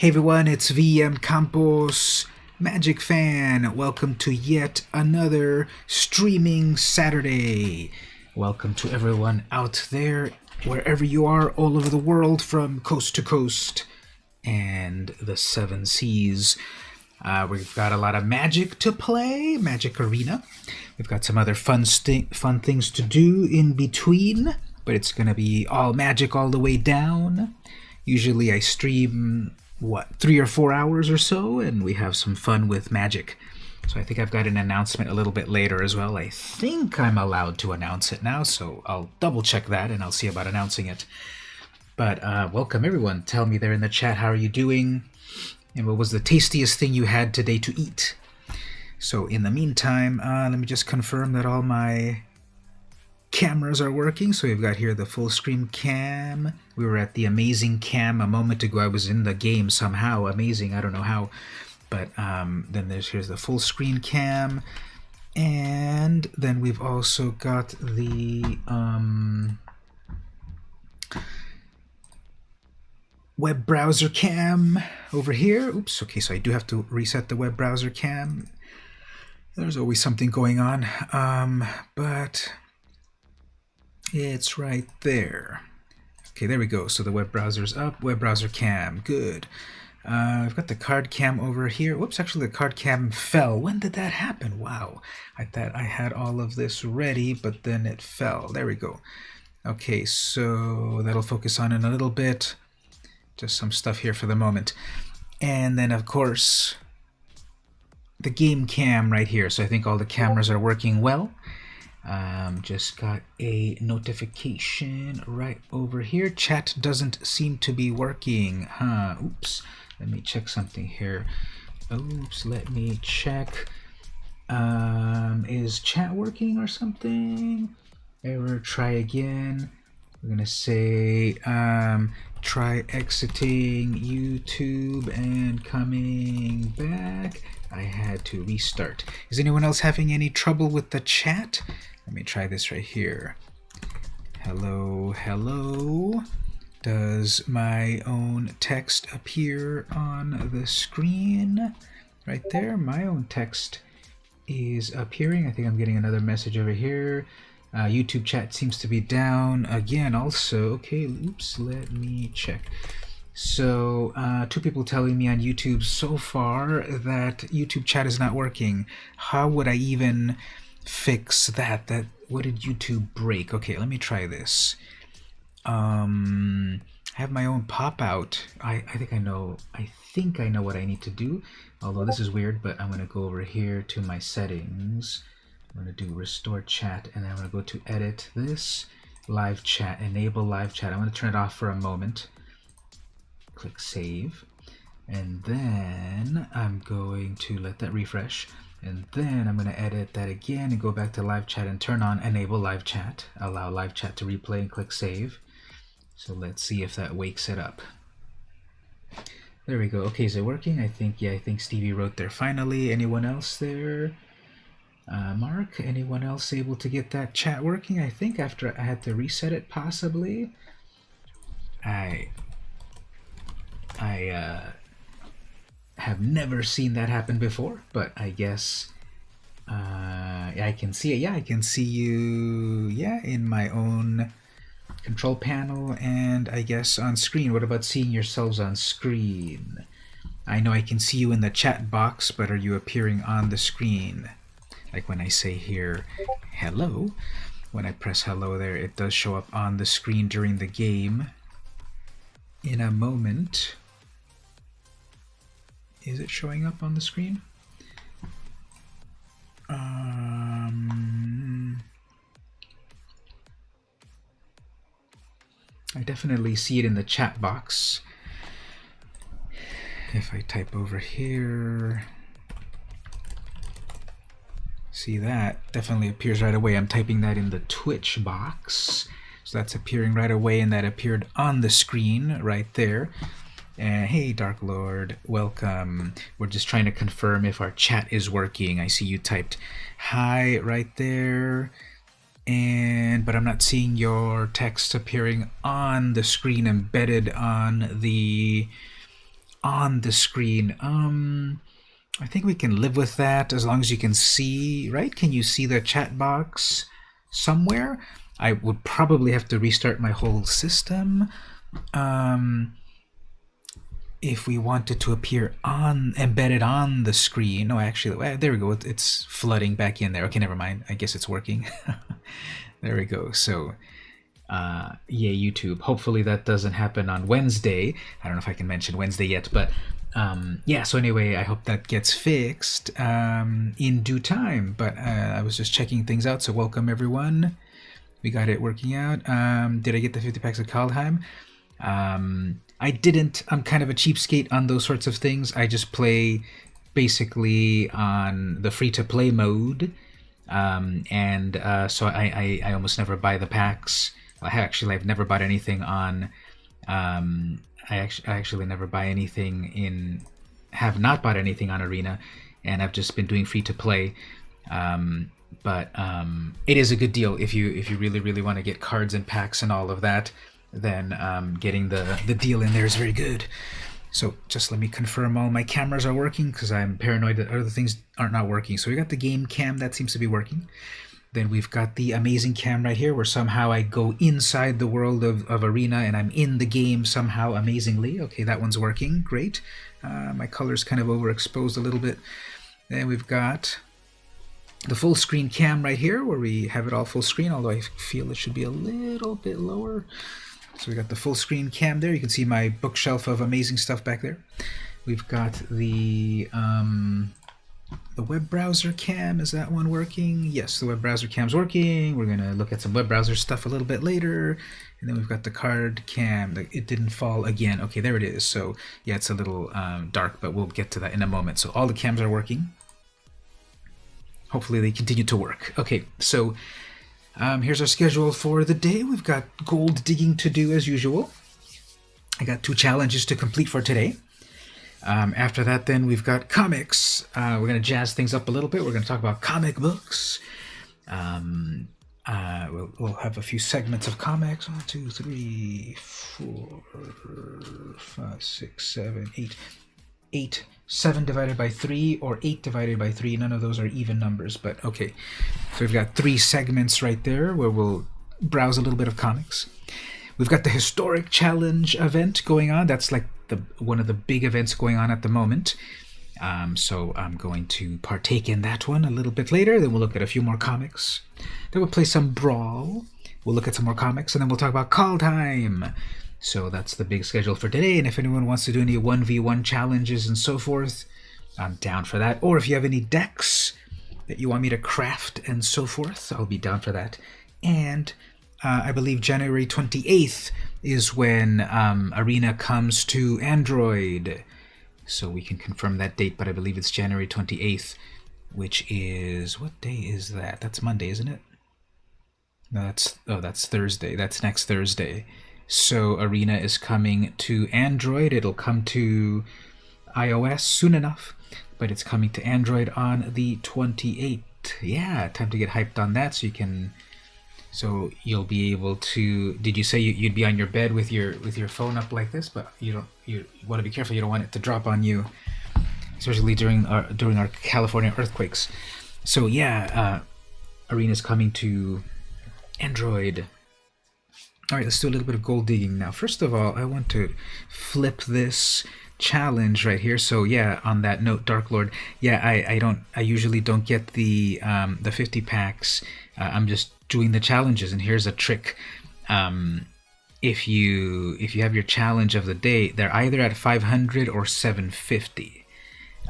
Hey everyone, it's VM Campos, Magic Fan. Welcome to yet another streaming Saturday. Welcome to everyone out there, wherever you are, all over the world, from coast to coast and the seven seas. We've got a lot of Magic to play, Magic Arena. We've got some other fun things to do in between, but it's going to be all Magic all the way down. Usually I stream 3 or 4 hours or so, and we have some fun with Magic. So I think I've got an announcement a little bit later as well. I think I'm allowed to announce it now, so I'll double check that and I'll see about announcing it. But welcome everyone. Tell me there in the chat, how are you doing? And what was the tastiest thing you had today to eat? So in the meantime, let me just confirm that all my cameras are working. So we've got here the full screen cam. We were at the amazing cam a moment ago. I was in the game somehow. Amazing, I don't know how. But then here's the full screen cam. And then we've also got the web browser cam over here. Oops, okay, so I do have to reset the web browser cam. There's always something going on. But it's right there. Okay, there we go. So the web browser's up. Web browser cam. Good. I've got the card cam over here. Whoops, actually the card cam fell. When did that happen? Wow. I thought I had all of this ready, but then it fell. There we go. Okay, so that'll focus on in a little bit. Just some stuff here for the moment. And then, of course, the game cam right here. So I think all the cameras are working well. Just got a notification right over here. Chat doesn't seem to be working. Oops. Let me check something here. Oops, let me check. Is chat working or something? Error, try again. We're gonna say try exiting YouTube and coming back. I had to restart. Is anyone else having any trouble with the chat? Let me try this right here. Hello, hello. Does my own text appear on the screen? Right there, my own text is appearing. I think I'm getting another message over here. YouTube chat seems to be down again also. Okay, oops, let me check. So, 2 people telling me on YouTube so far that YouTube chat is not working. How would I even fix that? What did YouTube break? Okay, let me try this. Have my own pop out. I think I know what I need to do. Although this is weird, but I'm going to go over here to my settings. I'm going to do restore chat, and then I'm going to go to edit this, live chat, enable live chat. I'm going to turn it off for a moment. Click save, and then I'm going to let that refresh, and then I'm going to edit that again and go back to live chat and turn on enable live chat, allow live chat to replay, and click save. So let's see if that wakes it up. There we go. Okay, is it working? I think Stevie wrote there finally. Anyone else there? Mark, anyone else able to get that chat working? I think after I had to reset it, possibly. I have never seen that happen before, but I guess I can see it. Yeah, I can see you, in my own control panel, and I guess on screen. What about seeing yourselves on screen? I know I can see you in the chat box, but are you appearing on the screen? Like when I say here, hello, when I press hello there, it does show up on the screen during the game. In a moment, is it showing up on the screen? I definitely see it in the chat box. If I type over here, see that definitely appears right away. I'm typing that in the Twitch box, so that's appearing right away, and that appeared on the screen right there. Hey Dark Lord, welcome. We're just trying to confirm if our chat is working. I see you typed hi right there, but I'm not seeing your text appearing on the screen embedded on the on the screen. I think we can live with that as long as you can see, right? Can you see the chat box somewhere? I would probably have to restart my whole system if we wanted to appear embedded on the screen. No, actually, well, there we go. It's flooding back in there. Okay, never mind. I guess it's working. There we go. So, yay, YouTube. Hopefully that doesn't happen on Wednesday. I don't know if I can mention Wednesday yet, but yeah, so anyway, I hope that gets fixed in due time. But I was just checking things out, so welcome everyone. We got it working out. Did I get the 50 packs of Kaldheim? I didn't. I'm kind of a cheapskate on those sorts of things. I just play basically on the free-to-play mode. So I almost never buy the packs. I've never bought anything on... I actually never buy anything have not bought anything on Arena, and I've just been doing free-to-play. But it is a good deal if you really want to get cards and packs and all of that. Then getting the deal in there is very good. So just let me confirm all my cameras are working, because I'm paranoid that other things are not working. So we got the game cam, that seems to be working. Then we've got the amazing cam right here, where somehow I go inside the world of Arena and I'm in the game somehow amazingly. Okay, that one's working, great. My color's kind of overexposed a little bit. Then we've got the full screen cam right here, where we have it all full screen, although I feel it should be a little bit lower. So we got the full screen cam there. You can see my bookshelf of amazing stuff back there. We've got the web browser cam. Is that one working? Yes, the web browser cam's working. We're gonna look at some web browser stuff a little bit later. And then we've got the card cam. It didn't fall again. Okay, there it is. So yeah, it's a little dark, but we'll get to that in a moment. So all the cams are working. Hopefully they continue to work. Okay, so here's our schedule for the day. We've got gold digging to do as usual. I got 2 challenges to complete for today. After that, then we've got comics. We're going to jazz things up a little bit. We're going to talk about comic books. We'll have a few segments of comics. 1, 2, 3, 4, 5, 6, 7, 8. 8, 7 divided by 3, or 8 divided by 3. None of those are even numbers, but okay. So we've got 3 segments right there where we'll browse a little bit of comics. We've got the Historic Challenge event going on. That's like one of the big events going on at the moment. So I'm going to partake in that one a little bit later. Then we'll look at a few more comics. Then we'll play some Brawl. We'll look at some more comics, and then we'll talk about Kaldheim. So that's the big schedule for today, and if anyone wants to do any 1v1 challenges and so forth, I'm down for that. Or if you have any decks that you want me to craft and so forth, I'll be down for that. And I believe January 28th is when Arena comes to Android. So we can confirm that date, but I believe it's January 28th, which is... what day is that? That's Monday, isn't it? No, that's Thursday. That's next Thursday. So Arena is coming to Android. It'll come to iOS soon enough, but it's coming to Android on the 28th. Yeah, time to get hyped on that. So you'll be able to. Did you say you'd be on your bed with your phone up like this? But you want to be careful. You don't want it to drop on you, especially during our California earthquakes. So yeah, Arena's coming to Android. All right, let's do a little bit of gold digging now. First of all, I want to flip this challenge right here. So yeah, on that note, Dark Lord, yeah, I usually don't get the 50 packs. I'm just doing the challenges, and here's a trick. If you have your challenge of the day, they're either at 500 or 750.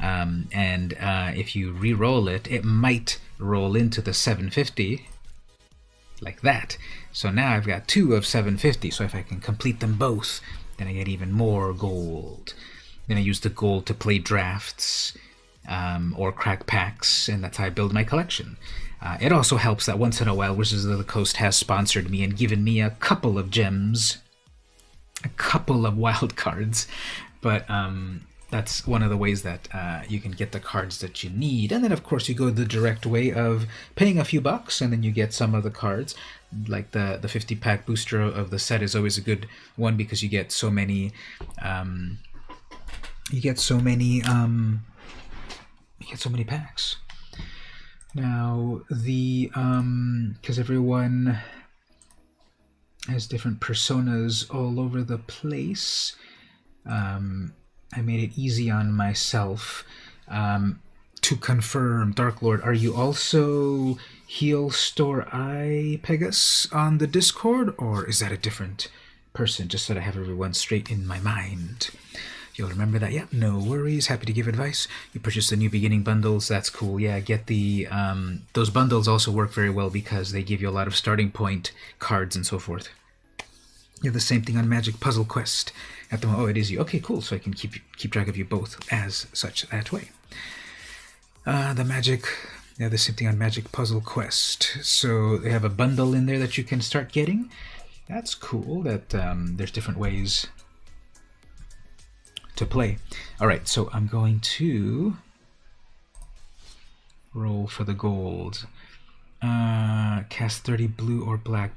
If you re-roll it, it might roll into the 750. Like that. So now I've got 2 of 750, so if I can complete them both, then I get even more gold. Then I use the gold to play drafts or crack packs, and that's how I build my collection. It also helps that once in a while Wizards of the Coast has sponsored me and given me a couple of gems, a couple of wild cards, but that's one of the ways that you can get the cards that you need. And then, of course, you go the direct way of paying a few bucks, and then you get some of the cards. Like the 50-pack booster of the set is always a good one because you get so many you get so many packs. Now the because everyone has different personas all over the place, I made it easy on myself to confirm. Dark Lord, are you also Heal Store I Pegasus on the Discord, or is that a different person? Just so that I have everyone straight in my mind. You'll remember that. Yeah, no worries. Happy to give advice. You purchase the new beginning bundles. That's cool. Yeah, get the those bundles also work very well because they give you a lot of starting point cards and so forth. You have the same thing on Magic Puzzle Quest at the moment. Oh, it is you. Okay, cool. So I can keep track of you both as such that way. They have the same thing on Magic Puzzle Quest. So they have a bundle in there that you can start getting. That's cool. That there's different ways to play. Alright, so I'm going to roll for the gold. Cast 30 blue or black.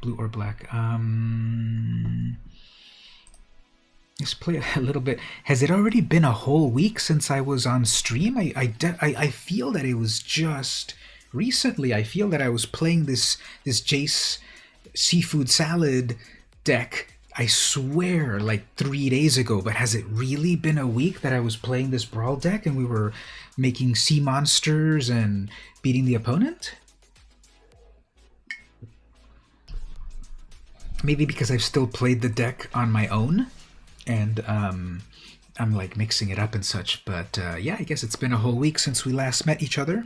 Let's play a little bit. Has it already been a whole week since I was on stream? I feel that it was just recently. I feel that I was playing this Jace seafood salad deck, I swear, like 3 days ago. But has it really been a week that I was playing this brawl deck and we were making sea monsters and beating the opponent? Maybe because I've still played the deck on my own and I'm like mixing it up and such. But yeah, I guess it's been a whole week since we last met each other.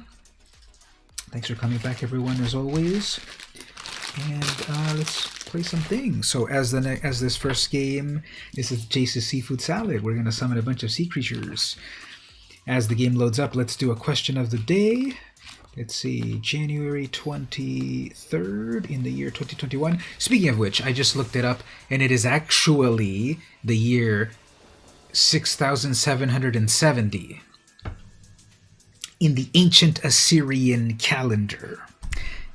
Thanks for coming back, everyone, as always. And let's play some things. So as this first game, this is Jace's Seafood Salad. We're going to summon a bunch of sea creatures. As the game loads up, let's do a question of the day. Let's see, January 23rd in the year 2021. Speaking of which, I just looked it up, and it is actually the year 6770 in the ancient Assyrian calendar.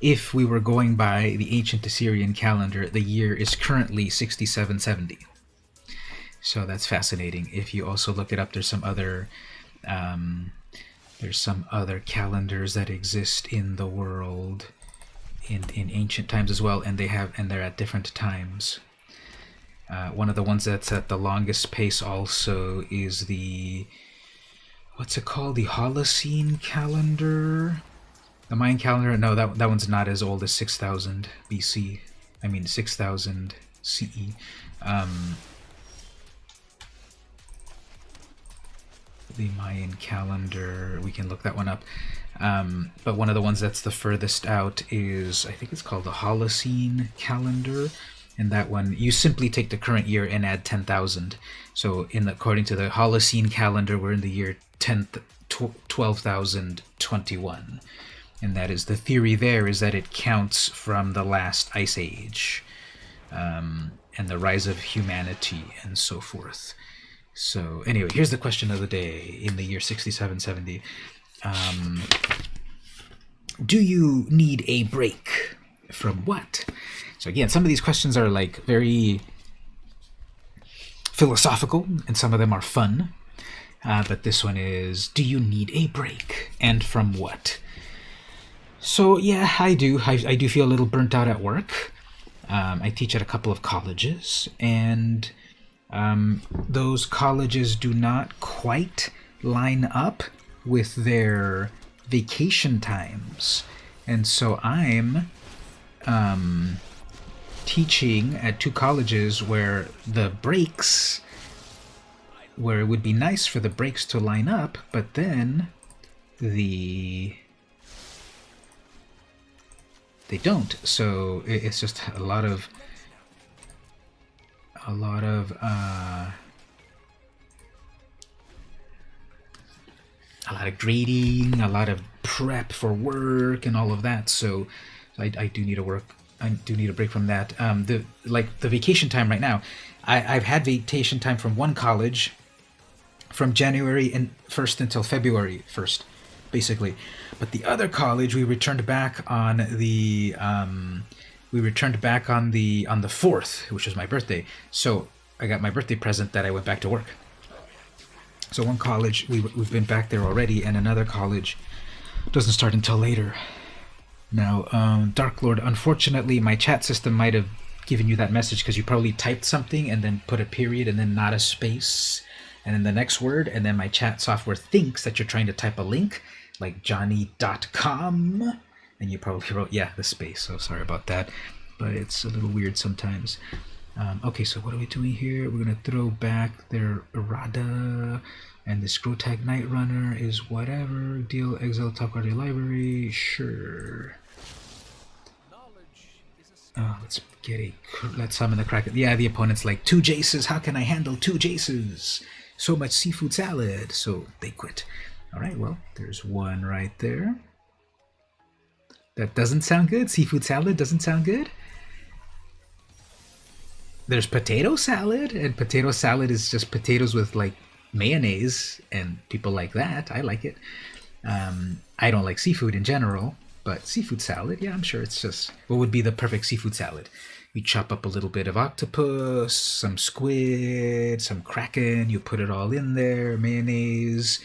If we were going by the ancient Assyrian calendar, the year is currently 6770. So that's fascinating. If you also look it up, there's some other calendars that exist in the world in ancient times as well, and they're at different times. One of the ones that's at the longest pace also is the, what's it called? The Holocene calendar? The Mayan calendar? No, that one's not as old as 6000 BC. I mean 6000 CE. The Mayan calendar, we can look that one up. But one of the ones that's the furthest out is, I think it's called the Holocene calendar. And that one, you simply take the current year and add 10,000. So according to the Holocene calendar, we're in the year 12,021. And that is the theory there, is that it counts from the last ice age and the rise of humanity and so forth. So anyway, here's the question of the day in the year 6770. Do you need a break? From what? So again, some of these questions are like very philosophical, and some of them are fun. But this one is, do you need a break? And from what? So yeah, I do. I do feel a little burnt out at work. I teach at a couple of colleges, and those colleges do not quite line up with their vacation times. And so I'm teaching at two colleges where the breaks, where it would be nice for the breaks to line up, but then they don't. So it's just a lot of grading, a lot of prep for work, and all of that. So I do need to work. I do need a break from that. The vacation time right now, I've had vacation time from one college from January 1st until February 1st, basically. But the other college, we returned back on the 4th, which was my birthday. So I got my birthday present that I went back to work. So one college, we've been back there already, and another college doesn't start until later. Now, Dark Lord, unfortunately, my chat system might have given you that message because you probably typed something and then put a period and then not a space and then the next word, and then my chat software thinks that you're trying to type a link like johnny.com, and you probably wrote, yeah, the space. So sorry about that, but it's a little weird sometimes. Okay, so what are we doing here? We're going to throw back their errata, and the scroll tag Night Runner is whatever. Deal exile top card library, sure. Let's summon the Kraken. Yeah, the opponent's like, 2 Jaces, how can I handle 2 Jaces? So much seafood salad. So they quit. Alright, well, there's one right there. That doesn't sound good. Seafood salad doesn't sound good. There's potato salad, and potato salad is just potatoes with like mayonnaise, and people like that. I like it. I don't like seafood in general, but seafood salad, yeah, I'm sure it's just, what would be the perfect seafood salad? You chop up a little bit of octopus, some squid, some kraken, you put it all in there, mayonnaise,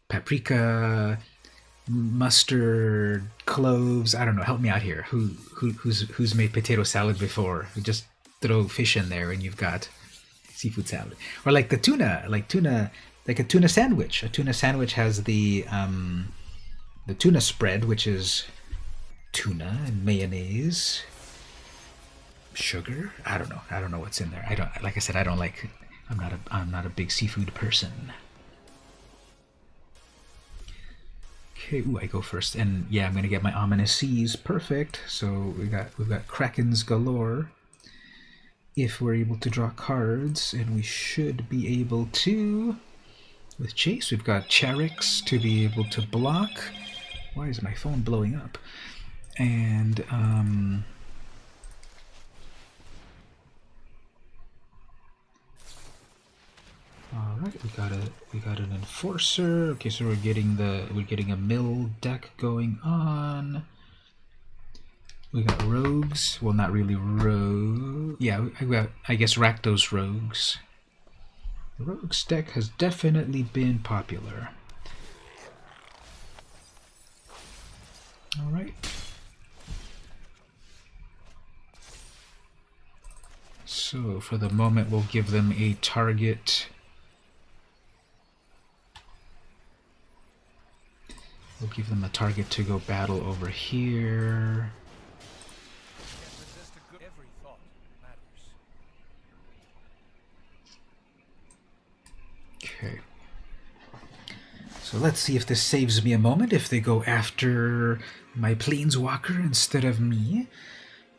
paprika, mustard, cloves. I don't know, help me out here. Who's made potato salad before? You just throw fish in there and you've got seafood salad. Or like the tuna, like a tuna sandwich. A tuna sandwich has the tuna spread, which is tuna and mayonnaise, sugar. I don't know what's in there. Like I said, I don't like. I'm not a big seafood person. Okay, ooh, I go first, and yeah, I'm gonna get my ominous seas. Perfect. So we've got krakens galore. If we're able to draw cards, and we should be able to. With Chase, we've got Charix to be able to block. Why is my phone blowing up? And all right, we got an enforcer. Okay, so we're getting a mill deck going on. We got rogues. Well, not really rogue. Yeah, I guess Rakdos rogues. The rogues deck has definitely been popular. All right. So for the moment, we'll give them a target. We'll give them a target to go battle over here. Okay. So let's see if this saves me a moment, if they go after my Planeswalker instead of me.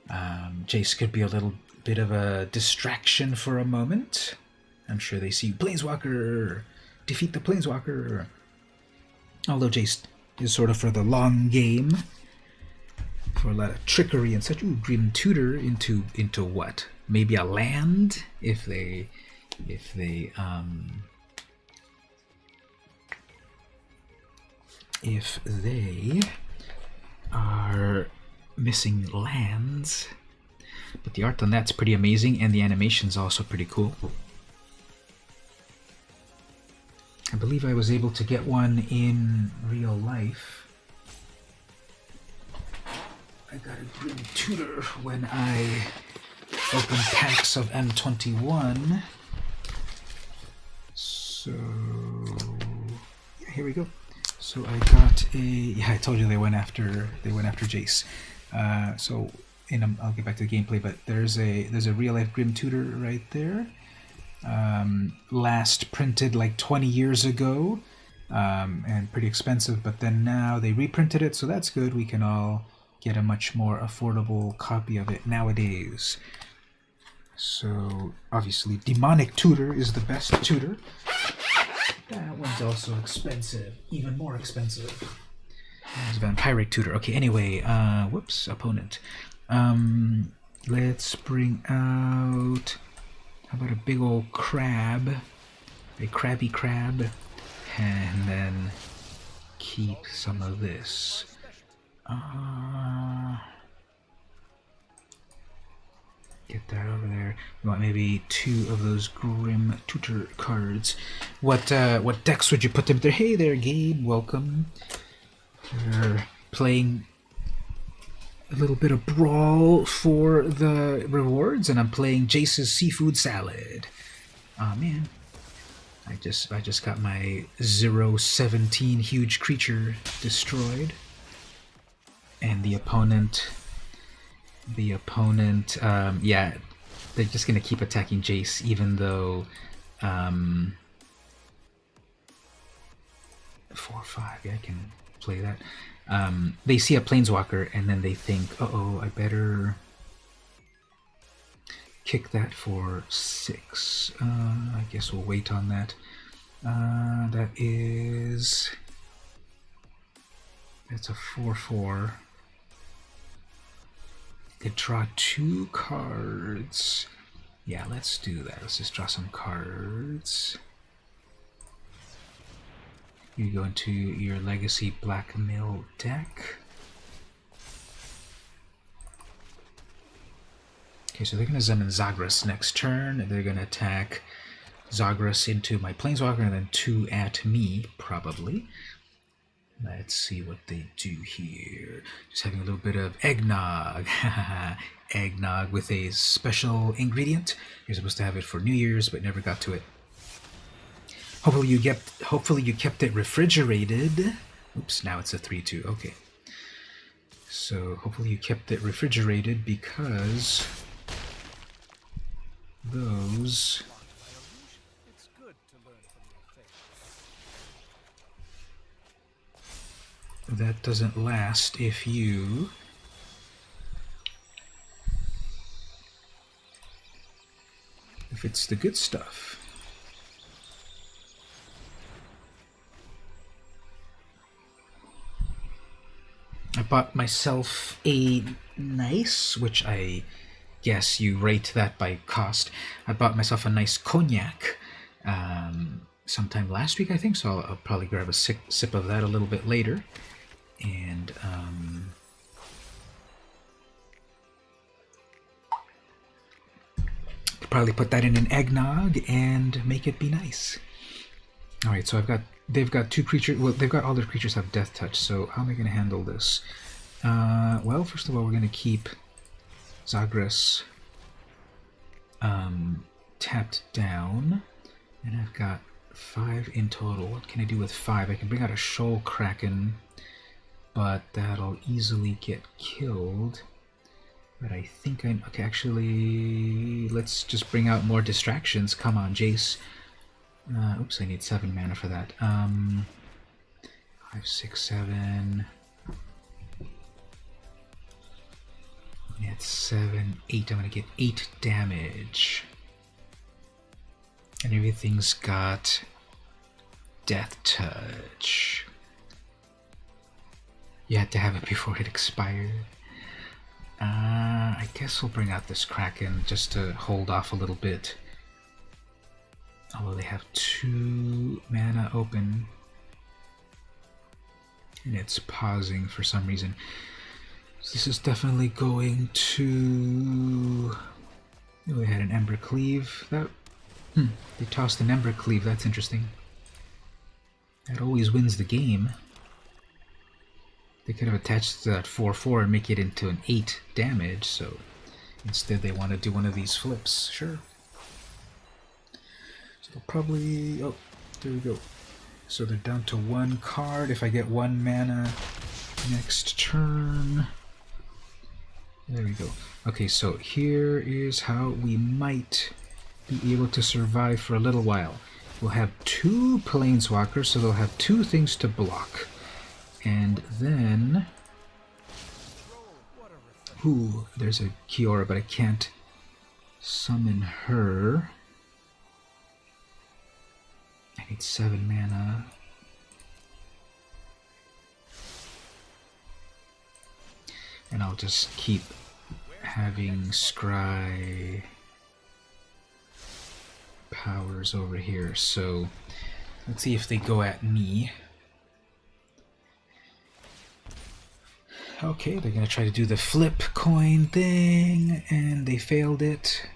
Jace could be a little bit of a distraction for a moment. I'm sure they see Planeswalker, defeat the Planeswalker. Although Jace is sort of for the long game, for a lot of trickery and such. Ooh, Grim Tutor into what? Maybe a land if they are missing lands. But the art on that's pretty amazing, and the animation's also pretty cool. I believe I was able to get one in real life. I got a Grim Tutor when I opened packs of M21. So yeah, here we go. So I got a, yeah, I told you they went after Jace. So I'll get back to the gameplay, but there's a real life Grim Tutor right there. Last printed like 20 years ago, and pretty expensive, but then now they reprinted it, so that's good. We can all get a much more affordable copy of it nowadays. So obviously Demonic Tutor is the best tutor. That one's also expensive, even more expensive. There's Vampiric Tutor. Okay, anyway, whoops, opponent. Let's bring out, how about a big old crab, a crabby crab, and then keep some of this. Get that over there. You want maybe 2 of those Grim Tutor cards. What decks would you put them there? Hey there, Gabe. Welcome. We're playing a little bit of Brawl for the rewards, and I'm playing Jace's Seafood Salad. Aw, man. I just got my 0-17 huge creature destroyed. And the opponent, yeah, they're just gonna keep attacking Jace, even though 4/5. Yeah, I can play that. They see a Planeswalker and then they think, uh-oh, I better kick that for 6. I guess we'll wait on that. That's a 4/4. They draw 2 cards. Yeah, let's do that. Let's just draw some cards. You go into your Legacy Blackmail deck. Okay, so they're going to summon Zagras next turn. They're going to attack Zagras into my Planeswalker and then 2 at me, probably. Let's see what they do here. Just having a little bit of eggnog. Eggnog with a special ingredient. You're supposed to have it for New Year's, but never got to it. Hopefully you kept it refrigerated. Oops, now it's a 3/2. Okay. So hopefully you kept it refrigerated, because those that doesn't last if it's the good stuff. I bought myself a nice, which I guess you rate that by cost. I bought myself a nice cognac sometime last week, I think, so I'll probably grab a sip of that a little bit later. And probably put that in an eggnog and make it be nice. Alright, so they've got 2 creatures. Well, they've got all their creatures have death touch, so how am I going to handle this? Well, first of all, we're going to keep Zagras tapped down, and I've got 5 in total. What can I do with 5? I can bring out a Shoal Kraken, but that'll easily get killed. But I think okay, actually, let's just bring out more distractions. Come on, Jace. Oops, I need 7 mana for that. 5, 6, 7. Yeah, it's 7, 8. I'm gonna get 8 damage. And everything's got death touch. You had to have it before it expired. I guess we'll bring out this Kraken just to hold off a little bit. Although they have 2 mana open. And it's pausing for some reason. So this is definitely going to... Oh, they had an Ember Cleave. They tossed an Ember Cleave. That's interesting. That always wins the game. They could have attached to that 4/4 and make it into an 8 damage, so instead they want to do one of these flips. Sure. So they'll probably... Oh, there we go. So they're down to 1 card. If I get 1 mana next turn... There we go. Okay, so here is how we might be able to survive for a little while. We'll have 2 Planeswalkers, so they'll have 2 things to block. And then... Ooh, there's a Kiora, but I can't summon her. I need 7 mana. And I'll just keep having Scry powers over here. So let's see if they go at me. Okay, they're gonna try to do the flip coin thing, and they failed it.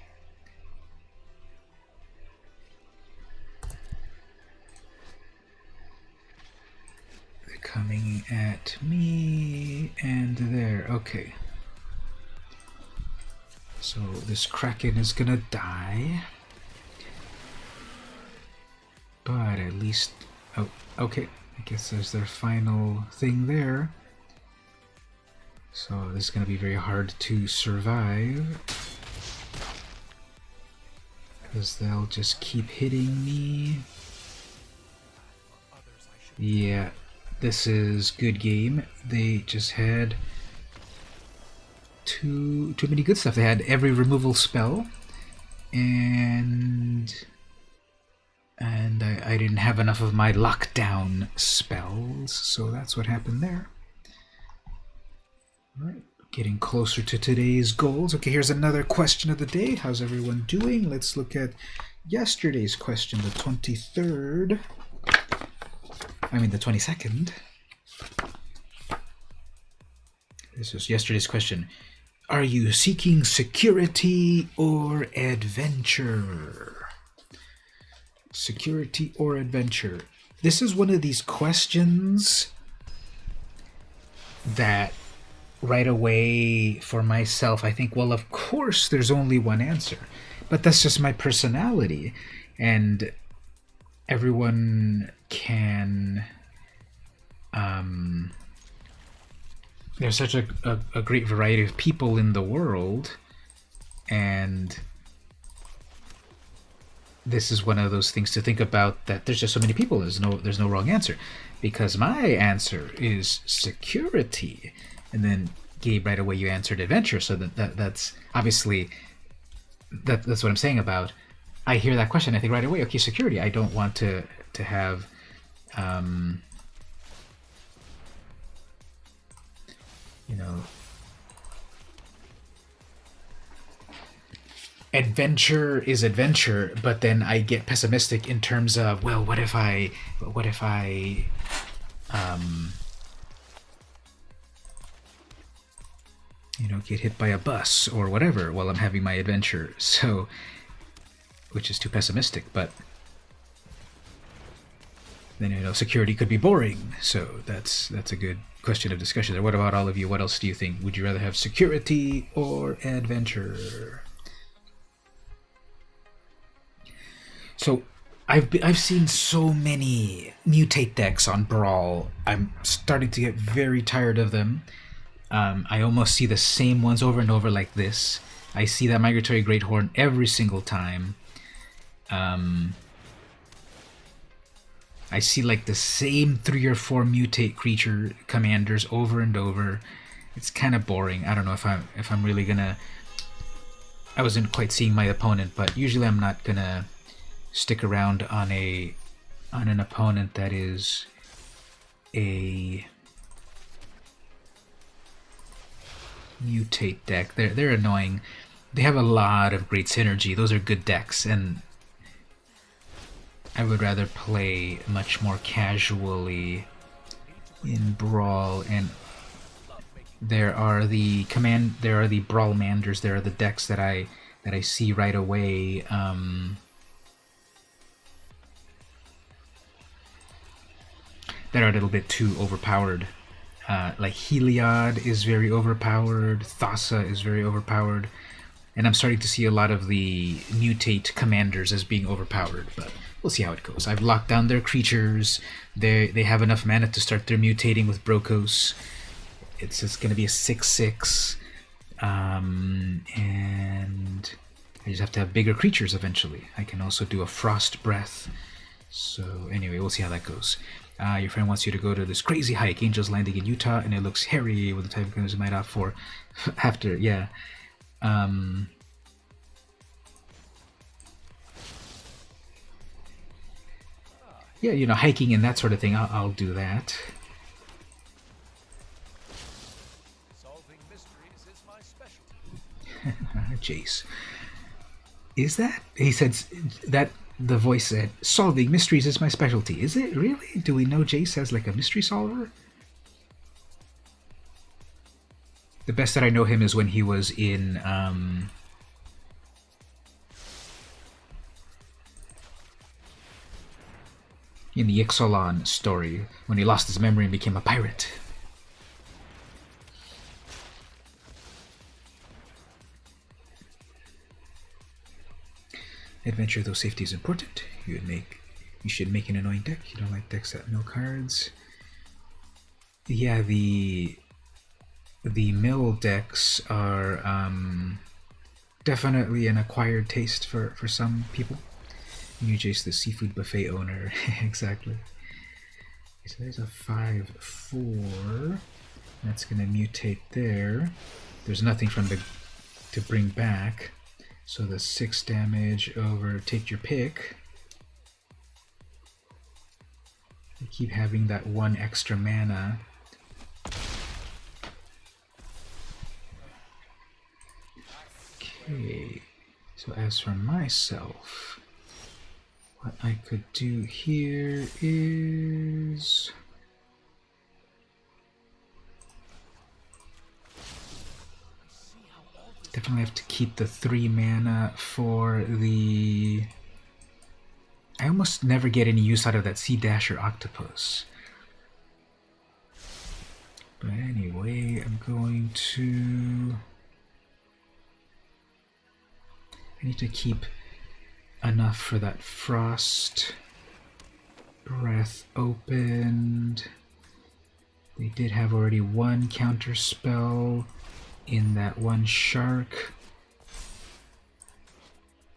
They're coming at me, and there. Okay. So this Kraken is gonna die. But at least... Oh, okay. I guess there's their final thing there. So this is going to be very hard to survive, because they'll just keep hitting me. Yeah, this is good game. They just had too many good stuff. They had every removal spell, and I didn't have enough of my lockdown spells, so that's what happened there. Alright, getting closer to today's goals. Okay, here's another question of the day. How's everyone doing? Let's look at yesterday's question, the 23rd. I mean, the 22nd. This is yesterday's question. Are you seeking security or adventure? Security or adventure? This is one of these questions that right away for myself I think, well, of course there's only one answer, but that's just my personality, and everyone can there's such a great variety of people in the world, and this is one of those things to think about, that there's just so many people. There's no wrong answer, because my answer is security, and then Gabe, right away you answered adventure. So that's obviously that's what I'm saying about. I hear that question, I think right away, okay, security. I don't want to have you know, adventure is adventure, but then I get pessimistic in terms of, well, what if I you know, get hit by a bus or whatever while I'm having my adventure. So, which is too pessimistic, but then, you know, security could be boring. So that's a good question of discussion there. What about all of you? What else do you think? Would you rather have security or adventure? So I've seen so many mutate decks on Brawl. I'm starting to get very tired of them. I almost see the same ones over and over like this. I see that Migratory Greathorn every single time. I see like the same 3 or 4 mutate creature commanders over and over. It's kind of boring. I don't know if I'm really gonna... I wasn't quite seeing my opponent, but usually I'm not gonna stick around on an opponent that is a mutate deck. They're annoying. They have a lot of great synergy. Those are good decks, and I would rather play much more casually in Brawl. And there are the Brawlmanders. There are the decks that I see right away. That are a little bit too overpowered. Like Heliod is very overpowered, Thassa is very overpowered, and I'm starting to see a lot of the mutate commanders as being overpowered, but we'll see how it goes. I've locked down their creatures. They have enough mana to start their mutating with Brokos. It's going to be a 6/6, and I just have to have bigger creatures eventually. I can also do a Frost Breath. So anyway, we'll see how that goes. Your friend wants you to go to this crazy hike, Angels Landing in Utah, and it looks hairy with the type of guns you might opt for after, yeah. Yeah, you know, hiking and that sort of thing, I'll do that. Solving mysteries is my specialty. Jace. Is that? He said that... The voice said, solving mysteries is my specialty. Is it really? Do we know Jace as like a mystery solver? The best that I know him is when he was in the Ixalan story, when he lost his memory and became a pirate. Adventure, though safety is important, you should make an annoying deck. You don't like decks that mill cards. Yeah, the mill decks are definitely an acquired taste for some people. You chase the seafood buffet owner. Exactly. So there's a 5/4. That's gonna mutate there. There's nothing to bring back. So the 6 damage over take your pick. You keep having that 1 extra mana. Okay. So as for myself, what I could do here is definitely have to keep the 3 mana for the... I almost never get any use out of that Sea Dasher Octopus. But anyway, I'm going to... I need to keep enough for that Frost Breath opened. They did have already 1 counter spell in that 1 shark.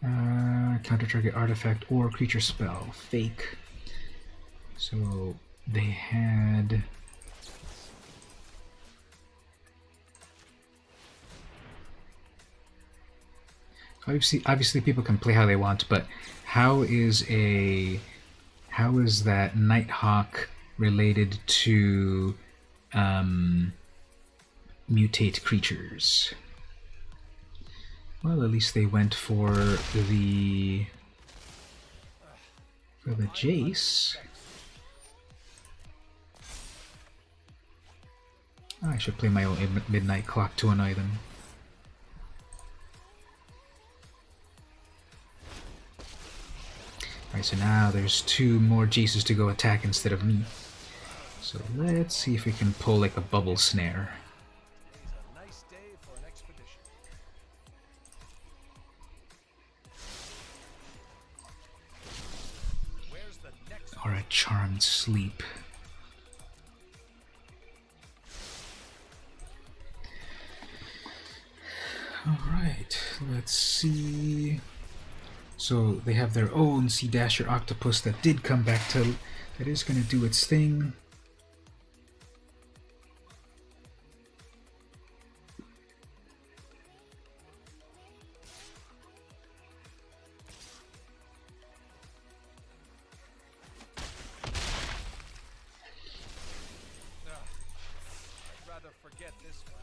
Counter target artifact or creature spell. Fake. So they had... Obviously people can play how they want, but how is that Nighthawk related to mutate creatures? Well, at least they went for the Jace. Oh, I should play my own Midnight Clock to annoy them. Alright, so now there's 2 more Jaces to go attack instead of me. So let's see if we can pull like a bubble snare. Nice day for an expedition. Where's the next Or a charmed sleep. Alright, let's see. So they have their own Sea Dasher Octopus that did come back to... that is going to do its thing. I'd rather forget this one.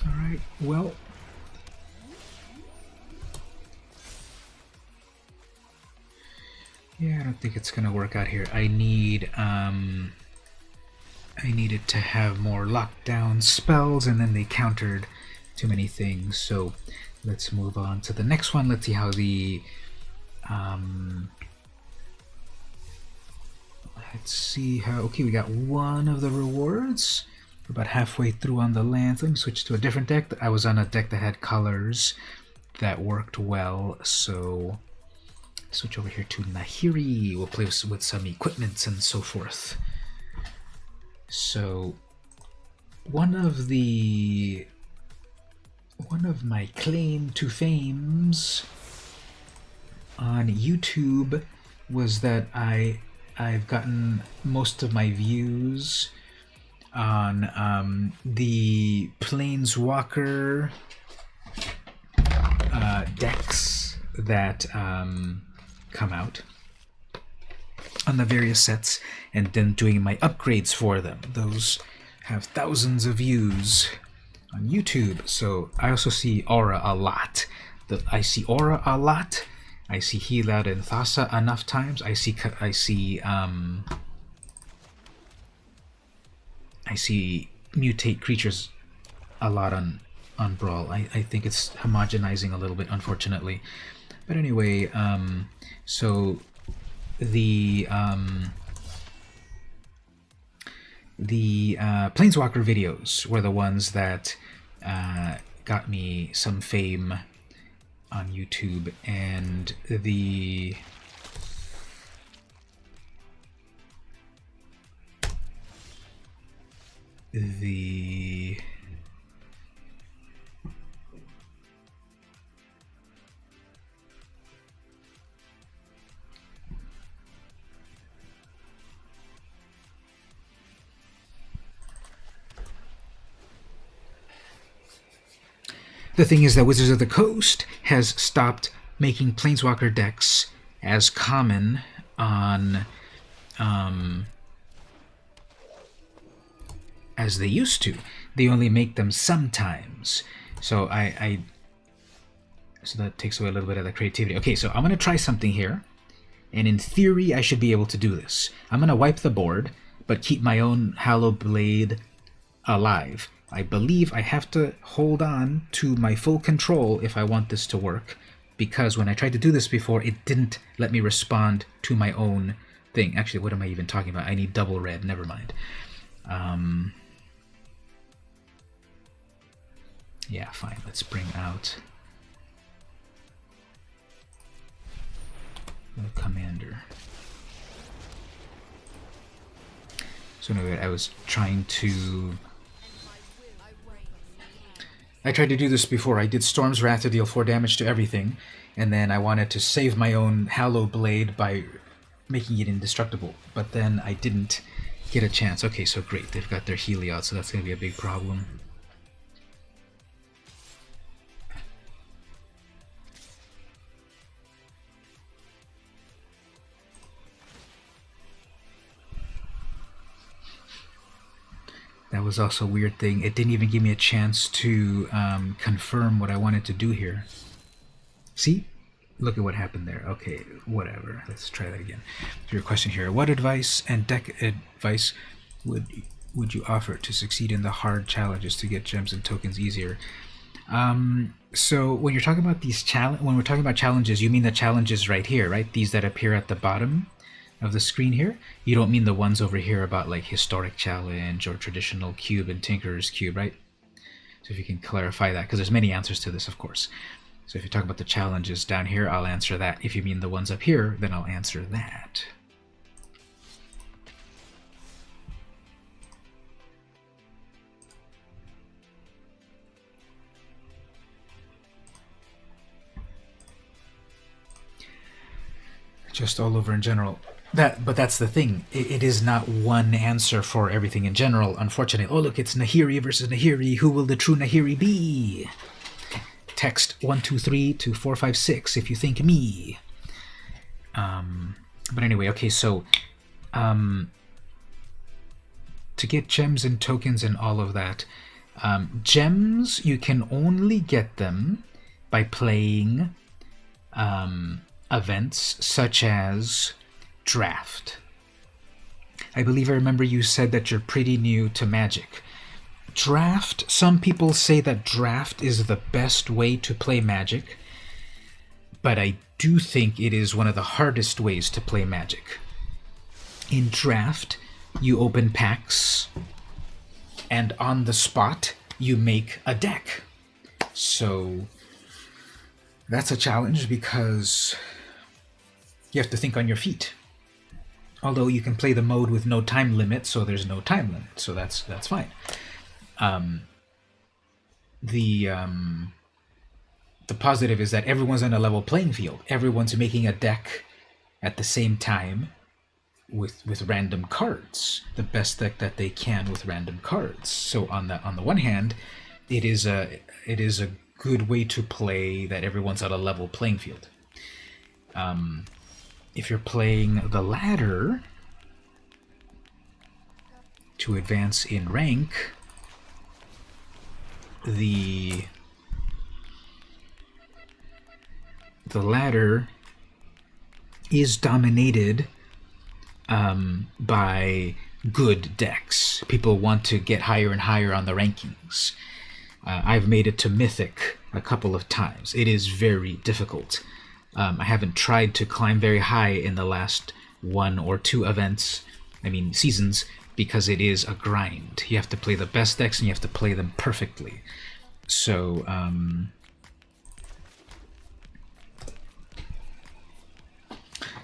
Alright, well... yeah, I don't think it's gonna work out here. I needed to have more lockdown spells, and then they countered too many things, so let's move on to the next one. Let's see how the... let's see how... okay, we got 1 of the rewards. We're about halfway through on the lands. Let me switch to a different deck. I was on a deck that had colors that worked well, so switch over here to Nahiri. We'll play with some equipments and so forth. So one of my claim to fames on YouTube was that I've gotten most of my views on the Planeswalker decks that come out on the various sets, and then doing my upgrades for them. Those have thousands of views on YouTube. So I also see Aura a lot. I see Aura a lot, I see Heal Out and Thassa enough times. I see Mutate Creatures a lot on Brawl. I think it's homogenizing a little bit, unfortunately. But anyway, so the Planeswalker videos were the ones that got me some fame on YouTube, and the The thing is that Wizards of the Coast has stopped making Planeswalker decks as common on as they used to. They only make them sometimes. So so that takes away a little bit of the creativity. Okay, so I'm going to try something here. And in theory, I should be able to do this. I'm going to wipe the board, but keep my own Hallowed Blade alive. I believe I have to hold on to my full control if I want this to work, because when I tried to do this before, it didn't let me respond to my own thing. Actually, what am I even talking about? I need double red. Never mind. Yeah, fine. Let's bring out the commander. So anyway, I tried to do this before. I did Storm's Wrath to deal 4 damage to everything, and then I wanted to save my own Hallow Blade by making it indestructible, but then I didn't get a chance. Okay, so great. They've got their Heliod, so that's going to be a big problem. That was also a weird thing. It didn't even give me a chance to confirm what I wanted to do here. See? Look at what happened there. Okay, whatever. Let's try that again. So your question here: what advice and deck advice would you offer to succeed in the hard challenges to get gems and tokens easier? So when you're talking about when we're talking about challenges, you mean the challenges right here, right? These that appear at the bottom of the screen here. You don't mean the ones over here about like historic challenge or traditional cube and tinkerer's cube, right? So if you can clarify that, because there's many answers to this, of course. So if you talk about the challenges down here, I'll answer that. If you mean the ones up here, then I'll answer that. Just all over in general. But that's the thing. It is not one answer for everything in general, unfortunately. Oh, look, it's Nahiri versus Nahiri. Who will the true Nahiri be? Text 123 to 456 if you think me. But anyway, okay, so to get gems and tokens and all of that, gems, you can only get them by playing events such as Draft. I believe I remember you said that you're pretty new to Magic. Draft, some people say that Draft is the best way to play Magic, but I do think it is one of the hardest ways to play Magic. In Draft, you open packs, and on the spot, you make a deck. So that's a challenge because you have to think on your feet. Although you can play the mode with no time limit, so there's no time limit, so that's fine. The positive is that everyone's on a level playing field. Everyone's making a deck at the same time with random cards, the best deck that they can with random cards. So on the one hand, it is a good way to play that everyone's on a level playing field. If you're playing the ladder to advance in rank, the ladder is dominated by good decks. People want to get higher and higher on the rankings. I've made it to Mythic a couple of times. It is very difficult. I haven't tried to climb very high in the last 1 or 2 events, seasons, because it is a grind. You have to play the best decks and you have to play them perfectly. So,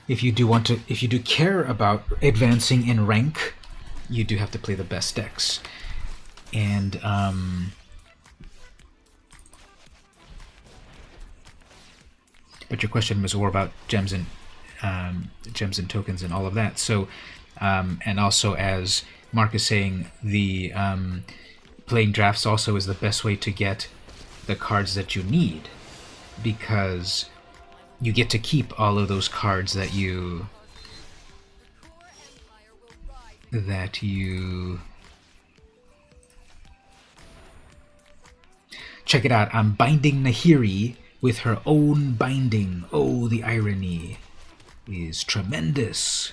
if you do care about advancing in rank, you do have to play the best decks. And but your question was more about gems and tokens and all of that. So, and also, as Mark is saying, the playing drafts also is the best way to get the cards that you need, because you get to keep all of those cards that you check it out. I'm binding Nahiri with her own binding. Oh, the irony is tremendous.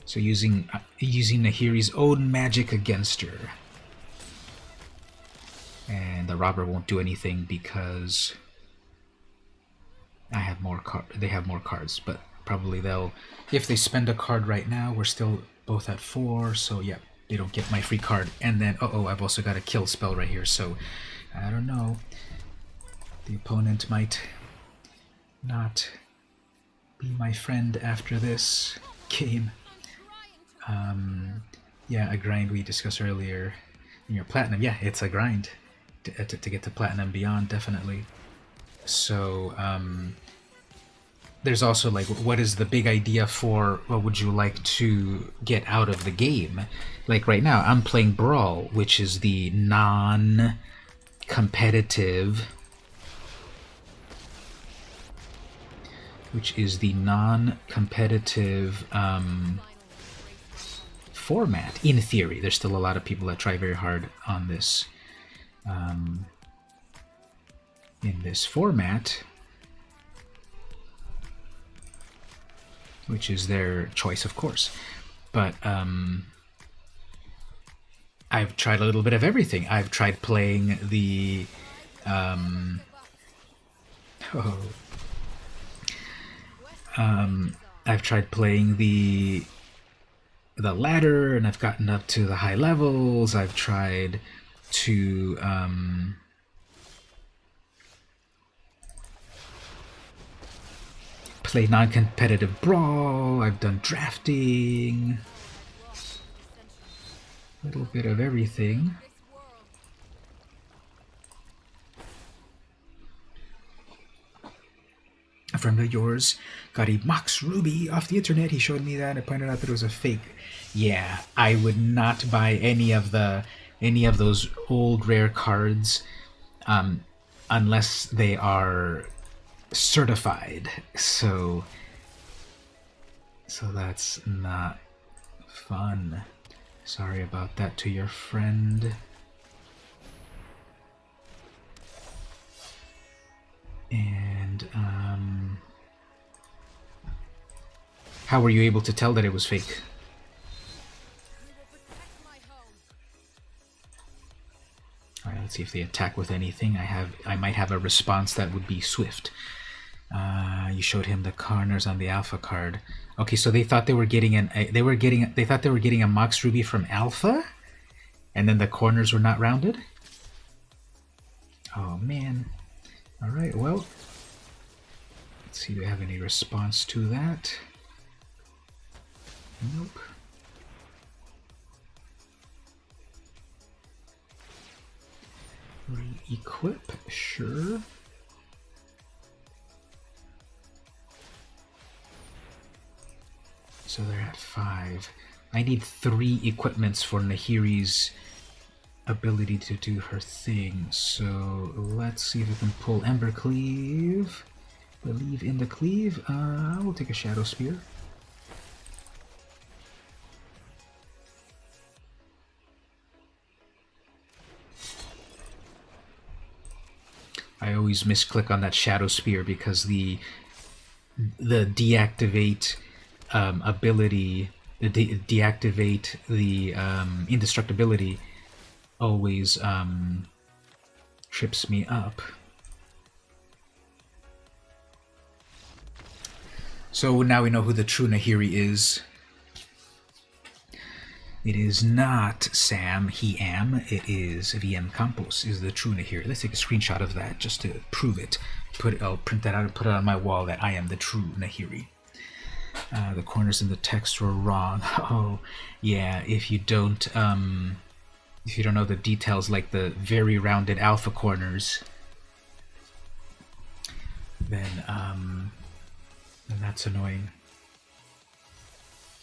So using Nahiri's own magic against her. And the robber won't do anything because I have more they have more cards, but probably they'll, if they spend a card right now, we're still both at 4, so yeah, they don't get my free card. And then, I've also got a kill spell right here, so I don't know. The opponent might not be my friend after this game. Yeah, a grind we discussed earlier. In your platinum, yeah, it's a grind to get to platinum beyond, definitely. So there's also like, what is the big idea for what would you like to get out of the game? Like right now, I'm playing Brawl, which is the non-competitive format. In theory, there's still a lot of people that try very hard on this in this format, which is their choice, of course. But I've tried a little bit of everything. I've tried playing the I've tried playing the ladder, and I've gotten up to the high levels. I've tried to play non-competitive Brawl. I've done drafting, a little bit of everything. A friend of yours got a Mox Ruby off the internet. He showed me that and I pointed out that it was a fake. Yeah, I would not buy any of those old rare cards unless they are certified. So that's not fun. Sorry about that to your friend. And how were you able to tell that it was fake? All right, let's see if they attack with anything. I might have a response that would be swift. You showed him the corners on the alpha card. Okay, so they thought they were getting a Mox Ruby from alpha, and then the corners were not rounded. Oh man. All right, well, let's see, do we have any response to that? Nope. Re-equip, sure. So they're at 5. I need 3 equipments for Nahiri's ability to do her thing. So let's see if we can pull Ember Cleave. Believe in the cleave. We'll take a Shadow Spear. I always misclick on that Shadow Spear because the the deactivate ability, the deactivate the indestructibility always trips me up. So now we know who the true Nahiri is. It is not Sam, he am, it is VM Campos is the true Nahiri. Let's take a screenshot of that just to prove it. I'll print that out and put it on my wall that I am the true Nahiri. The corners in the text were wrong. Oh, yeah, if you don't know the details, like the very rounded alpha corners, then that's annoying.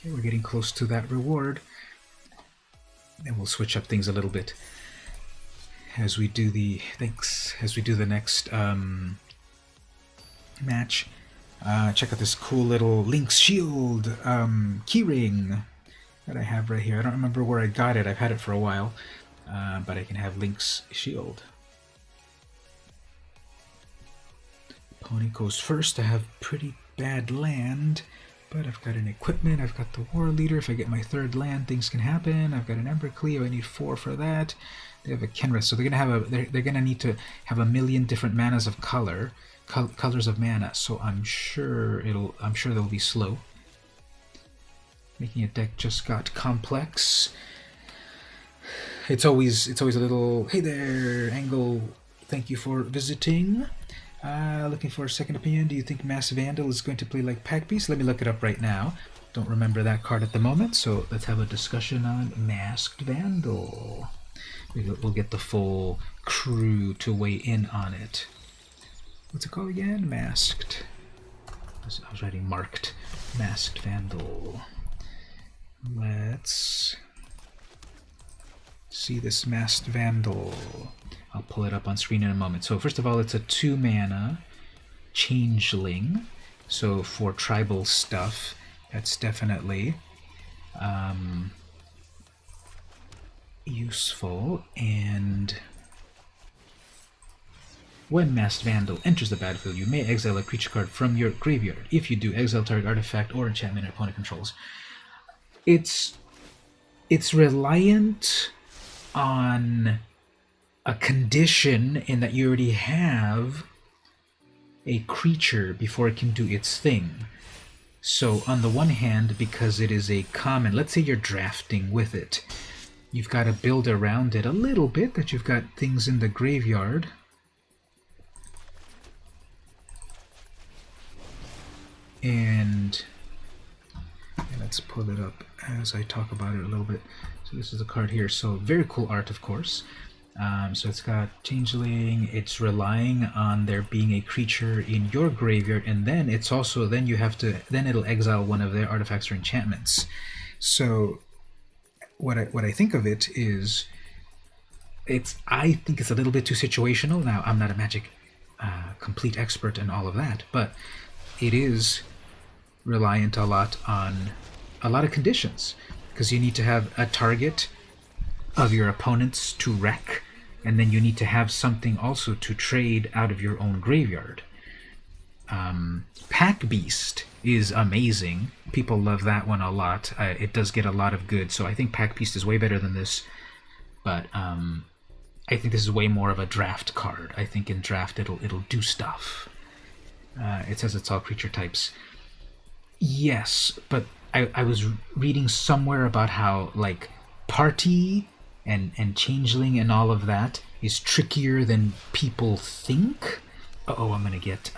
Okay, we're getting close to that reward. And we'll switch up things a little bit as we do the next match. Check out this cool little Link's Shield keyring that I have right here. I don't remember where I got it. I've had it for a while, but I can have Link's Shield. Opponent goes first. I have pretty bad land, but I've got an equipment. I've got the War Leader. If I get my third land, things can happen. I've got an Ember Cleo. I need 4 for that. They have a Kenrith, so they're gonna need to have a million different manas of colors of mana. So I'm sure they'll be slow. Making a deck just got complex. It's always a little, hey there, Angle. Thank you for visiting. Looking for a second opinion. Do you think Mass Vandal is going to play like Pack Beast? Let me look it up right now. Don't remember that card at the moment, so let's have a discussion on Masked Vandal. We'll get the full crew to weigh in on it. What's it called again? Masked. I was writing marked. Masked Vandal. Let's see this Masked Vandal. I'll pull it up on screen in a moment. So first of all, it's a 2 mana changeling. So for tribal stuff, that's definitely useful. And when Masked Vandal enters the battlefield, you may exile a creature card from your graveyard. If you do, exile target artifact or enchantment your opponent controls. It's reliant on a condition in that you already have a creature before it can do its thing. So on the one hand, because it is a common, let's say you're drafting with it, you've got to build around it a little bit, that you've got things in the graveyard. And let's pull it up as I talk about it a little bit. So this is the card here. So very cool art, of course. So it's got Changeling, it's relying on there being a creature in your graveyard, and then it's also, then it'll exile one of their artifacts or enchantments. So what I think of it is, I think it's a little bit too situational. Now, I'm not a Magic complete expert in all of that, but it is reliant a lot on a lot of conditions, because you need to have a target of your opponents to wreck, and then you need to have something also to trade out of your own graveyard. Pack Beast is amazing. People love that one a lot. It does get a lot of good, so I think Pack Beast is way better than this. But I think this is way more of a draft card. I think in draft it'll do stuff. It says it's all creature types. Yes, but I was reading somewhere about how, like, Party and Changeling and all of that is trickier than people think. Uh-oh, I'm gonna get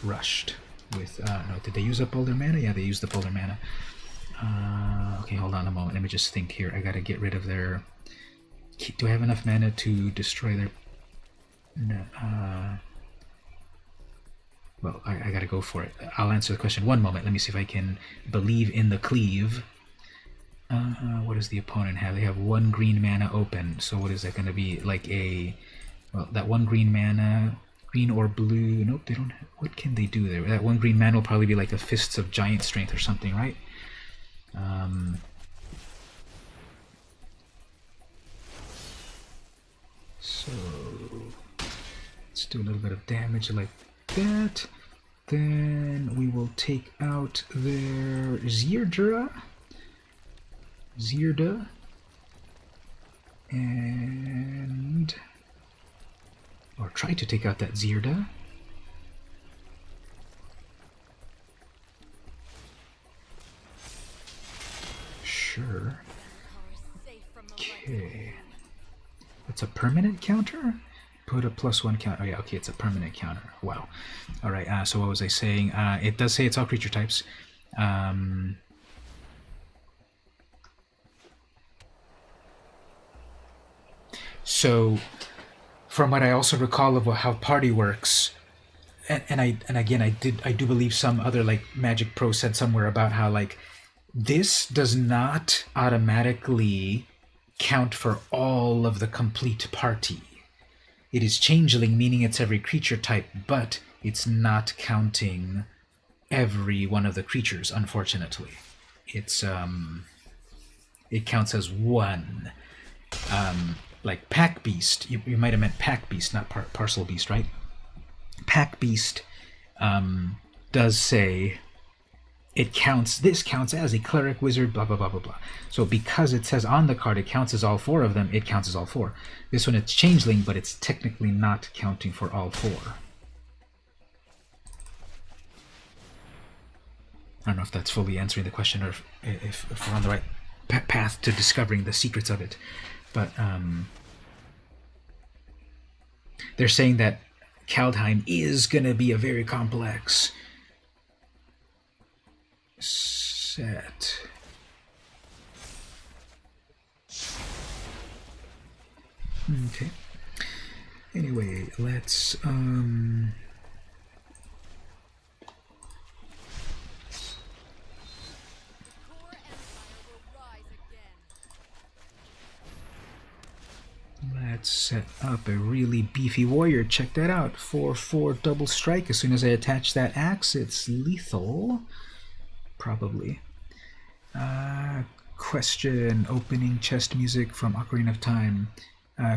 rushed with no, did they use up all their mana? Yeah, they used up all their mana. Okay, hold on a moment, let me just think here. I gotta get rid of their, do I have enough mana to destroy their, no, well, I gotta go for it. I'll answer the question. One moment, let me see if I can believe in the cleave. What does the opponent have? They have 1 green mana open. So what is that going to be? Like a... Well, that 1 green mana... Green or blue... Nope, they don't... What can they do there? That 1 green mana will probably be like a Fists of Giant Strength or something, right? So... Let's do a little bit of damage like that. Then we will take out their Zirda, and or try to take out that Zirda. Sure. Okay. It's a permanent counter? Put a +1 counter. Oh yeah, okay, it's a permanent counter. Wow. Alright, so what was I saying? It does say it's all creature types. So, from what I also recall of how party works, and again I do believe some other like Magic Pro said somewhere about how like this does not automatically count for all of the complete party. It is changeling, meaning it's every creature type, but it's not counting every one of the creatures, unfortunately. It's it counts as one. Like Pack Beast, you might have meant Pack Beast, not Parcel Beast, right? Pack Beast does say it counts, this counts as a cleric, wizard, blah, blah, blah, blah, blah. So because it says on the card it counts as all four of them, it counts as all four. This one it's changeling, but it's technically not counting for all four. I don't know if that's fully answering the question or if we're on the right path to discovering the secrets of it. But they're saying that Kaldheim is going to be a very complex set. Okay. Anyway, let's set up a really beefy warrior. Check that out. 4/4 double strike. As soon as I attach that axe, it's lethal. Probably. Question. Opening chest music from Ocarina of Time.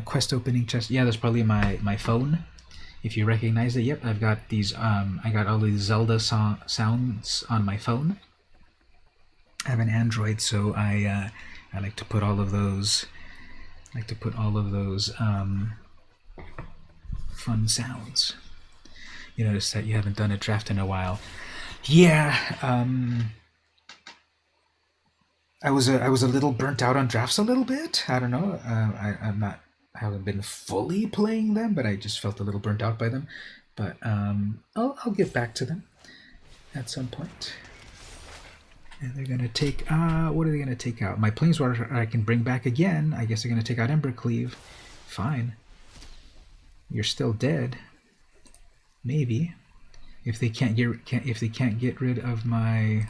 Quest opening chest. Yeah, that's probably my phone. If you recognize it, yep, I've got these. I got all these Zelda sounds on my phone. I have an Android, so I like to put all of those. Fun sounds. You notice that you haven't done a draft in a while. Yeah, I was a little burnt out on drafts a little bit. I don't know. I haven't been fully playing them, but I just felt a little burnt out by them. But I'll get back to them at some point. And they're gonna take what are they gonna take out? My Planeswalker I can bring back again. I guess they're gonna take out Embercleave. Fine. You're still dead. Maybe. If they can't get rid of my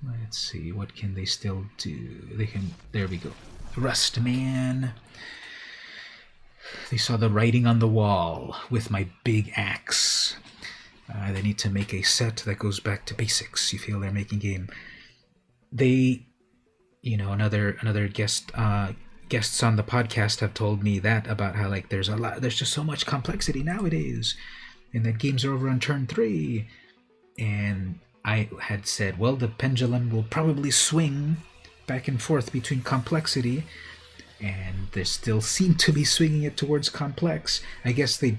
let's see, what can they still do? They can, there we go. Rust Man. They saw the writing on the wall with my big axe. They need to make a set that goes back to basics. You feel they're making game. They, you know, another guests on the podcast have told me that about how like there's just so much complexity nowadays, and that games are over on turn 3. And I had said, well, the pendulum will probably swing back and forth between complexity, and they still seem to be swinging it towards complex. I guess the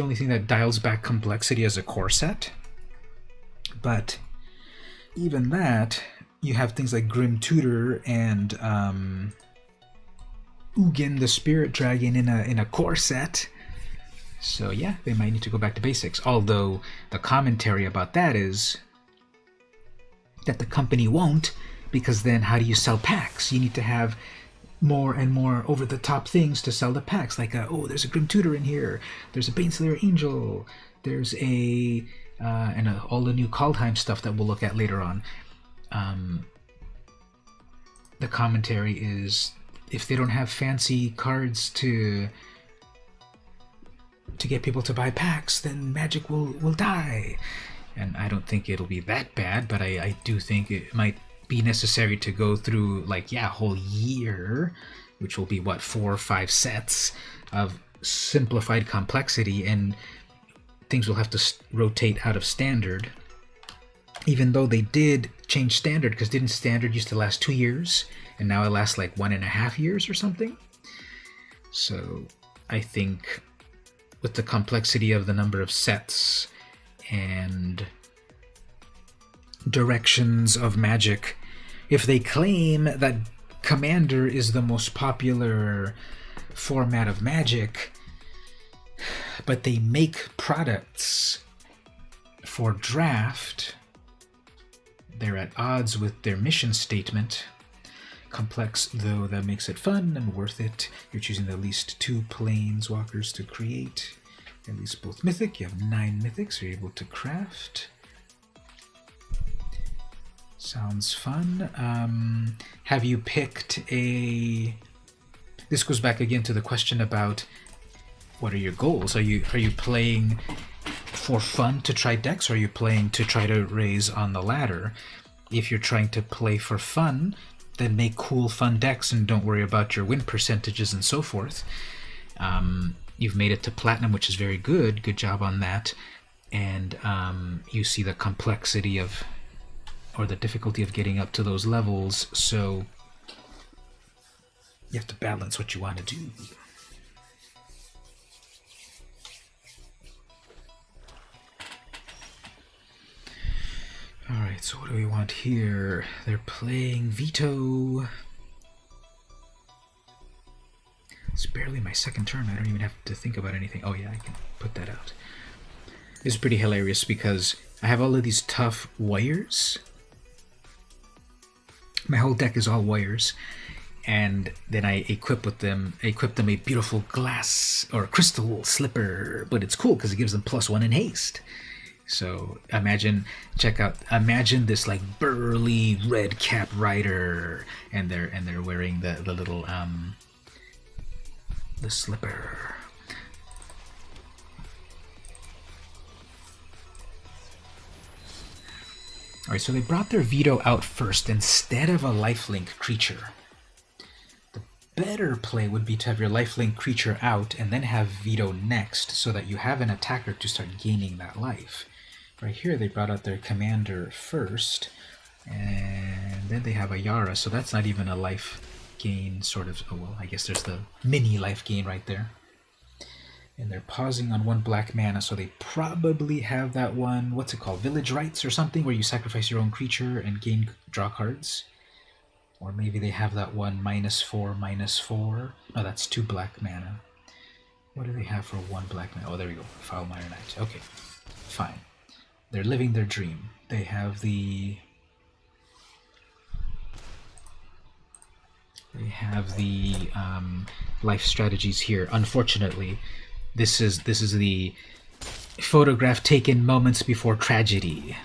only thing that dials back complexity is a core set. But even that, you have things like Grim Tutor and Ugin the Spirit Dragon in a core set. So yeah, they might need to go back to basics. Although the commentary about that is that the company won't, because then how do you sell packs? You need to have more and more over-the-top things to sell the packs. Like, oh, there's a Grim Tutor in here. There's a Baneslayer Angel. There's all the new Kaldheim stuff that we'll look at later on. The commentary is, if they don't have fancy cards to get people to buy packs, then Magic will die. And I don't think it'll be that bad, but I do think it might be necessary to go through like, yeah, a whole year, which will be what, 4 or 5 sets of simplified complexity, and things will have to rotate out of standard. Even though they did change standard, because didn't standard used to last 2 years, and now it lasts like 1.5 years or something. So I think with the complexity of the number of sets and directions of magic, if they claim that Commander is the most popular format of magic, but they make products for draft, they're at odds with their mission statement. Complex, though, that makes it fun and worth it. You're choosing at least 2 planeswalkers to create, at least both mythic. You have 9 mythics you're able to craft. Sounds fun. Have you picked a... This goes back again to the question about what are your goals? Are you playing for fun to try decks, or are you playing to try to raise on the ladder? If you're trying to play for fun, then make cool, fun decks and don't worry about your win percentages and so forth. You've made it to Platinum, which is very good. Good job on that. And you see the complexity of, or the difficulty of getting up to those levels, so you have to balance what you want to do. Alright, so what do we want here? They're playing Veto. It's barely my second turn. I don't even have to think about anything. Oh yeah, I can put that out. This is pretty hilarious because I have all of these tough warriors. My whole deck is all warriors. And then I equip them a beautiful glass or crystal slipper. But it's cool because it gives them +1 in haste. So imagine this like burly red cap rider, and they're wearing the little the slipper. All right, so they brought their veto out first instead of a lifelink creature. The better play would be to have your lifelink creature out and then have veto next, so that you have an attacker to start gaining that life. Right here, they brought out their commander first, and then they have a Yara, so that's not even a life gain, sort of. Oh, well, I guess there's the mini life gain right there. And they're pausing on 1 black mana, so they probably have that one, what's it called, Village Rites or something, where you sacrifice your own creature and draw cards. Or maybe they have that one -4/-4. No, that's 2 black mana. What do they have for 1 black mana? Oh, there we go, Foulmire Knight. Okay, fine. They're living their dream. They have the... life strategies here. Unfortunately, this is the photograph taken moments before tragedy.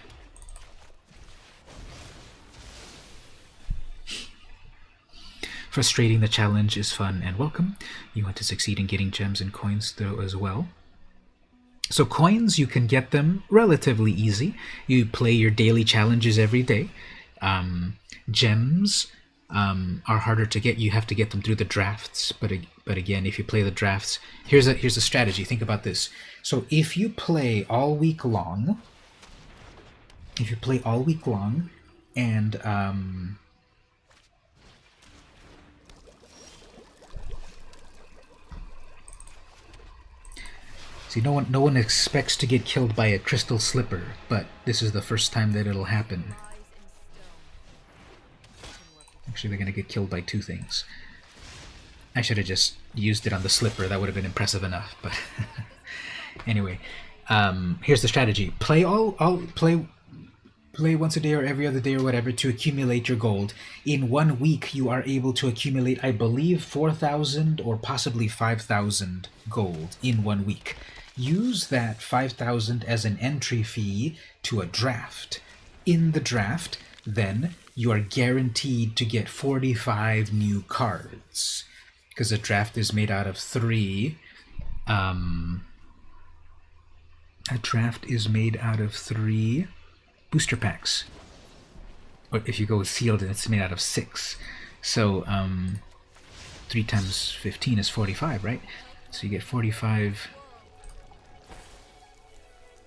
Frustrating the challenge is fun and welcome. You want to succeed in getting gems and coins though as well. So coins, you can get them relatively easy. You play your daily challenges every day. Gems are harder to get. You have to get them through the drafts. But again, if you play the drafts, here's a strategy. Think about this. So if you play all week long, and see, no one expects to get killed by a crystal slipper, but this is the first time that it'll happen. Actually, they're going to get killed by 2 things. I should have just used it on the slipper. That would have been impressive enough. But anyway, here's the strategy: play once a day or every other day or whatever to accumulate your gold. In 1 week, you are able to accumulate, I believe, 4,000 or possibly 5,000 gold in 1 week. Use that 5,000 as an entry fee to a draft. In the draft, then, you are guaranteed to get 45 new cards, because a draft is made out of 3. A draft is made out of 3 booster packs. or if you go with sealed, and it's made out of 6. So 3 times 15 is 45, right? So you get 45.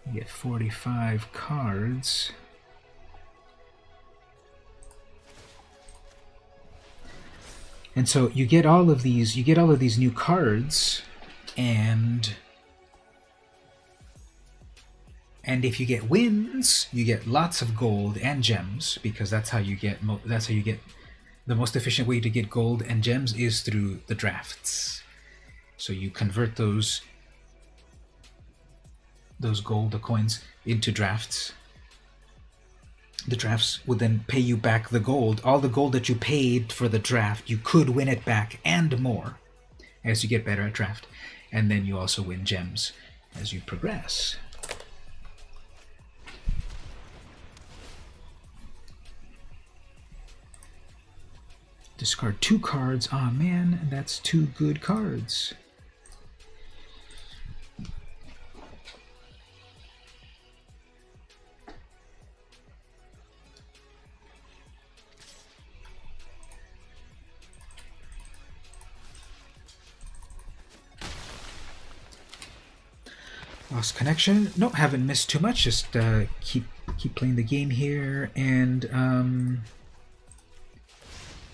You get 45 cards. And so you get all of these new cards, and if you get wins, you get lots of gold and gems, because that's how you get the most efficient way to get gold and gems is through the drafts. So you convert those gold, the coins, into drafts. The drafts would then pay you back the gold. All the gold that you paid for the draft, you could win it back and more as you get better at draft. And then you also win gems as you progress. Discard 2 cards. Aw, man, that's 2 good cards. Lost connection. No, haven't missed too much. Just keep playing the game here and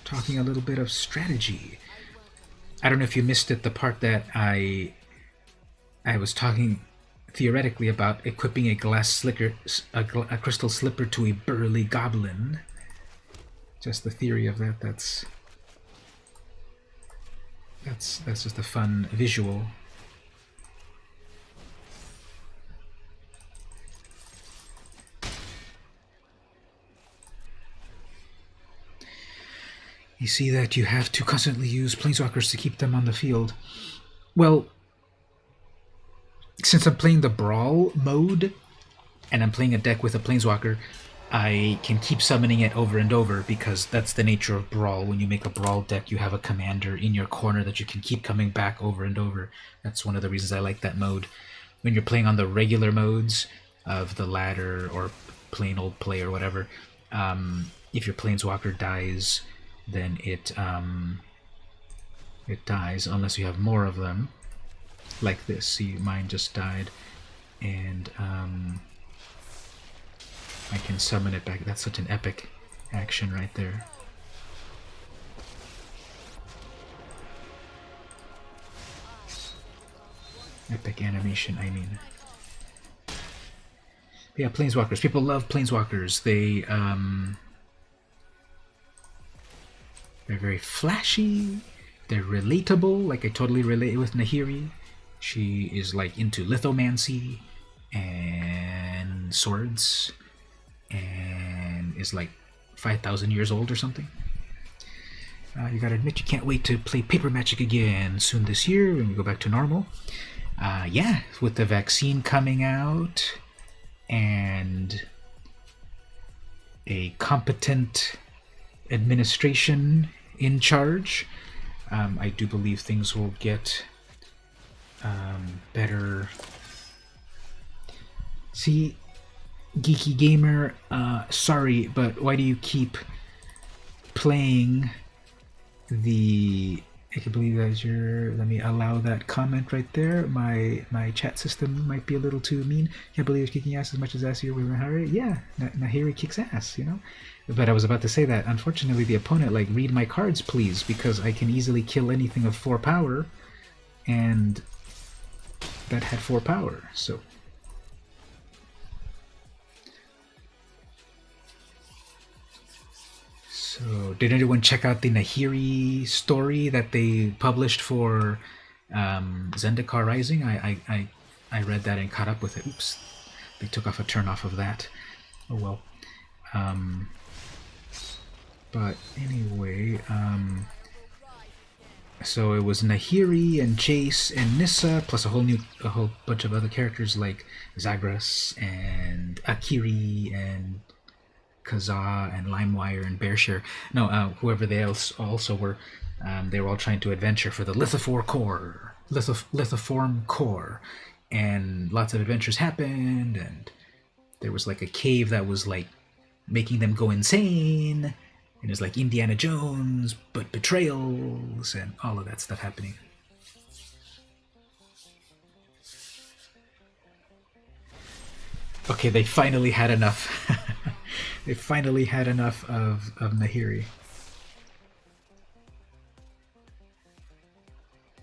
talking a little bit of strategy. I don't know if you missed it, the part that I was talking theoretically about equipping a a crystal slipper to a burly goblin. Just the theory of that. That's just a fun visual. You see that you have to constantly use planeswalkers to keep them on the field. Well, since I'm playing the Brawl mode, and I'm playing a deck with a planeswalker, I can keep summoning it over and over, because that's the nature of Brawl. When you make a Brawl deck, you have a commander in your corner that you can keep coming back over and over. That's one of the reasons I like that mode. When you're playing on the regular modes of the ladder or plain old play or whatever, if your planeswalker dies, then it dies unless you have more of them, like this. See, mine just died, and I can summon it back. That's such an epic action right there. Epic animation, I mean. But yeah, planeswalkers. People love planeswalkers. They're very flashy, they're relatable, like I totally relate with Nahiri. She is like into lithomancy and swords, and is like 5,000 years old or something. You gotta admit, you can't wait to play Paper Magic again soon this year when we go back to normal. Yeah, with the vaccine coming out and a competent administration in charge, I do believe things will get better. See, Geeky Gamer, sorry, but why do you keep playing the... I can believe that's your... Let me allow that comment right there. My chat system might be a little too mean. Can't believe it's kicking ass as much as last year with Nahiri. Yeah, Nahiri kicks ass, you know? But I was about to say that, unfortunately, the opponent, like, read my cards, please, because I can easily kill anything of 4 power, and that had 4 power, so... So, did anyone check out the Nahiri story that they published for Zendikar Rising? I read that and caught up with it. Oops, they took off a turn off of that. Oh well. But anyway, so it was Nahiri and Jace and Nissa, plus a whole bunch of other characters like Zagras and Akiri and Kazaa and LimeWire and Bearshare. No, whoever they also were, they were all trying to adventure for the Lithoform core, and lots of adventures happened, and there was like a cave that was like making them go insane. And it's like Indiana Jones, but betrayals and all of that stuff happening. Okay, they finally had enough. They finally had enough of Nahiri.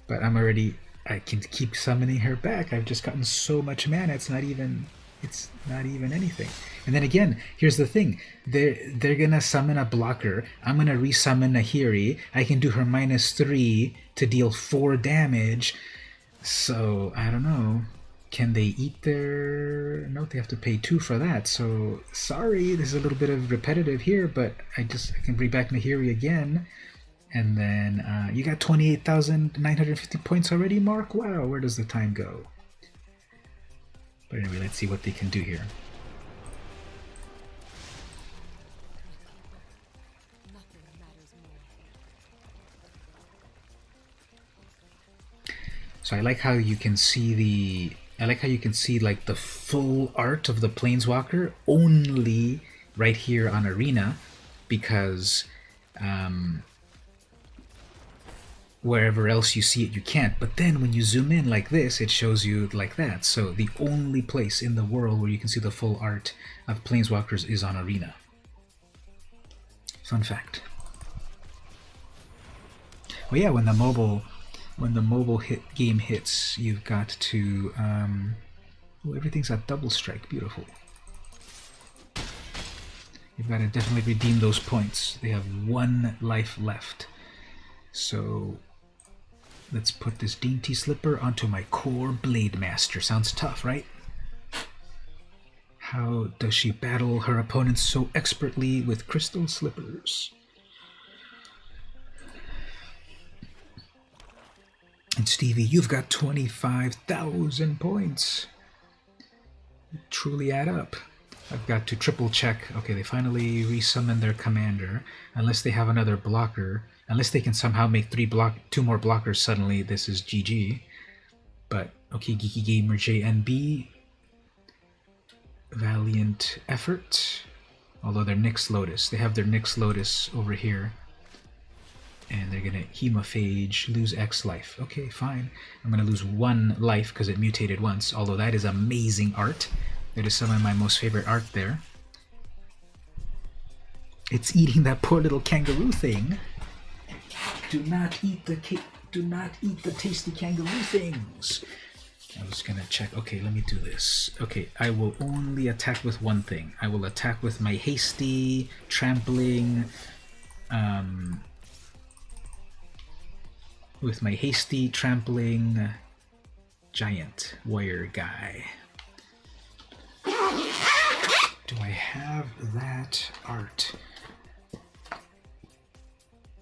But I can keep summoning her back. I've just gotten so much mana, it's not even anything. And then again, here's the thing. They're gonna summon a blocker. I'm gonna resummon Nahiri. I can do her -3 to deal 4 damage. So, I don't know. Can they eat their... No, they have to pay 2 for that. So, sorry, this is a little bit of repetitive here, but I can bring back Nahiri again. And then, you got 28,950 points already, Mark? Wow, where does the time go? But anyway, let's see what they can do here. So I like how you can see like the full art of the Planeswalker only right here on Arena, because wherever else you see it you can't. But then when you zoom in like this, it shows you like that. So the only place in the world where you can see the full art of Planeswalkers is on Arena. Fun fact. Well, yeah, when the mobile game hits, you've got to oh, everything's at double strike. Beautiful. You've got to definitely redeem those points. They have 1 life left. So let's put this Dainty Slipper onto my core Blade Master. Sounds tough, right? How does she battle her opponents so expertly with Crystal Slippers? And Stevie, you've got 25,000 points. You truly add up. I've got to triple check. Okay, they finally resummon their commander. Unless they have another blocker. Unless they can somehow make 2 more blockers suddenly, this is GG. But, okay, Geeky Gamer JNB. Valiant Effort. Although they're Nyx Lotus. They have their Nyx Lotus over here. And they're gonna Hemophage, lose X life. Okay, fine. I'm gonna lose 1 life because it mutated once, although that is amazing art. That is some of my most favorite art there. It's eating that poor little kangaroo thing. Do not eat the tasty kangaroo things. I was gonna check. Okay, let me do this. Okay, I will only attack with 1 thing. I will attack with my hasty, trampling, giant warrior guy. Do I have that art?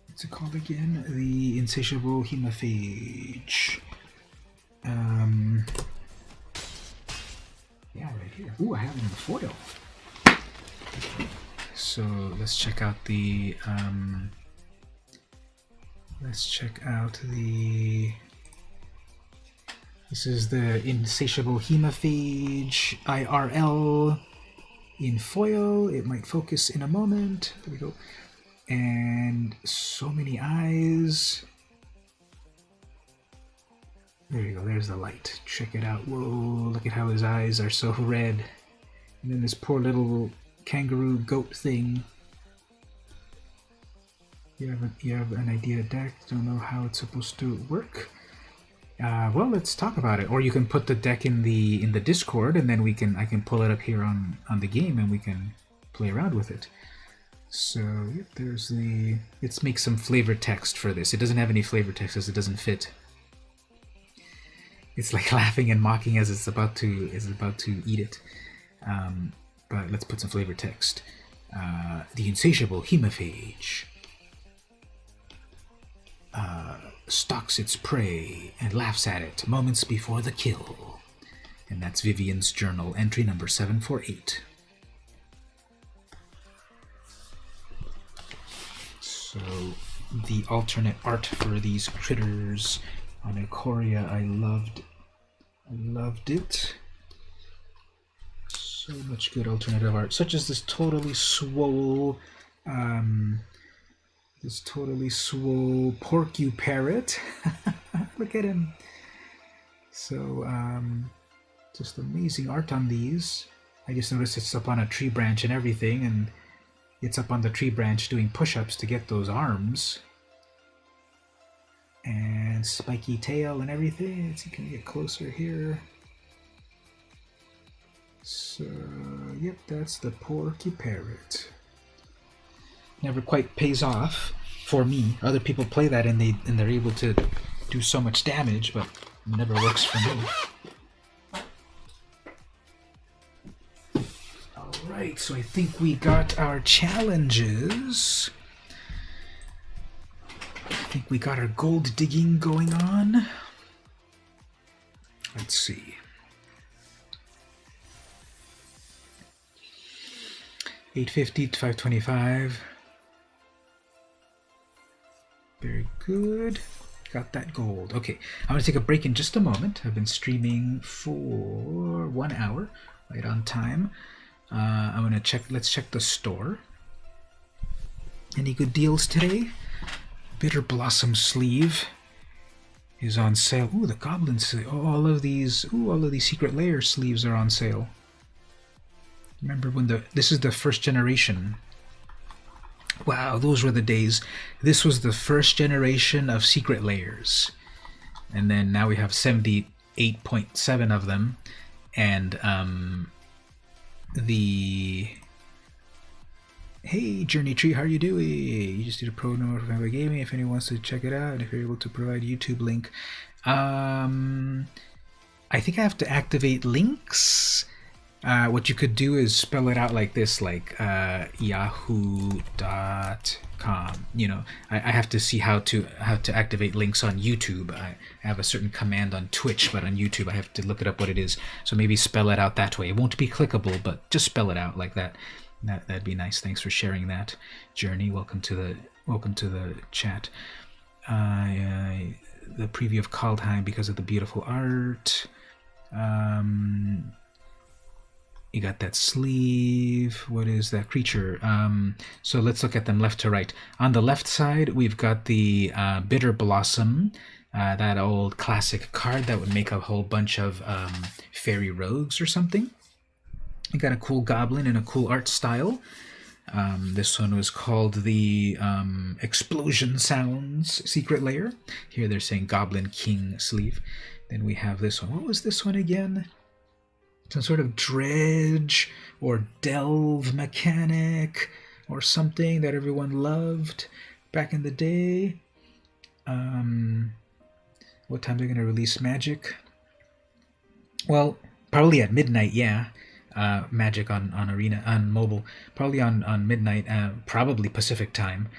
What's it called again? The Insatiable Hemophage. Yeah, right here. Ooh, I have it in the foil. So let's check out the this is the Insatiable Hemophage IRL in foil. It might focus in a moment. There we go. And so many eyes. There you go, there's the light. Check it out. Whoa, look at how his eyes are so red. And then this poor little kangaroo goat thing. You have an idea deck, don't know how it's supposed to work. Well, let's talk about it. Or you can put the deck in the Discord, and then I can pull it up here on the game, and we can play around with it. So yep, there's the. Let's make some flavor text for this. It doesn't have any flavor text as it doesn't fit. It's like laughing and mocking as it's about to eat it. But let's put some flavor text. The Insatiable Hemophage stalks its prey and laughs at it moments before the kill. And that's Vivian's journal, entry number 748. So the alternate art for these critters on Ikoria, I loved it. So much good alternative art, such as this totally swole, Porcu-Parrot. Look at him. So, just amazing art on these. I just noticed it's up on a tree branch and everything, and it's up on the tree branch doing push-ups to get those arms. And spiky tail and everything. Let's see, can we get closer here? So, yep, that's the Porcu-Parrot. Never quite pays off for me. Other people play that and they're able to do so much damage, but it never works for me. Alright, so I think we got our challenges. I think we got our gold digging going on. Let's see. 850 to 525. Very good. Got that gold. Okay, I'm going to take a break in just a moment. I've been streaming for 1 hour, right on time. I'm going to check, let's check the store. Any good deals today? Bitter Blossom sleeve is on sale. Ooh, the Goblin sleeve. Oh, all of these Secret Lair sleeves are on sale. Remember when this is the first generation. Wow, those were the days. This was the first generation of Secret Lairs. And then now we have 78.7 of them. And hey, Journey Tree, how are you doing? You just need a pro number for Family Gaming if anyone wants to check it out, and if you're able to provide a YouTube link. I think I have to activate links. What you could do is spell it out like this, like yahoo.com. You know, I have to see how to activate links on YouTube. I have a certain command on Twitch, but on YouTube I have to look it up what it is. So maybe spell it out that way. It won't be clickable, but just spell it out like that. That'd be nice. Thanks for sharing that, Journey. Welcome to the chat. The preview of Kaldheim because of the beautiful art. You got that sleeve. What is that creature? So let's look at them left to right. On the left side, we've got the Bitter Blossom, that old classic card that would make a whole bunch of fairy rogues or something. You got a cool goblin and a cool art style. This one was called the Explosion Sounds Secret Lair. Here they're saying Goblin King sleeve. Then we have this one. What was this one again? Some sort of dredge or delve mechanic or something that everyone loved back in the day. What time they're going to release Magic? Well, probably at midnight, yeah. Magic on Arena, on mobile. Probably on midnight, probably Pacific time.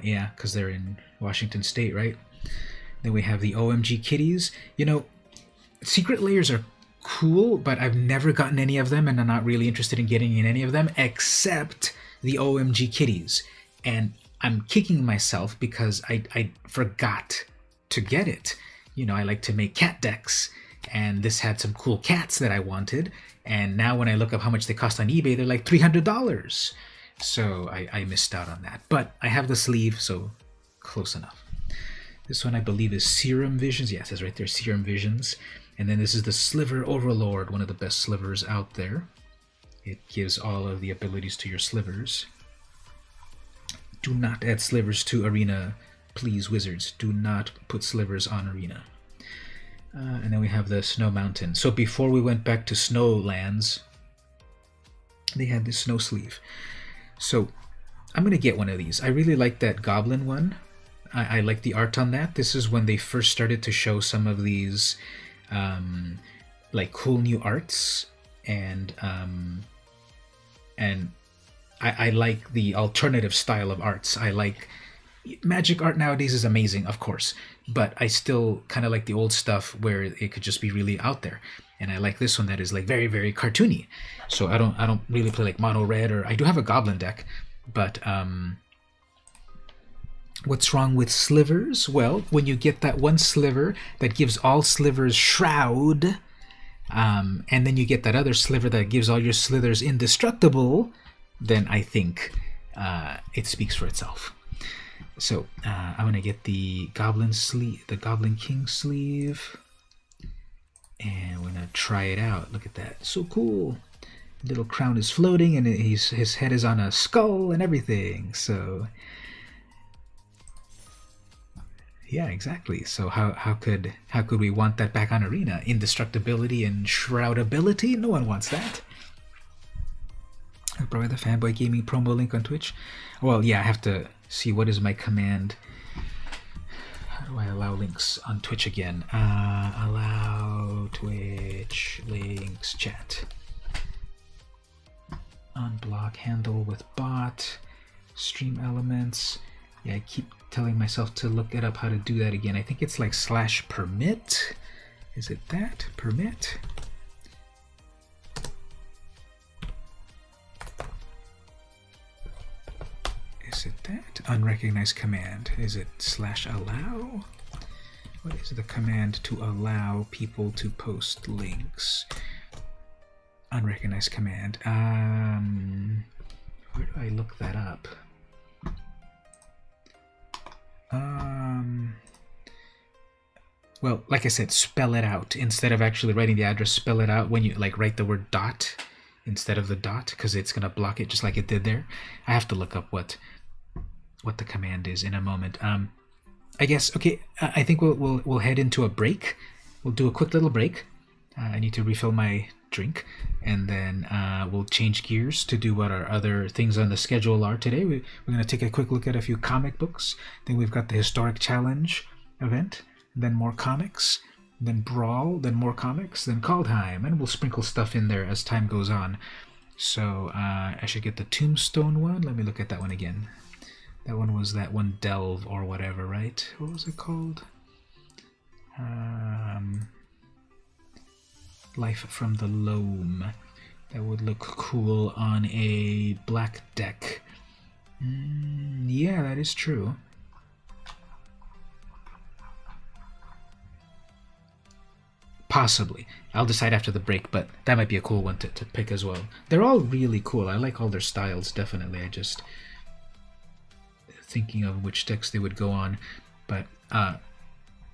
Yeah, because they're in Washington State, right? Then we have the OMG kitties. You know, Secret Lairs are cool, but I've never gotten any of them, and I'm not really interested in getting in any of them except the OMG kitties. And I'm kicking myself because I forgot to get it. You know, I like to make cat decks, and this had some cool cats that I wanted, and now when I look up how much they cost on eBay, they're like $300. So I missed out on that. But I have the sleeve, so close enough. This one I believe is Serum Visions. Yes, it's right there, Serum Visions. And then this is the Sliver Overlord, one of the best slivers out there. It gives all of the abilities to your slivers. Do not add slivers to Arena, please, Wizards. Do not put slivers on Arena. And then we have the Snow Mountain. So before we went back to Snowlands, they had this snow sleeve. So I'm going to get one of these. I really like that Goblin one. I like the art on that. This is when they first started to show some of these like cool new arts, and I like the alternative style of arts. I like Magic art nowadays is amazing, of course, but I still kind of like the old stuff where it could just be really out there. And I like this one that is like very, very cartoony. So I don't really play like mono red, or I do have a goblin deck, but what's wrong with slivers? Well, when you get that one sliver that gives all slivers Shroud, and then you get that other sliver that gives all your slithers indestructible, then I think it speaks for itself. So I'm gonna get the Goblin sleeve, the Goblin King sleeve, and we're gonna try it out. Look at that, so cool. Little crown is floating, and his head is on a skull and everything. So yeah, exactly. So how could we want that back on Arena? Indestructibility and shroudability? No one wants that. I'll provide the Fanboy Gaming promo link on Twitch. Well, yeah, I have to see what is my command. How do I allow links on Twitch again? Allow Twitch links chat. Unblock handle with bot. Stream elements. Yeah, I keep telling myself to look it up how to do that again. I think it's like /permit. Is it that? Permit? Is it that? Unrecognized command. Is it /allow? What is the command to allow people to post links? Unrecognized command. Where do I look that up? Well, like I said, spell it out. Instead of actually writing the address, spell it out when you like write the word dot instead of the dot, because it's gonna block it just like it did there. I have to look up what the command is in a moment. I guess okay. I think we'll head into a break. We'll do a quick little break. I need to refill my drink, and then we'll change gears to do what our other things on the schedule are today. We're going to take a quick look at a few comic books. Then we've got the Historic Challenge event, then more comics, then Brawl, then more comics, then Call Time, and we'll sprinkle stuff in there as time goes on. So I should get the Tombstone one. Let me look at that one again. That one was that one Delve or whatever, right? What was it called? Life from the Loam. That would look cool on a black deck. Yeah, that is true. Possibly. I'll decide after the break, but that might be a cool one to pick as well. They're all really cool. I like all their styles, definitely. I just thinking of which decks they would go on, but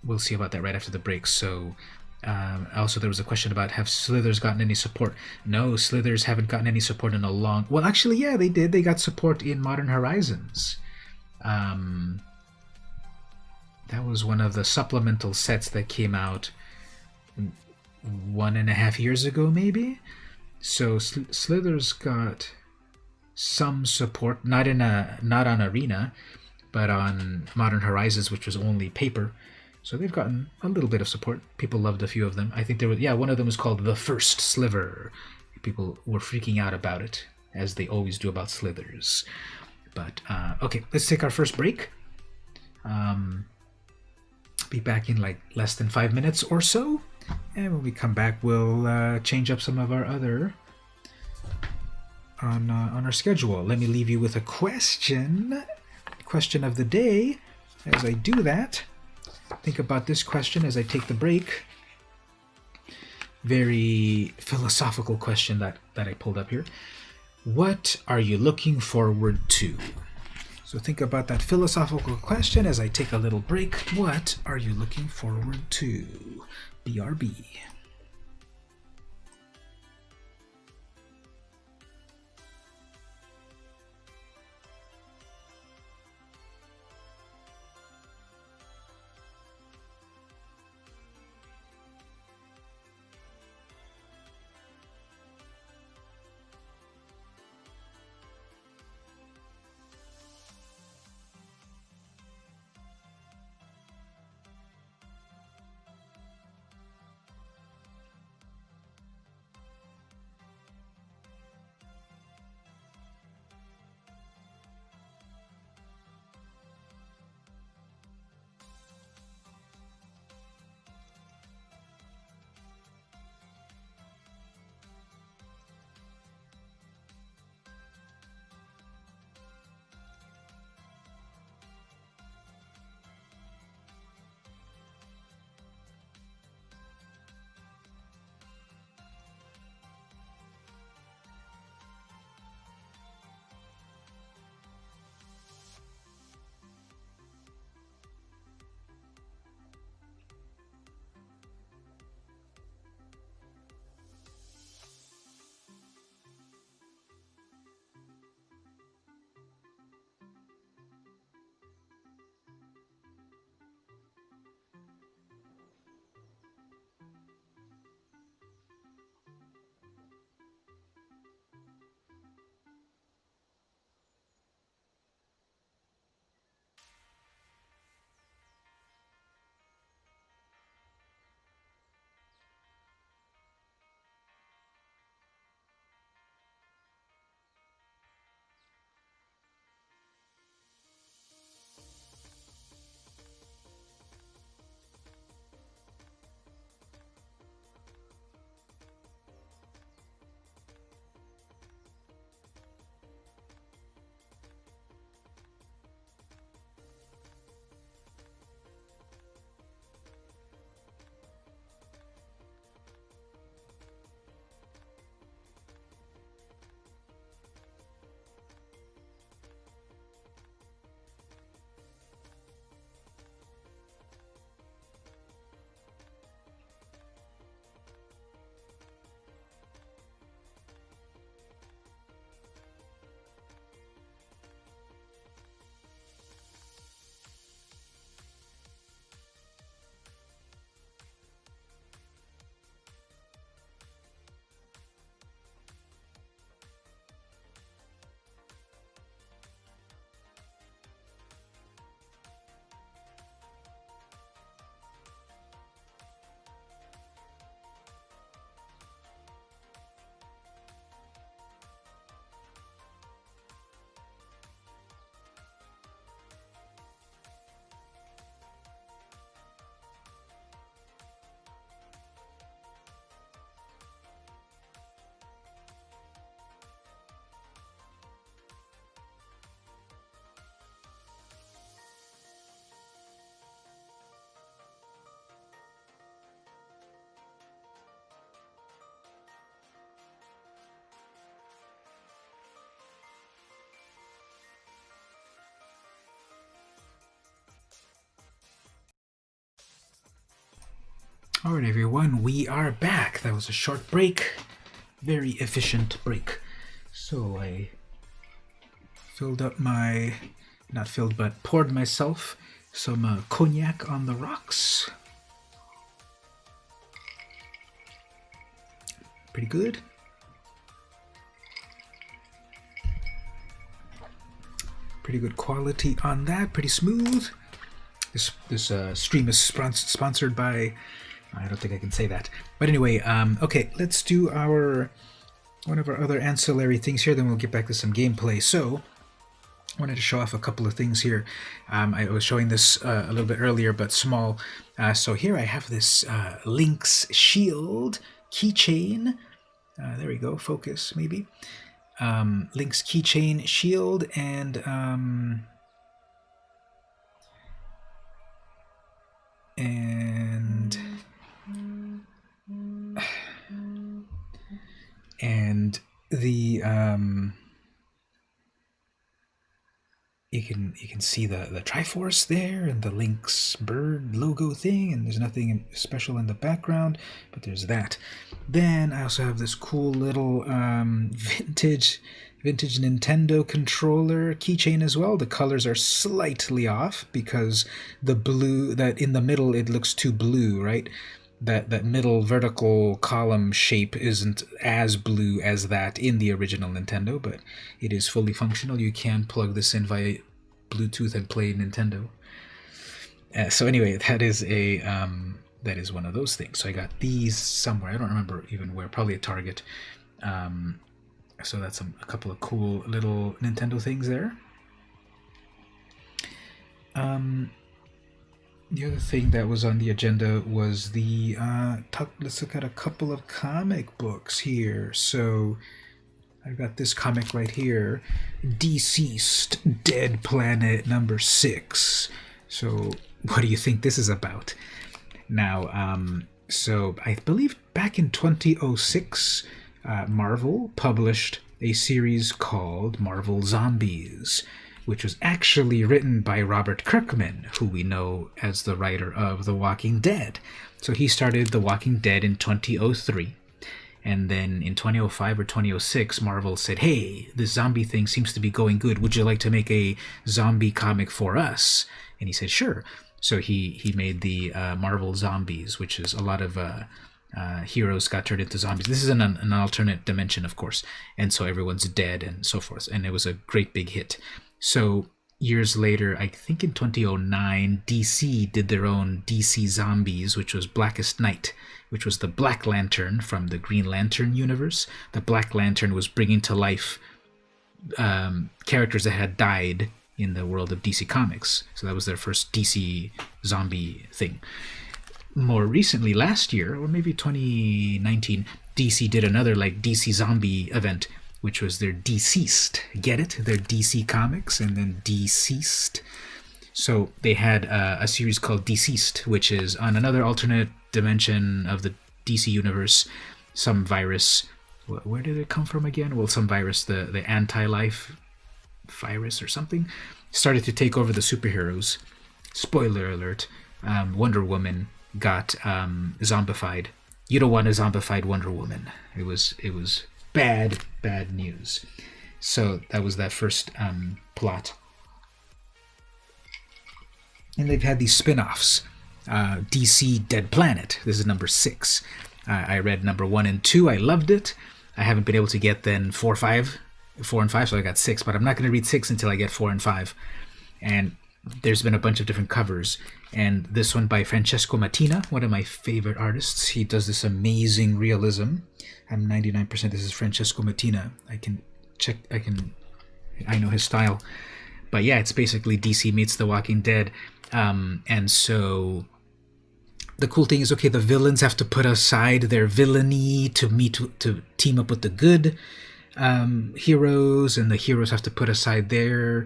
we'll see about that right after the break. So also there was a question about have Slithers gotten any support. No, Slithers haven't gotten any support in a long... Well, actually, yeah, they did. They got support in Modern Horizons. That was one of the supplemental sets that came out 1.5 years ago, maybe. So Slithers got some support, not on Arena, but on Modern Horizons, which was only paper. So they've gotten a little bit of support. People loved a few of them. I think there was, yeah, one of them was called The First Sliver. People were freaking out about it, as they always do about Slithers. But okay, let's take our first break. Be back in like less than 5 minutes or so. And when we come back, we'll change up some of our other on our schedule. Let me leave you with a question of the day. As I do that, think about this question as I take the break. Very philosophical question that I pulled up here. What are you looking forward to? So think about that philosophical question as I take a little break. What are you looking forward to? BRB. Alright everyone, we are back. That was a short break. Very efficient break. So I filled up my, not filled, but poured myself some cognac on the rocks. Pretty good. Pretty good quality on that, pretty smooth. This stream is sponsored by, I don't think I can say that. But anyway, okay, let's do one of our other ancillary things here, then we'll get back to some gameplay. So, I wanted to show off a couple of things here. I was showing this a little bit earlier, but small. So here I have this Link's Shield keychain. There we go, focus maybe. Link's keychain shield and the you can see the Triforce there and the Link's bird logo thing, and there's nothing special in the background, but there's that. Then I also have this cool little vintage Nintendo controller keychain as well. The colors are slightly off because the blue that in the middle, it looks too blue, right? That middle vertical column shape isn't as blue as that in the original Nintendo, but it is fully functional. You can plug this in via Bluetooth and play Nintendo. So anyway, that is one of those things. So I got these somewhere. I don't remember even where. Probably at Target. So that's a couple of cool little Nintendo things there. The other thing that was on the agenda was the let's look at a couple of comic books here. So I've got this comic right here, Deceased Dead Planet number 6. So what do you think this is about? Now, so I believe back in 2006, Marvel published a series called Marvel Zombies, which was actually written by Robert Kirkman, who we know as the writer of The Walking Dead. So he started The Walking Dead in 2003, and then in 2005 or 2006, Marvel said, hey, this zombie thing seems to be going good. Would you like to make a zombie comic for us? And he said, sure. So he made the Marvel Zombies, which is a lot of heroes got turned into zombies. This is an alternate dimension, of course, and so everyone's dead and so forth. And it was a great big hit. So years later, I think in 2009, DC did their own DC Zombies, which was Blackest Night, which was the Black Lantern from the Green Lantern universe. The Black Lantern was bringing to life characters that had died in the world of DC Comics. So that was their first DC zombie thing. More recently, last year, or maybe 2019, DC did another like DC Zombie event, which was their Deceased. Get it? Their DC Comics and then Deceased. So they had a series called Deceased, which is on another alternate dimension of the DC universe, some virus. Where did it come from again? Well, some virus, the anti-life virus or something, started to take over the superheroes. Spoiler alert, Wonder Woman got zombified. You don't want a zombified Wonder Woman. It was bad news. So that was that first plot. And they've had these spin-offs. DC Dead Planet. This is number 6. I read number 1 and 2. I loved it. I haven't been able to get then 4 and 5, so I got 6. But I'm not going to read 6 until I get 4 and 5. And there's been a bunch of different covers. And this one by Francesco Mattina, one of my favorite artists. He does this amazing realism. I'm 99% this is Francesco Mattina. I can check, I know his style. But yeah, it's basically DC meets The Walking Dead. And so the cool thing is, okay, the villains have to put aside their villainy to team up with the good heroes, and the heroes have to put aside their,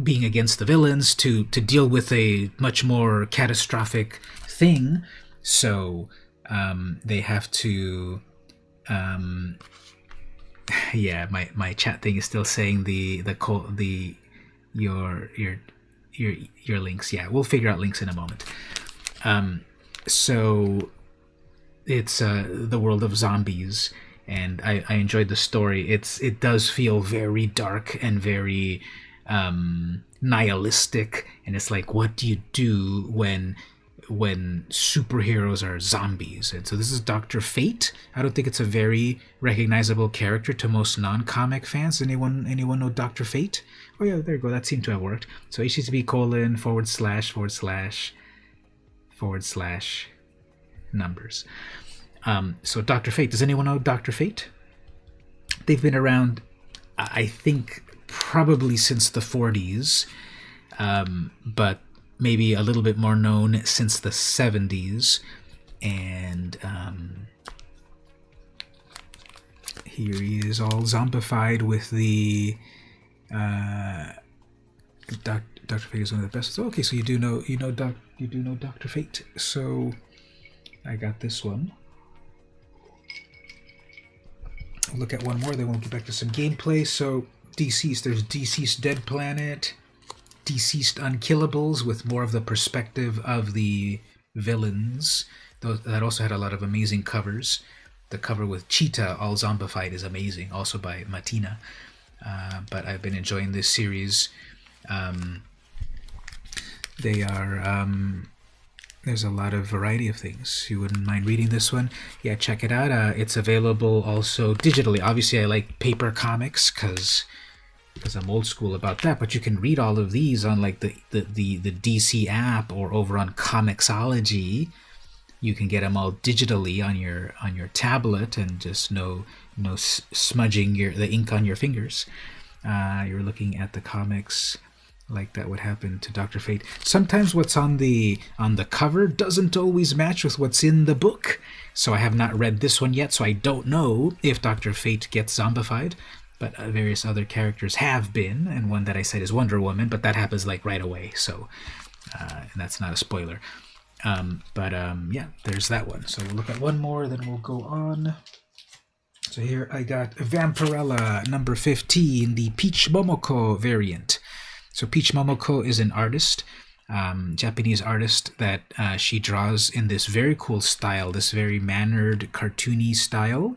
being against the villains to deal with a much more catastrophic thing. So they have to yeah, my chat thing is still saying your your links. Yeah, we'll figure out links in a moment. So it's the world of zombies, and I enjoyed the story. It does feel very dark and very nihilistic, and it's like, what do you do when superheroes are zombies? And so this is Dr. Fate. I don't think it's a very recognizable character to most non-comic fans. Anyone know Dr. Fate? Oh yeah, there you go. That seemed to have worked. So http:// numbers. So Dr. Fate. Does anyone know Dr. Fate? They've been around, I think, probably since the 40s, but maybe a little bit more known since the 70s. And here he is, all zombified with the Dr. Fate is one of the best. Okay, so you do know Dr. Fate. So I got this one. I'll look at one more, then we'll get back to some gameplay. So Deceased, there's Deceased Dead Planet, Deceased Unkillables, with more of the perspective of the villains. That also had a lot of amazing covers. The cover with Cheetah all zombified is amazing, also by Matina. But I've been enjoying this series. They are there's a lot of variety of things. You wouldn't mind reading this one? Yeah, check it out. It's available also digitally. Obviously, I like paper comics because I'm old school about that. But you can read all of these on like the DC app or over on Comixology. You can get them all digitally on your tablet and just no smudging the ink on your fingers. You're looking at the comics like that would happen to Dr. Fate. Sometimes what's on the cover doesn't always match with what's in the book. So I have not read this one yet, so I don't know if Dr. Fate gets zombified, but various other characters have been, and one that I said is Wonder Woman, but that happens like right away, so and that's not a spoiler. Yeah, there's that one. So we'll look at one more, then we'll go on. So here I got Vampirella number 15, the Peach Momoko variant. So Peach Momoko is an artist, Japanese artist, that she draws in this very cool style, this very mannered, cartoony style.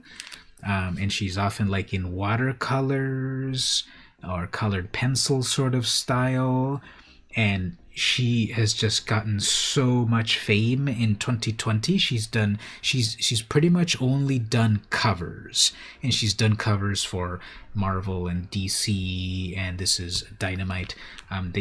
And she's often like in watercolors or colored pencil sort of style. And she has just gotten so much fame in 2020. She's pretty much only done covers, and she's done covers for Marvel and DC, and this is Dynamite.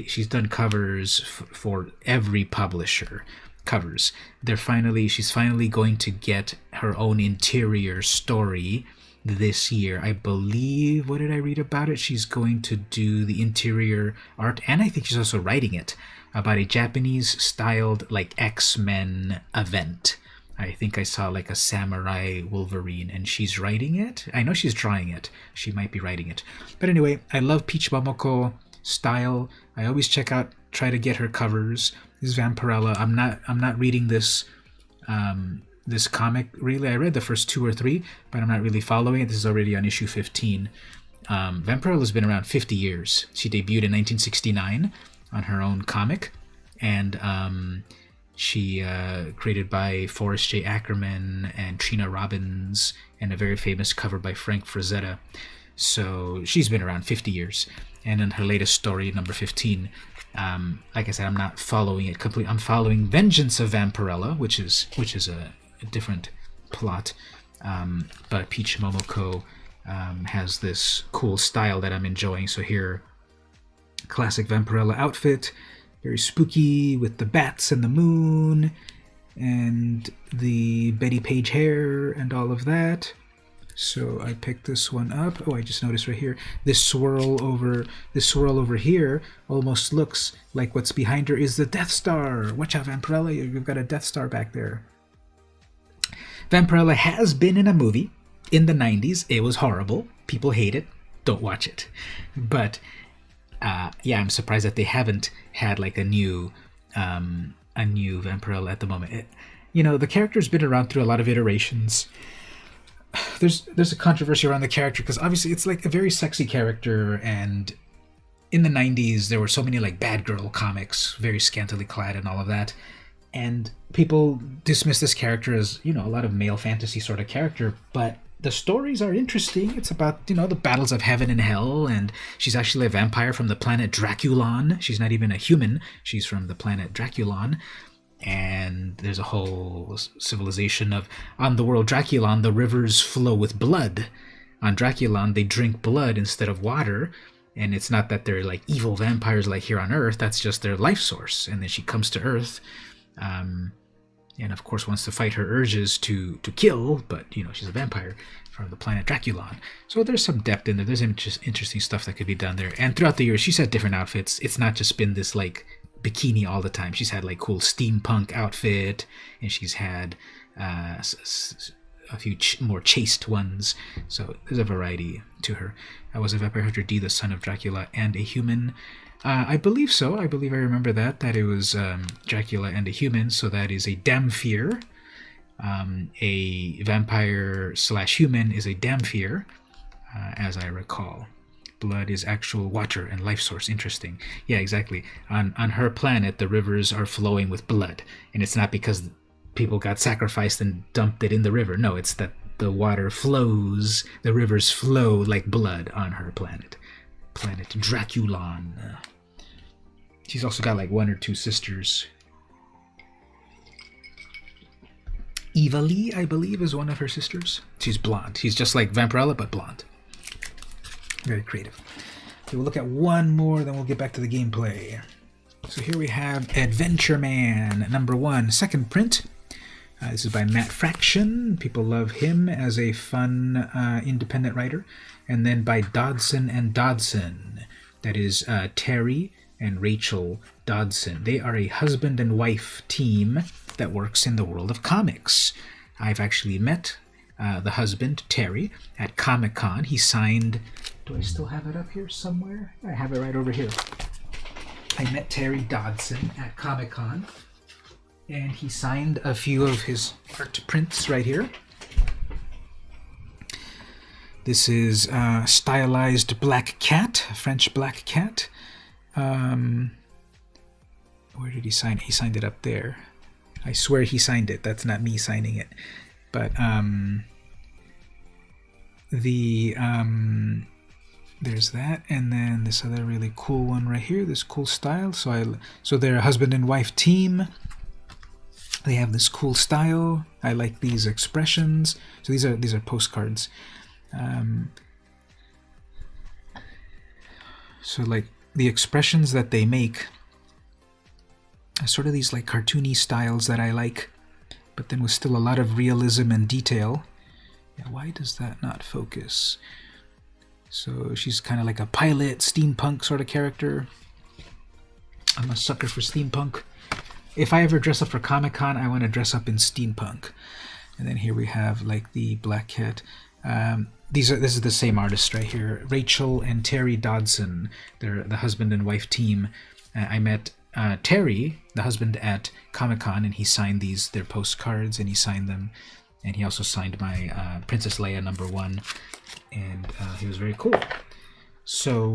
She's done covers for every publisher. Covers. She's finally going to get her own interior story this year. I believe, what did I read about it? She's going to do the interior art, and I think she's also writing it, about a Japanese styled like X-Men event. I think I saw like a samurai Wolverine, and she's writing it. I know she's drawing it. She might be writing it. But anyway, I love Peach Momoko style. I always try to get her covers. This is Vampirella. I'm not reading this this comic really. I read the first 2 or 3, but I'm not really following it. This is already on issue 15. Vampirella's been around 50 years. She debuted in 1969 on her own comic, and she created by Forrest J. Ackerman and Trina Robbins, and a very famous cover by Frank Frazetta. So she's been around 50 years. And in her latest story, number 15, like I said, I'm not following it completely. I'm following Vengeance of Vampirella, which is a different plot. But Peach Momoko has this cool style that I'm enjoying. So here, classic Vampirella outfit, very spooky with the bats and the moon and the Betty Page hair and all of that. So I picked this one up. Oh, I just noticed right here, this swirl over here almost looks like what's behind her is the Death Star. Watch out, Vampirella, you've got a Death Star back there. Vampirella has been in a movie in the 90s. It was horrible. People hate it. Don't watch it. But yeah, I'm surprised that they haven't had like a new Vampirella at the moment. The character's been around through a lot of iterations. There's a controversy around the character because obviously it's like a very sexy character, and in the 90s, there were so many like bad girl comics, very scantily clad and all of that. And people dismiss this character as, a lot of male fantasy sort of character, but the stories are interesting. It's about, the battles of heaven and hell, and she's actually a vampire from the planet Draculon. She's not even a human. She's from the planet Draculon. And there's a whole civilization on the world Draculon, the rivers flow with blood. On Draculon, they drink blood instead of water. And it's not that they're like evil vampires like here on Earth. That's just their life source. And then she comes to Earth, and of course wants to fight her urges to kill. But she's a vampire from the planet Draculon. So there's some depth in there. There's interesting stuff that could be done there. And throughout the years, she's had different outfits. It's not just been this like bikini all the time. She's had like cool steampunk outfit, and she's had a few more chaste ones. So there's a variety to her. I was a vampire hunter D, the son of Dracula and a human. I believe so. I believe I remember that it was Dracula and a human. So that is a Damphir. A vampire / human is a Damphir, as I recall. Blood is actual water and life source. Interesting. Yeah, exactly. On her planet, the rivers are flowing with blood. And it's not because people got sacrificed and dumped it in the river. No, it's that the water flows, the rivers flow like blood on her planet. Planet Draculon. She's also got like 1 or 2 sisters. Eva Lee, I believe, is one of her sisters. She's blonde. She's just like Vampirella, but blonde. Very creative. Okay, we'll look at one more, then we'll get back to the gameplay. So here we have Adventure Man, number 1, second print. This is by Matt Fraction. People love him as a fun independent writer. And then by Dodson and Dodson. That is Terry and Rachel Dodson. They are a husband and wife team that works in the world of comics. I've actually met the husband, Terry, at Comic-Con. He signed... Do I still have it up here somewhere? I have it right over here. I met Terry Dodson at Comic-Con, and he signed a few of his art prints right here. This is stylized black cat, French black cat. Where did he sign it? He signed it up there. I swear he signed it. That's not me signing it. But there's that, and then this other really cool one right here, this cool style. So they're a husband and wife team. They have this cool style. I like these expressions. So these are postcards. So like the expressions that they make are sort of these like cartoony styles that I like, but then with still a lot of realism and detail. Yeah, why does that not focus? So she's kind of like a pilot, steampunk sort of character. I'm a sucker for steampunk. If I ever dress up for Comic-Con, I want to dress up in steampunk. And then here we have like the black cat. This is the same artist right here, Rachel and Terry Dodson. They're the husband and wife team. I met Terry, the husband, at Comic-Con, and he signed their postcards, and he signed them. And he also signed my Princess Leia number 1, and he was very cool. So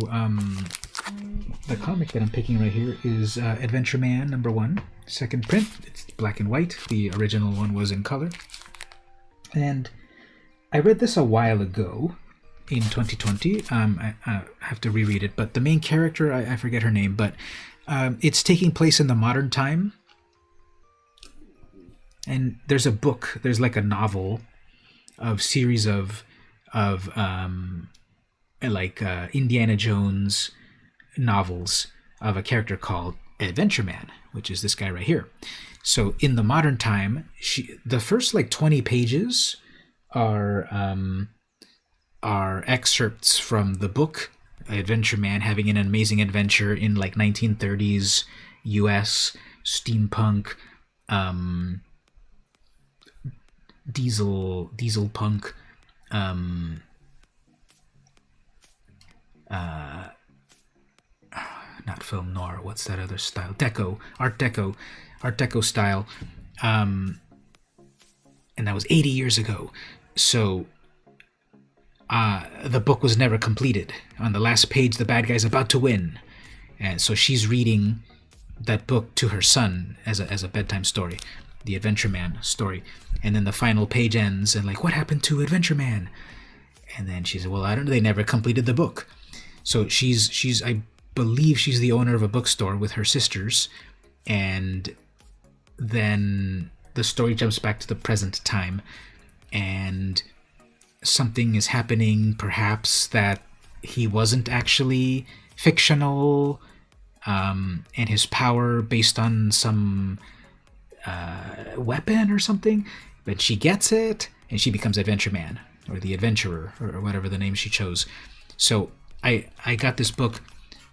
the comic that I'm picking right here is Adventure Man number 1, second print. It's black and white. The original one was in color. And I read this a while ago in 2020. I have to reread it, but the main character, I forget her name, but it's taking place in the modern time. And there's a book, there's like a novel of series of Indiana Jones novels of a character called Adventure Man, which is this guy right here. So in the modern time, the first like 20 pages are excerpts from the book Adventure Man having an amazing adventure in like 1930s US steampunk, diesel punk, not film noir, what's that other style? Art Deco style. And that was 80 years ago. So the book was never completed. On the last page, the bad guy's about to win. and so she's reading that book to her son as a bedtime story, the Adventure Man story. And then the final page ends, and like, what happened to Adventure Man? And then she said, well, I don't know, they never completed the book. So she's I believe she's the owner of a bookstore with her sisters, and then the story jumps back to the present time, and something is happening, perhaps that he wasn't actually fictional, and his power based on some weapon or something, but she gets it, and she becomes Adventure Man, or the Adventurer, or whatever the name she chose. So I got this book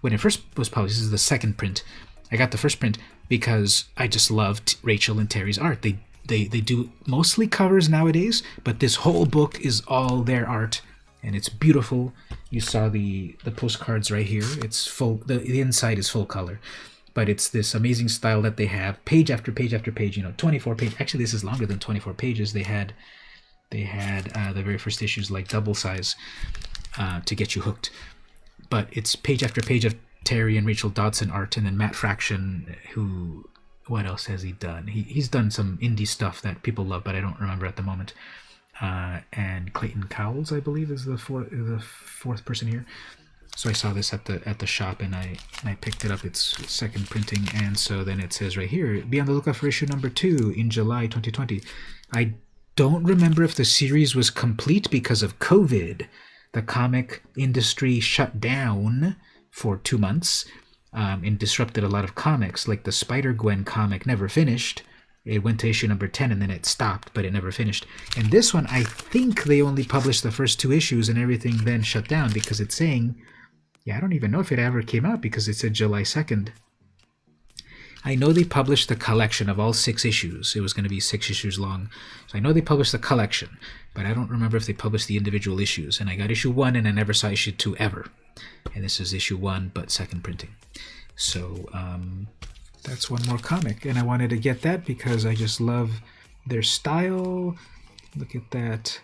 when it first was published. This is the second print. I got the first print because I just loved Rachel and Terry's art. They do mostly covers nowadays, but this whole book is all their art, and it's beautiful. You saw the postcards right here. It's full. The inside is full color, but it's this amazing style that they have, page after page after page. 24 pages. Actually, this is longer than 24 pages. They had the very first issues like double size to get you hooked. But it's page after page of Terry and Rachel Dodson art, and then Matt Fraction, who, what else has he done? He's done some indie stuff that people love, but I don't remember at the moment. And Clayton Cowles, I believe, is the fourth person here. So I saw this at the shop, and I picked it up. It's second printing, and so then it says right here, be on the lookout for issue number 2 in July 2020. I don't remember if the series was complete because of COVID. The comic industry shut down for 2 months and disrupted a lot of comics. Like the Spider-Gwen comic never finished. It went to issue number 10 and then it stopped, but it never finished. And this one, I think they only published the first 2 issues and everything then shut down because it's saying, I don't even know if it ever came out because it said July 2nd. I know they published the collection of all 6 issues. It was going to be 6 issues long. So I know they published the collection, but I don't remember if they published the individual issues. And I got issue 1 and I never saw issue 2 ever. And this is issue 1, but second printing. So that's one more comic. And I wanted to get that because I just love their style. Look at that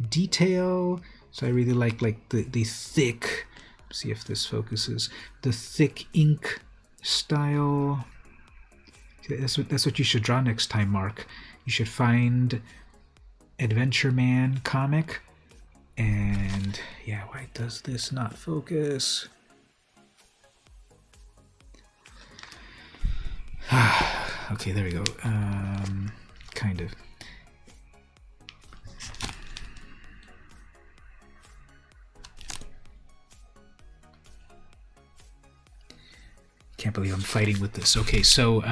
detail. So I really like the thick, see if this focuses, the thick ink style. That's what you should draw next time, Mark. You should find Adventure Man comic. And why does this not focus? Okay, there we go. Kind of. Can't believe I'm fighting with this. Okay, so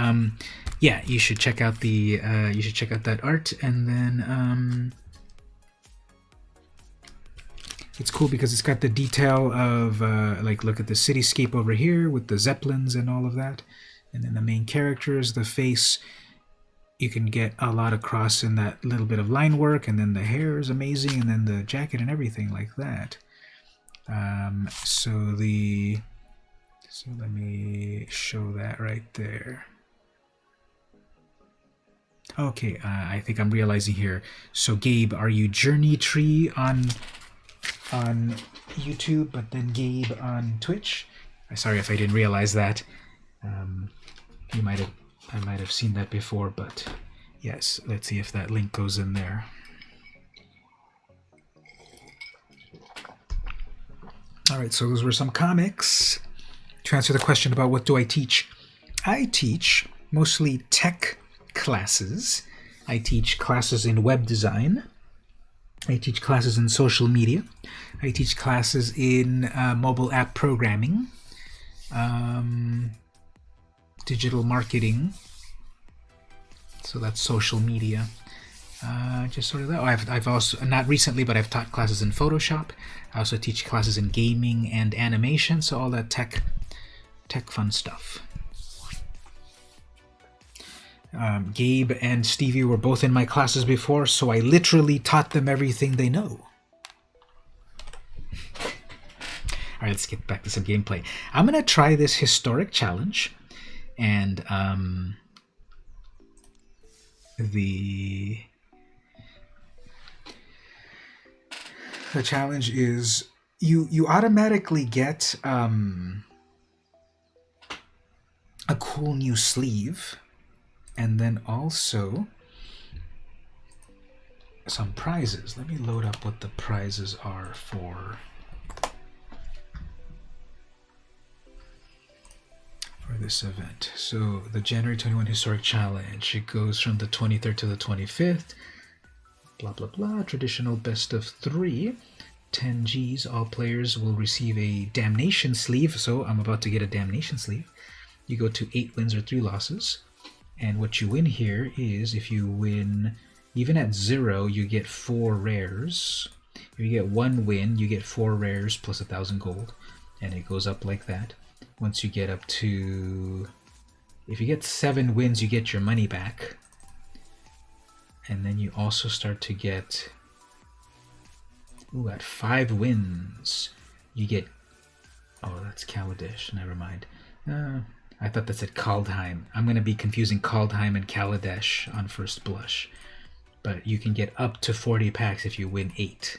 you should check out that art, and then it's cool because it's got the detail of look at the cityscape over here with the zeppelins and all of that, and then the main characters, the face. You can get a lot across in that little bit of line work, and then the hair is amazing, and then the jacket and everything like that. So let me show that right there. Okay, I think I'm realizing here. So Gabe, are you Journey Tree on YouTube, but then Gabe on Twitch? Sorry if I didn't realize that. I might have seen that before, but yes, let's see if that link goes in there. All right, so those were some comics. To answer the question about what do I teach mostly tech classes. I teach classes in web design. I teach classes in social media. I teach classes in mobile app programming, digital marketing. So that's social media. Just sort of that. I've also, not recently, but I've taught classes in Photoshop. I also teach classes in gaming and animation, so all that tech fun stuff. Gabe and Stevie were both in my classes before, so I literally taught them everything they know. Alright, let's get back to some gameplay. I'm going to try this historic challenge, and the challenge is you automatically get cool new sleeve, and then also some prizes. Let me load up what the prizes are for this event. So the January 21 Historic Challenge, it goes from the 23rd to the 25th. Blah, blah, blah. Traditional best of 3. 10 Gs. All players will receive a damnation sleeve. So I'm about to get a damnation sleeve. You go to 8 wins or 3 losses. And what you win here is, if you win, even at 0, you get 4 rares. If you get 1 win, you get 4 rares plus 1,000 gold. And it goes up like that. Once you get up to, if you get 7 wins, you get your money back. And then you also start to get, ooh, at 5 wins, you get, oh, that's Kaladesh, never mind. I thought that said Kaldheim. I'm going to be confusing Kaldheim and Kaladesh on first blush. But you can get up to 40 packs if you win 8.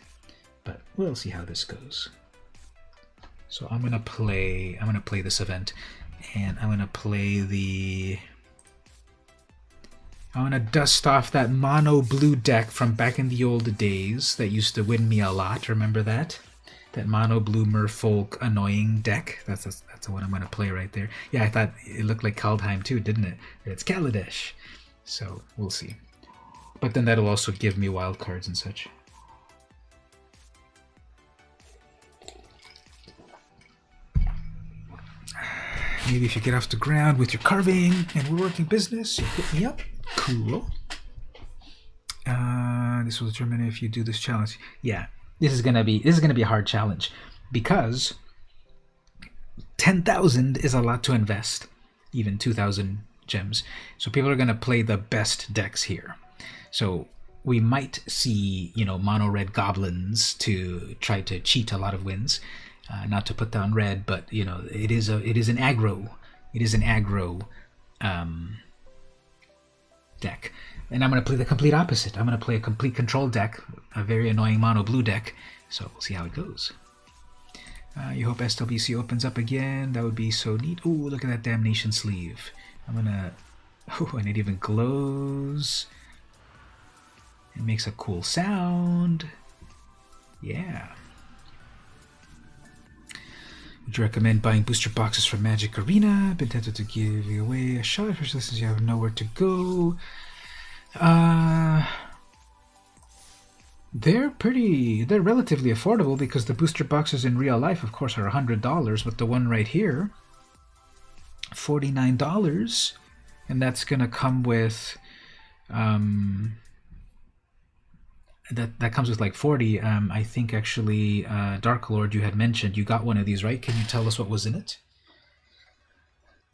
But we'll see how this goes. So I'm gonna play this event, and I'm gonna play the. I want to dust off that mono blue deck from back in the old days that used to win me a lot. Remember that? That mono blue merfolk annoying deck. That's what I'm gonna play right there. Yeah, I thought it looked like Kaldheim too, didn't it? It's Kaladesh. So we'll see. But then that'll also give me wild cards and such. Maybe if you get off the ground with your carving and we're working business, you hit me up. Cool. This will determine if you do this challenge. Yeah, this is gonna be a hard challenge because 10,000 is a lot to invest, even 2,000 gems. So people are gonna play the best decks here. So we might see, you know, mono red goblins to try to cheat a lot of wins. Not to put down red, but you know, it is an aggro deck, and I'm going to play the complete opposite. I'm going to play a complete control deck, a very annoying mono blue deck. So we'll see how it goes. You hope SWC opens up again. That would be so neat. Ooh, look at that damnation sleeve. I'm gonna. Oh, and it even glows. It makes a cool sound. Yeah. Would you recommend buying booster boxes from Magic Arena? Been tempted to give you away a shot, especially since you have nowhere to go. They're relatively affordable because the booster boxes in real life, of course, are $100, but the one right here, $49, and that's gonna come with that comes with like 40. I think actually, Dark Lord, you had mentioned you got one of these, right? Can you tell us what was in it?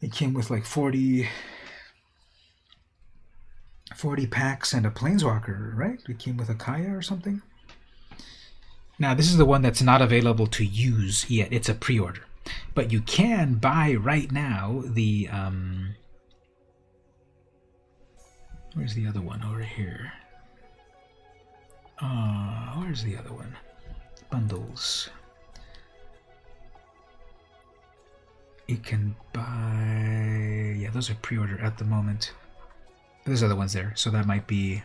It came with like 40 packs and a Planeswalker, right? It came with a Kaya or something. Now, this is the one that's not available to use yet. It's a pre-order. But you can buy right now the... where's the other one? Over here. Where's the other one? Bundles. You can buy... Yeah, those are pre-order at the moment. There's other ones there, so that might be...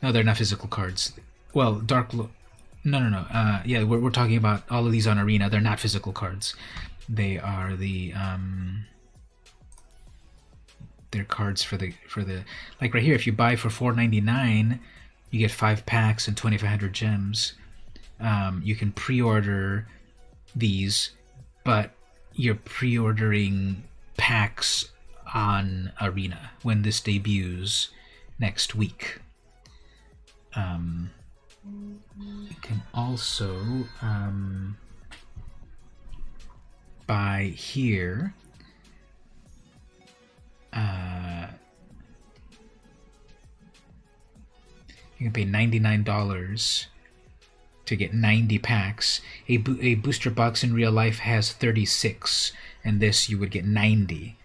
No, they're not physical cards. Well, No. Yeah, we're talking about all of these on Arena. They're not physical cards. They are the... They're cards for the like right here. If you buy for $4.99, you get 5 packs and 2,500 gems. You can pre-order these, but you're pre-ordering packs on Arena when this debuts next week. You can also buy here. You can pay $99 to get 90 packs. A booster box in real life has 36, and this you would get 90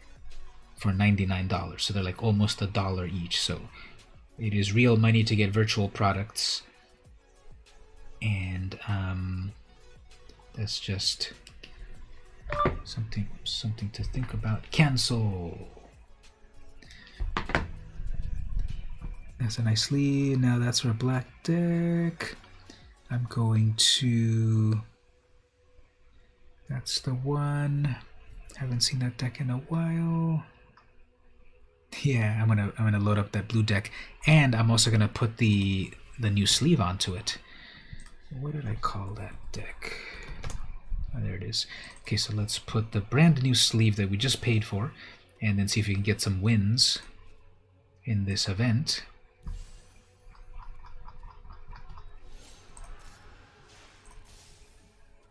for $99. So they're like almost $1 each. So it is real money to get virtual products, and that's just Something to think about. Cancel. That's a nice lead. Now that's our black deck. I'm going to... That's the one. Haven't seen that deck in a while. Yeah, I'm gonna load up that blue deck, and I'm also gonna put the new sleeve onto it. What did I call that deck? Oh, there it is. Okay, so let's put the brand new sleeve that we just paid for, and then see if we can get some wins in this event.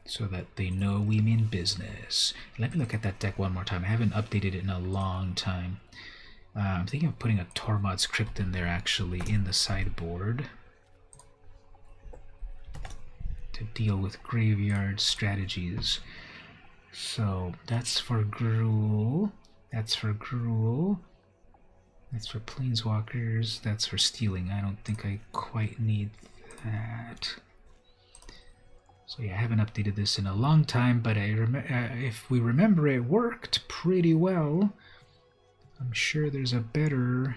So that they know we mean business. Let me look at that deck one more time. I haven't updated it in a long time. I'm thinking of putting a Tormod's Crypt in there, actually, in the sideboard to deal with graveyard strategies. So that's for Gruul. That's for Gruul. That's for Planeswalkers. That's for stealing. I don't think I quite need that. So yeah, I haven't updated this in a long time, but if we remember, it worked pretty well. I'm sure there's a better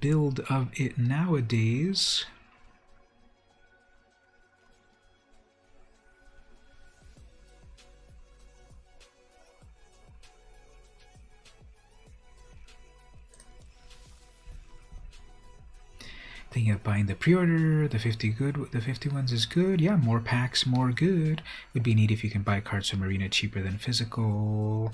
build of it nowadays. Thinking of buying the pre-order, the 50 good, the 50 ones is good. Yeah, more packs, more good. Would be neat if you can buy cards from Arena cheaper than physical.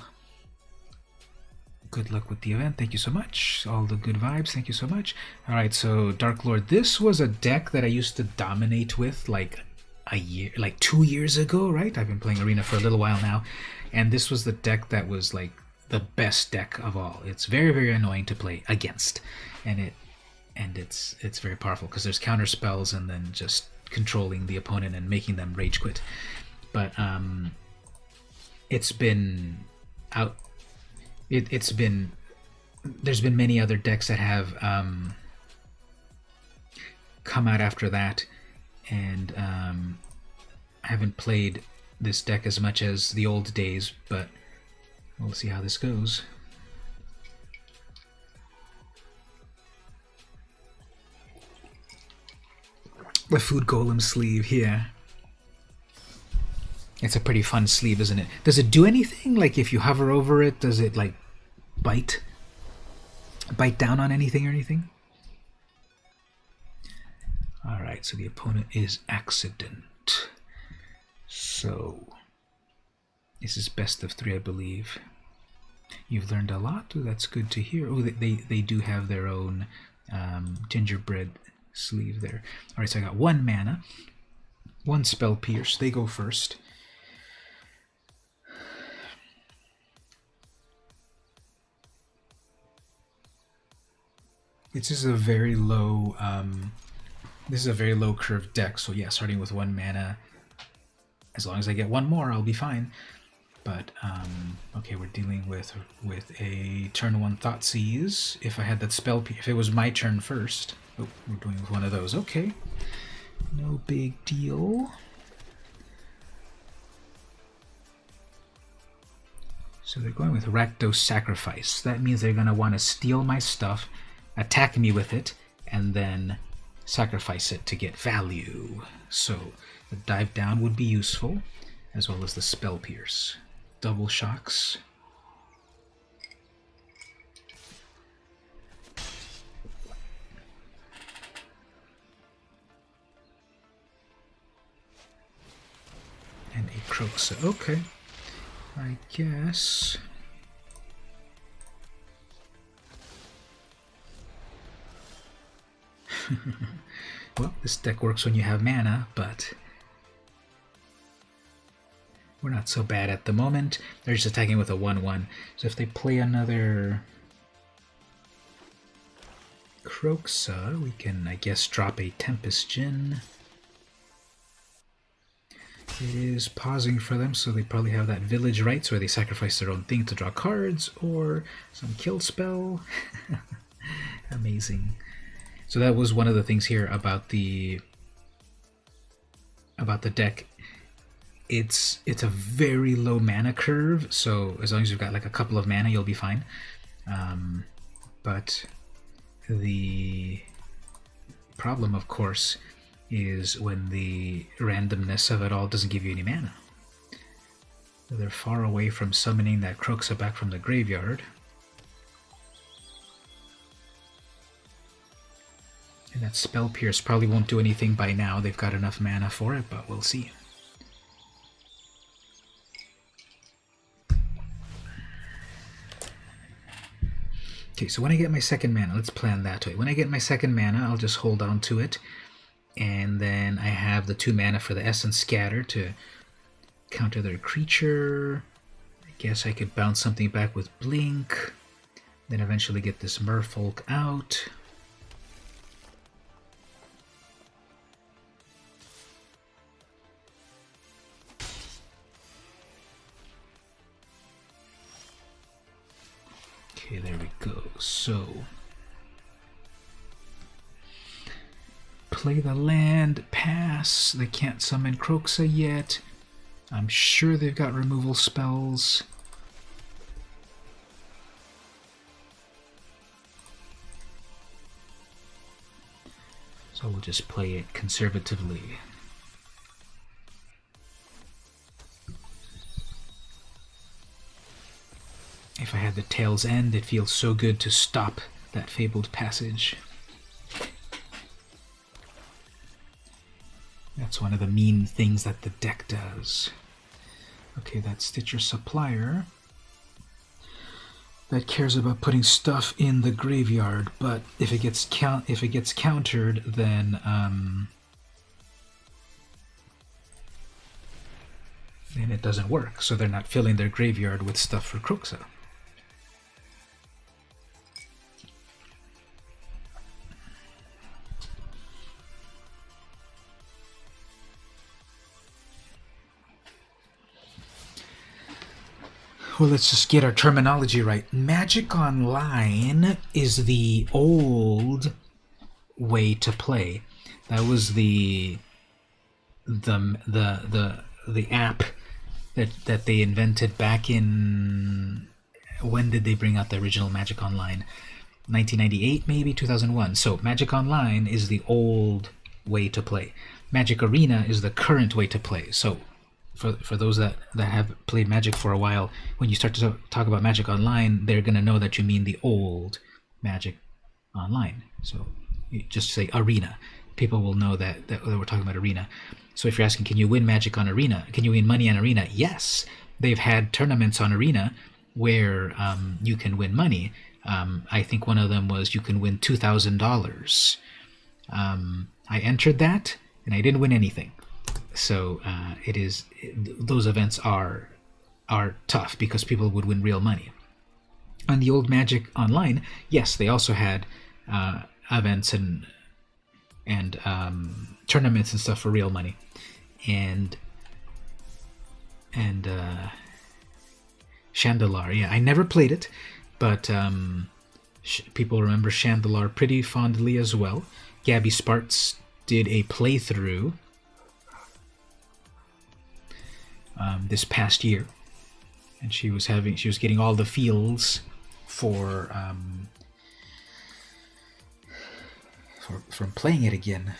Good luck with the event. Thank you so much. All the good vibes. Thank you so much. All right, so Dark Lord. This was a deck that I used to dominate with like 2 years ago, right? I've been playing Arena for a little while now, and this was the deck that was like the best deck of all. It's very, very annoying to play against, and it's very powerful because there's counter spells and then just controlling the opponent and making them rage quit. But it's been out. There's been many other decks that have come out after that, and I haven't played this deck as much as the old days, but we'll see how this goes. The Food Golem sleeve here. It's a pretty fun sleeve, isn't it? Does it do anything? Like if you hover over it, does it like bite down on anything or anything? Alright, so the opponent is Accident. So this is best of 3, I believe. You've learned a lot. Ooh, that's good to hear. Oh, they do have their own gingerbread sleeve there. Alright, so I got 1 mana, 1 Spell Pierce. They go first. This is a very low curve deck, so yeah, starting with 1 mana, as long as I get 1 more, I'll be fine. But okay, we're dealing with a turn 1 Thoughtseize. If I had that spell, if it was my turn first, oh, we're doing with one of those. Okay, no big deal. So they're going with Rakdos Sacrifice. That means they're gonna want to steal my stuff, attack me with it, and then sacrifice it to get value. So the dive down would be useful, as well as the Spell Pierce. Double shocks. And a Croxa. Okay, I guess. Well, this deck works when you have mana, but we're not so bad at the moment. They're just attacking with a 1/1. So if they play another Croxa, we can, I guess, drop a Tempest Djinn. It is pausing for them, so they probably have that Village Rites where they sacrifice their own thing to draw cards, or some kill spell. Amazing. So that was one of the things here about the deck. it's a very low mana curve, so as long as you've got like a couple of mana, you'll be fine. But the problem, of course, is when the randomness of it all doesn't give you any mana. They're far away from summoning that Kroxa back from the graveyard. And that Spell Pierce probably won't do anything by now. They've got enough mana for it, but we'll see. Okay, so when I get my second mana, let's plan that way. When I get my second mana, I'll just hold on to it. And then I have the 2 mana for the Essence Scatter to counter their creature. I guess I could bounce something back with Blink. Then eventually get this Merfolk out. Okay, there we go. So, play the land, pass. They can't summon Kroxa yet. I'm sure they've got removal spells. So we'll just play it conservatively. If I had the Tail's End, it feels so good to stop that Fabled Passage. That's one of the mean things that the deck does. Okay, that's Stitcher Supplier. That cares about putting stuff in the graveyard, but if it gets countered, then it doesn't work. So they're not filling their graveyard with stuff for Kroxa. Well, let's just get our terminology right. Magic Online is the old way to play. That was the app that they invented back in, when did they bring out the original Magic Online? 1998, maybe 2001. So Magic Online is the old way to play. Magic Arena is the current way to play. So for those that have played Magic for a while, when you start to talk about Magic Online, they're going to know that you mean the old Magic Online. So you just say Arena. People will know that we're talking about Arena. So if you're asking, can you win Magic on Arena? Can you win money on Arena? Yes. They've had tournaments on Arena where you can win money. I think one of them was you can win $2,000. I entered that, and I didn't win anything. So those events are tough because people would win real money. On the old Magic Online, yes, they also had events and tournaments and stuff for real money, and Chandelar. Yeah, I never played it, but people remember Chandelar pretty fondly as well. Gabby Sparks did a playthrough this past year, and she was getting all the feels for from playing it again.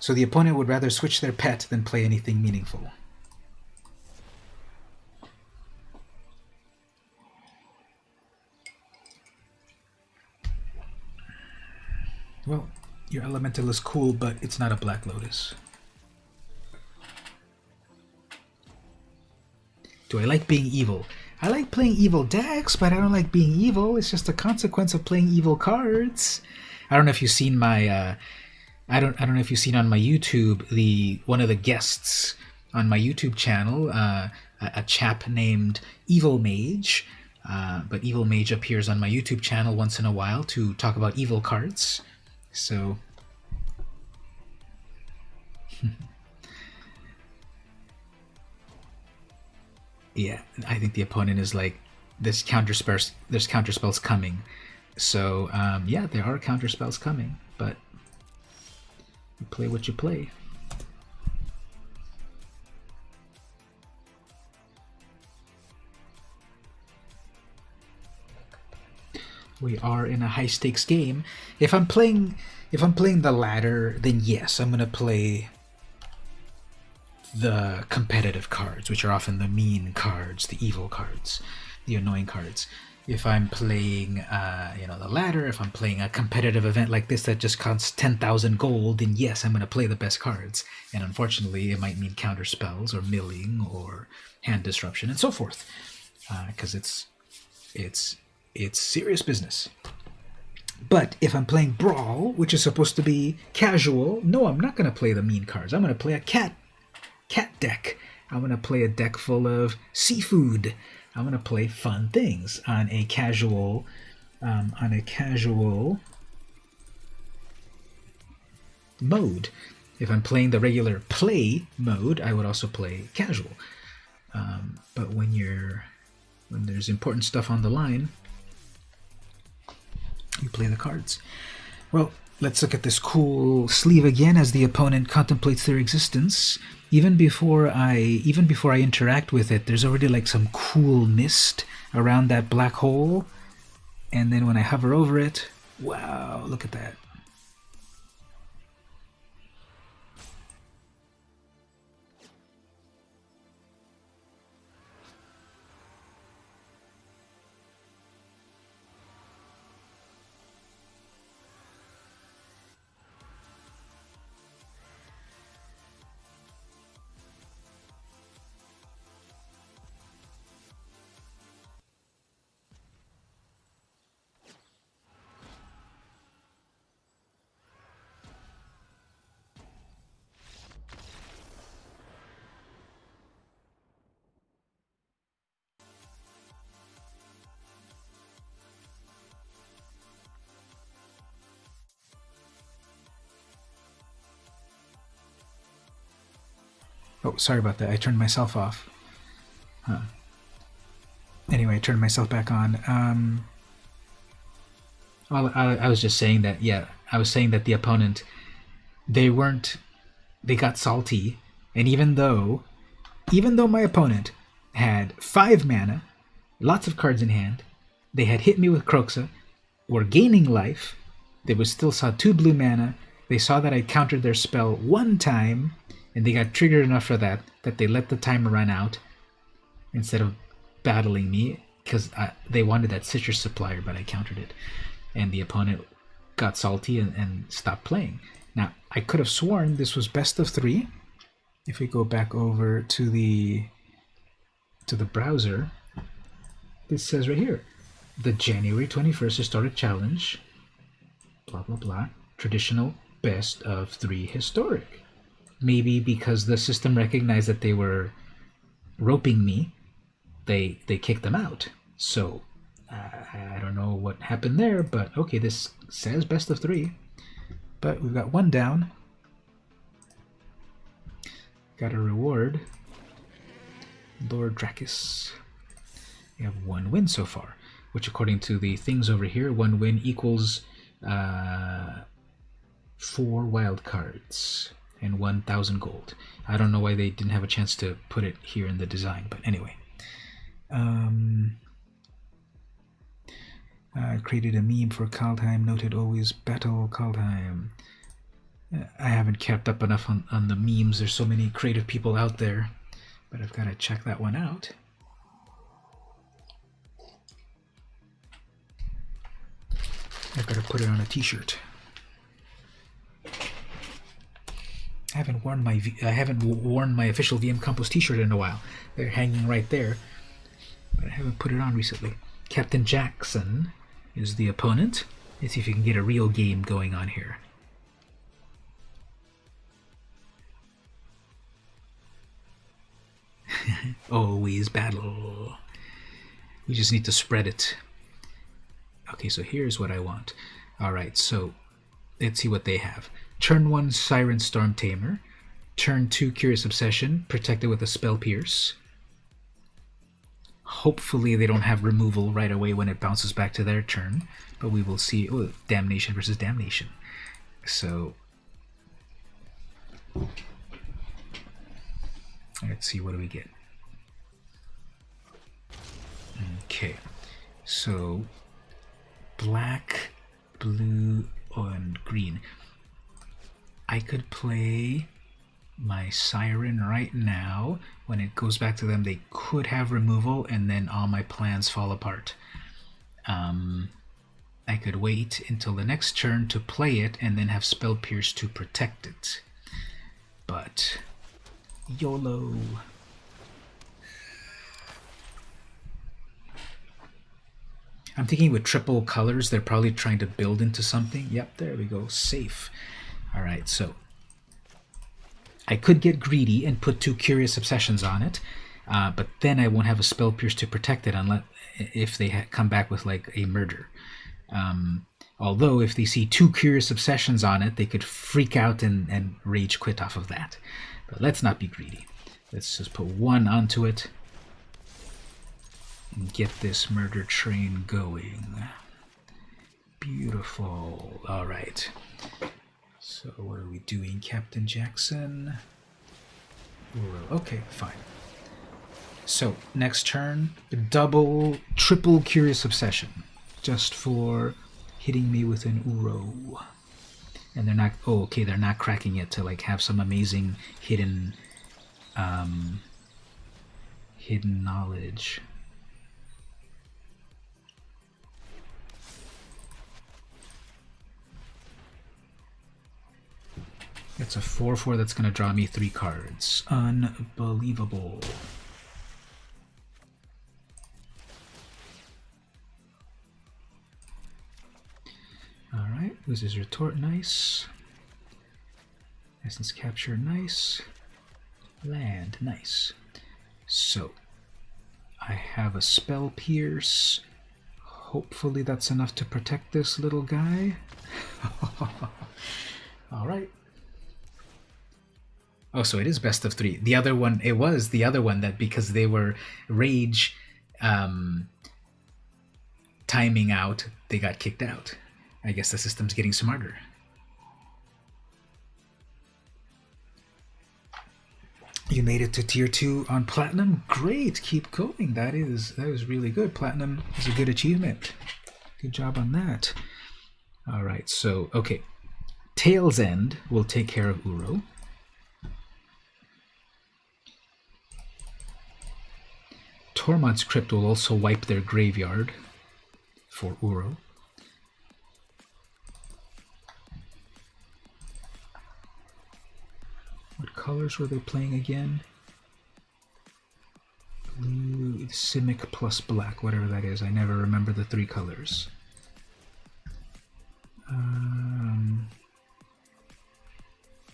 So the opponent would rather switch their pet than play anything meaningful. Well, your elemental is cool, but it's not a Black Lotus. Do I like being evil? I like playing evil decks, but I don't like being evil. It's just a consequence of playing evil cards. I don't know if you've seen my I don't know if you've seen on my YouTube one of the guests on my YouTube channel, a chap named Evil Mage. But Evil Mage appears on my YouTube channel once in a while to talk about evil cards. So yeah, I think the opponent is like, there's counterspells coming. So yeah, there are counterspells coming, but you play what you play. We are in a high stakes game. If I'm playing the ladder, then yes, I'm gonna play the competitive cards, which are often the mean cards, the evil cards, the annoying cards. If I'm playing, the ladder, if I'm playing a competitive event like this that just costs 10,000 gold, then yes, I'm going to play the best cards. And unfortunately, it might mean counter spells or milling or hand disruption and so forth, because it's serious business. But if I'm playing Brawl, which is supposed to be casual, no, I'm not going to play the mean cards. I'm going to play a cat deck. I'm going to play a deck full of seafood. I'm going to play fun things on a casual mode. If I'm playing the regular play mode, I would also play casual. But when there's important stuff on the line, you play the cards. Well, let's look at this cool sleeve again as the opponent contemplates their existence. Even before I interact with it, there's already like some cool mist around that black hole. And then when I hover over it, wow, look at that. Oh, sorry about that. I turned myself off. Anyway, I turned myself back on. Well, I was just saying that, I was saying that the opponent, they got salty, and even though my opponent had 5 mana, lots of cards in hand, they had hit me with Kroxa, were gaining life, they still saw 2 blue mana, they saw that I countered their spell 1 time, and they got triggered enough for that they let the timer run out instead of battling me, because they wanted that citrus supplier, but I countered it. And the opponent got salty and stopped playing. Now, I could have sworn this was best of 3. If we go back over to the browser, this says right here, the January 21st Historic Challenge, blah, blah, blah, traditional best of 3 historic. Maybe because the system recognized that they were roping me, they kicked them out. So I don't know what happened there, but okay, this says best of 3. But we've got 1 down. Got a reward. Lord Dracus. We have 1 win so far, which according to the things over here, 1 win equals 4 wild cards and 1,000 gold. I don't know why they didn't have a chance to put it here in the design, but anyway. I created a meme for Kaldheim, noted always battle Kaldheim. I haven't kept up enough on the memes. There's so many creative people out there, but I've got to check that one out. I've got to put it on a t-shirt. I haven't worn my official VM Campos t-shirt in a while. They're hanging right there, but I haven't put it on recently. Captain Jackson is the opponent. Let's see if you can get a real game going on here. Always battle. We just need to spread it. Okay, so here's what I want. Alright, so let's see what they have. Turn 1 Siren Storm Tamer. Turn 2 Curious Obsession, protected with a Spell Pierce. Hopefully they don't have removal right away when it bounces back to their turn, but we will see. Oh, Damnation versus Damnation. So let's see, what do we get? Okay, so black, blue, and green. I could play my Siren right now. When it goes back to them, they could have removal, and then all my plans fall apart. I could wait until the next turn to play it, and then have Spell Pierce to protect it. But YOLO. I'm thinking with triple colors, they're probably trying to build into something. Yep, there we go. Safe. All right, so I could get greedy and put 2 Curious Obsessions on it, but then I won't have a Spell Pierce to protect it unless if they come back with like a murder. Although if they see 2 Curious Obsessions on it, they could freak out and rage quit off of that. But let's not be greedy. Let's just put 1 onto it and get this murder train going. Beautiful. All right. So what are we doing, Captain Jackson? Okay, fine. So next turn, triple Curious Obsession, just for hitting me with an Uro. And they're not. Oh, okay, they're not cracking it to like have some amazing hidden knowledge. It's a 4/4 that's going to draw me 3 cards. Unbelievable. Alright, loses retort, nice. Essence capture, nice. Land, nice. So, I have a Spell Pierce. Hopefully that's enough to protect this little guy. Alright. Oh, so it is best of 3. The other one, it was the other one that because they were rage timing out, they got kicked out. I guess the system's getting smarter. You made it to tier 2 on Platinum? Great, keep going. That was really good. Platinum is a good achievement. Good job on that. Alright, so, okay. Tail's End will take care of Uro. Tormod's Crypt will also wipe their graveyard for Uro. What colors were they playing again? Blue, Simic plus black, whatever that is. I never remember the 3 colors.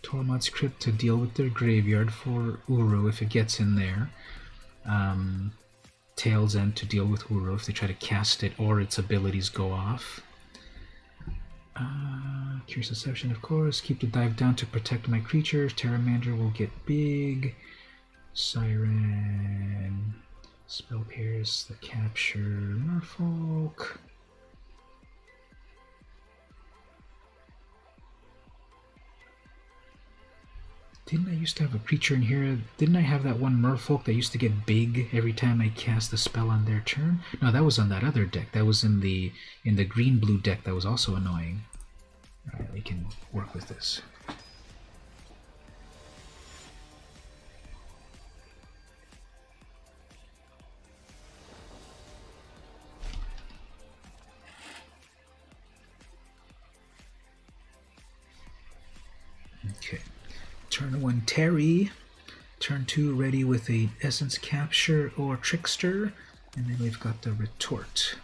Tormod's Crypt to deal with their graveyard for Uro if it gets in there. Tail's End to deal with Uro if they try to cast it or its abilities go off. Curious Deception, of course. Keep the dive down to protect my creatures. Terramander will get big. Siren. Spell Pierce, the capture. Merfolk. Didn't I used to have a creature in here? Didn't I have that one Merfolk that used to get big every time I cast a spell on their turn? No, that was on that other deck. That was in the green-blue deck that was also annoying. Alright, we can work with this. Okay. Turn 1 Terry, turn 2 ready with a Essence Capture or Trickster, and then we've got the Retort.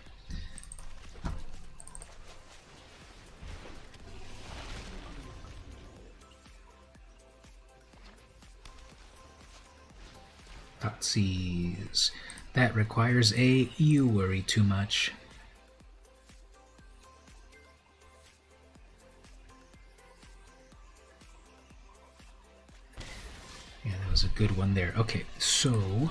Thoughtseize. That requires a You Worry Too Much. Yeah, that was a good one there. Okay, so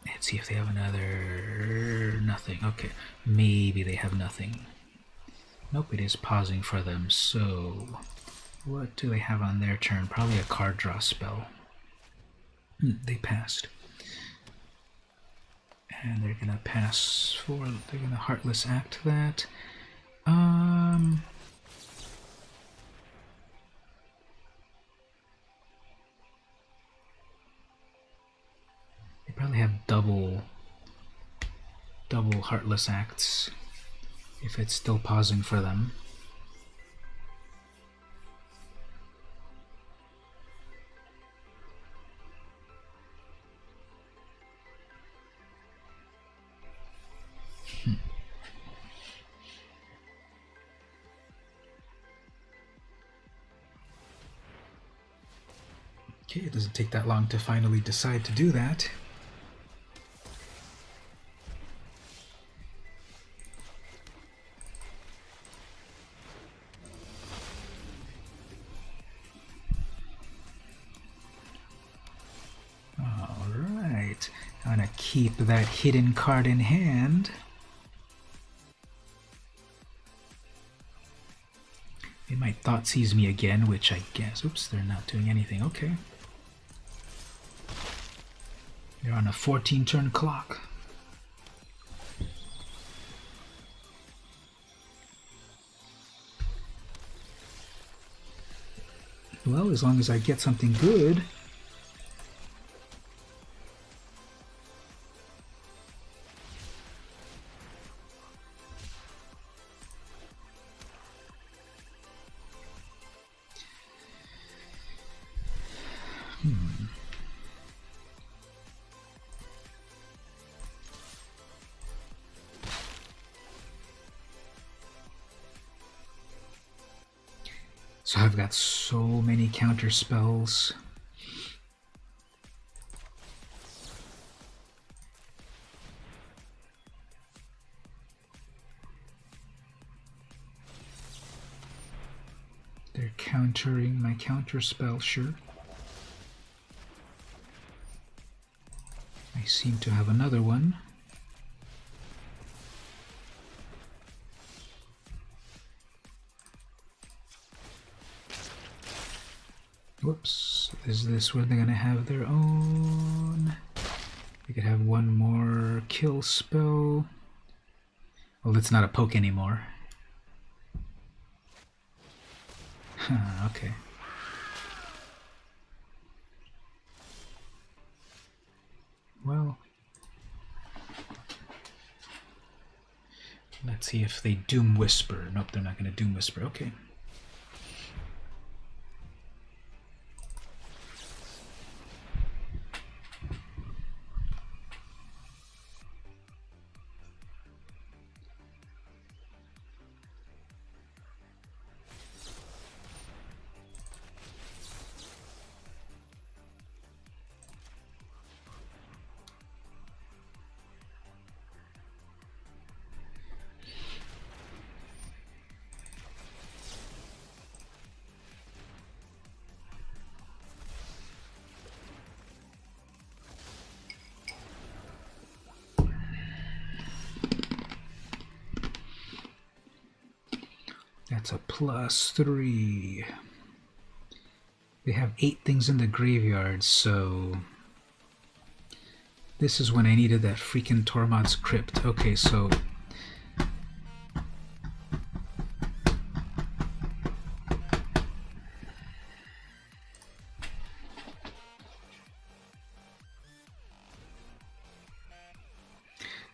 let's see if they have another. Nothing. Okay, maybe they have nothing. Nope, it is pausing for them. So what do they have on their turn? Probably a card draw spell. They passed. And they're gonna pass forward. They're gonna Heartless Act that. They probably have double Heartless Acts if it's still pausing for them. Okay, it doesn't take that long to finally decide to do that. Alright, I'm gonna keep that hidden card in hand. They might Thoughtseize me again, which I guess... Oops, they're not doing anything. Okay. They're on a 14-turn clock. Well, as long as I get something good. So I've got so many counter spells. They're countering my counter spell, sure. I seem to have another one. Whoops, is this where they're gonna have their own? They could have one more kill spell. Well, it's not a poke anymore. Huh, okay. Well, let's see if they Doom Whisper. Nope, they're not gonna Doom Whisper. Okay. That's a +3. They have 8 things in the graveyard, so this is when I needed that freaking Tormod's Crypt. Okay, so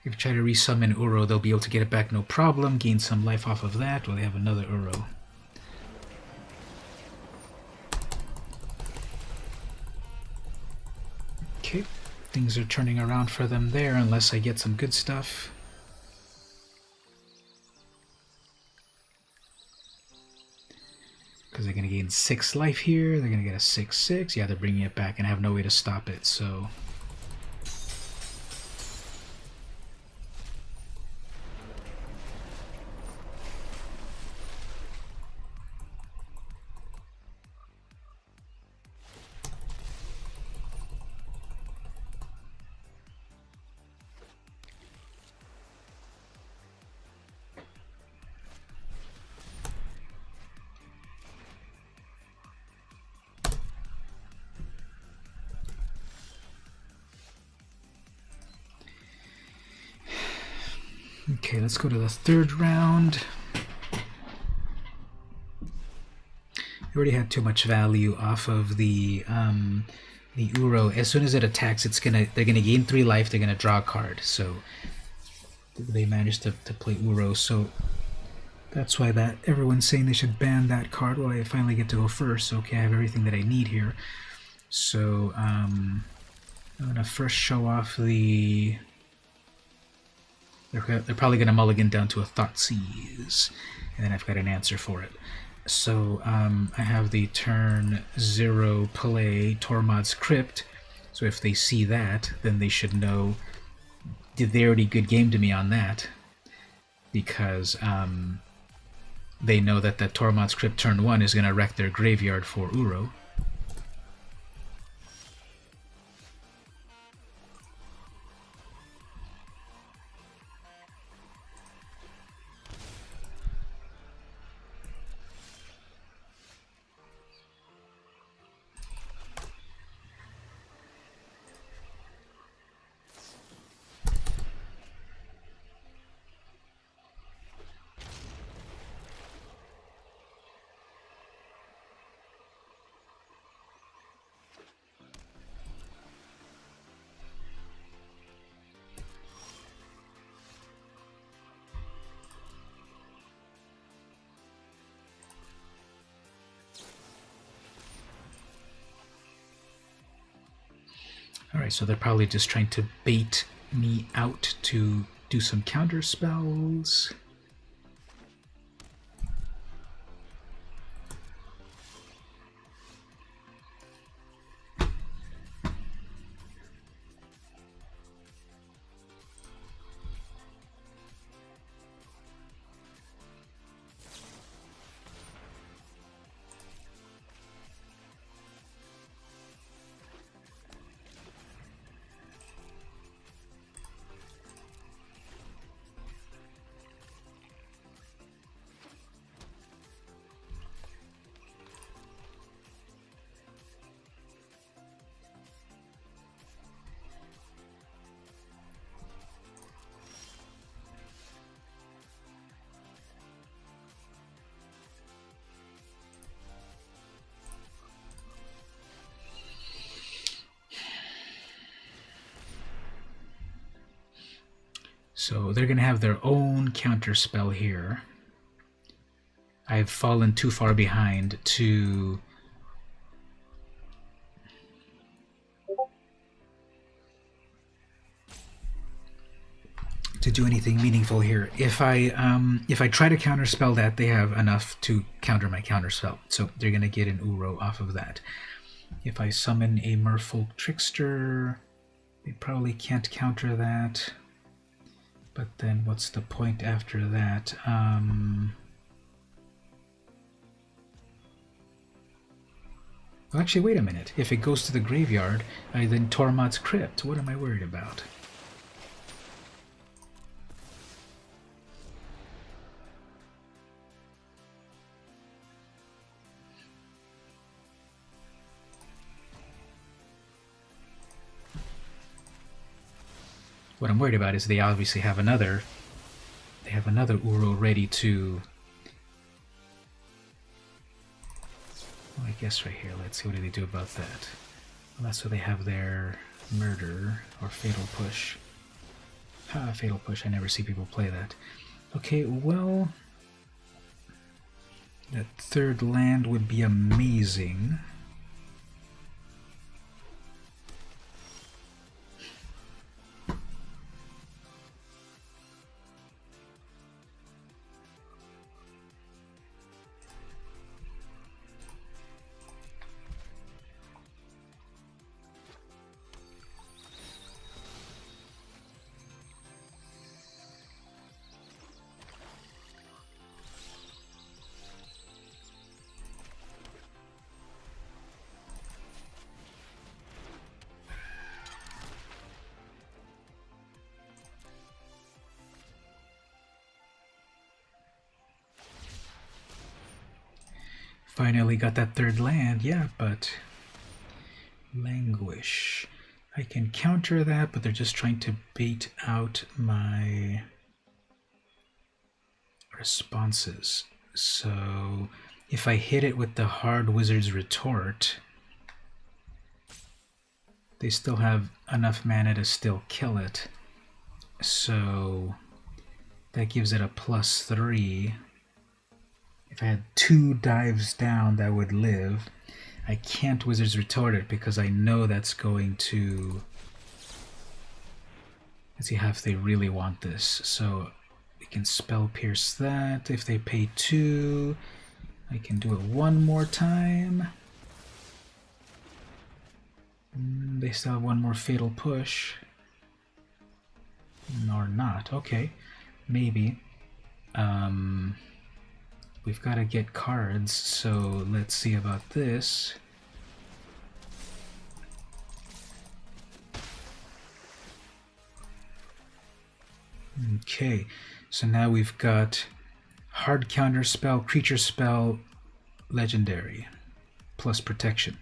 if you try to resummon Uro, they'll be able to get it back no problem, gain some life off of that, or they have another Uro. Okay, things are turning around for them there, unless I get some good stuff. Because they're going to gain 6 life here, they're going to get a 6/6. Yeah, they're bringing it back and have no way to stop it, so... Okay, let's go to the third round. I already had too much value off of the Uro. As soon as it attacks, they're gonna gain 3 life. They're gonna draw a card. So they managed to play Uro. So that's why everyone's saying they should ban that card. Well, I finally get to go first. Okay, I have everything that I need here. So I'm gonna first show off the. They're probably gonna mulligan down to a Thoughtseize, and then I've got an answer for it. So I have the turn 0 play Tormod's Crypt. So if they see that, then they should know. Did they already good game to me on that? Because they know that Tormod's Crypt turn 1 is going to wreck their graveyard for Uro. Alright, so they're probably just trying to bait me out to do some counter spells. So they're going to have their own counter spell here. I've fallen too far behind to do anything meaningful here. If I try to counterspell that, they have enough to counter my counterspell. So they're going to get an Uro off of that. If I summon a Merfolk Trickster, they probably can't counter that. But then what's the point after that? Well, actually, wait a minute. If it goes to the graveyard, then Tormod's Crypt. What am I worried about? What I'm worried about is they obviously have another. They have another Uro ready to. Well, I guess right here. Let's see what do they do about that. Well, that's where they have their murder or fatal push. Fatal push. I never see people play that. Okay, well, that third land would be amazing. Finally got that third land, yeah, but Languish. I can counter that, but they're just trying to bait out my responses. So if I hit it with the hard wizard's retort, they still have enough mana to still kill it. So that gives it a +3. If I had 2 dives down, that would live. I can't wizard's retort it because I know that's going to... Let's see how if they really want this. So we can spell pierce that. If they pay 2, I can do it one more time. They still have one more fatal push. Or not. Okay. Maybe. We've got to get cards, so let's see about this. Okay, so now we've got hard counter spell, creature spell, legendary, plus protection.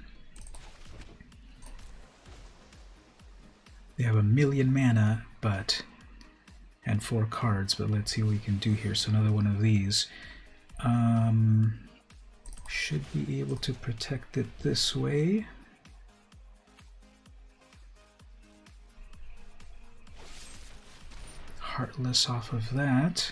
They have 1,000,000 mana, and 4 cards, but let's see what we can do here. So another one of these. Should be able to protect it this way. Heartless off of that.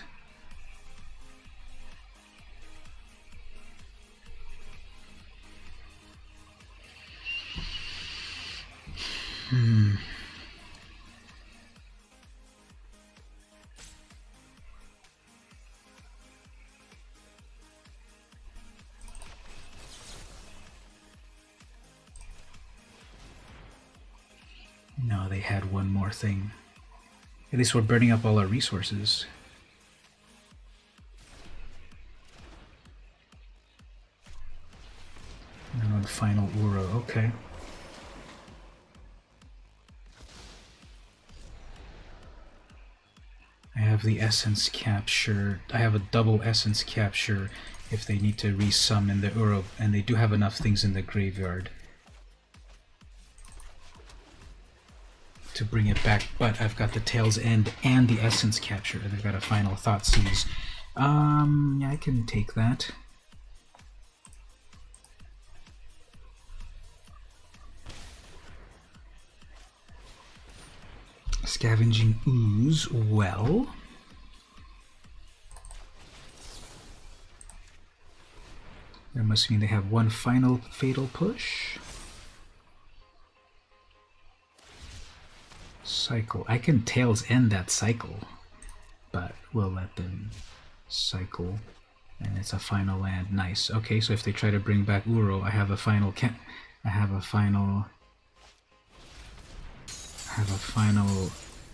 No, they had one more thing. At least we're burning up all our resources. And on final Uro, okay. I have the essence capture. I have a double essence capture if they need to resummon the Uro, and they do have enough things in the graveyard to bring it back, but I've got the Tail's End and the Essence Capture, and I've got a final Thoughtseize. Yeah, I can take that. Scavenging Ooze, well. That must mean they have one final Fatal Push. Cycle. I can Tail's End that cycle, but we'll let them cycle, and it's a final land. Nice. Okay, so if they try to bring back Uro, I have a final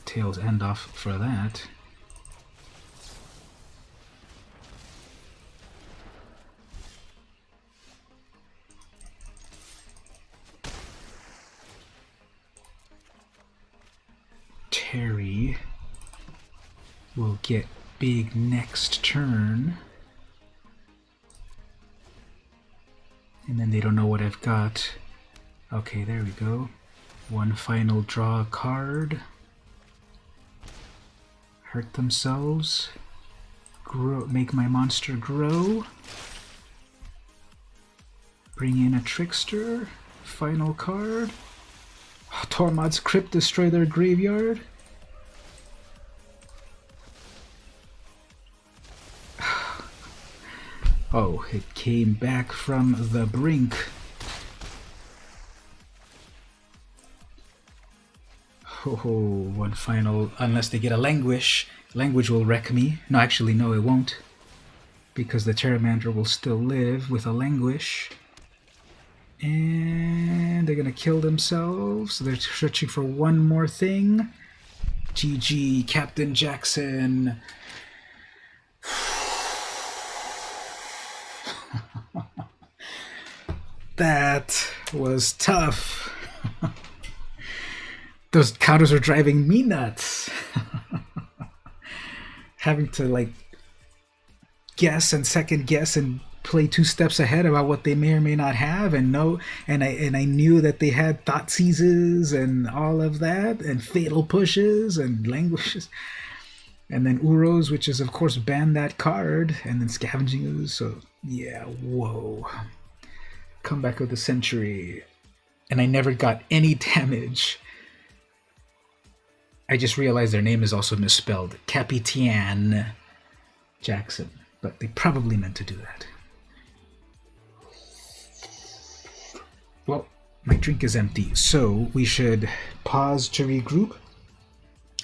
Tail's End off for that. Terry will get big next turn, and then they don't know what I've got. Okay, there we go. One final draw card. Hurt themselves. Grow, make my monster grow. Bring in a trickster. Final card. Tormod's Crypt, destroy their graveyard. Oh, it came back from the brink. Oh, one final, unless they get a Languish. Language will wreck me. No, actually, no, it won't. Because the Terramander will still live with a Languish. And they're gonna kill themselves. They're searching for one more thing. GG, Captain Jackson. That was tough. Those counters are driving me nuts. Having to like guess and second guess and play 2 steps ahead about what they may or may not have, and I knew that they had Thoughtseizes and all of that, and fatal pushes and languishes. And then Uros, which is of course ban that card, and then Scavenging Ooze. So yeah, whoa. Comeback of the century. And I never got any damage. I just realized their name is also misspelled. Capitian Jackson. But they probably meant to do that. Well, my drink is empty, so we should pause to regroup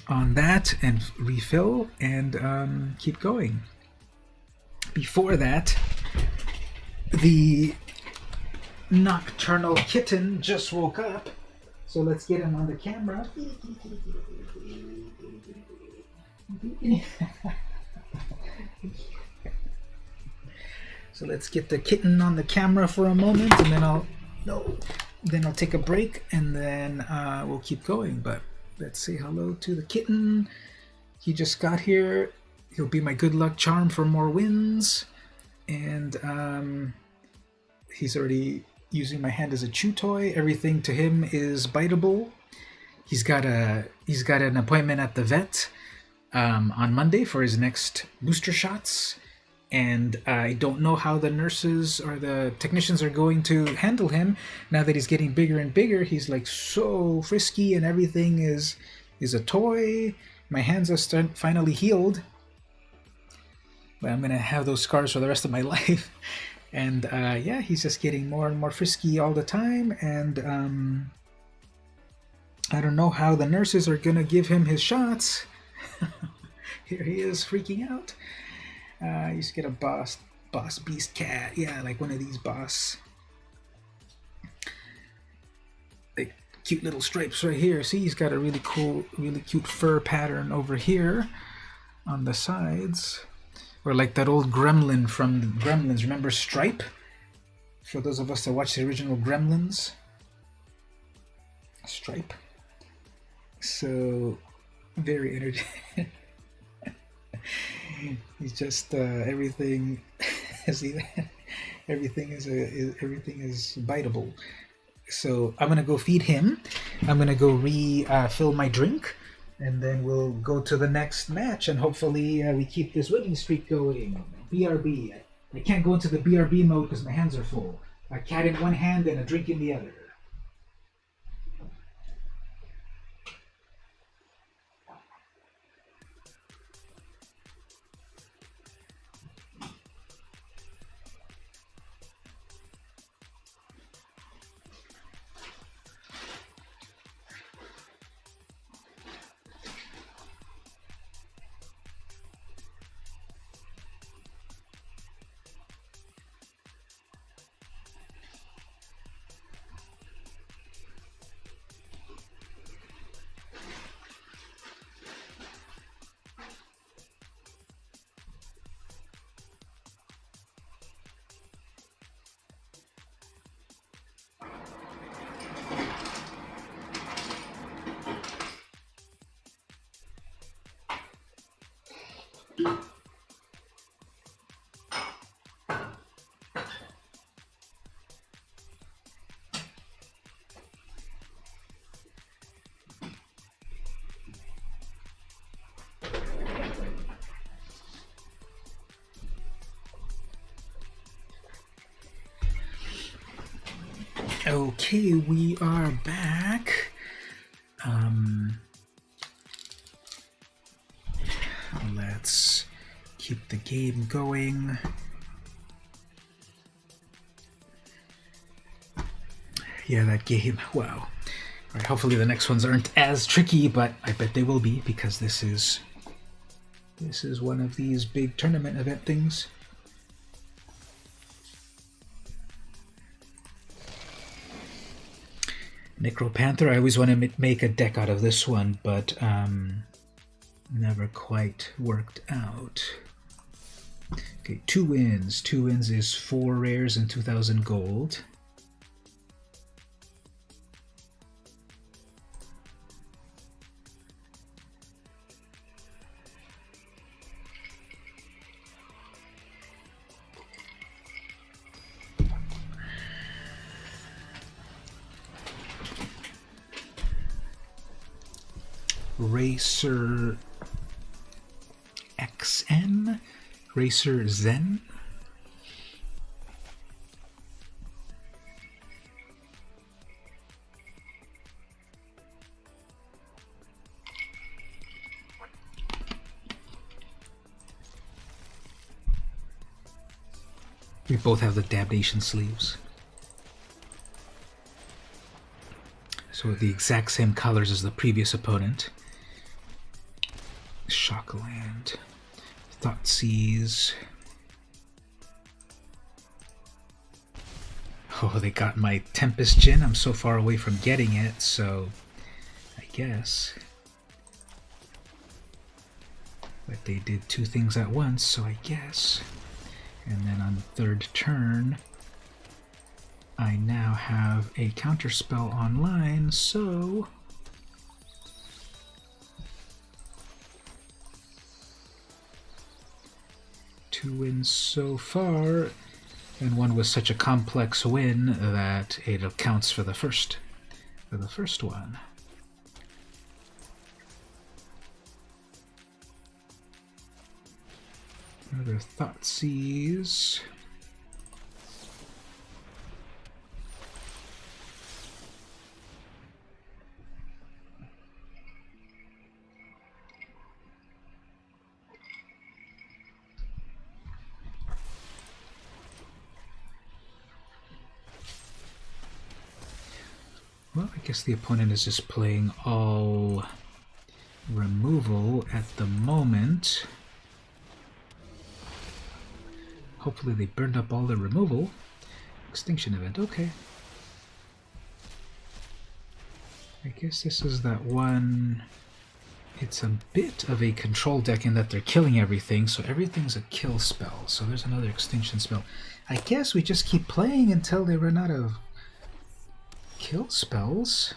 on that and refill and keep going. Before that, the nocturnal kitten just woke up, so let's get him on the camera. So let's get the kitten on the camera for a moment, and then I'll take a break, and then we'll keep going. But let's say hello to the kitten. He just got here. He'll be my good luck charm for more wins, and he's already using my hand as a chew toy. Everything to him is biteable. He's got an appointment at the vet on Monday for his next booster shots, and I don't know how the nurses or the technicians are going to handle him now that he's getting bigger and bigger. He's like so frisky, and everything is a toy. My hands are finally healed, but I'm gonna have those scars for the rest of my life. And yeah, he's just getting more and more frisky all the time, and I don't know how the nurses are gonna give him his shots. Here he is freaking out. You just get a boss beast cat, yeah, like one of these boss, like cute little stripes right here. See, he's got a really cool, really cute fur pattern over here on the sides. Or like that old gremlin from Gremlins. Remember Stripe? For those of us that watched the original Gremlins. Stripe. So, very energetic. He's just everything. Everything is biteable. So I'm gonna go feed him. I'm gonna go refill my drink. And then we'll go to the next match, and hopefully we keep this winning streak going. BRB. I can't go into the BRB mode because my hands are full. A cat in one hand and a drink in the other. Okay, we are back. Let's keep the game going. Yeah, that game, wow. All right, hopefully the next ones aren't as tricky, but I bet they will be, because this is one of these big tournament event things. Necropanther, I always want to make a deck out of this one, but never quite worked out. Okay, 2 wins. 2 wins is 4 rares and 2,000 gold. Racer Racer Zen. We both have the Damnation sleeves. So the exact same colors as the previous opponent. Shockland. Thoughtseize. Oh, they got my Tempest Gin. I'm so far away from getting it, so I guess. But they did two things at once, so I guess. And then on the third turn, I now have a counterspell online, so... two wins so far, and one was such a complex win that it accounts for the first one. Another Thoughtseize. Well, I guess the opponent is just playing all removal at the moment. Hopefully they burned up all the removal. Extinction event, okay. I guess this is that one... It's a bit of a control deck in that they're killing everything, so everything's a kill spell. So there's another extinction spell. I guess we just keep playing until they run out of kill spells.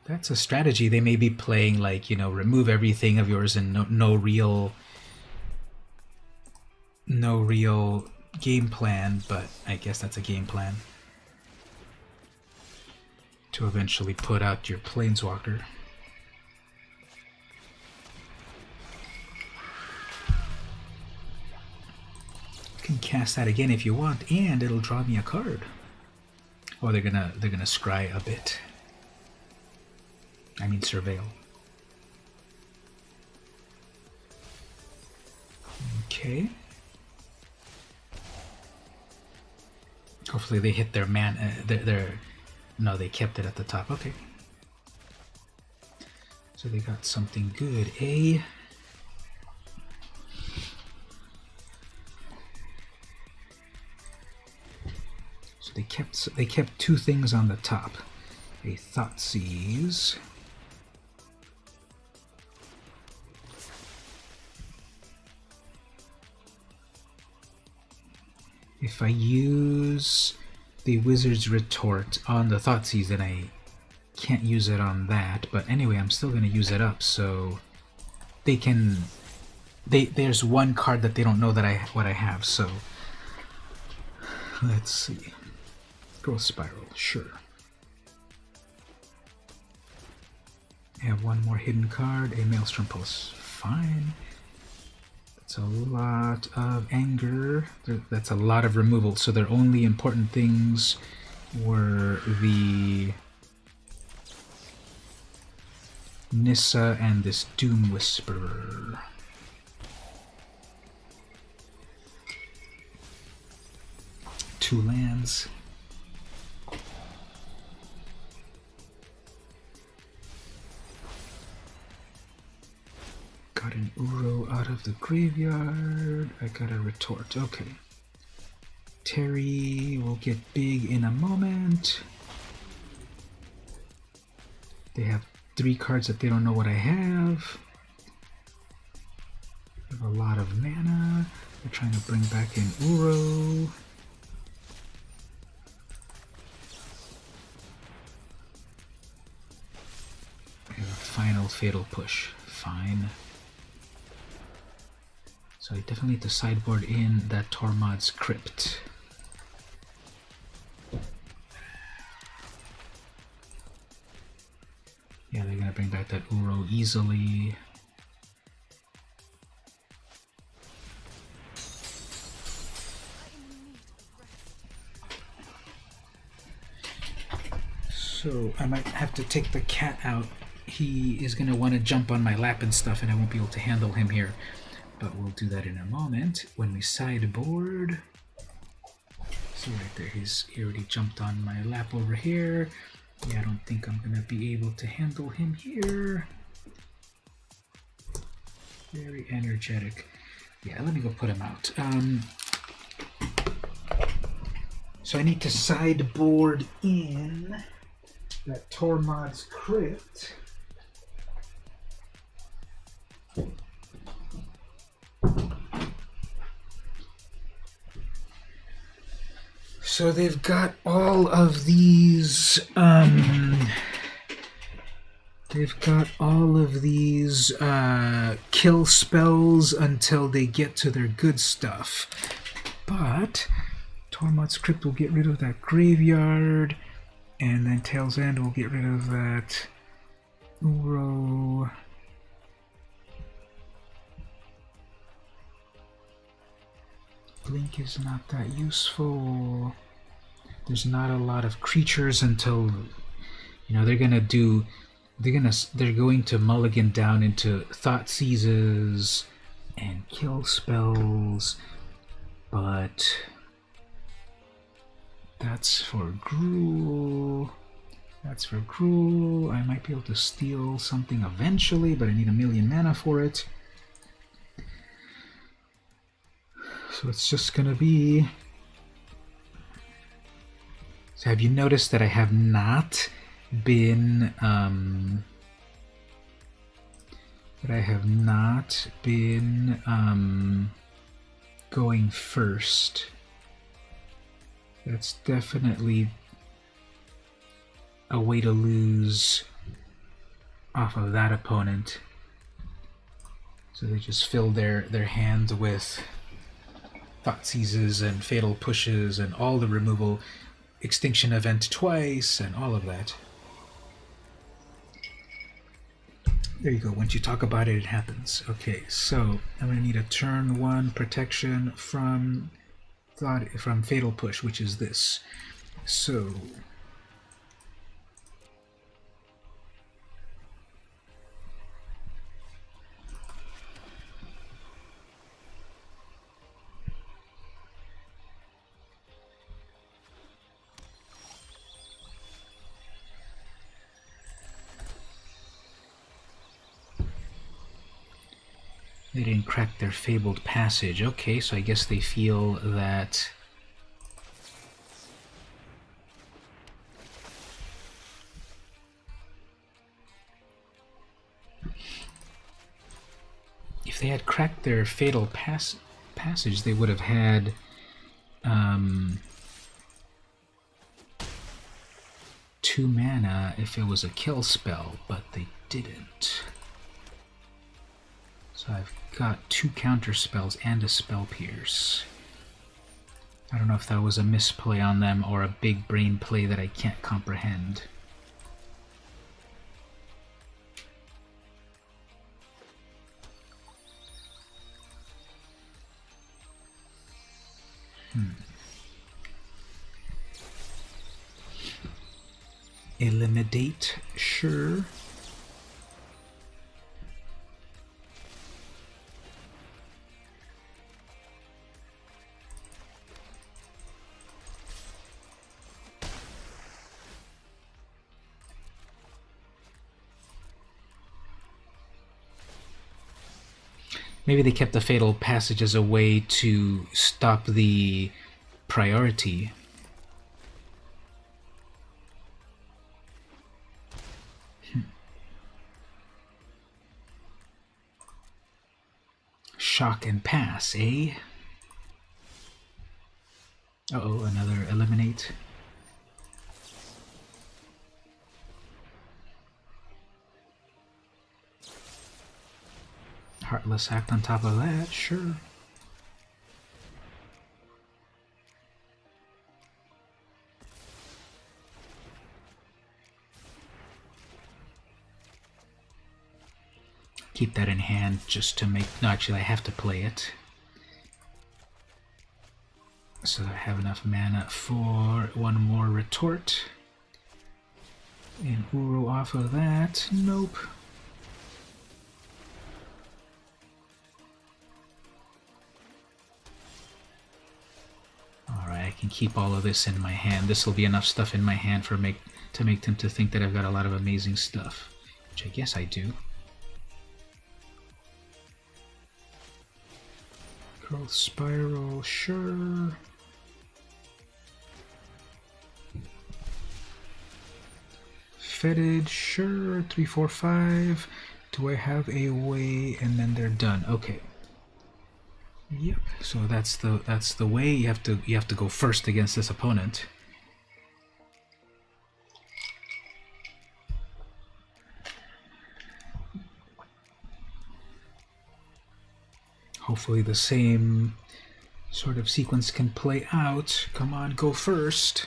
That's a strategy. They may be playing like, you know, remove everything of yours and no real game plan, but I guess that's a game plan. To eventually put out your Planeswalker. You can cast that again if you want, and it'll draw me a card. Oh, they're gonna scry a bit. I mean surveil. Okay. Hopefully they hit their no, they kept it at the top. Okay. So they got something good. So they kept two things on the top. A Thoughtseize. If I use the Wizard's Retort on the Thoughtseize, then I can't use it on that. But anyway, I'm still going to use it up, so they can... there's one card that they don't know that what I have, so... Let's see. Growth Spiral, sure. I have one more hidden card, a Maelstrom Pulse. Fine. That's a lot of anger. That's a lot of removal. So their only important things were the Nissa and this Doom Whisperer. Two lands. Got an Uro out of the graveyard. I got a Retort. Okay. Terry will get big in a moment. They have three cards that they don't know what I have. I have a lot of mana. They're trying to bring back in Uro. I have a final Fatal Push. Fine. So I definitely need to sideboard in that Tormod's Crypt. bring back that Uro easily. So I might have to take the cat out. He is going to want to jump on my lap and stuff, and I won't be able to handle him here. But we'll do that in a moment when we sideboard. So right there, he already jumped on my lap over here. Yeah, I don't think I'm going to be able to handle him here. Very energetic. Yeah, let me go put him out. So I need to sideboard in that Tormod's Crypt. So they've got all of these, kill spells until they get to their good stuff. But Tormod's Crypt will get rid of that graveyard, and then Tail's End will get rid of that Uro. Blink is not that useful. There's not a lot of creatures until, you know, they're going to mulligan down into Thought Seizes and kill spells, but that's for Gruul. That's for Gruul. I might be able to steal something eventually, but I need 1,000,000 mana for it. So it's just gonna be... So have you noticed that I have not been going first? That's definitely a way to lose off of that opponent. So they just fill their hand with Thought Seizes and Fatal Pushes and all the removal, Extinction Event twice, and all of that. There you go. Once you talk about it, it happens. Okay, so I'm going to need a turn 1 protection from Fatal Push, which is this. So they didn't crack their Fabled Passage. Okay, so I guess they feel that if they had cracked their Fatal Passage, they would have had 2 mana if it was a kill spell, but they didn't. So I've got 2 counter spells and a Spell Pierce. I don't know if that was a misplay on them or a big brain play that I can't comprehend. Eliminate, sure. Maybe they kept the Fatal Passage as a way to stop the priority. Shock and pass, eh? Uh-oh, another eliminate. Heartless Act on top of that, sure. keep that in hand just to make... No, actually, I have to play it. So I have enough mana for one more retort. And Uru off of that. Nope. Alright, I can keep all of this in my hand. This will be enough stuff in my hand to make them to think that I've got a lot of amazing stuff. Which I guess I do. Growth Spiral, sure. Fetid, sure. 3, 4, 5. Do I have a way? And then they're done. Okay. Yep. So that's the way. You have to go first against this opponent. Hopefully the same sort of sequence can play out. Come on, go first.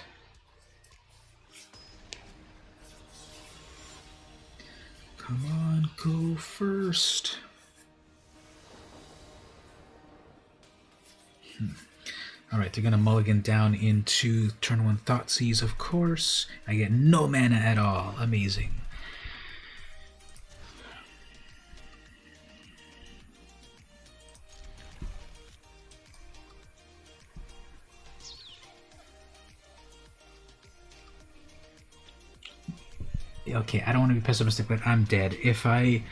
Come on, go first. Alright, they're gonna mulligan down into turn 1 Thoughtseize, of course. I get no mana at all. Amazing. Okay, I don't want to be pessimistic, but I'm dead. If I...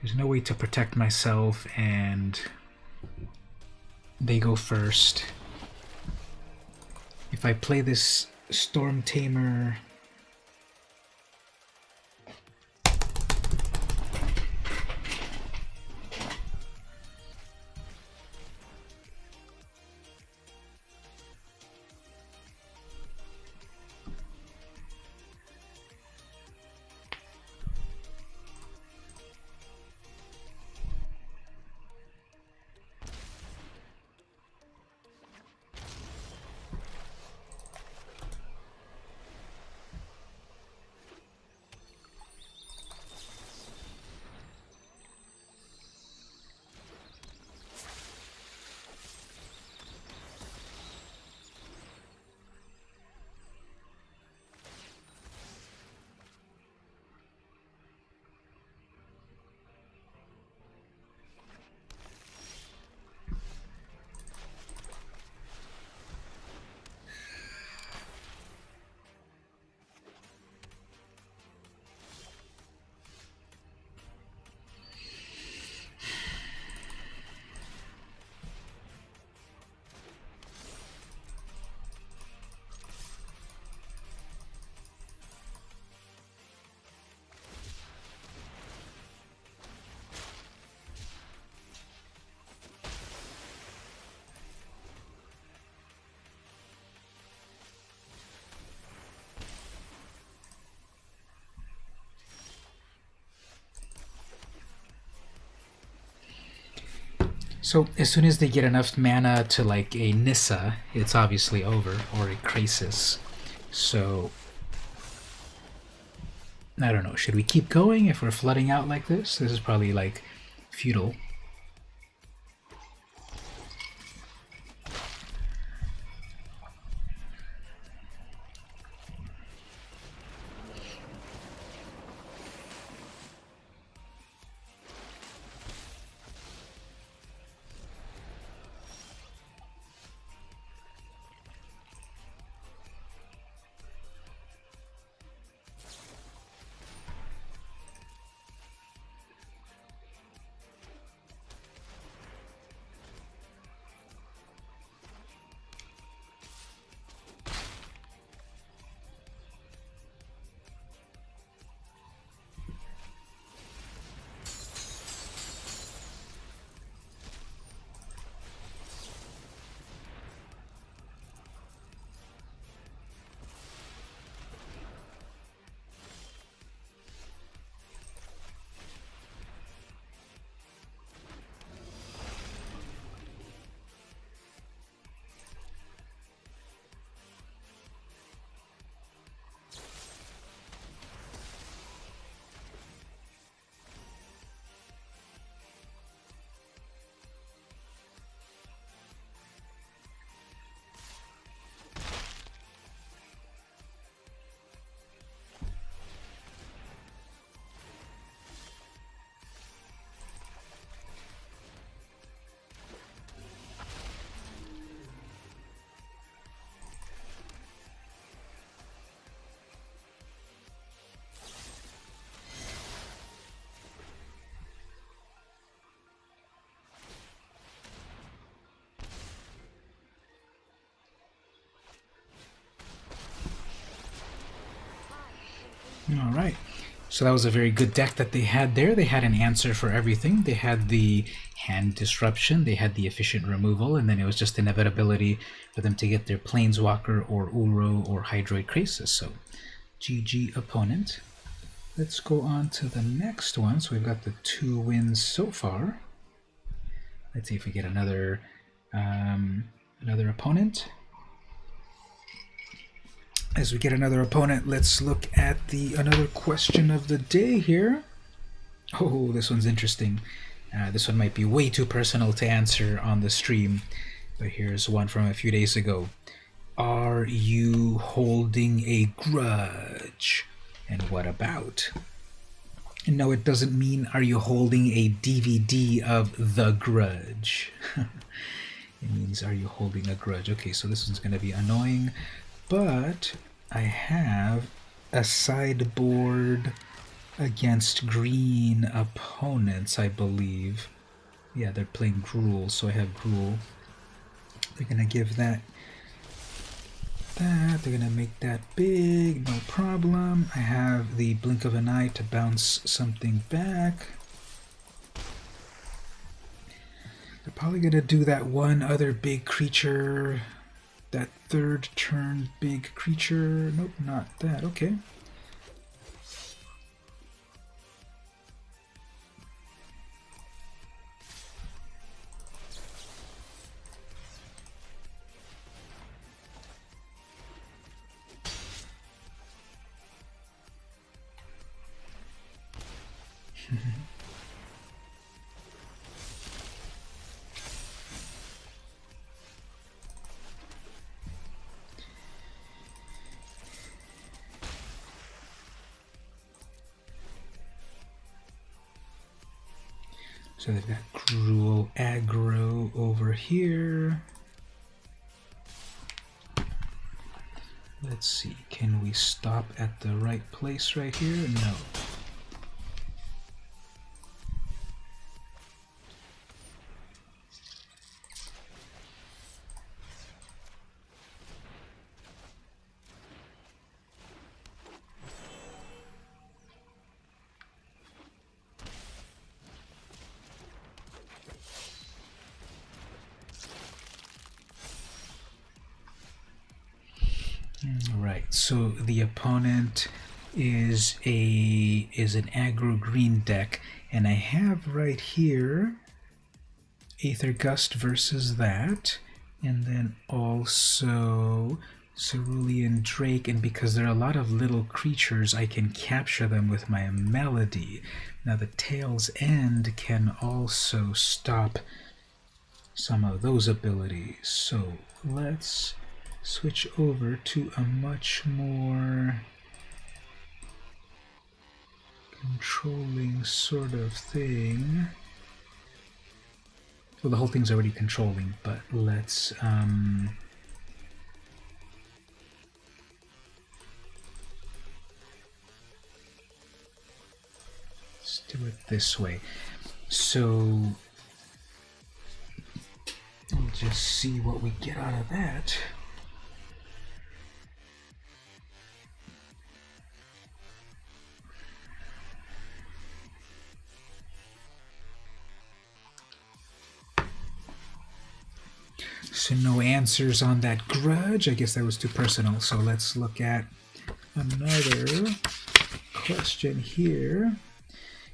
There's no way to protect myself, and they go first. If I play this Storm Tamer... So as soon as they get enough mana to like a Nissa, it's obviously over, or a Krasis. So I don't know, should we keep going if we're flooding out like this? This is probably like futile. All right. So that was a very good deck that they had there. They had an answer for everything. They had the hand disruption, they had the efficient removal, and then it was just inevitability for them to get their Planeswalker or Uro or Hydroid Krasis. So GG opponent. Let's go on to the next one. So we've got the 2 wins so far. Let's see if we get another opponent. As we get another opponent, let's look at the another question of the day here. Oh, this one's interesting. This one might be way too personal to answer on the stream, but here's one from a few days ago. Are you holding a grudge? And what about? No, it doesn't mean are you holding a DVD of The Grudge. It means are you holding a grudge? Okay, so this one's going to be annoying. But I have a sideboard against green opponents, I believe. Yeah, they're playing Gruul, so I have Gruul. They're going to give that. They're going to make that big, no problem. I have the Blink of an Eye to bounce something back. They're probably going to do that one other big creature. That third turn big creature. Nope, not that. Okay. So they've got Gruul aggro over here. Let's see, can we stop at the right place right here? No. Right, so the opponent is an aggro green deck, and I have right here Aether Gust versus that, and then also Cerulean Drake, and because there are a lot of little creatures, I can capture them with my Melody. Now the Tail's End can also stop some of those abilities, so let's switch over to a much more controlling sort of thing. Well, the whole thing's already controlling, but let's do it this way. So we'll just see what we get out of that. So no answers on that grudge. I guess that was too personal. So let's look at another question here.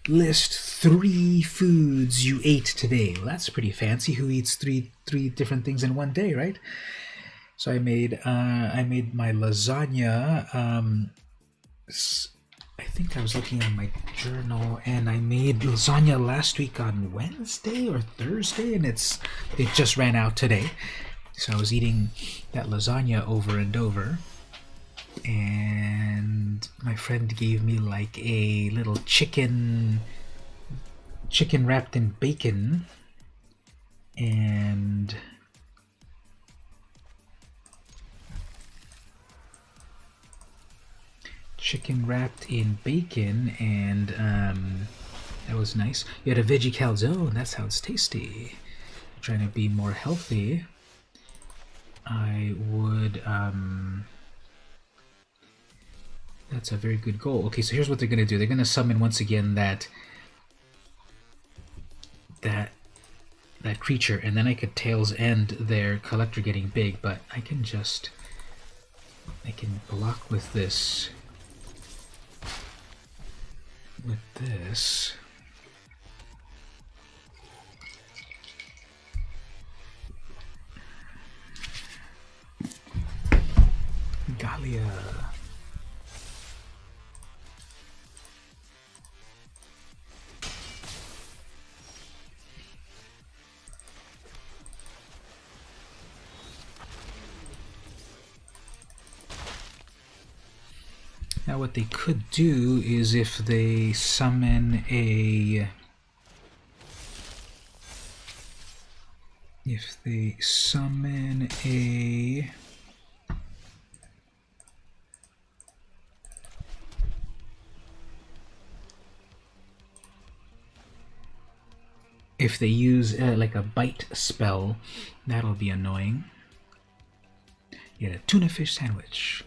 List 3 foods you ate today. Well, that's pretty fancy. Who eats three different things in one day, right? So I made my lasagna. I think I was looking at my journal, and I made lasagna last week on Wednesday or Thursday, and it just ran out today. So I was eating that lasagna over and over, and my friend gave me like a little chicken wrapped in bacon, and that was nice. You had a veggie calzone. That sounds tasty. Trying to be more healthy. I would that's a very good goal. Okay, so here's what they're gonna do. They're gonna summon once again that creature, and then I could Tails End their collector getting big, but I can block with this. With this. Galia. Now what they could do is if they summon a... If they summon a... If they use like a bite spell, that'll be annoying. Get a tuna fish sandwich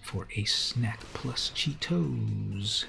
for a snack plus Cheetos.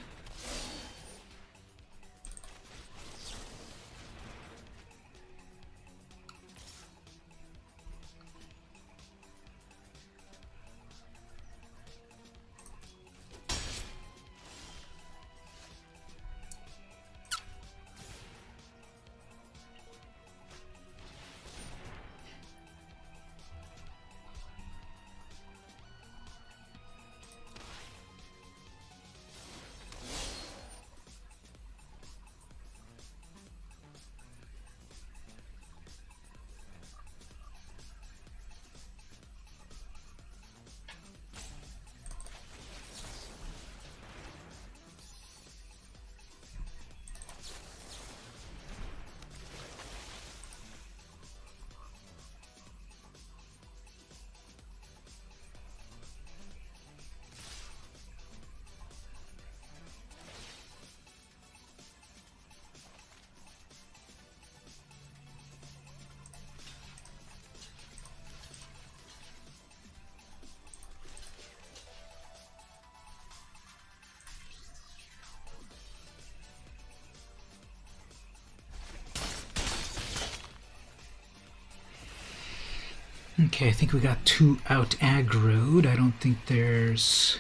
Okay, I think we got 2 out aggroed. I don't think there's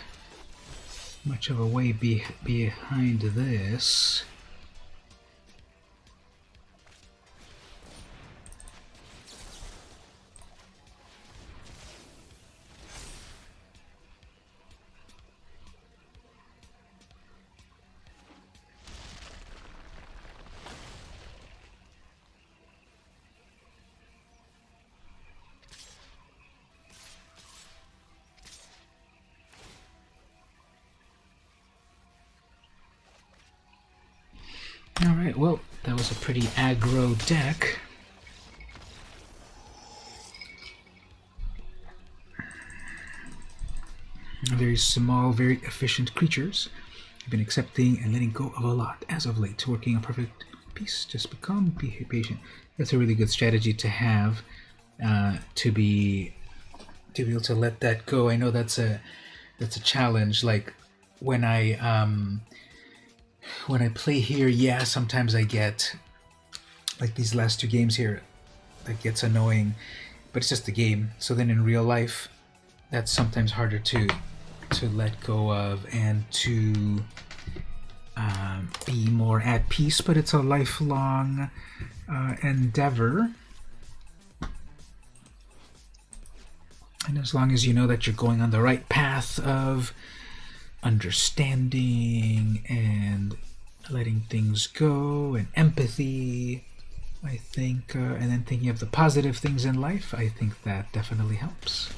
much of a way behind this. Alright, well, that was a pretty aggro deck. Very small, very efficient creatures. I've been accepting and letting go of a lot as of late, working on perfect peace. Just become patient. That's a really good strategy to have, to be able to let that go. I know that's a challenge. Like when I play here, yeah, sometimes I get, like these last 2 games here, that gets annoying, but it's just a game. So then in real life, that's sometimes harder to let go of and to be more at peace, but it's a lifelong endeavor. And as long as you know that you're going on the right path of understanding and letting things go and empathy, I think, and then thinking of the positive things in life, I think that definitely helps.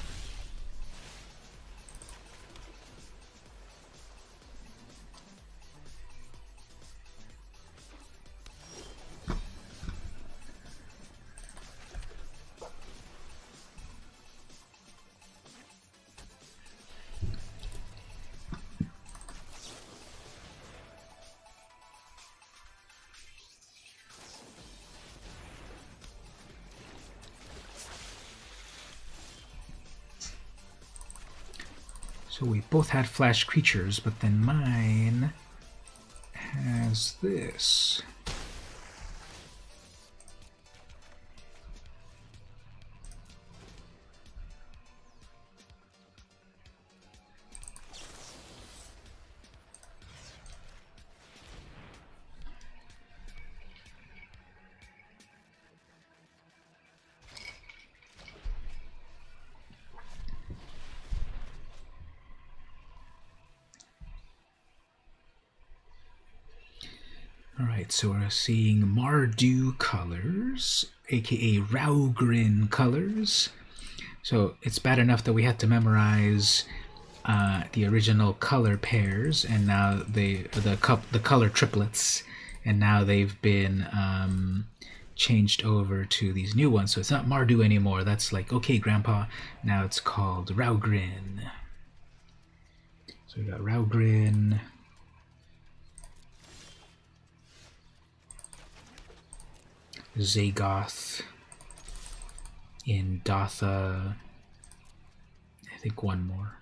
So we both had flash creatures, but then mine has this. Alright, so we're seeing Mardu colors, aka Raugrin colors. So it's bad enough that we had to memorize the original color pairs, and now the color triplets, and now they've been changed over to these new ones. So it's not Mardu anymore. That's like, okay, Grandpa, now it's called Raugrin. So we got Raugrin. Zagoth in Dotha, I think one more.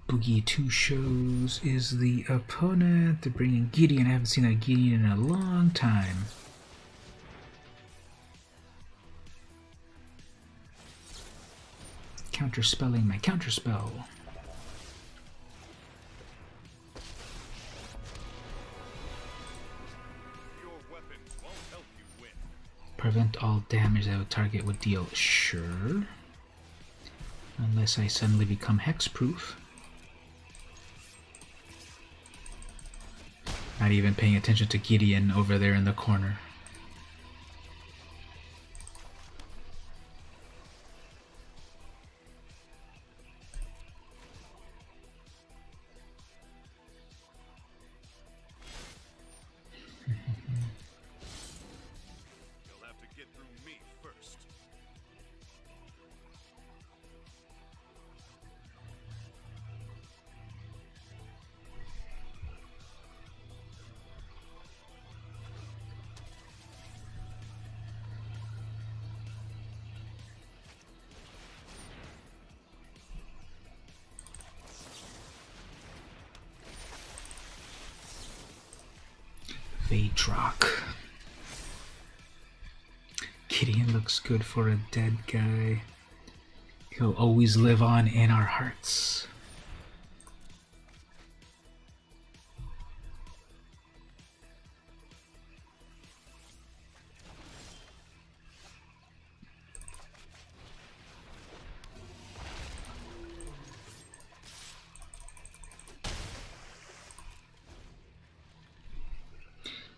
Boogie Two Shows is the opponent. They're bringing Gideon. I haven't seen that Gideon in a long time. Counterspelling my counterspell. Your weapons won't help you win. Prevent all damage that a target would deal. Sure. Unless I suddenly become hexproof. Not even paying attention to Gideon over there in the corner. You'll have to get through me first. Vadrock. Gideon looks good for a dead guy. He'll always live on in our hearts.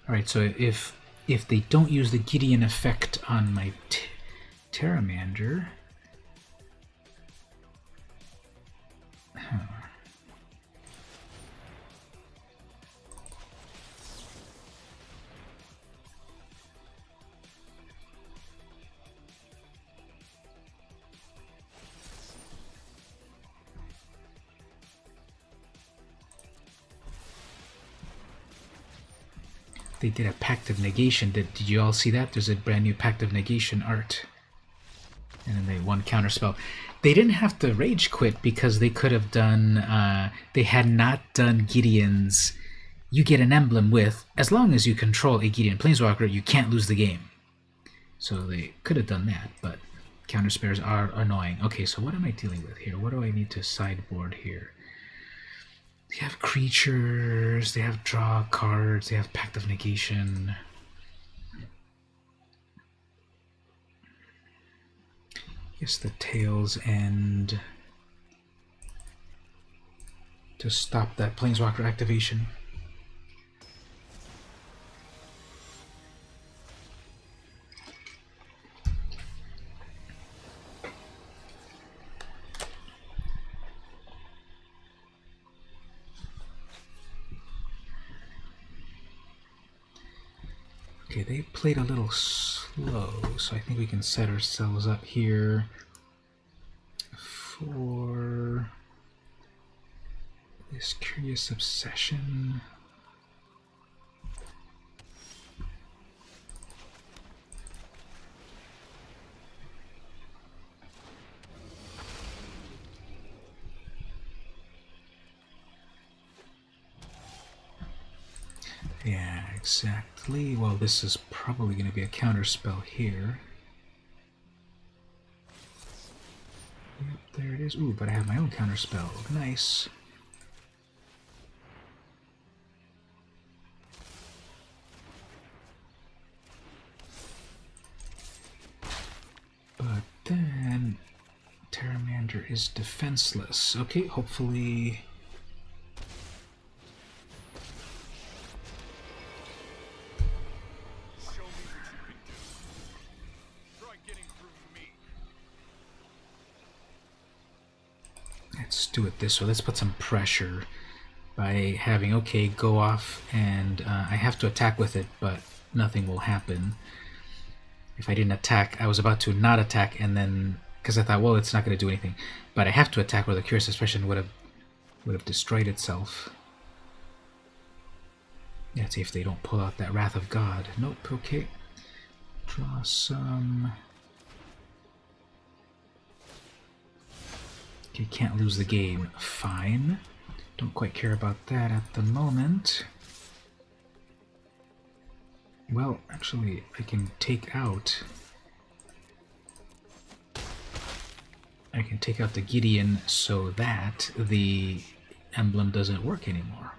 Alright, so if they don't use the Gideon effect on my Pteramander... They did a Pact of Negation. Did you all see that? There's a brand new Pact of Negation art. And then they one counterspell. They didn't have to rage quit because they could have done... they had not done Gideon's... You get an emblem with, as long as you control a Gideon Planeswalker, you can't lose the game. So they could have done that, but counterspares are annoying. Okay, so what am I dealing with here? What do I need to sideboard here? They have creatures, they have draw cards, they have Pact of Negation. Yes, the tails end to stop that Planeswalker activation. Okay, they played a little slow, so I think we can set ourselves up here for this curious obsession. Yeah, exactly. Well, this is probably going to be a counterspell here. Yep, there it is. Ooh, but I have my own counterspell. Nice. But then Terramander is defenseless. Okay, hopefully... Show me what you can do. Try getting through me. Let's do it this way. Let's put some pressure by having, okay, go off, and I have to attack with it, but nothing will happen. If I didn't attack, I was about to not attack, and then, because I thought, well, it's not going to do anything. But I have to attack, or the Curious Expression would have destroyed itself. Yeah, let's see if they don't pull out that Wrath of God. Nope, okay. Draw some... Okay, can't lose the game. Fine. Don't quite care about that at the moment. Well, actually, I can take out... I can take out the Gideon so that the emblem doesn't work anymore.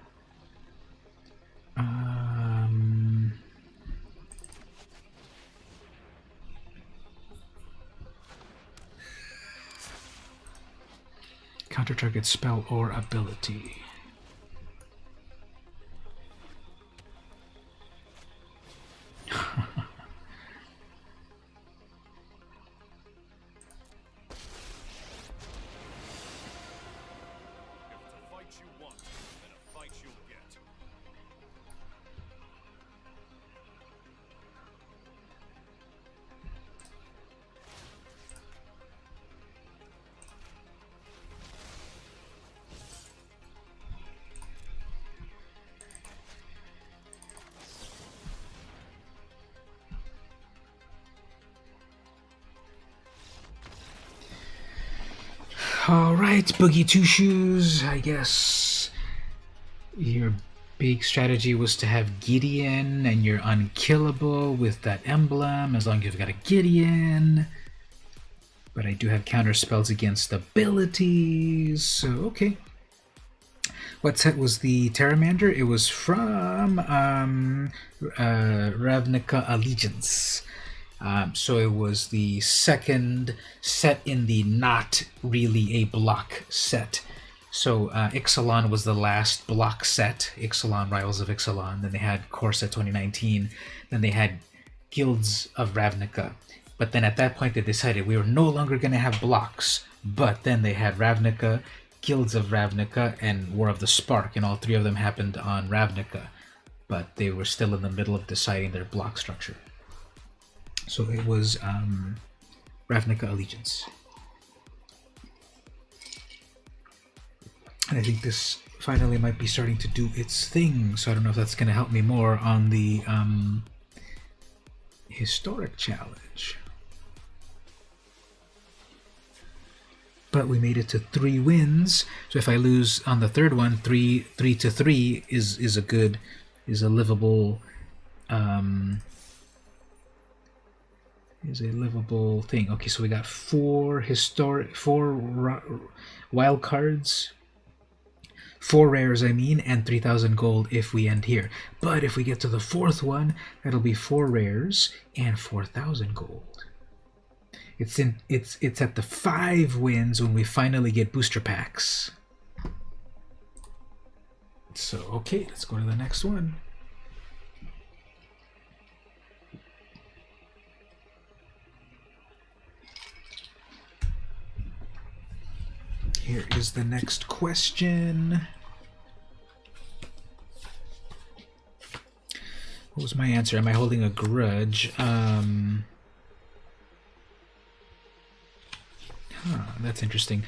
Counter target spell or ability. If it's a fight you want, then a fight you'll get. Alright, Boogie Two Shoes, I guess your big strategy was to have Gideon and you're unkillable with that emblem as long as you've got a Gideon. But I do have counter spells against abilities, so okay. What set was the Terramander? It was from Ravnica Allegiance. So it was the second set in the not really a block set. So Ixalan was the last block set, Ixalan Rivals of Ixalan. Then they had Core Set 2019. Then they had Guilds of Ravnica. But then at that point they decided we were no longer going to have blocks. But then they had Ravnica, Guilds of Ravnica, and War of the Spark. And all three of them happened on Ravnica. But they were still in the middle of deciding their block structure. So it was Ravnica Allegiance. And I think this finally might be starting to do its thing, so I don't know if that's going to help me more on the historic challenge. But we made it to 3 wins, so if I lose on the third one, 3 to 3 is a livable thing. Okay, so we got 4 wild cards, 4 rares, I mean, and 3,000 gold if we end here. But if we get to the 4th one, that'll be 4 rares and 4,000 gold. It's at the 5 wins when we finally get booster packs. So okay, let's go to the next one. Here is the next question. What was my answer? Am I holding a grudge? that's interesting.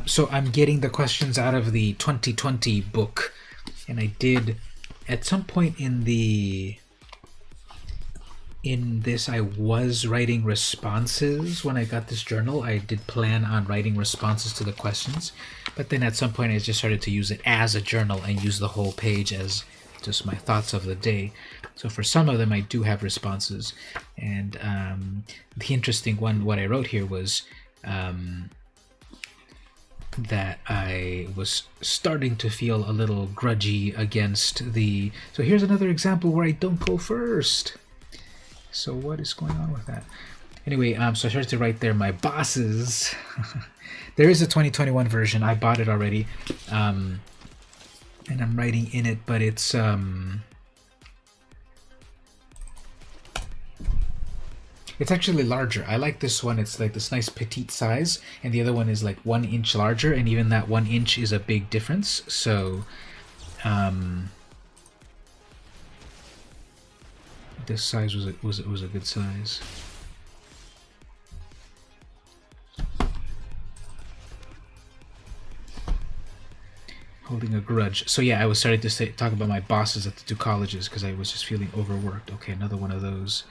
So I'm getting the questions out of the 2020 book, and I did at some point in this I was writing responses. When I got this journal, I did plan on writing responses to the questions, but then at some point I just started to use it as a journal and use the whole page as just my thoughts of the day. So for some of them I do have responses, and the interesting one, what I wrote here was that I was starting to feel a little grudgy against the... So here's another example where I don't go first. So what is going on with that? Anyway, so I started to write there my bosses. There is a 2021 version. I bought it already. And I'm writing in it, but it's actually larger. I like this one. It's like this nice petite size, and the other one is like 1 inch larger, and even that 1 inch is a big difference. So this size was a good size. Holding a grudge. So yeah, I was starting to talk about my bosses at the 2 colleges because I was just feeling overworked. Okay, another one of those.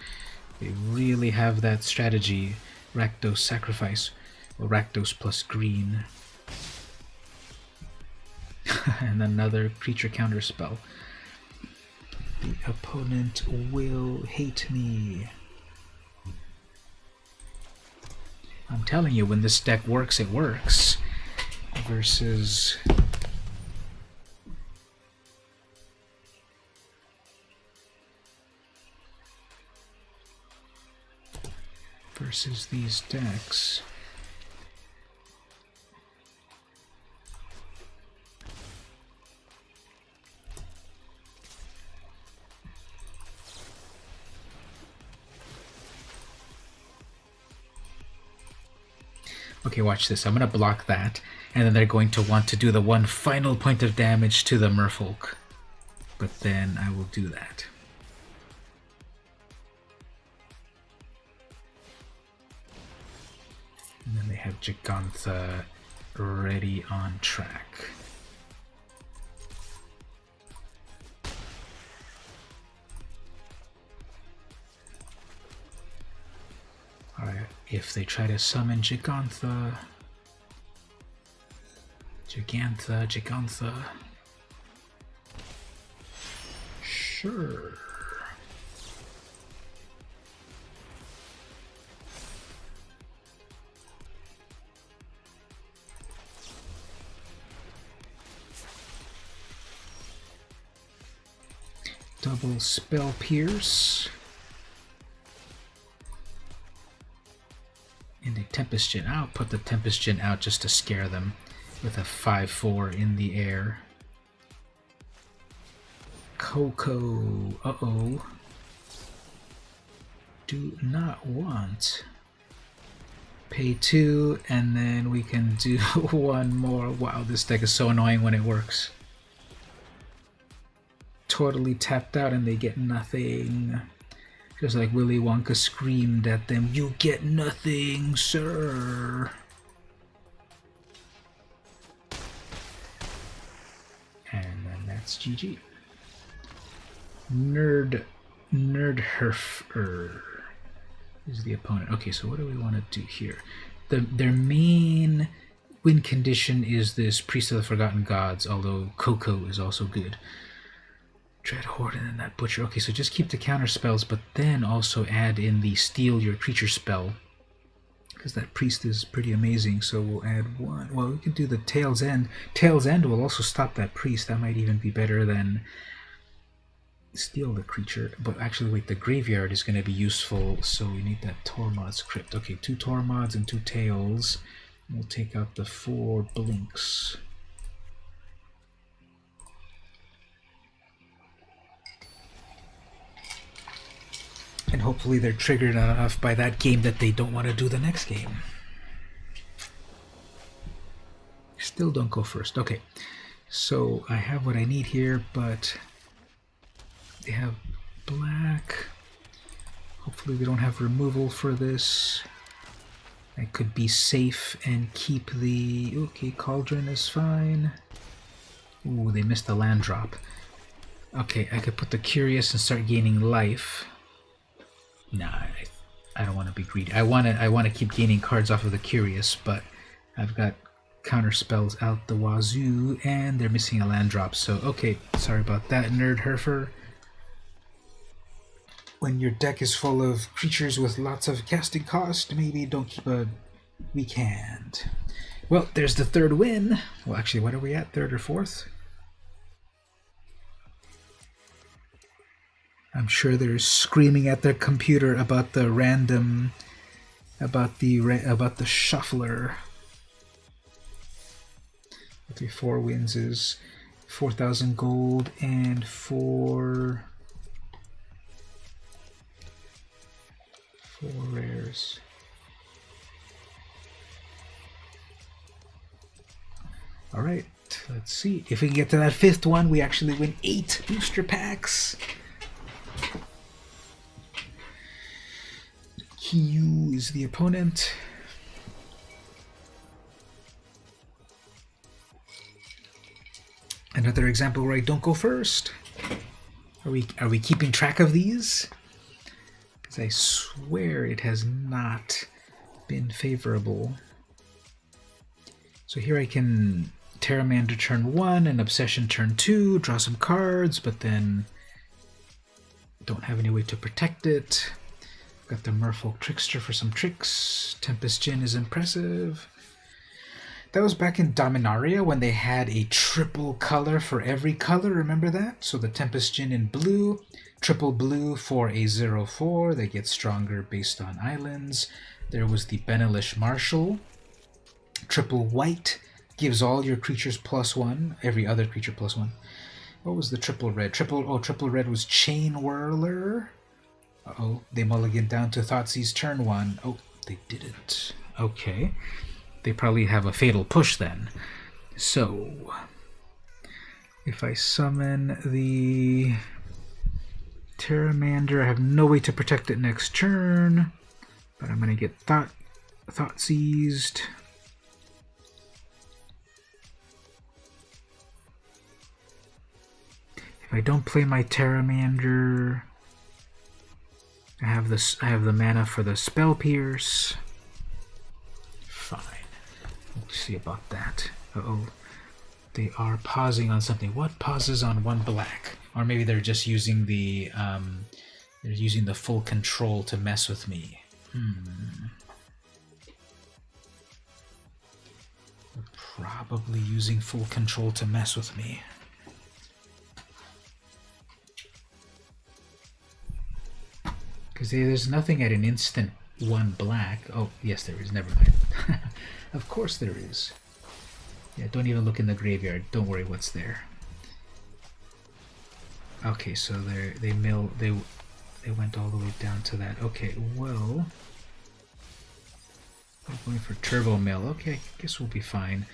They really have that strategy. Rakdos sacrifice, or Rakdos plus green. And another creature counter spell. The opponent will hate me. I'm telling you, when this deck works, it works. Versus these decks. Okay, watch this. I'm going to block that, and then they're going to want to do the one final point of damage to the merfolk. But then I will do that. And then they have Gigantha ready on track. Alright, if they try to summon Gigantha... Gigantha... Sure. Double Spell Pierce. And a Tempest Gen. I'll put the Tempest Gen out just to scare them with a 5/4 in the air. Coco. Uh-oh. Do not want. Pay 2, and then we can do one more. Wow, this deck is so annoying when it works. Totally tapped out and they get nothing. Just like Willy Wonka screamed at them, "You get nothing, sir." And then that's GG. Nerdherfer is the opponent. Okay, so what do we want to do here? Their main win condition is this Priest of the Forgotten Gods, although Coco is also good. Dread Horde and then that Butcher. Okay, so just keep the counter spells, but then also add in the Steal Your Creature spell, because that Priest is pretty amazing. So we'll add 1. Well, we could do the Tail's End. Tail's End will also stop that Priest. That might even be better than Steal the Creature. But actually, wait, the Graveyard is going to be useful, so we need that Tormod's Crypt. Okay, 2 Tormods and 2 Tails. We'll take out the 4 Blinks. And hopefully they're triggered enough by that game that they don't want to do the next game. Still don't go first. Okay, so I have what I need here, but they have black. Hopefully we don't have removal for this. I could be safe and keep the... Okay, Cauldron is fine. Ooh, they missed the land drop. Okay, I could put the Curious and start gaining life. Nah, I don't want to be greedy. I want to keep gaining cards off of the Curious, but I've got counter spells out the wazoo, and they're missing a land drop. So okay, sorry about that, Nerd Herfer. When your deck is full of creatures with lots of casting cost, maybe don't keep a weak hand. Well, there's the third win. Well, actually, what are we at? Third or fourth? I'm sure they're screaming at their computer about the random, about the shuffler. 4 wins is 4,000 gold and 4 rares. All right, let's see if we can get to that 5th one. We actually win 8 booster packs. Kiyu is the opponent. Another example where I don't go first. Are we keeping track of these? Because I swear it has not been favorable. So here I can Terramander turn 1 and Obsession turn 2, draw some cards, but then don't have any way to protect it. Got the Merfolk Trickster for some tricks. Tempest Djinn is impressive. That was back in Dominaria when they had a triple color for every color, remember that? So the Tempest Djinn in blue, triple blue for a 0/4 that gets stronger based on islands. There was the Benelish Marshal, triple white, gives all your creatures +1, every other creature +1. What was the triple red? Triple red was Chain Whirler. Uh-oh, they mulligan down to Thoughtseize turn 1. Oh, they didn't. Okay. They probably have a Fatal Push then. So, if I summon the Terramander, I have no way to protect it next turn, but I'm going to get Thoughtseized. If I don't play my Terramander, I have the mana for the Spell Pierce. Fine. Let's see about that. Uh-oh. They are pausing on something. What pauses on 1 black? Or maybe they're just using the full control to mess with me. They're probably using full control to mess with me. Because there's nothing at an instant 1 black. Oh, yes, there is. Never mind. Of course there is. Yeah, don't even look in the graveyard. Don't worry what's there. Okay, so they went all the way down to that. Okay, well, I'm going for Turbo Mill. Okay, I guess we'll be fine.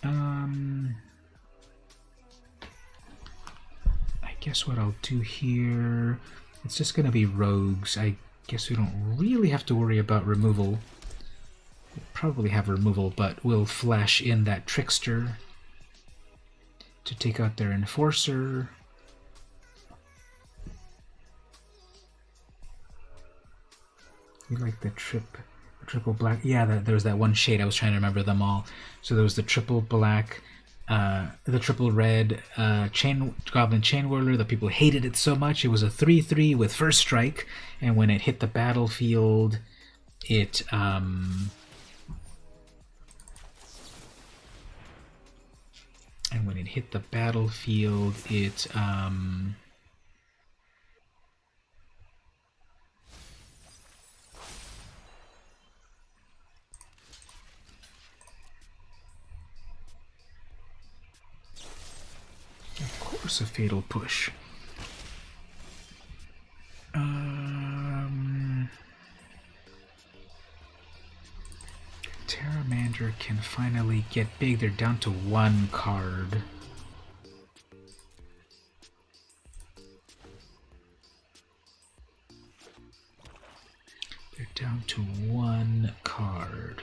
I guess what I'll do here, it's just going to be rogues. I guess we don't really have to worry about removal. We'll probably have removal, but we'll flash in that Trickster to take out their Enforcer. We like the triple black. Yeah, there was that one shade. I was trying to remember them all. So there was the triple black, the triple red Goblin Chain Whirler. The people hated it so much. It was a 3/3 with first strike, and when it hit the battlefield, it of course a Fatal Push. Terramander can finally get big. They're down to 1 card. They're down to one card.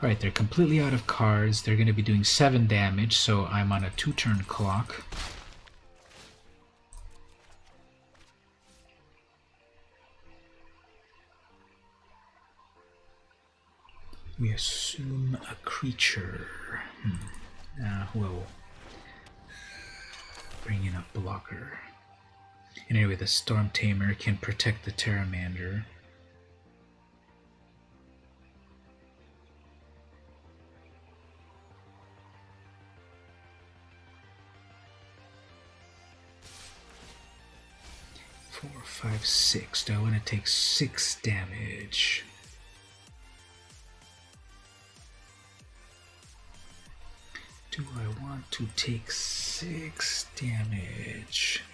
Alright, they're completely out of cards. They're going to be doing 7 damage, so I'm on a 2-turn clock. We assume a creature. We'll bring in a blocker. And anyway, the Storm Tamer can protect the Pteramander. Four, five, six. Do I want to take 6 damage? Do I want to take 6 damage?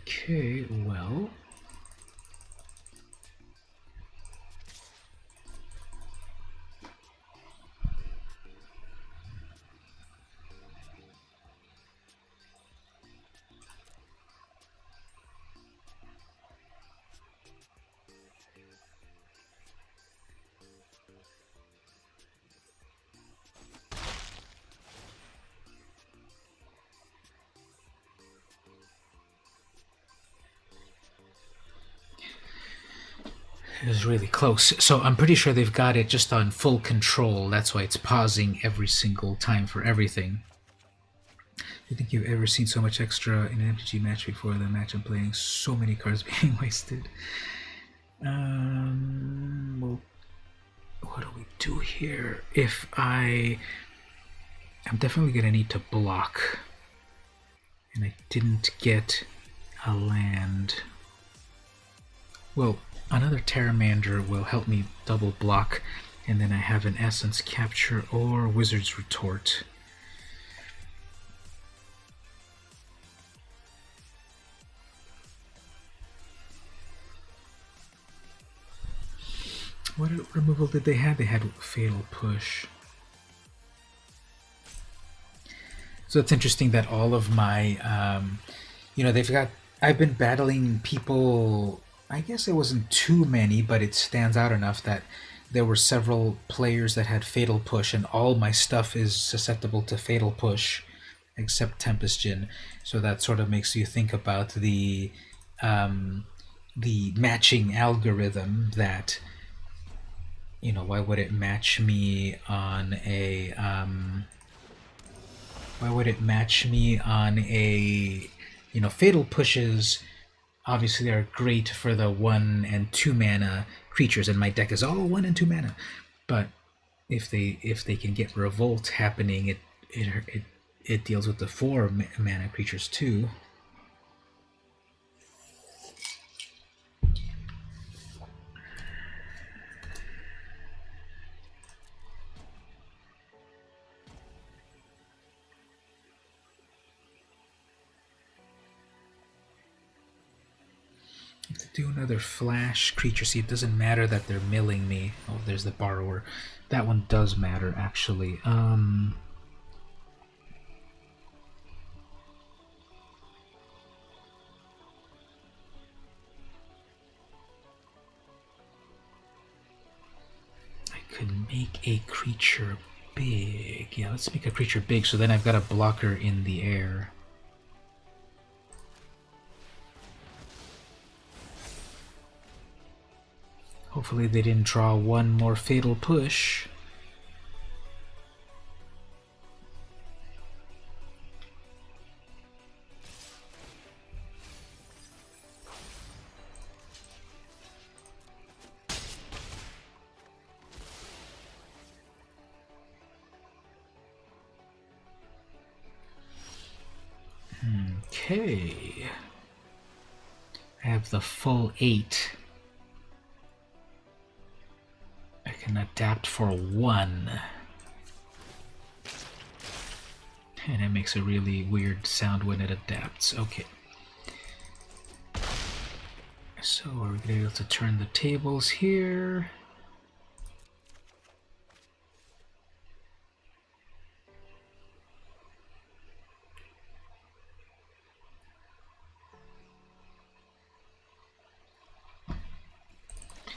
Okay, well... It was really close. So I'm pretty sure they've got it just on full control. That's why it's pausing every single time for everything. Do you think you've ever seen so much extra in an MTG match before? The match I'm playing, so many cards being wasted. Well, what do we do here? I'm definitely going to need to block. And I didn't get a land. Well, another Pteramander will help me double block, and then I have an Essence Capture or Wizard's Retort. What removal did they have? They had Fatal Push. So it's interesting that all of my, I've been battling people. I guess it wasn't too many, but it stands out enough that there were several players that had Fatal Push, and all my stuff is susceptible to Fatal Push, except Tempest Djinn. So that sort of makes you think about the matching algorithm that, why would it match me on a Fatal Pushes obviously are great for the 1 and 2 mana creatures, and my deck is all 1 and 2 mana. But if they can get Revolt happening, it deals with the 4 mana creatures too. Do another flash creature. See, it doesn't matter that they're milling me. Oh, there's the Borrower. That one does matter, actually. I could make a creature big. Yeah, let's make a creature big so then I've got a blocker in the air. Hopefully they didn't draw one more fatal push. Okay. I have the full 8. I can adapt for 1. And it makes a really weird sound when it adapts. Okay. So are we going to be able to turn the tables here?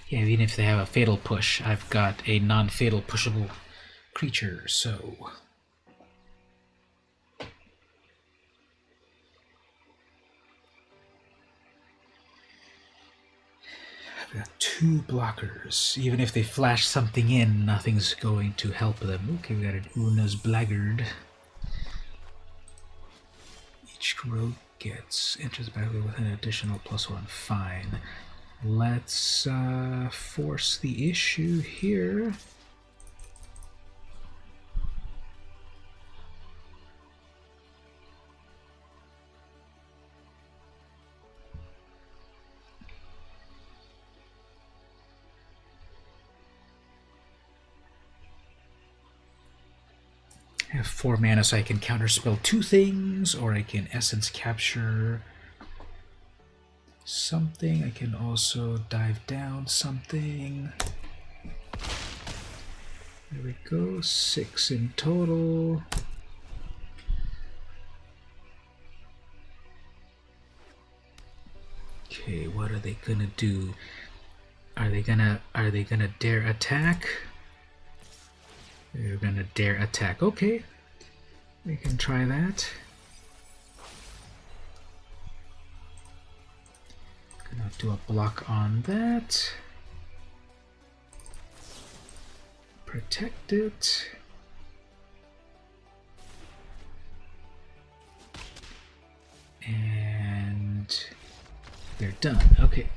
Yeah, even if they have a fatal push, I've got a non-fatal pushable creature, so... I've got 2 blockers. Even if they flash something in, nothing's going to help them. Okay, we got an Una's Blackguard. Each rogue enters the battlefield with an additional +1. Fine. Let's force the issue here. I have 4 mana, so I can counterspell 2 things, or I can essence capture something. I can also dive down something. There we go, 6 in total. Okay, what are they gonna do? Are they gonna dare attack? They're gonna dare attack. Okay, we can try that. Gonna do a block on that. Protect it. And they're done. Okay.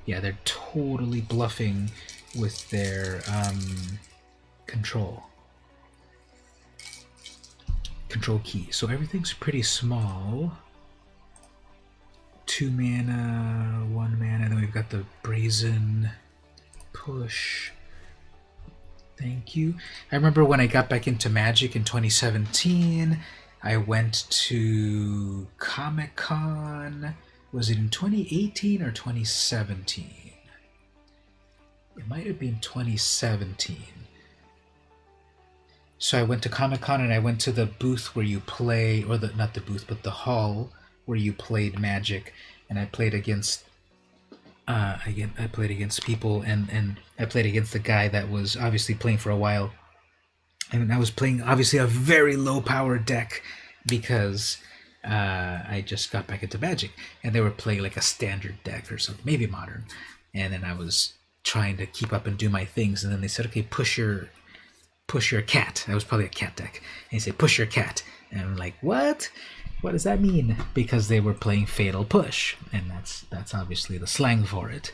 Yeah, they're totally bluffing with their control key. So everything's pretty small. 2 mana, 1 mana, then we've got the Brazen Push. Thank you. I remember when I got back into Magic in 2017, I went to Comic-Con. Was it in 2018 or 2017? It might have been 2017. So I went to Comic-Con and I went to the booth where you play, or not the booth, but the hall where you played Magic, and I played against I played against people, and I played against the guy that was obviously playing for a while, and I was playing obviously a very low power deck because I just got back into Magic, and they were playing like a standard deck or something, maybe modern, and then I was trying to keep up and do my things, and then they said, okay, push your cat. That was probably a cat deck, and he said, push your cat, and I'm like, what? What does that mean? Because they were playing Fatal Push, and that's obviously the slang for it.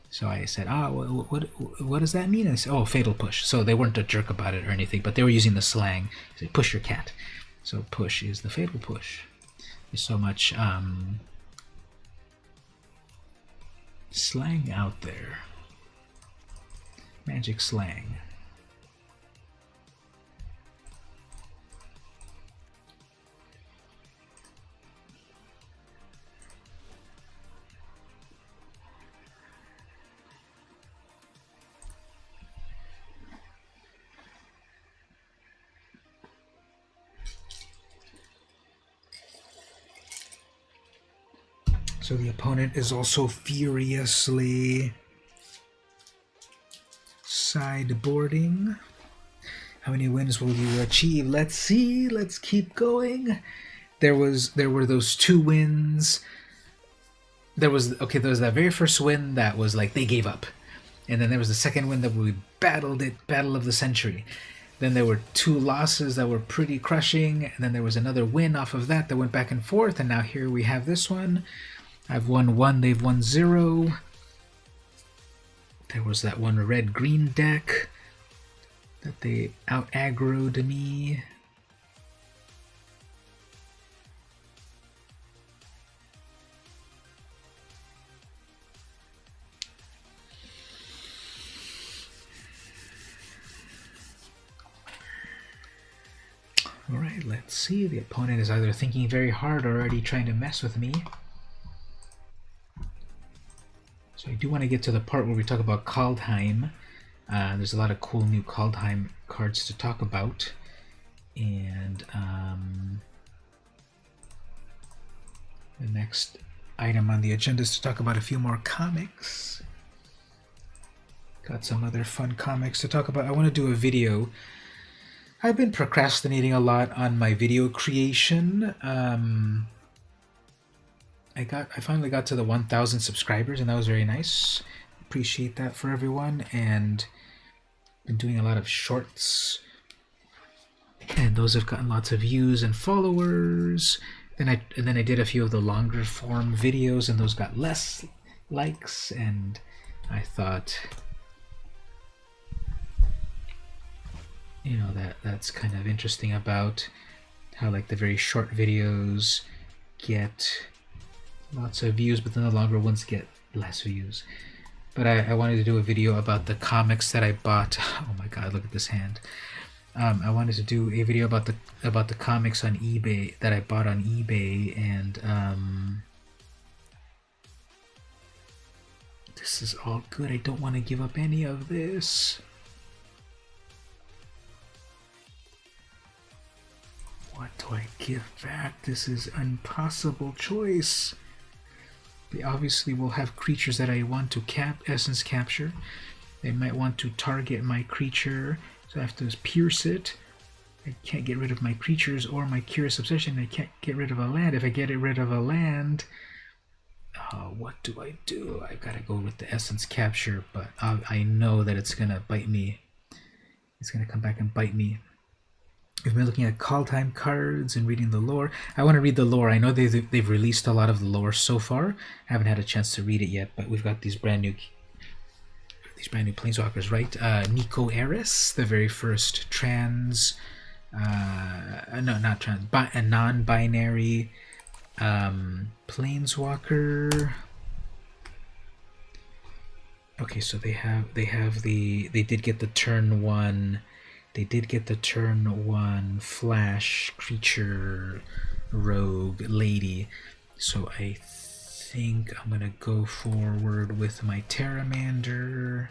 So I said, what does that mean? I said, oh, Fatal Push. So they weren't a jerk about it or anything, but they were using the slang. They said, push your cat. So push is the Fatal Push. There's so much slang out there. Magic slang. So the opponent is also furiously sideboarding. How many wins will you achieve? Let's see. Let's keep going. There were those 2 wins. There was that very first win that was like they gave up. And then there was the second win that we battled it, battle of the century. Then there were 2 losses that were pretty crushing, and then there was another win off of that went back and forth, and now here we have this one. I've won 1, they've won 0. There was that one red-green deck that they out-aggroed me. Alright, let's see. The opponent is either thinking very hard or already trying to mess with me. So I do want to get to the part where we talk about Kaldheim. There's a lot of cool new Kaldheim cards to talk about. And the next item on the agenda is to talk about a few more comics. Got some other fun comics to talk about. I want to do a video. I've been procrastinating a lot on my video creation. I finally got to the 1,000 subscribers, and that was very nice. Appreciate that for everyone, and been doing a lot of shorts, and those have gotten lots of views and followers. Then I did a few of the longer form videos, and those got less likes, and I thought, you know, that's kind of interesting about how like the very short videos get lots of views, but then the longer ones get less views. But I wanted to do a video about the comics that I bought. Oh my god, look at this hand. I wanted to do a video about the comics on eBay that I bought on eBay, and this is all good. I don't want to give up any of this. What do I give back? This is an impossible choice. They obviously will have creatures that I want to essence capture. They might want to target my creature, so I have to pierce it. I can't get rid of my creatures or my Curious Obsession. I can't get rid of a land. If I get rid of a land, what do? I've got to go with the essence capture, but I know that it's gonna bite me. It's gonna come back and bite me. We've been looking at Kaldheim cards and reading the lore. I want to read the lore. I know they've released a lot of the lore so far. I haven't had a chance to read it yet, but we've got these brand new planeswalkers, right? Nico Eris, the very first non-binary planeswalker. Okay, so they did get the turn 1. They did get the turn 1 flash creature rogue lady. So I think I'm gonna go forward with my Terramander.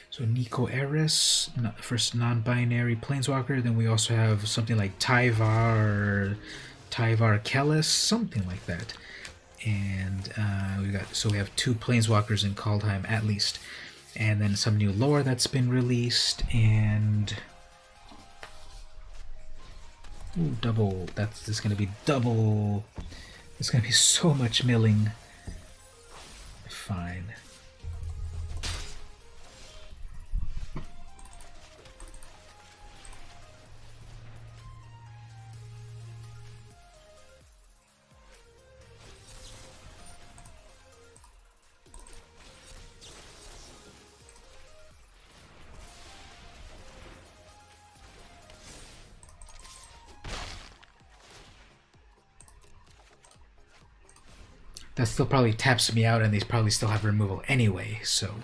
So Nico Eris, first non-binary planeswalker. Then we also have something like Tyvar Kellis, something like that. And we have 2 planeswalkers in Kaldheim at least. And then some new lore that's been released, and double. This is gonna be double. It's gonna be so much milling. Fine. That still probably taps me out, and they probably still have removal anyway, so.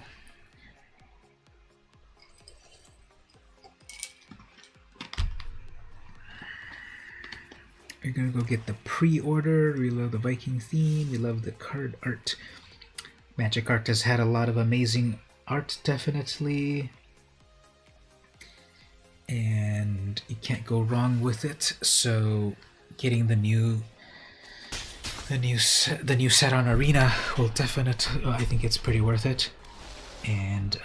We're gonna go get the pre-order. We love the Viking theme. We love the card art. Magic art has had a lot of amazing art, definitely. And you can't go wrong with it, so getting the new set on Arena will definitely, I think it's pretty worth it. And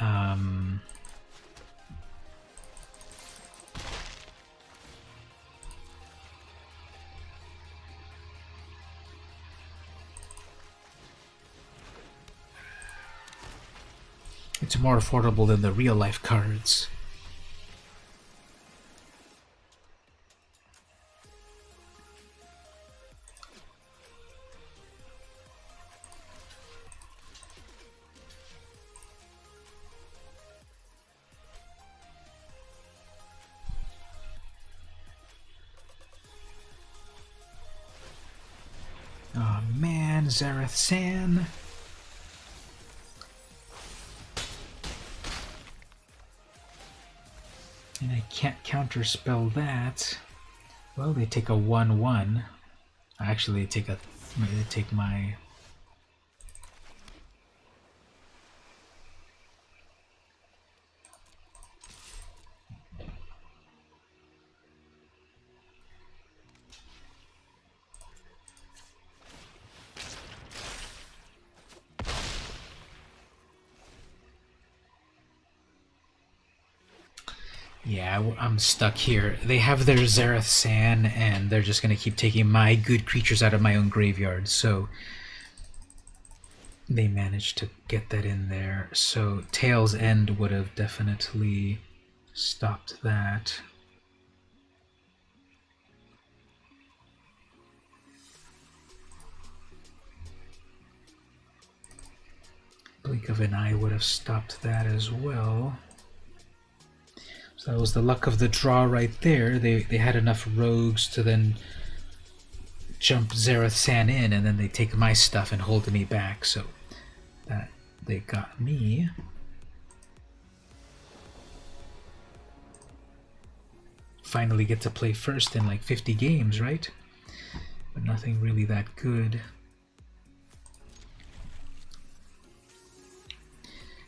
it's more affordable than the real life cards. Oh man, Zareth San. And I can't counterspell that. Well, they take a 1/1. Actually, they take my. Yeah, I'm stuck here. They have their Zareth San, and they're just going to keep taking my good creatures out of my own graveyard, so they managed to get that in there. So Tail's End would have definitely stopped that. Blink of an Eye would have stopped that as well. So that was the luck of the draw right there. They had enough rogues to then jump Zareth San in, and then they take my stuff and hold me back. So that they got me. Finally get to play first in like 50 games, right? But nothing really that good.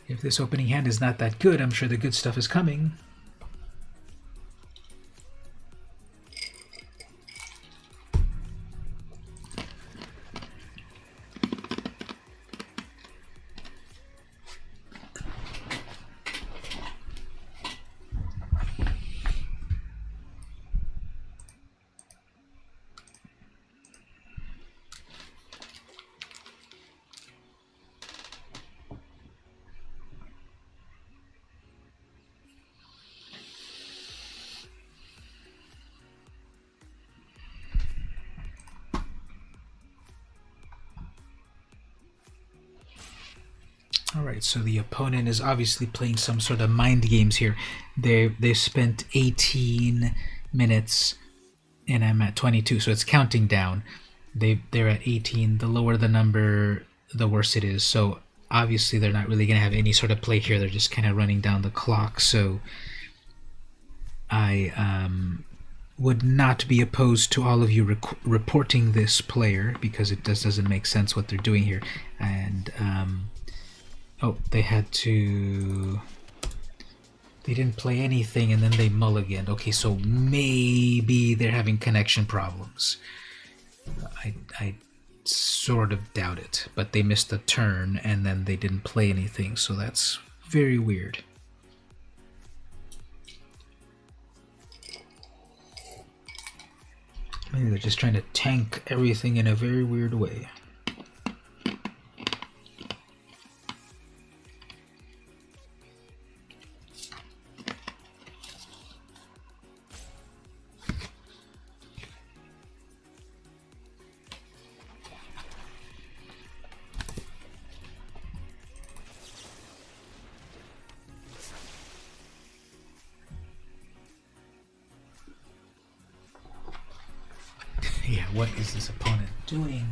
If this opening hand is not that good, I'm sure the good stuff is coming. Alright, so the opponent is obviously playing some sort of mind games here. They spent 18 minutes and I'm at 22, so it's counting down. They're at 18. The lower the number, the worse it is. So obviously they're not really going to have any sort of play here. They're just kind of running down the clock. So I would not be opposed to all of you reporting this player, because it doesn't make sense what they're doing here. And oh, they didn't play anything and then they mulliganed. Okay, so maybe they're having connection problems. I sort of doubt it, but they missed a turn and then they didn't play anything, so that's very weird. Maybe they're just trying to tank everything in a very weird way. Yeah, what is this opponent doing?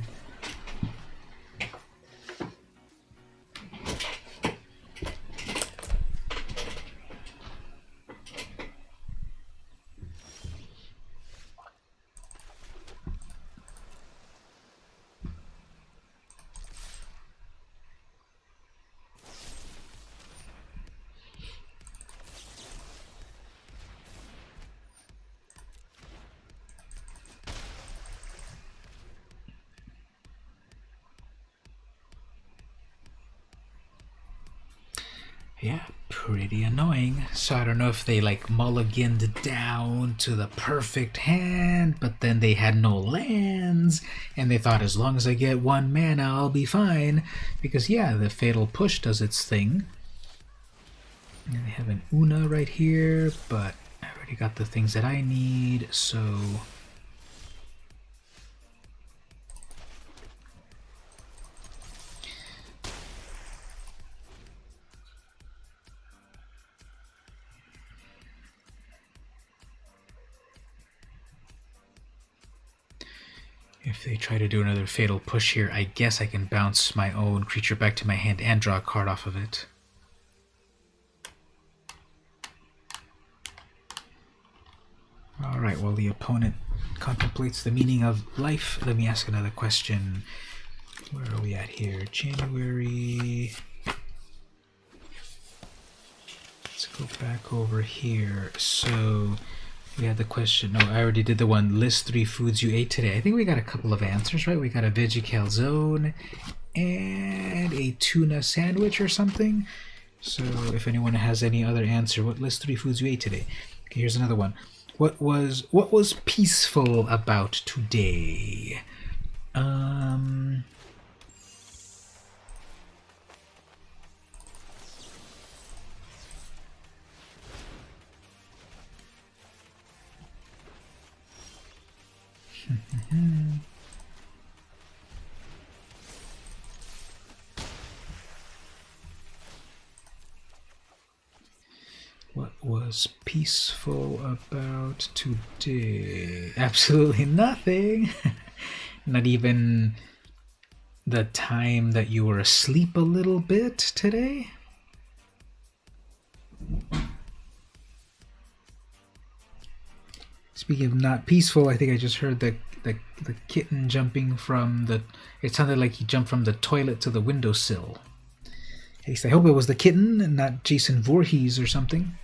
Yeah, pretty annoying. So I don't know if they like mulliganed down to the perfect hand, but then they had no lands, and they thought as long as I get 1 mana, I'll be fine. Because yeah, the Fatal Push does its thing. And they have an Una right here, but I already got the things that I need, so... If they try to do another Fatal Push here, I guess I can bounce my own creature back to my hand and draw a card off of it. Alright, while the opponent contemplates the meaning of life, let me ask another question. Where are we at here? January... Let's go back over here. So... we had the question. No, I already did the one. List 3 foods you ate today. I think we got a couple of answers, right? We got a veggie calzone and a tuna sandwich or something. So if anyone has any other answer, what list 3 foods you ate today? Okay, here's another one. What was peaceful about today? What was peaceful about today? Absolutely nothing. Not even the time that you were asleep a little bit today? Speaking of not peaceful, I think I just heard the kitten jumping from the... It sounded like he jumped from the toilet to the windowsill. At least I hope it was the kitten and not Jason Voorhees or something.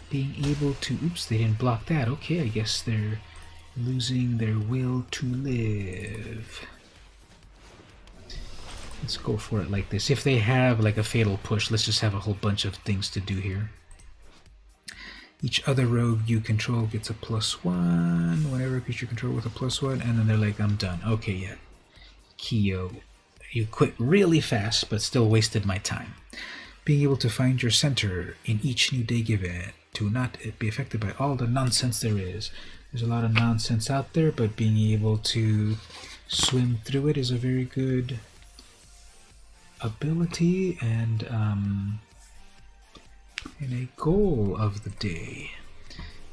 Being able to... Oops, they didn't block that. Okay, I guess they're losing their will to live. Let's go for it like this. If they have like a Fatal Push, let's just have a whole bunch of things to do here. Each other rogue you control gets a +1. Whenever a creature you control with a +1, and then they're like, I'm done. Okay, yeah. Kyo. You quit really fast, but still wasted my time. Being able to find your center in each new day given, to not be affected by all the nonsense there is. There's a lot of nonsense out there, but being able to swim through it is a very good ability and a goal of the day.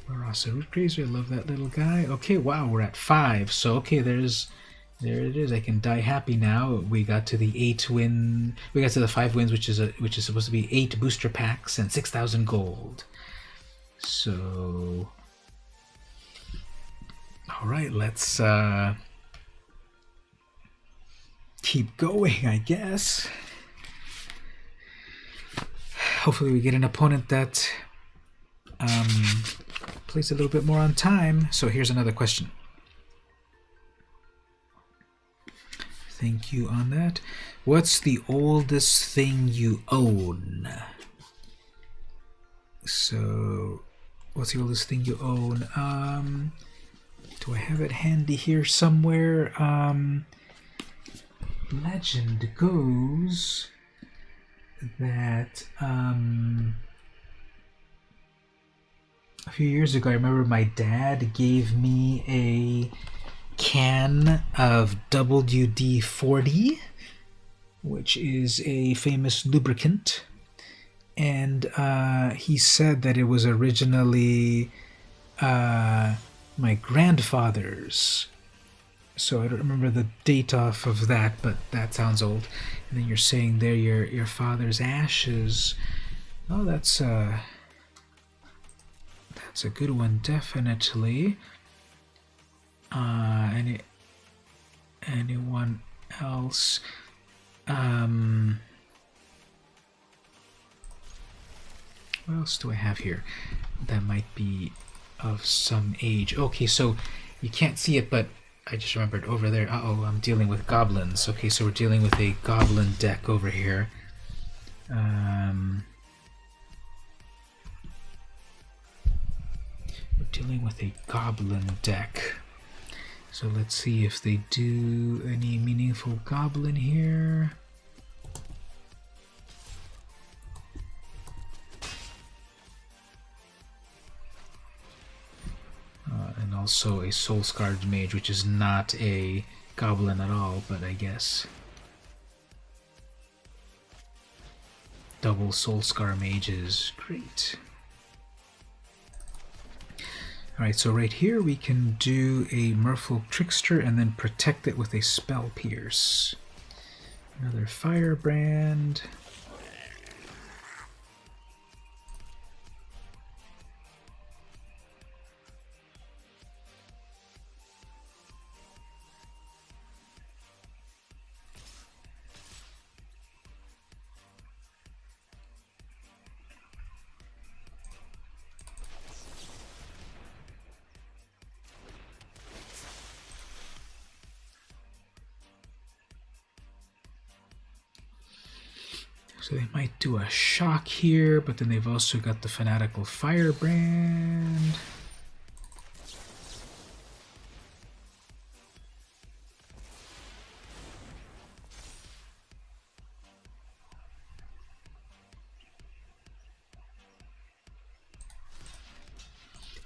Marasa Rootgrazer, I love that little guy. Okay, wow, we're at 5. So okay, there it is. I can die happy now. We got to the 8 win. We got to the 5 wins, which is supposed to be 8 booster packs and 6,000 gold. So, all right, let's keep going, I guess. Hopefully, we get an opponent that plays a little bit more on time. So here's another question. Thank you on that. What's the oldest thing you own? So, what's the oldest thing you own? Do I have it handy here somewhere? Legend goes that a few years ago, I remember my dad gave me a can of WD-40, which is a famous lubricant, and he said that it was originally my grandfather's. So I don't remember the date off of that, but that sounds old. And then you're saying there your father's ashes. Oh, that's That's a good one, definitely. Anyone else? What else do I have here that might be of some age? Okay, so you can't see it, but I just remembered over there. Uh-oh, I'm dealing with goblins. Okay, so we're dealing with a goblin deck over here. We're dealing with a goblin deck. So let's see if they do any meaningful goblin here. And also a Soul Scarred Mage, which is not a goblin at all, but I guess. Double Soul Scar Mages, great. Alright, so right here we can do a Merfolk Trickster and then protect it with a Spell Pierce. Another Firebrand. So they might do a Shock here, but then they've also got the Fanatical Firebrand.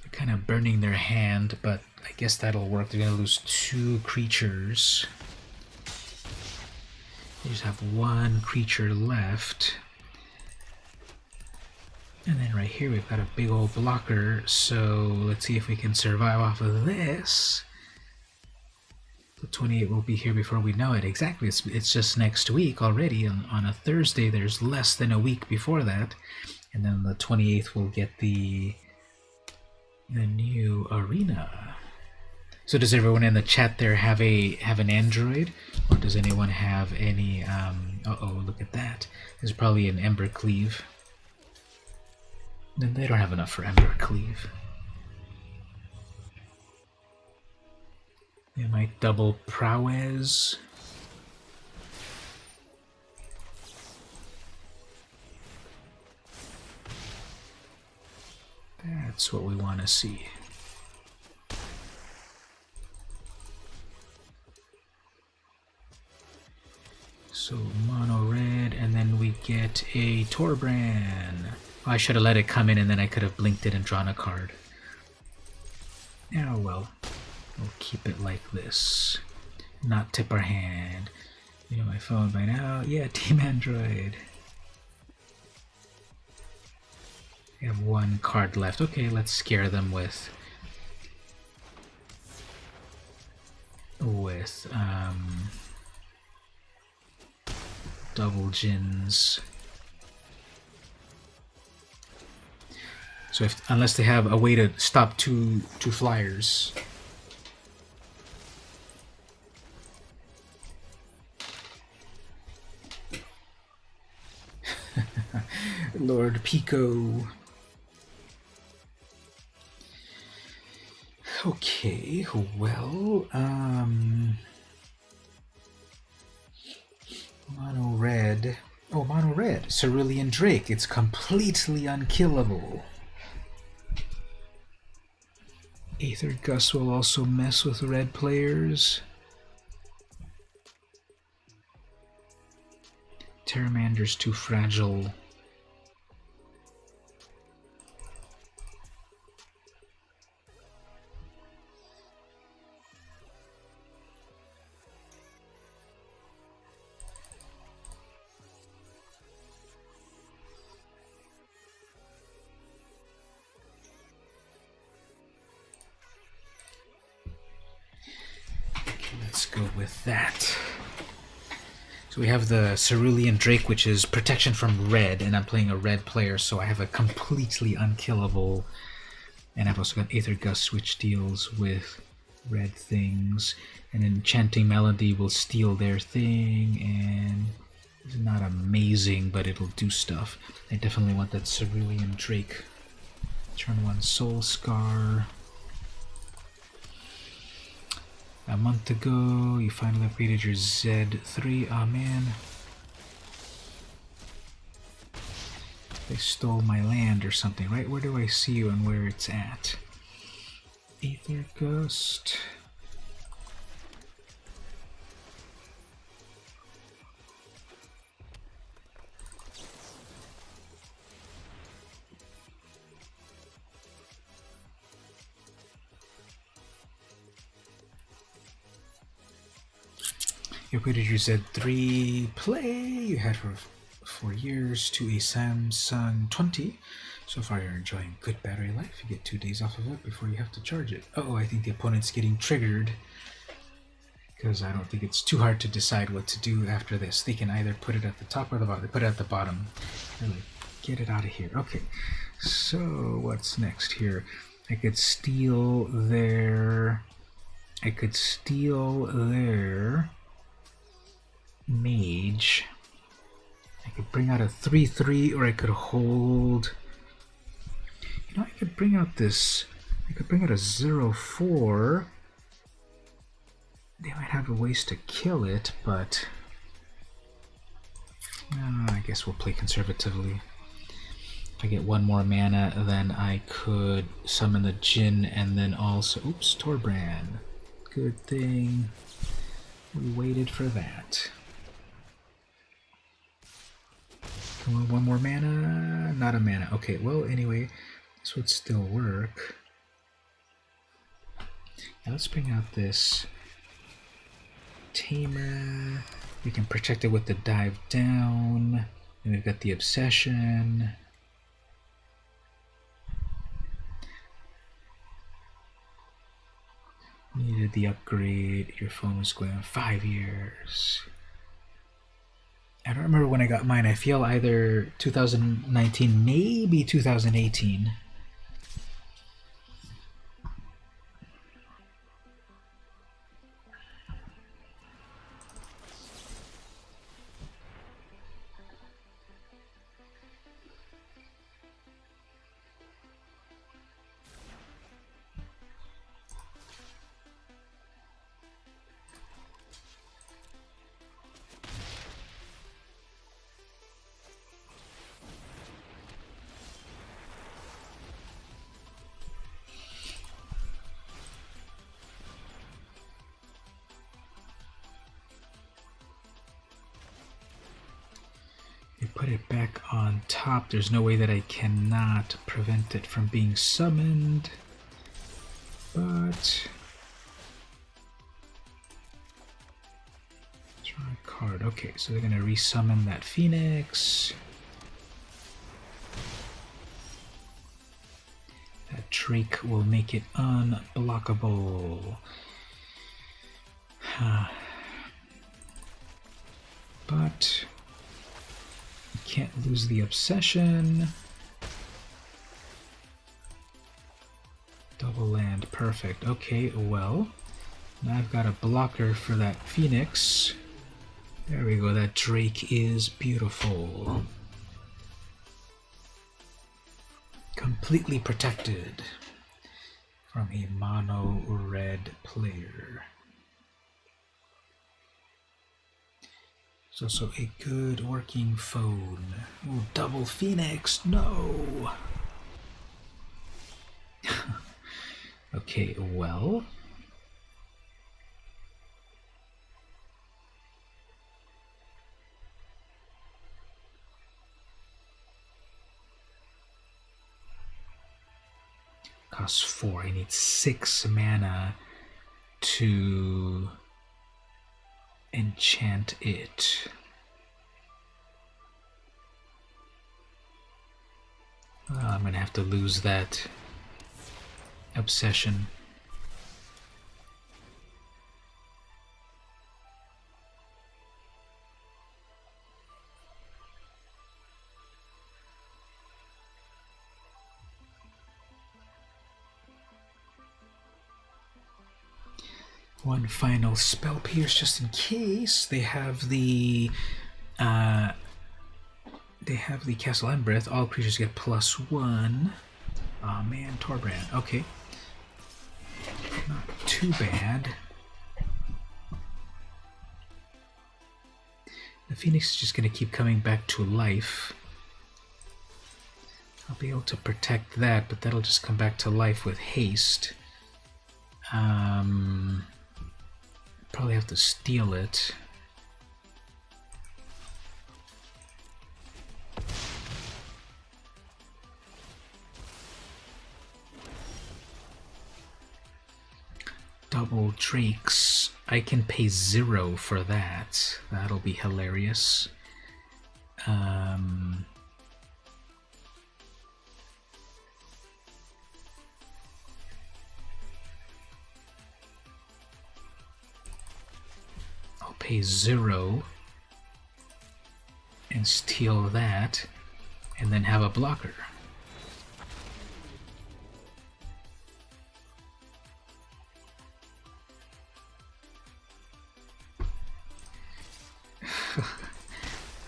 They're kind of burning their hand, but I guess that'll work. They're going to lose 2 creatures. They just have 1 creature left. And then right here we've got a big old blocker, so let's see if we can survive off of this. The 28 will be here before we know it. Exactly, it's just next week already. On a Thursday, there's less than a week before that. And then the 28th we'll get the new arena. So does everyone in the chat there have an Android, or does anyone have any? Uh-oh, look at that. There's probably an Embercleave. Then they don't have enough for Embercleave. They might double Prowess. That's what we want to see. So mono red, and then we get a Torbran. I should have let it come in, and then I could have blinked it and drawn a card. Oh well, we'll keep it like this. Not tip our hand. You know my phone by now? Yeah, Team Android. We have 1 card left. Okay, let's scare them with double Djinns. So unless they have a way to stop two flyers. Lord Pico. Okay, well, mono red. Oh, mono red. Cerulean Drake. It's completely unkillable. Aether Gust will also mess with red players. Terramander's too fragile. Let's go with that. So we have the Cerulean Drake, which is protection from red, and I'm playing a red player, so I have a completely unkillable And I've also got Aether Gust, which deals with red things. And Enchanting Melody will steal their thing, and it's not amazing, but it'll do stuff. I definitely want that Cerulean Drake. Turn 1 Soul Scar. A month ago, you finally upgraded your Z3. Aw, man. They stole my land or something, right? Where do I see you and where it's at? Aether Ghost. You upgraded your Z3 Play you had for 4 years to a Samsung 20. So far you're enjoying good battery life. You get 2 days off of it before you have to charge it. Uh oh, I think the opponent's getting triggered, because I don't think it's too hard to decide what to do after this. They can either put it at the top or the bottom. They put it at the bottom. Really, get it out of here. Okay, so what's next here? I could steal their... mage. I could bring out a 3/3, or I could hold... You know, I could bring out this... I could bring out a 0/4. They might have ways to kill it, but... I guess we'll play conservatively. If I get 1 more mana, then I could summon the Jinn, and then also... Oops, Torbrand. Good thing we waited for that. Come on, 1 more mana? Not a mana. Okay, well, anyway, this would still work. Now let's bring out this Tamer. We can protect it with the Dive Down. And we've got the Obsession. Needed the upgrade. Your phone was going on 5 years. I don't remember when I got mine. I feel either 2019, maybe 2018. Put it back on top. There's no way that I cannot prevent it from being summoned. But... draw a card. Okay, so they're going to resummon that Phoenix. That Drake will make it unblockable. But... can't lose the Obsession. Double land, perfect. Okay, well, now I've got a blocker for that Phoenix. There we go, that Drake is beautiful. Completely protected from a mono red player. It's also a good working phone. Ooh, double Phoenix, no! Okay, well... costs 4. I need 6 mana to enchant it. I'm gonna have to lose that Obsession. One final spell pierce just in case. They have the Castle Embereth. All creatures get +1. Aw, man, Torbrand. Okay. Not too bad. The Phoenix is just going to keep coming back to life. I'll be able to protect that, but that'll just come back to life with haste. Probably have to steal it. Double Drakes. I can pay 0 for that. That'll be hilarious. I'll pay 0 and steal that, and then have a blocker.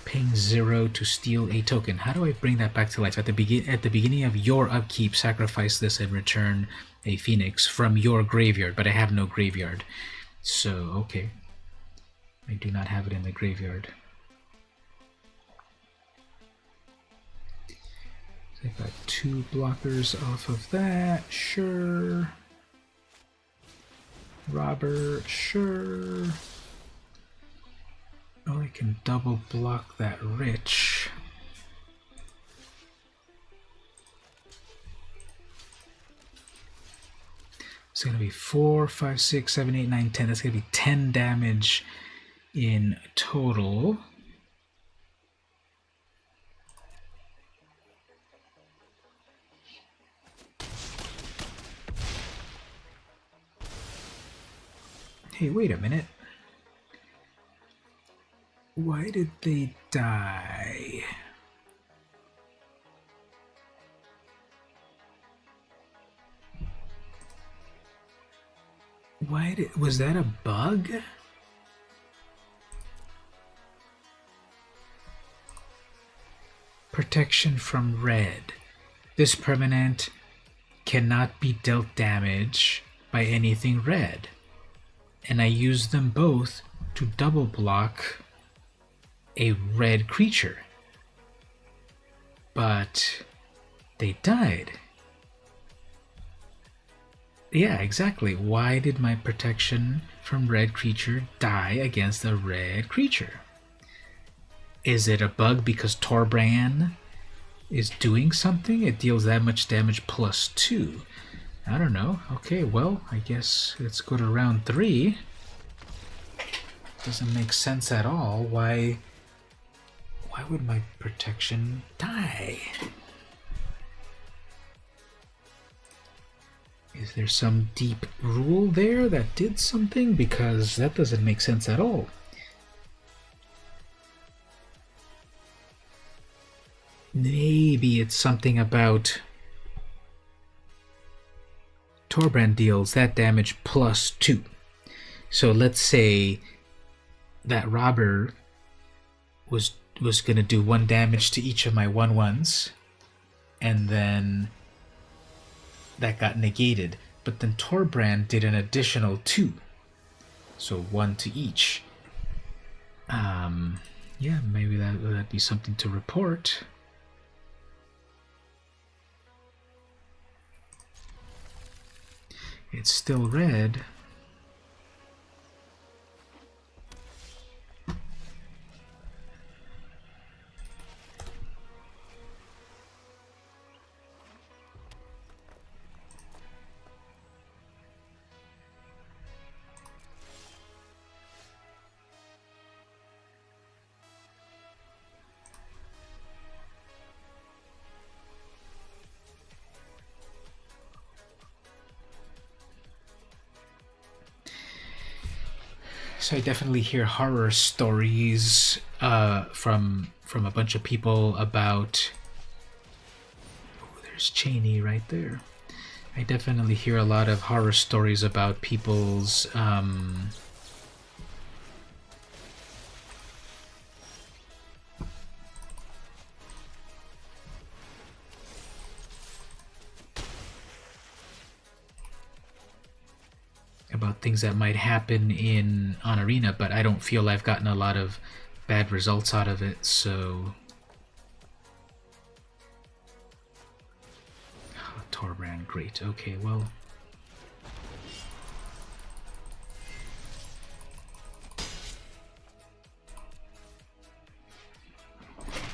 Paying 0 to steal a token. How do I bring that back to life? At the beginning of your upkeep, sacrifice this and return a Phoenix from your graveyard, but I have no graveyard. So, okay. I do not have it in the graveyard. So I've got 2 blockers off of that. Sure. Robber, sure. Oh, I can double block that Rich. It's going to be 4, 5, 6, 7, 8, 9, 10. That's going to be 10 damage in total. Hey, wait a minute. Why did they die? Was that a bug? Protection from red. This permanent cannot be dealt damage by anything red. And I used them both to double block a red creature. But they died. Yeah, exactly. Why did my protection from red creature die against a red creature? Is it a bug because Torbrand is doing something? It deals that much damage +2. I don't know. Okay, well, I guess let's go to round 3. Doesn't make sense at all. Why would my protection die? Is there some deep rule there that did something? Because that doesn't make sense at all. Maybe it's something about Torbrand deals that damage +2. So let's say that robber was going to do 1 damage to each of my 1/1s, and then that got negated. But then Torbrand did an additional 2. So 1 to each. Yeah, maybe that'd be something to report. It's still red. So I definitely hear horror stories from a bunch of people about. Oh, there's Cheney right there. I definitely hear a lot of horror stories about people's about things that might happen on Arena, but I don't feel I've gotten a lot of bad results out of it, so... Oh, Torbrand, great. Okay, well...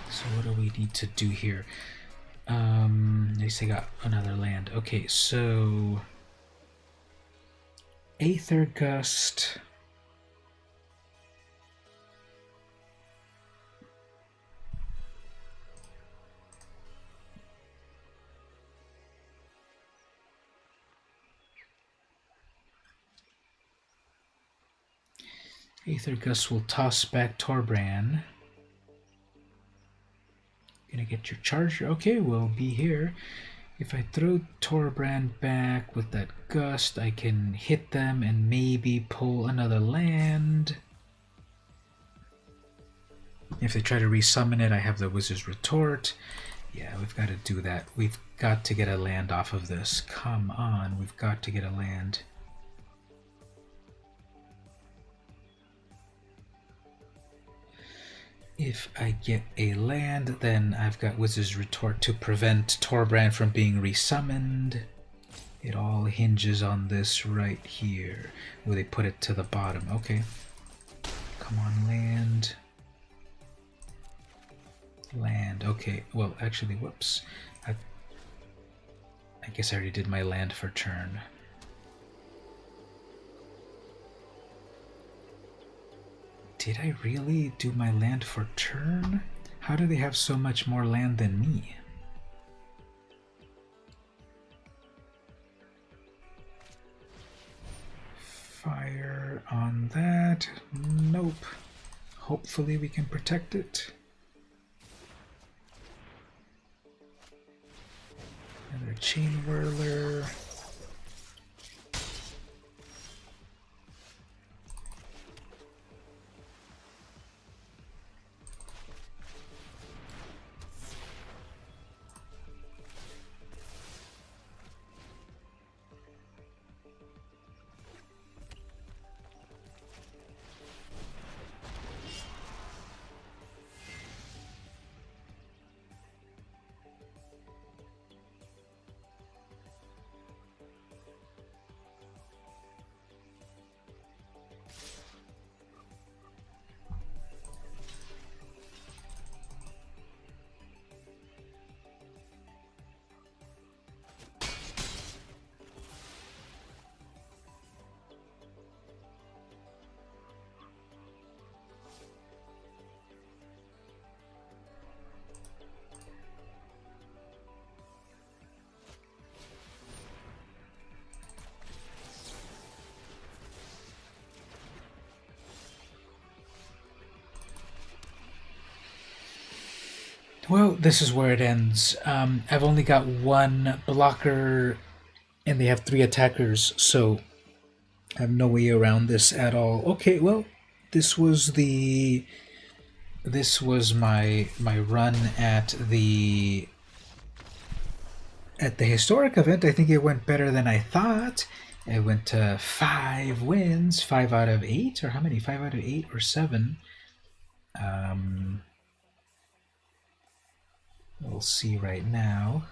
So what do we need to do here? At least I got another land. Okay, so... Aether Gust... Aether Gust will toss back Torbrand. Gonna get your charger. Okay, we'll be here. If I throw Torbrand back with that Gust, I can hit them and maybe pull another land. If they try to resummon it, I have the Wizard's Retort. Yeah, we've got to do that. We've got to get a land off of this. Come on, we've got to get a land. If I get a land, then I've got Wizard's Retort to prevent Torbrand from being resummoned. It all hinges on this right here, where they put it to the bottom. Okay. Come on, land. Land. Okay. Well, actually, whoops. I guess I already did my land for turn. Did I really do my land for turn? How do they have so much more land than me? Fire on that. Nope. Hopefully we can protect it. Another Chain Whirler. Well, this is where it ends. I've only got one blocker, and they have 3 attackers, so I have no way around this at all. Okay, well, this was my run at the historic event. I think it went better than I thought. I went to 5 wins, 5 out of 8, or how many? 5 out of 8 or 7. We'll see right now.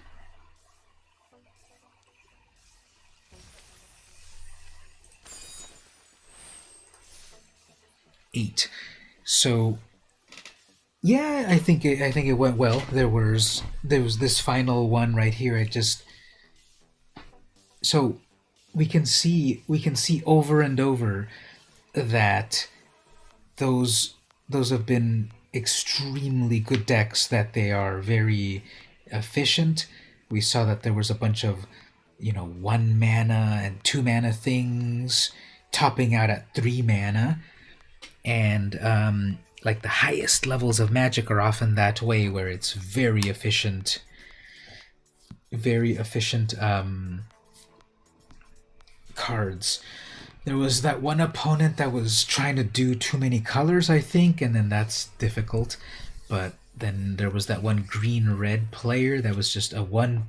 8. So yeah, I think it went well. There was this final one right here. So we can see over and over that those have been extremely good decks, that they are very efficient. We saw that there was a bunch of 1 mana and 2 mana things topping out at 3 mana, and like the highest levels of Magic are often that way, where it's very efficient cards. There was that one opponent that was trying to do too many colors, I think, and then that's difficult. But then there was that one green-red player that was just a one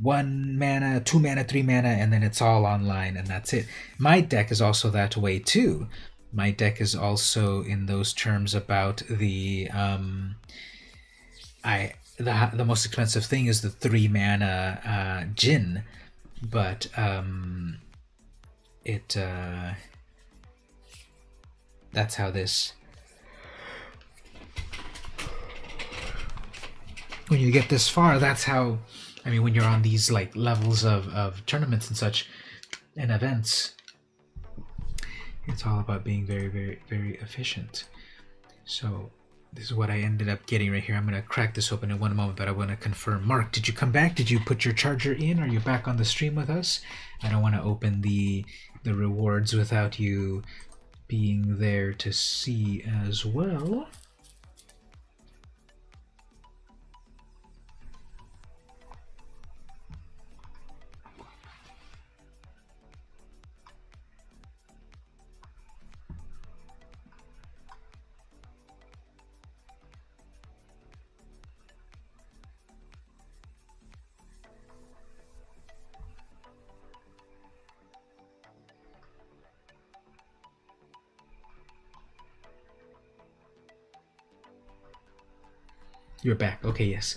mana, 2 mana, 3 mana, and then it's all online, and that's it. My deck is also that way too. My deck is also in those terms about the the most expensive thing is the 3 mana Jin, but that's how this. When you get this far, that's how. I mean, when you're on these like levels of tournaments and such, and events, it's all about being very, very, very efficient. So this is what I ended up getting right here. I'm going to crack this open in one moment, but I want to confirm. Mark, did you come back? Did you put your charger in? Are you back on the stream with us? I don't want to open the rewards without you being there to see as well. You're back. Okay, yes.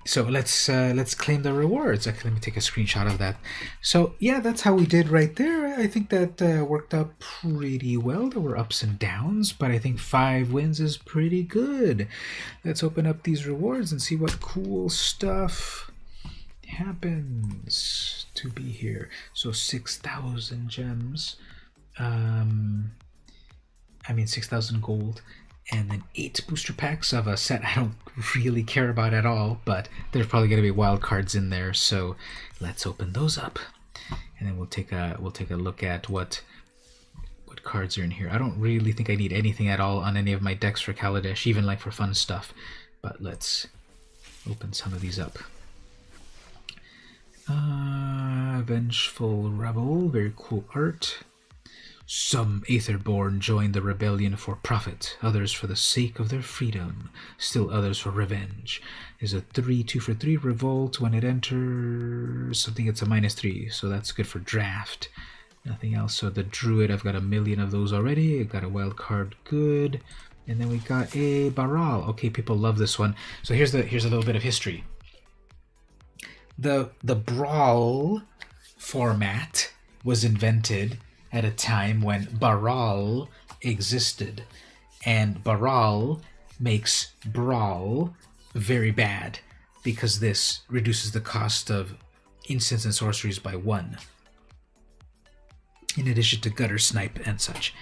So let's claim the rewards. Okay, let me take a screenshot of that. So yeah, that's how we did right there. I think that worked out pretty well. There were ups and downs, but I think 5 wins is pretty good. Let's open up these rewards and see what cool stuff happens to be here. So 6,000 gems. I mean 6,000 gold. And then 8 booster packs of a set I don't really care about at all, but there's probably going to be wild cards in there, so let's open those up, and then we'll take a look at what cards are in here. I don't really think I need anything at all on any of my decks for Kaladesh, even like for fun stuff, but let's open some of these up. Vengeful Rebel, very cool art. Some Aetherborn joined the rebellion for profit, others for the sake of their freedom, still others for revenge. There's a 2 for 3 revolt. When it enters something, it's a -3, so that's good for draft. Nothing else. So the Druid, I've got a million of those already. I've got a wild card, good. And then we got a Baral. Okay, people love this one. So here's a little bit of history. The Brawl format was invented at a time when Baral existed, and Baral makes Brawl very bad because this reduces the cost of instants and sorceries by 1, in addition to Gutter Snipe and such.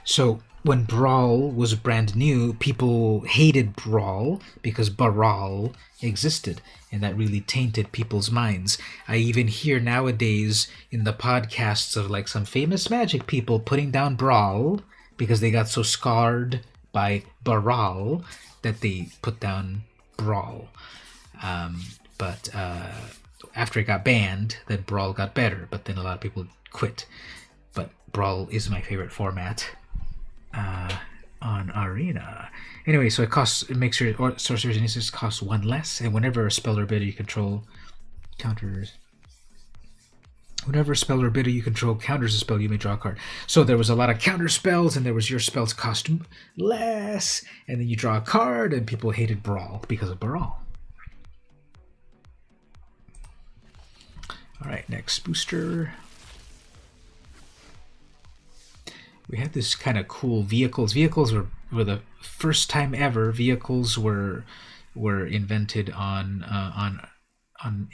So when Brawl was brand new, people hated Brawl because Baral existed, and that really tainted people's minds. I even hear nowadays in the podcasts of like some famous Magic people putting down Brawl because they got so scarred by Baral that they put down Brawl. But after it got banned, then Brawl got better, but then a lot of people quit. But Brawl is my favorite format on Arena. Anyway, so it makes your sorcerers and instants cost 1 less, and whenever a spell or ability you control counters a spell, a spell, you may draw a card. So there was a lot of counter spells, and there was your spells cost less, and then you draw a card, and people hated Brawl because of Baral. Alright, next booster. We had this kind of cool vehicles. Vehicles were the first time ever vehicles were invented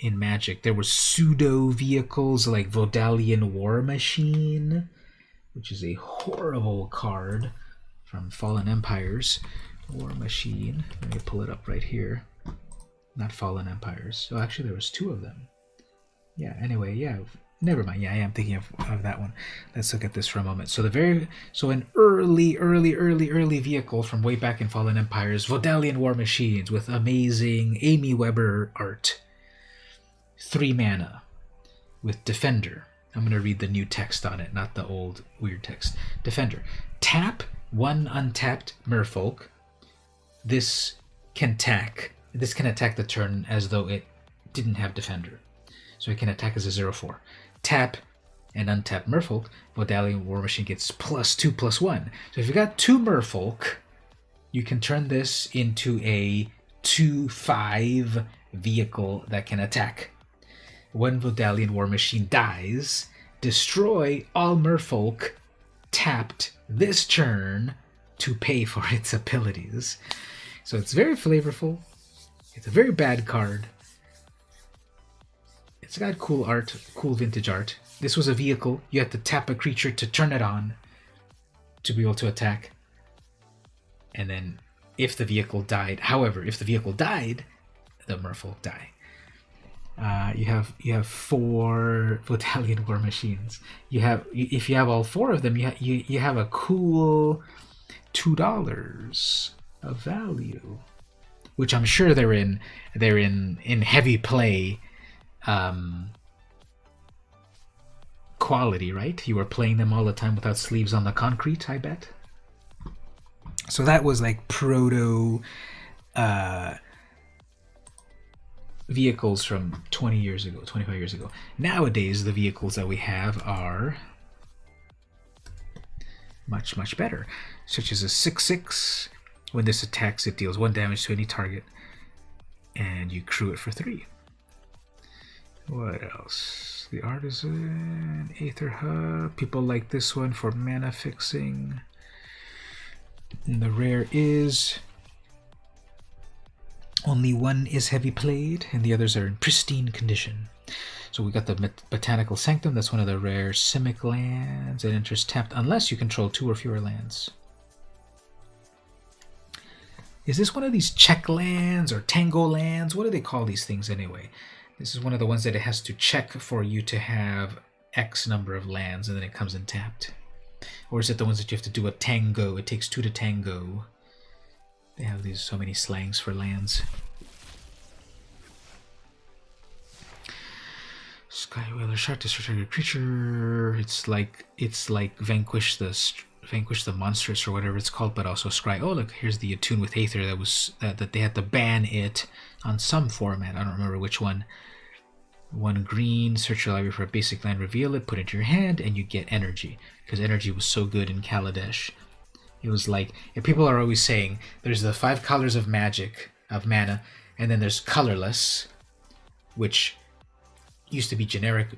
in Magic. There were pseudo vehicles like Vodalian War Machine, which is a horrible card from Fallen Empires. War Machine. Let me pull it up right here. Not Fallen Empires. Oh, actually, there was 2 of them. Yeah. Anyway, yeah. Never mind. Yeah, I am thinking of that one. Let's look at this for a moment. So an early vehicle from way back in Fallen Empires, Vodalian War Machines with amazing Amy Weber art. 3 mana with Defender. I'm going to read the new text on it, not the old weird text. Defender. Tap one untapped merfolk. This can attack the turn as though it didn't have defender. So it can attack as a 0/4. Tap and untap merfolk. Vodalian War Machine gets +2/+1. So if you got 2 merfolk, you can turn this into a 2/5 vehicle that can attack. When Vodalian War Machine dies, destroy all merfolk tapped this turn to pay for its abilities. So it's very flavorful. It's a very bad card. It's got cool art, cool vintage art. This was a vehicle. You had to tap a creature to turn it on to be able to attack. And then if the vehicle died, however, if the vehicle died, the merfolk die. You have 4 Vodalian War Machines. If you have all 4 of them, you have a cool $2 of value, which I'm sure they're in heavy play quality, right? You were playing them all the time without sleeves on the concrete, I bet. So that was like proto vehicles from 20 years ago, 25 years ago. Nowadays, the vehicles that we have are much, much better, such as a 6/6. When this attacks, it deals 1 damage to any target, and you crew it for 3. What else? The Artisan, Aether Hub. People like this one for mana fixing. And the rare is only 1 is heavy played, and the others are in pristine condition. So we got the Botanical Sanctum. That's one of the rare Simic lands. It enters tapped unless you control 2 or fewer lands. Is this one of these check lands or tango lands? What do they call these things anyway? This is one of the ones that it has to check for you to have X number of lands, and then it comes in tapped. Or is it the ones that you have to do a tango? It takes 2 to tango. They have these so many slangs for lands. Sky Whaler Shark, destroy target creature. It's like vanquish the monstrous or whatever it's called, but also scry. Oh look, here's the Attune with Aether that they had to ban it on some format. I don't remember which one. 1 green, search your library for a basic land, reveal it, put it into your hand, and you get energy. Because energy was so good in Kaladesh. It was like, and people are always saying there's the 5 colors of magic, of mana, and then there's colorless, which used to be generic.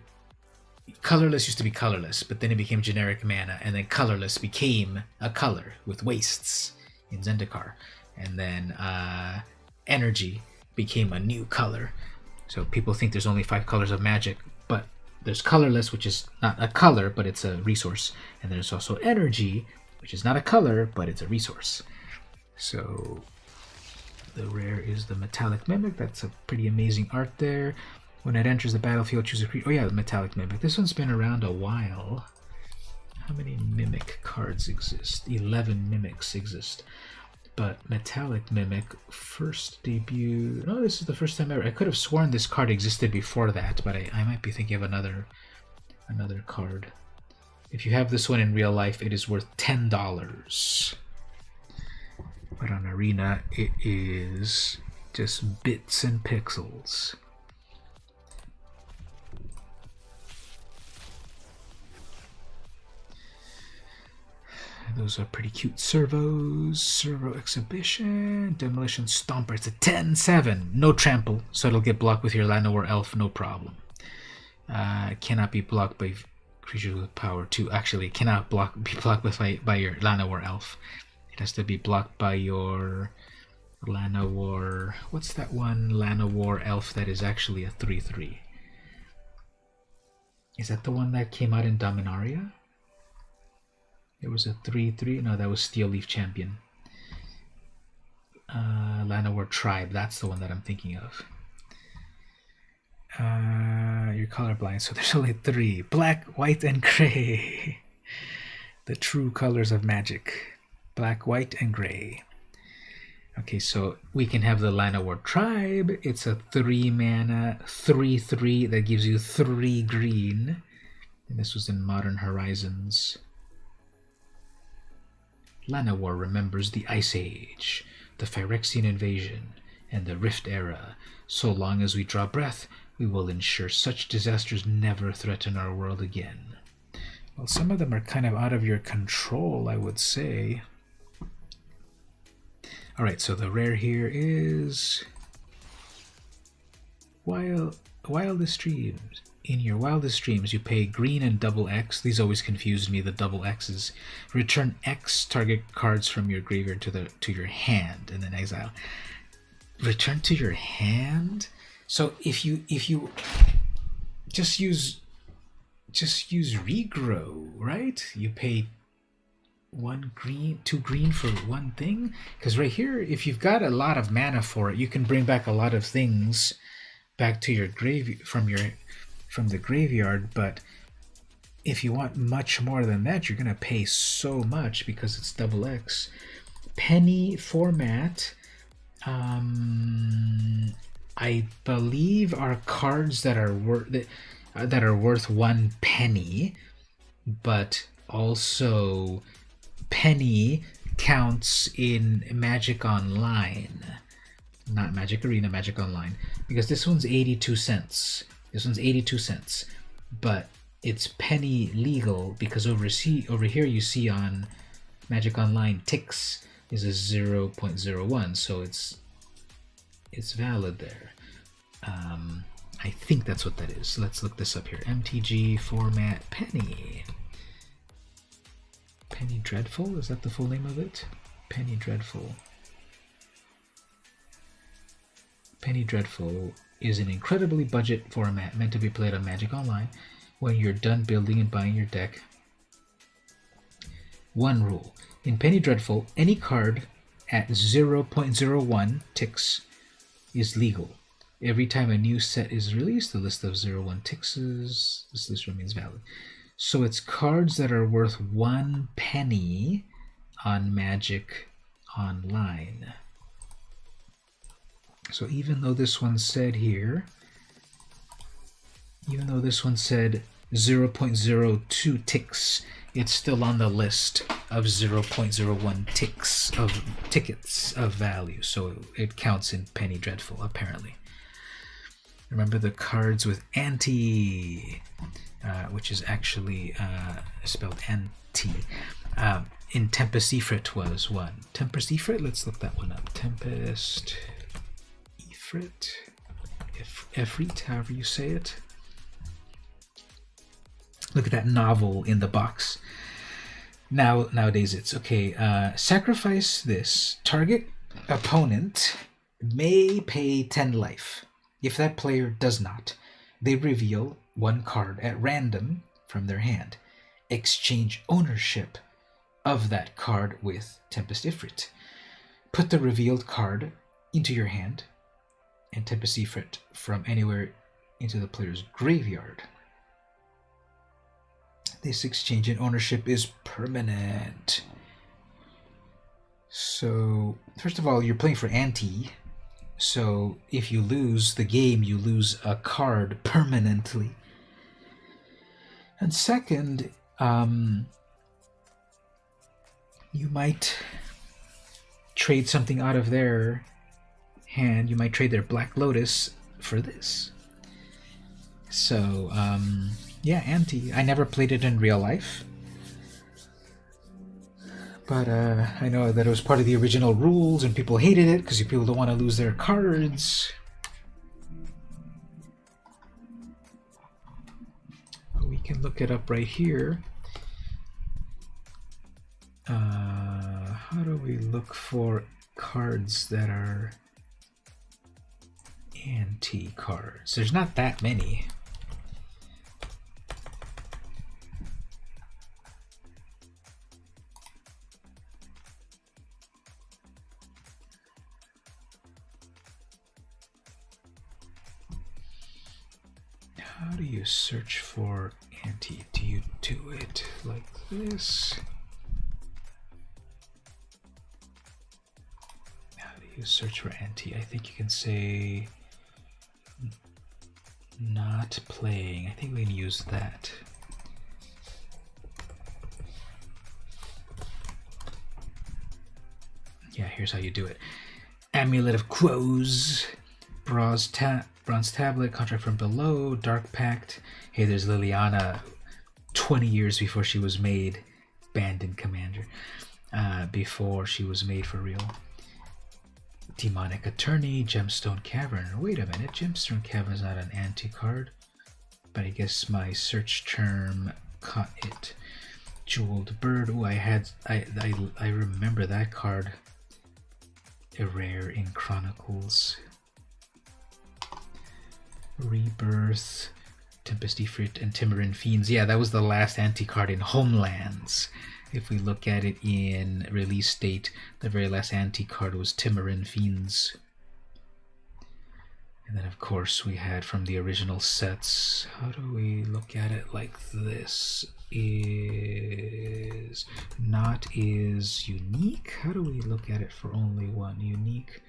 Colorless used to be colorless, but then it became generic mana, and then colorless became a color with wastes in Zendikar, and then energy became a new color. So people think there's only 5 colors of magic, but there's colorless, which is not a color, but it's a resource, and there's also energy, which is not a color, but it's a resource. So the rare is the Metallic Mimic. That's a pretty amazing art there. When it enters the battlefield, choose a creature. Oh yeah, the Metallic Mimic. This one's been around a while. How many Mimic cards exist? 11 Mimics exist. But Metallic Mimic first debut. No, this is the first time ever. I could have sworn this card existed before that, but I might be thinking of another card. If you have this one in real life, it is worth $10. But on Arena, it is just bits and pixels. Those are pretty cute servos. Servo Exhibition. Demolition Stomper. It's a 10/7. No trample, so it'll get blocked with your Llanowar Elf, no problem. It cannot be blocked by creatures with power 2. Actually, it cannot be blocked by your Llanowar Elf. It has to be blocked by your Llanowar... What's that one Llanowar Elf that is actually a 3/3? Is that the one that came out in Dominaria? There was a 3/3. No, that was Steel Leaf Champion. Llanowar Tribe. That's the one that I'm thinking of. You're colorblind, so there's only 3. Black, white, and gray. The true colors of magic. Black, white, and gray. Okay, so we can have the Llanowar Tribe. It's a 3 mana, 3/3 that gives you 3 green. And this was in Modern Horizons. Llanowar remembers the Ice Age, the Phyrexian invasion, and the Rift Era. So long as we draw breath, we will ensure such disasters never threaten our world again. Well, some of them are kind of out of your control, I would say. Alright, so the rare here is Wildest Dreams. In your wildest dreams, you pay green and double X. These always confused me, the double X's. Return X target cards from your graveyard to your hand, and then exile. Return to your hand? So if you just use regrow, right? You pay 2 green for one thing? Because right here, if you've got a lot of mana for it, you can bring back a lot of things back to your from the graveyard, but if you want much more than that, you're going to pay so much because it's double X. Penny format, I believe are cards that are worth 1 penny, but also penny counts in Magic Online, not Magic Arena, Magic Online, because this one's 82 cents. This one's 82 cents, but it's penny legal because over here you see on Magic Online ticks is a 0.01, so it's valid there. I think that's what that is. Let's look this up here. MTG format penny. Penny Dreadful? Is that the full name of it? Penny Dreadful. Penny Dreadful is an incredibly budget format meant to be played on Magic Online. When you're done building and buying your deck, one rule. In Penny Dreadful, any card at 0.01 ticks is legal. Every time a new set is released, the list of 01 ticks this list remains valid. So it's cards that are worth 1 penny on Magic Online. So even though this one said here, even though this one said 0.02 ticks, it's still on the list of 0.01 ticks of tickets of value. So it counts in Penny Dreadful, apparently. Remember the cards with anti, which is actually spelled anti. In Tempest Ifrit was one. Tempest Ifrit, let's look that one up. Tempest Ifrit, Ifrit, however you say it. Look at that novel in the box. Nowadays it's okay. Sacrifice this. Target opponent may pay 10 life. If that player does not, they reveal 1 card at random from their hand. Exchange ownership of that card with Tempest Ifrit. Put the revealed card into your hand and Tempest Ifrit from anywhere into the player's graveyard. This exchange in ownership is permanent. So, first of all, you're playing for anti. So, if you lose the game, you lose a card permanently. And second, you might trade something out of their hand. You might trade their Black Lotus for this. So, yeah, anti. I never played it in real life. But I know that it was part of the original rules and people hated it because people don't want to lose their cards. We can look it up right here. How do we look for cards that are anti cards? There's not that many. How do you search for anti? Do you do it like this? How do you search for anti? I think you can say not playing. I think we can use that. Yeah, here's how you do it. Amulet of Quos, bronze tablet, contract from below, dark pact. Hey, there's Liliana, 20 years before she was made, banned in Commander, before she was made for real. Demonic Attorney, Gemstone Cavern. Wait a minute, Gemstone Cavern is not an anti-card, but I guess my search term caught it. Jeweled Bird. Oh, I remember that card. A rare in Chronicles. Rebirth, Tempest Ifrit, and Timorin Fiends. Yeah, that was the last anti-card in Homelands. If we look at it in release date, the very last anti-card was Timorin Fiends. And then, of course, we had from the original sets. How do we look at it like this? Is not is unique. How do we look at it for only one? Unique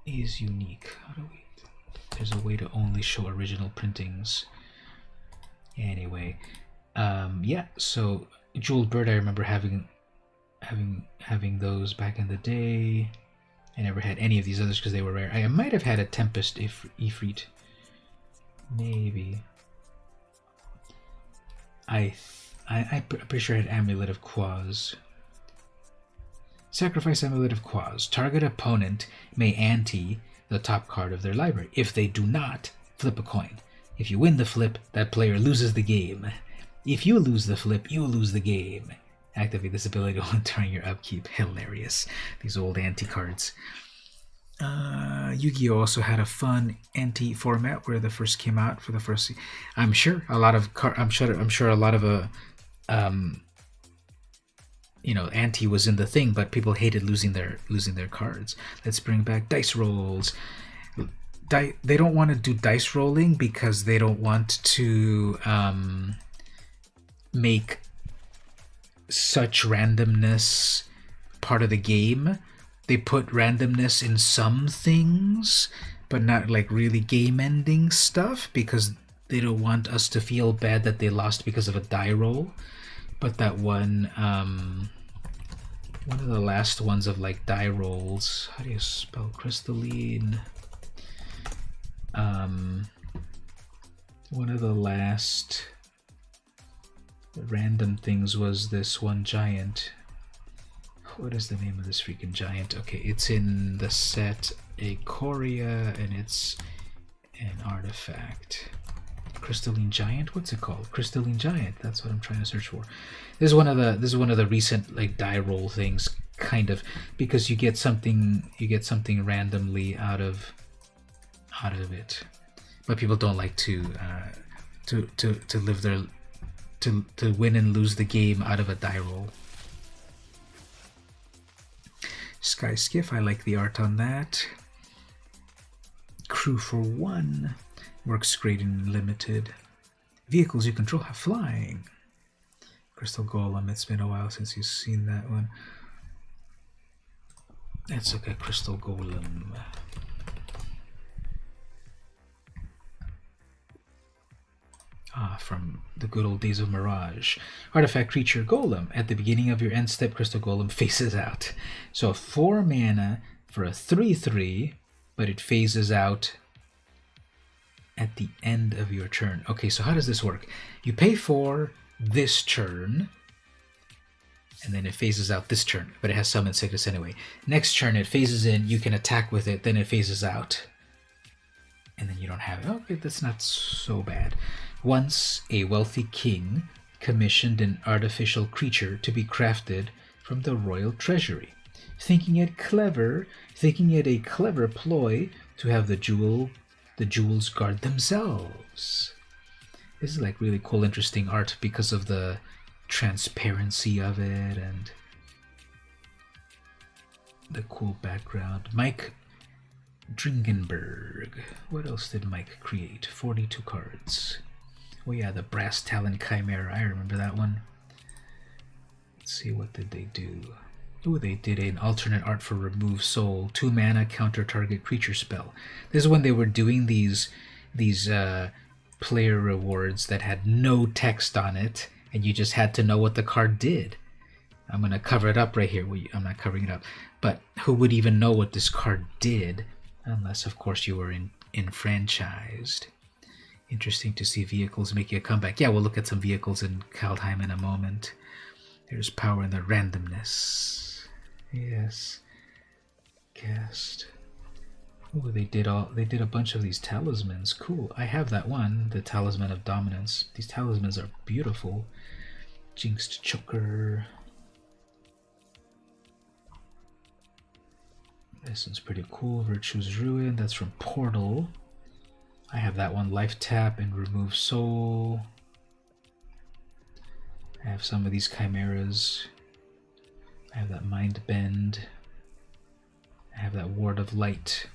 is unique. How do we? There's a way to only show original printings. Anyway, yeah. So Jeweled Bird, I remember having those back in the day. I never had any of these others because they were rare. I might have had a Tempest Ifrit. Maybe. I'm pretty sure I had Amulet of Quos. Sacrifice Amulet of Quos. Target opponent may ante the top card of their library. If they do not, flip a coin. If you win the flip, that player loses the game. If you lose the flip, you lose the game. Activate this ability during your upkeep. Hilarious. These old anti-cards. Yu-Gi-Oh! Also had a fun anti-format where the first came out for the first. I'm sure a lot of anti was in the thing, but people hated losing their cards. Let's bring back dice rolls. They don't want to do dice rolling because they don't want to make such randomness part of the game. They put randomness in some things, but not like really game-ending stuff because they don't want us to feel bad that they lost because of a die roll. But that one of the last ones of like die rolls. How do you spell crystalline? One of the last random things was this one giant. What is the name of this freaking giant? Okay, it's in the set Ikoria, and it's an artifact. Crystalline Giant? What's it called? Crystalline Giant. That's what I'm trying to search for. This is one of the recent like die roll things, kind of, because you get something randomly out of it, but people don't like to live their to win and lose the game out of a die roll. Sky Skiff, I like the art on that. Crew for One works great in limited. Vehicles you control have flying. Crystal Golem, it's been a while since you've seen that one. Let's look at Crystal Golem. From the good old days of Mirage. Artifact creature Golem. At the beginning of your end step, Crystal Golem phases out. So 4 mana for a 3/3, but it phases out at the end of your turn. Okay, so how does this work? You pay 4 this turn, and then it phases out this turn, but it has Summon Sickness anyway. Next turn it phases in, you can attack with it, then it phases out, and then you don't have it. Okay, that's not so bad. Once a wealthy king commissioned an artificial creature to be crafted from the royal treasury, thinking it a clever ploy to have the jewels guard themselves. This is like really cool, interesting art because of the transparency of it and the cool background. Mike Dringenberg. What else did Mike create? 42 cards. Oh yeah, the Brass Talon Chimera. I remember that one. Let's see, what did they do? Oh, they did an alternate art for Remove Soul. 2 mana, counter target creature spell. This is when they were doing these player rewards that had no text on it, and you just had to know what the card did. I'm going to cover it up right here. Well, I'm not covering it up. But who would even know what this card did? Unless, of course, you were enfranchised. Interesting to see vehicles making a comeback. Yeah, we'll look at some vehicles in Kaldheim in a moment. There's power in the randomness. Yes. Cast. Oh, they did a bunch of these talismans. Cool. I have that one, the Talisman of Dominance. These talismans are beautiful. Jinxed Choker. This one's pretty cool. Virtue's Ruin. That's from Portal. I have that one. Life Tap and Remove Soul. I have some of these chimeras. I have that Mind Bend. I have that Ward of Light.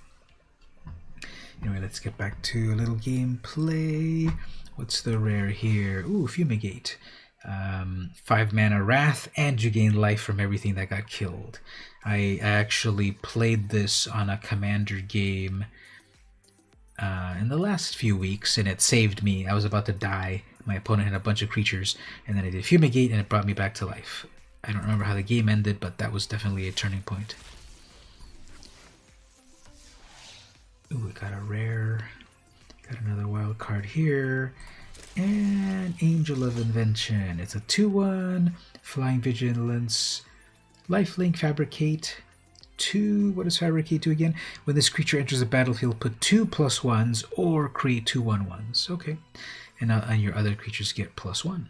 Anyway, let's get back to a little gameplay. What's the rare here? Ooh, Fumigate. 5 mana Wrath, and you gain life from everything that got killed. I actually played this on a commander game in the last few weeks, and it saved me. I was about to die. My opponent had a bunch of creatures, and then I did Fumigate, and it brought me back to life. I don't remember how the game ended, but that was definitely a turning point. Ooh, we got a rare. Got another wild card here. And Angel of Invention. It's a 2/1. Flying Vigilance. Lifelink, Fabricate. 2. What does Fabricate do again? When this creature enters the battlefield, put 2 +1s or create 2 1/1s. Okay. And your other creatures get +1.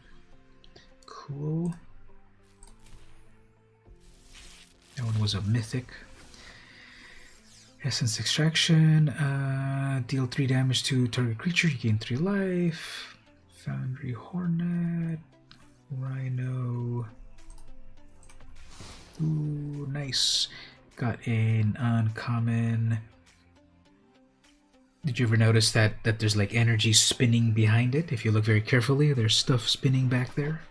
Cool. That one was a mythic. Essence Extraction. Deal 3 damage to target creature. You gain 3 life. Foundry Hornet. Rhino. Ooh, nice. Got an uncommon. Did you ever notice that there's like energy spinning behind it? If you look very carefully, there's stuff spinning back there.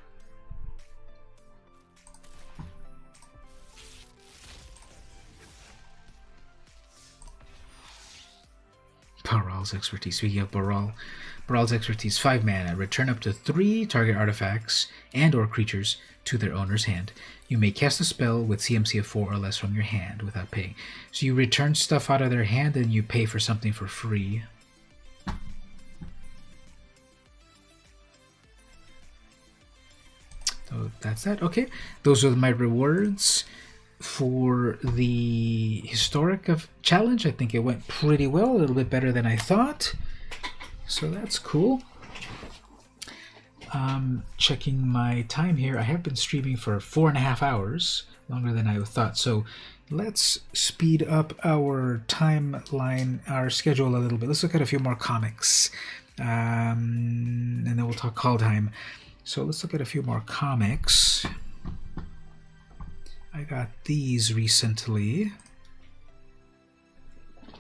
Baral's Expertise. Speaking of Baral's Expertise, 5 mana. Return up to 3 target artifacts and or creatures to their owner's hand. You may cast a spell with CMC of 4 or less from your hand without paying. So you return stuff out of their hand and you pay for something for free. So that's that. Okay, those are my rewards for the historic of challenge. I think it went pretty well, a little bit better than I thought, so that's cool. Checking my time here, I have been streaming for 4.5 hours, longer than I thought, so let's speed up our timeline, our schedule a little bit. Let's look at a few more comics, and then we'll talk Kaldheim. So let's look at a few more comics. I got these recently.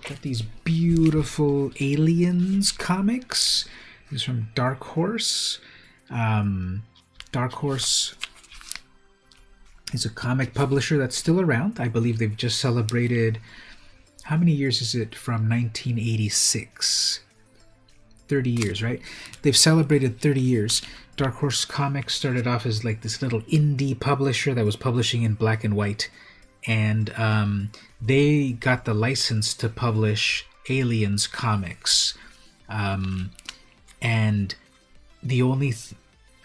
Got these beautiful Aliens comics. These are from Dark Horse. Dark Horse is a comic publisher that's still around. I believe they've just celebrated, how many years is it from 1986? 30 years, right? They've celebrated 30 years. Dark Horse Comics started off as like this little indie publisher that was publishing in black and white, and they got the license to publish Aliens comics, and the only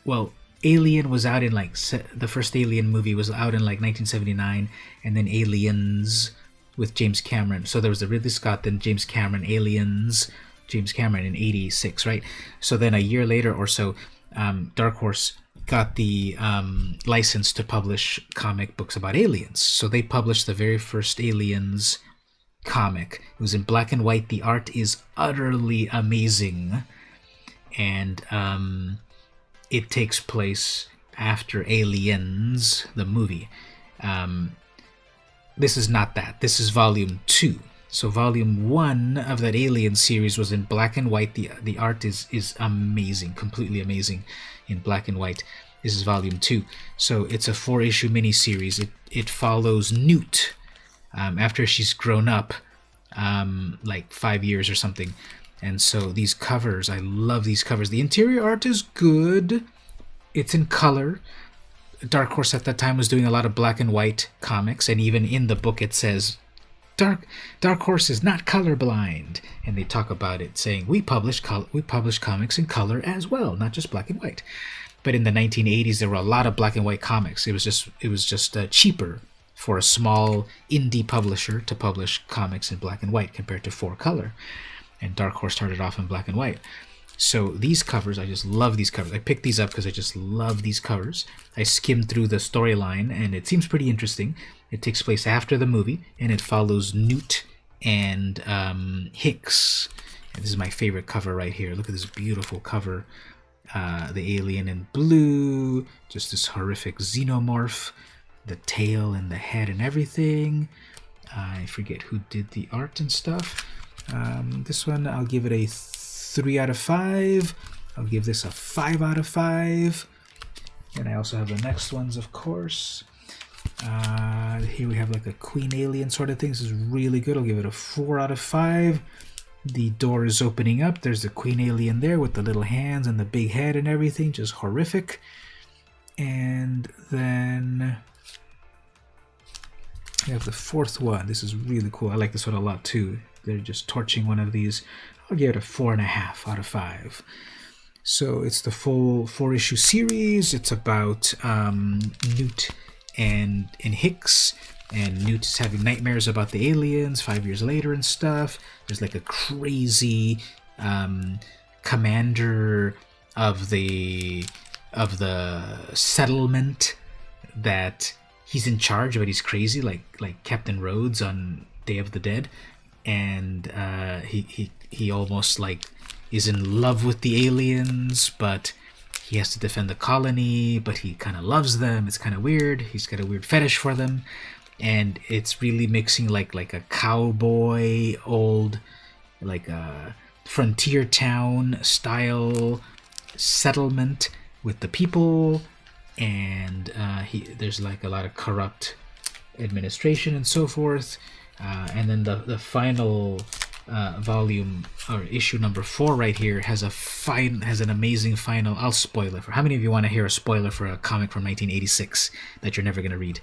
well, Alien was out in like the first Alien movie was out in like 1979, and then Aliens with James Cameron. So there was the Ridley Scott, then James Cameron, Aliens, James Cameron in 86, right? So then a year later or so, Dark Horse got the license to publish comic books about aliens. So they published the very first Aliens comic. It was in black and white. The art is utterly amazing. And it takes place after Aliens, the movie. This is not that. This is volume 2. So volume 1 of that Alien series was in black and white. The art is amazing, completely amazing in black and white. This is volume 2. So it's a 4-issue miniseries. It follows Newt after she's grown up, like 5 years or something. And so these covers, I love these covers. The interior art is good. It's in color. Dark Horse at that time was doing a lot of black and white comics, and even in the book it says Dark Horse is not colorblind, and they talk about it saying we publish comics in color as well, not just black and white. But in the 1980s, there were a lot of black and white comics. It was just cheaper for a small indie publisher to publish comics in black and white compared to 4-color. And Dark Horse started off in black and white. So these covers, I just love these covers. I picked these up because I just love these covers. I skimmed through the storyline, and it seems pretty interesting. It takes place after the movie, and it follows Newt and Hicks. And this is my favorite cover right here. Look at this beautiful cover. The alien in blue, just this horrific xenomorph, the tail and the head and everything. I forget who did the art and stuff. This one, I'll give it a 3 out of 5. I'll give this a 5 out of 5. And I also have the next ones, of course. Here we have like a queen alien sort of thing. This is really good. I'll give it a 4 out of 5. The door is opening up. There's the queen alien there with the little hands and the big head and everything. Just horrific. And then we have the 4th one. This is really cool. I like this one a lot too. They're just torching one of these. I'll give it a 4.5 out of 5. So it's the full 4-issue series. It's about Newt and Hicks, and Newt is having nightmares about the aliens 5 years later and stuff. There's like a crazy commander of the settlement that he's in charge, but he's crazy, like Captain Rhodes on Day of the Dead. And he almost like is in love with the aliens, but he has to defend the colony, but he kind of loves them. It's kind of weird. He's got a weird fetish for them, and it's really mixing like a cowboy, old, like a frontier town style settlement with the people, and there's like a lot of corrupt administration and so forth. And then the final volume, or issue number 4 right here, has an amazing final. I'll spoil it. For how many of you want to hear a spoiler for a comic from 1986 that you're never going to read?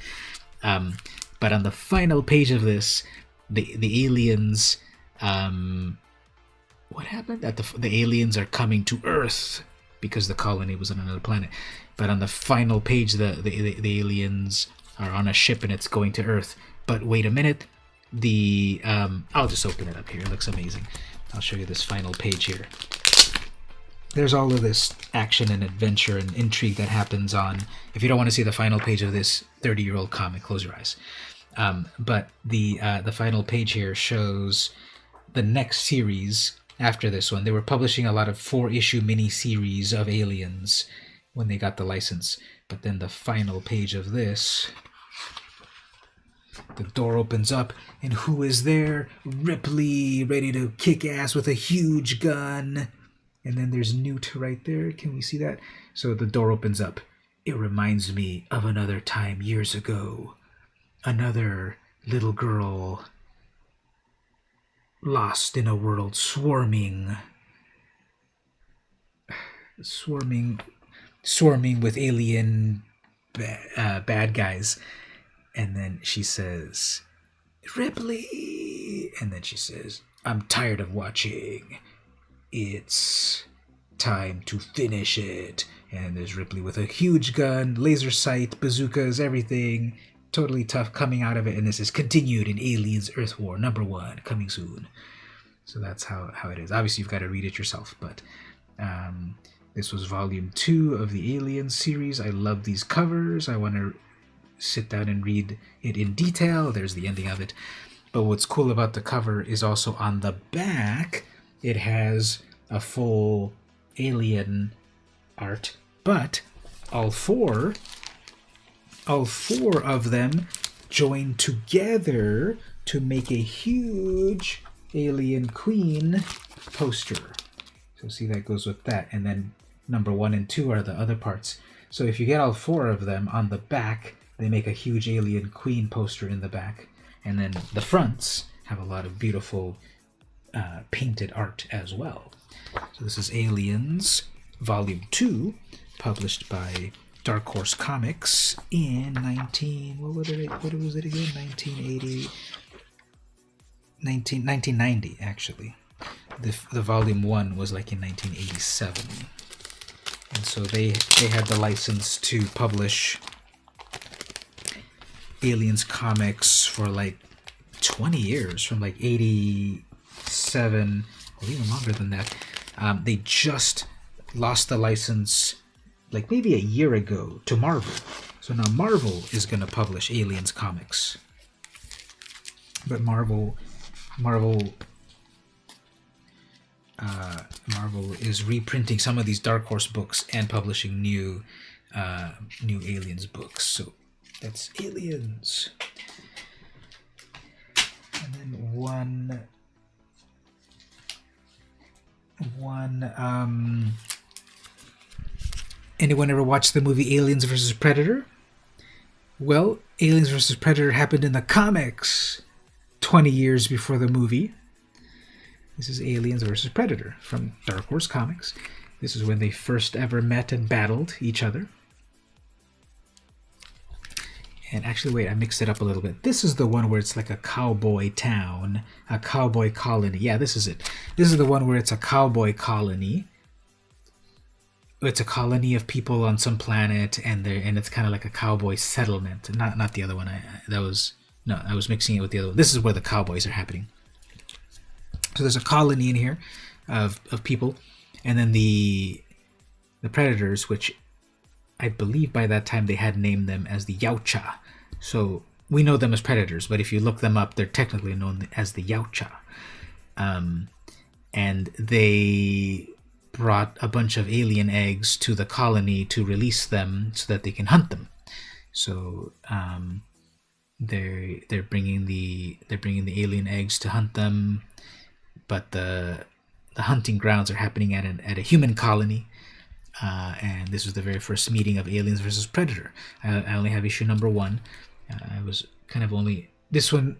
But on the final page of this, the aliens, what happened? That the aliens are coming to Earth because the colony was on another planet. But on the final page, the aliens are on a ship and it's going to Earth. But wait a minute. I'll just open it up here. It looks amazing. I'll show you this final page here. There's all of this action and adventure and intrigue that happens on. If you don't want to see the final page of this 30-year-old comic, close your eyes. But the final page here shows the next series after this one. They were publishing a lot of 4-issue mini-series of aliens when they got the license. But then the final page of this, the door opens up, and who is there? Ripley, ready to kick ass with a huge gun. And then there's Newt right there. Can we see that? So the door opens up. It reminds me of another time years ago. Another little girl lost in a world swarming with alien bad guys. And then she says, Ripley! And then she says, I'm tired of watching. It's time to finish it. And there's Ripley with a huge gun, laser sight, bazookas, everything. Totally tough, coming out of it. And this is continued in Aliens Earth War #1, coming soon. So that's how it is. Obviously, you've got to read it yourself. But this was volume 2 of the Aliens series. I love these covers. I want to sit down and read it in detail. There's the ending of it. But what's cool about the cover is also on the back, it has a full alien art, but all four of them join together to make a huge alien queen poster. So see, that goes with that. And then number 1 and 2 are the other parts. So if you get all 4 of them on the back, they make a huge alien queen poster in the back. And then the fronts have a lot of beautiful painted art as well. So this is Aliens Volume 2, published by Dark Horse Comics in 1990 actually. The volume 1 was like in 1987. And so they had the license to publish Aliens comics for like 20 years, from like 87 or even longer than that. They just lost the license like maybe a year ago to Marvel. So now Marvel is going to publish Aliens comics. But Marvel is reprinting some of these Dark Horse books and publishing new Aliens books. So that's Aliens. And then anyone ever watched the movie Aliens vs. Predator? Well, Aliens vs. Predator happened in the comics 20 years before the movie. This is Aliens vs. Predator from Dark Horse Comics. This is when they first ever met and battled each other. And actually, wait, I mixed it up a little bit. This is the one where it's like a cowboy town, a cowboy colony. Yeah, this is it. This is the one where it's a cowboy colony. It's a colony of people on some planet, and it's kind of like a cowboy settlement. Not the other one. I was mixing it with the other one. This is where the cowboys are happening. So there's a colony in here of people, and then the predators, which I believe by that time they had named them as the Yautja. So we know them as predators, but if you look them up, they're technically known as the Yautja. And they brought a bunch of alien eggs to the colony to release them so that they can hunt them. So they're bringing the alien eggs to hunt them, but the hunting grounds are happening at a human colony. And this was the very first meeting of Aliens versus Predator. I only have issue number 1. I was kind of only... This one,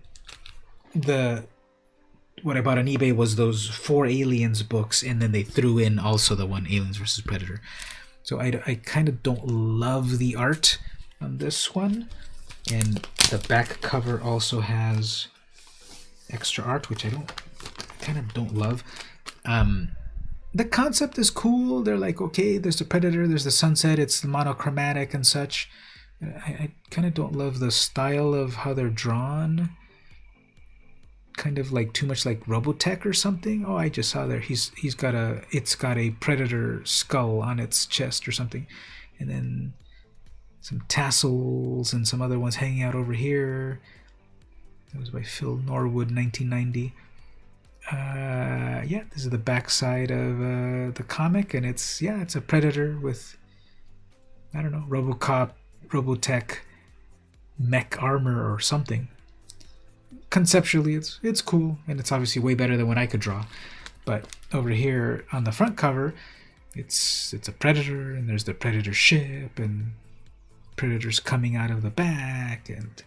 what I bought on eBay was those 4 Aliens books, and then they threw in also the one Aliens versus Predator. So I kind of don't love the art on this one. And the back cover also has extra art, which I kind of don't love. The concept is cool. They're like, okay, there's the Predator, there's the sunset, it's monochromatic and such. I kind of don't love the style of how they're drawn. Kind of like too much like Robotech or something. Oh, I just saw there. It's got a Predator skull on its chest or something, and then some tassels and some other ones hanging out over here. That was by Phil Norwood, 1990. Yeah, this is the backside of the comic, and it's a Predator with, I don't know, Robotech mech armor or something. Conceptually, it's cool, and it's obviously way better than what I could draw. But over here on the front cover, it's a Predator, and there's the Predator ship, and Predators coming out of the back, and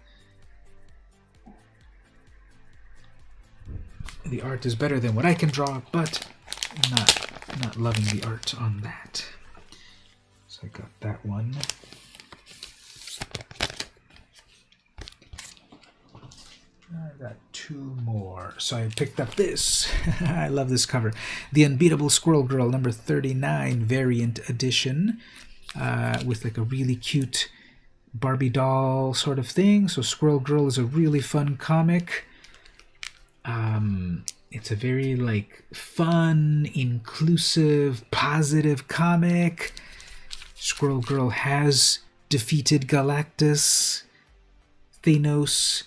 the art is better than what I can draw, but I'm not loving the art on that. So I got that one. I got 2 more. So I picked up this. I love this cover. The Unbeatable Squirrel Girl, number 39, variant edition, with like a really cute Barbie doll sort of thing. So Squirrel Girl is a really fun comic. It's a very like fun, inclusive, positive comic. Squirrel Girl has defeated Galactus, Thanos,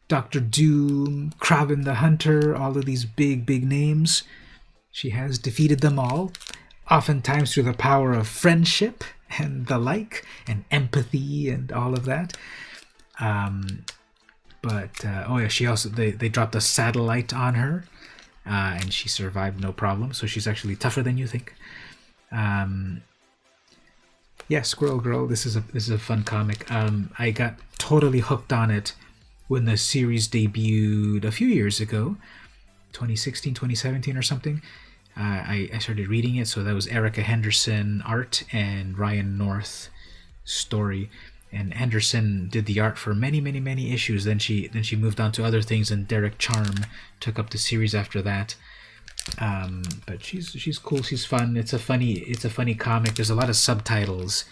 Doctor Doom, Kraven the Hunter, all of these big names. She has defeated them all, oftentimes through the power of friendship and the like, and empathy and all of that. She also they dropped a satellite on her, and she survived no problem. So she's actually tougher than you think. Squirrel Girl. This is a fun comic. I got totally hooked on it when the series debuted a few years ago, 2016, 2017 or something. I started reading it. So that was Erica Henderson art and Ryan North story. And Henderson did the art for many issues. Then she moved on to other things, and Derek Charm took up the series after that. But she's cool. She's fun. It's a funny comic. There's a lot of subtitles.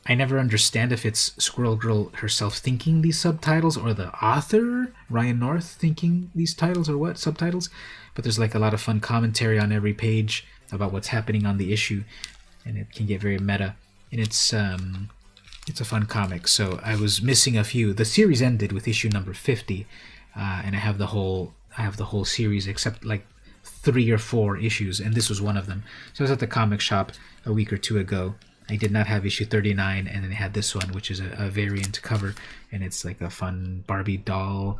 I never understand if it's Squirrel Girl herself thinking these subtitles or the author, Ryan North, thinking these titles or what, subtitles. But there's like a lot of fun commentary on every page about what's happening on the issue, and it can get very meta. And it's a fun comic. So I was missing a few. The series ended with issue number 50, and I have the whole series except like 3 or 4 issues, and this was one of them. So I was at the comic shop a week or 2 ago. I did not have issue 39, and then they had this one, which is a variant cover, and it's like a fun Barbie doll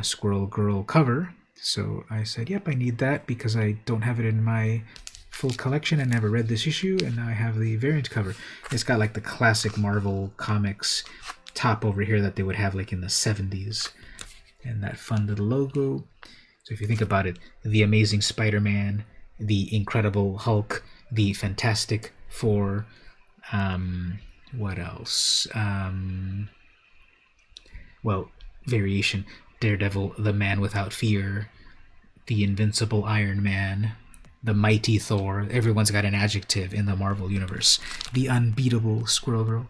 Squirrel Girl cover. So I said, yep, I need that because I don't have it in my full collection and never read this issue, and now I have the variant cover. It's got like the classic Marvel Comics top over here that they would have like in the 70s, and that fun little logo. So if you think about it, the Amazing Spider-Man, the Incredible Hulk, the Fantastic Four, what else? Well, variation. Daredevil, the Man Without Fear, the Invincible Iron Man, the Mighty Thor. Everyone's got an adjective in the Marvel Universe. The Unbeatable Squirrel Girl,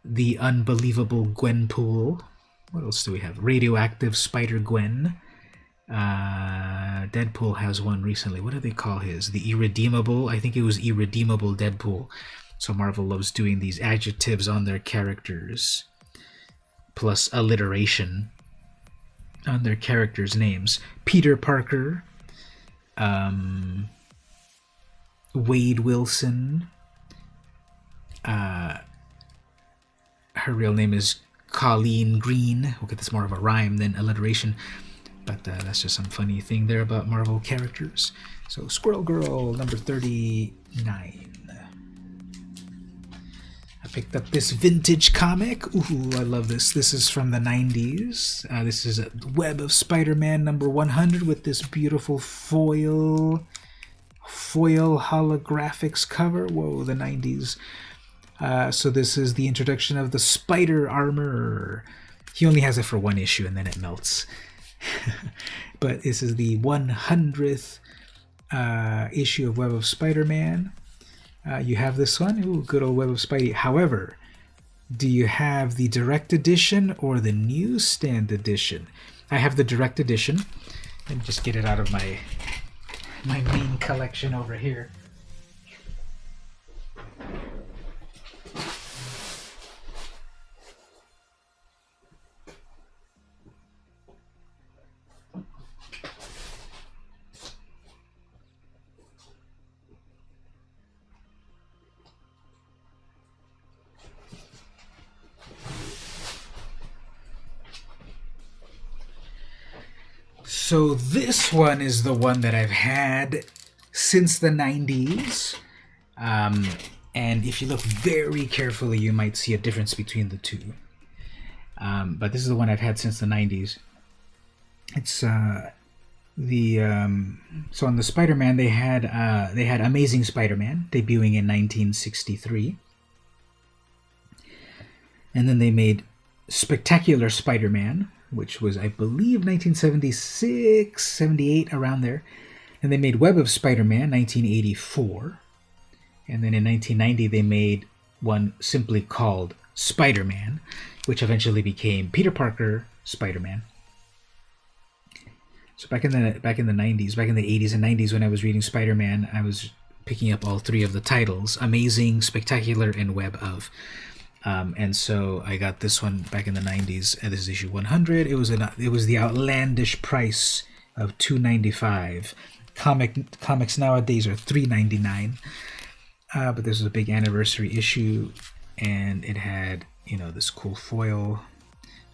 the Unbelievable Gwenpool. What else do we have? Radioactive Spider-Gwen. Deadpool has one recently. What do they call his? The Irredeemable? I think it was Irredeemable Deadpool. So Marvel loves doing these adjectives on their characters, plus alliteration on their characters' names. Peter Parker, Wade Wilson. Her real name is Colleen Green. Okay, that's more of a rhyme than alliteration, but that's just some funny thing there about Marvel characters. So Squirrel Girl number 39. I picked up this vintage comic. Ooh, I love this. This is from the 90s. This is a Web of Spider-Man number 100 with this beautiful foil holographics cover. Whoa, the 90s. So this is the introduction of the Spider Armor. He only has it for 1 issue and then it melts. But this is the 100th issue of Web of Spider-Man. You have this one. Ooh, good old Web of Spidey. However, do you have the direct edition or the newsstand edition? I have the direct edition. Let me just get it out of my main collection over here. So this one is the one that I've had since the 90s. And if you look very carefully, you might see a difference between the two. But this is the one I've had since the 90s. It's so on the Spider-Man they had Amazing Spider-Man debuting in 1963, and then they made Spectacular Spider-Man, which was, I believe, 1976, 78, around there. And they made Web of Spider-Man, 1984. And then in 1990, they made one simply called Spider-Man, which eventually became Peter Parker Spider-Man. So back in the 90s, back in the 80s and 90s, when I was reading Spider-Man, I was picking up all 3 of the titles: Amazing, Spectacular, and Web of. And so I got this one back in the 90s, and this is issue 100. It was the outlandish price of $2.95. Comics nowadays are $3.99. But this was a big anniversary issue, and it had, this cool foil.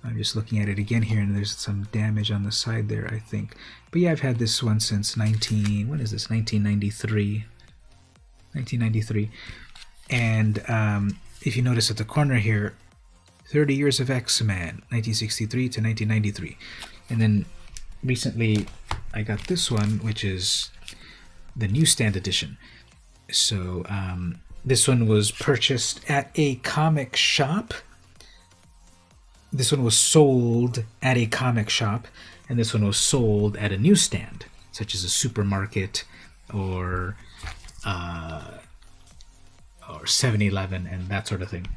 I'm just looking at it again here, and there's some damage on the side there, I think. But yeah, I've had this one since 1993. 1993. And if you notice at the corner here, 30 Years of X-Men, 1963 to 1993. And then recently I got this one, which is the newsstand edition. So This one was purchased at a comic shop. This one was sold at a comic shop, and this one was sold at a newsstand, such as a supermarket or 7-Eleven and that sort of thing.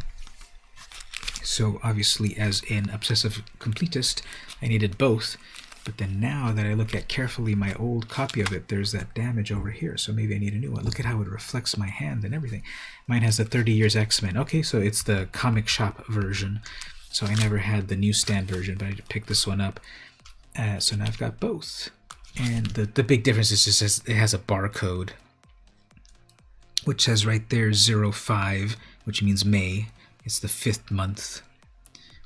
So obviously, as an obsessive completist, I needed both. But then now that I look at carefully my old copy of it, there's that damage over here. So maybe I need a new one. Look at how it reflects my hand and everything. Mine has the 30 Years X-Men. Okay, so it's the comic shop version. So I never had the newsstand version, but I picked this one up. So now I've got both. And the big difference is just it has a barcode, which says right there 05, which means May. It's the 5th month,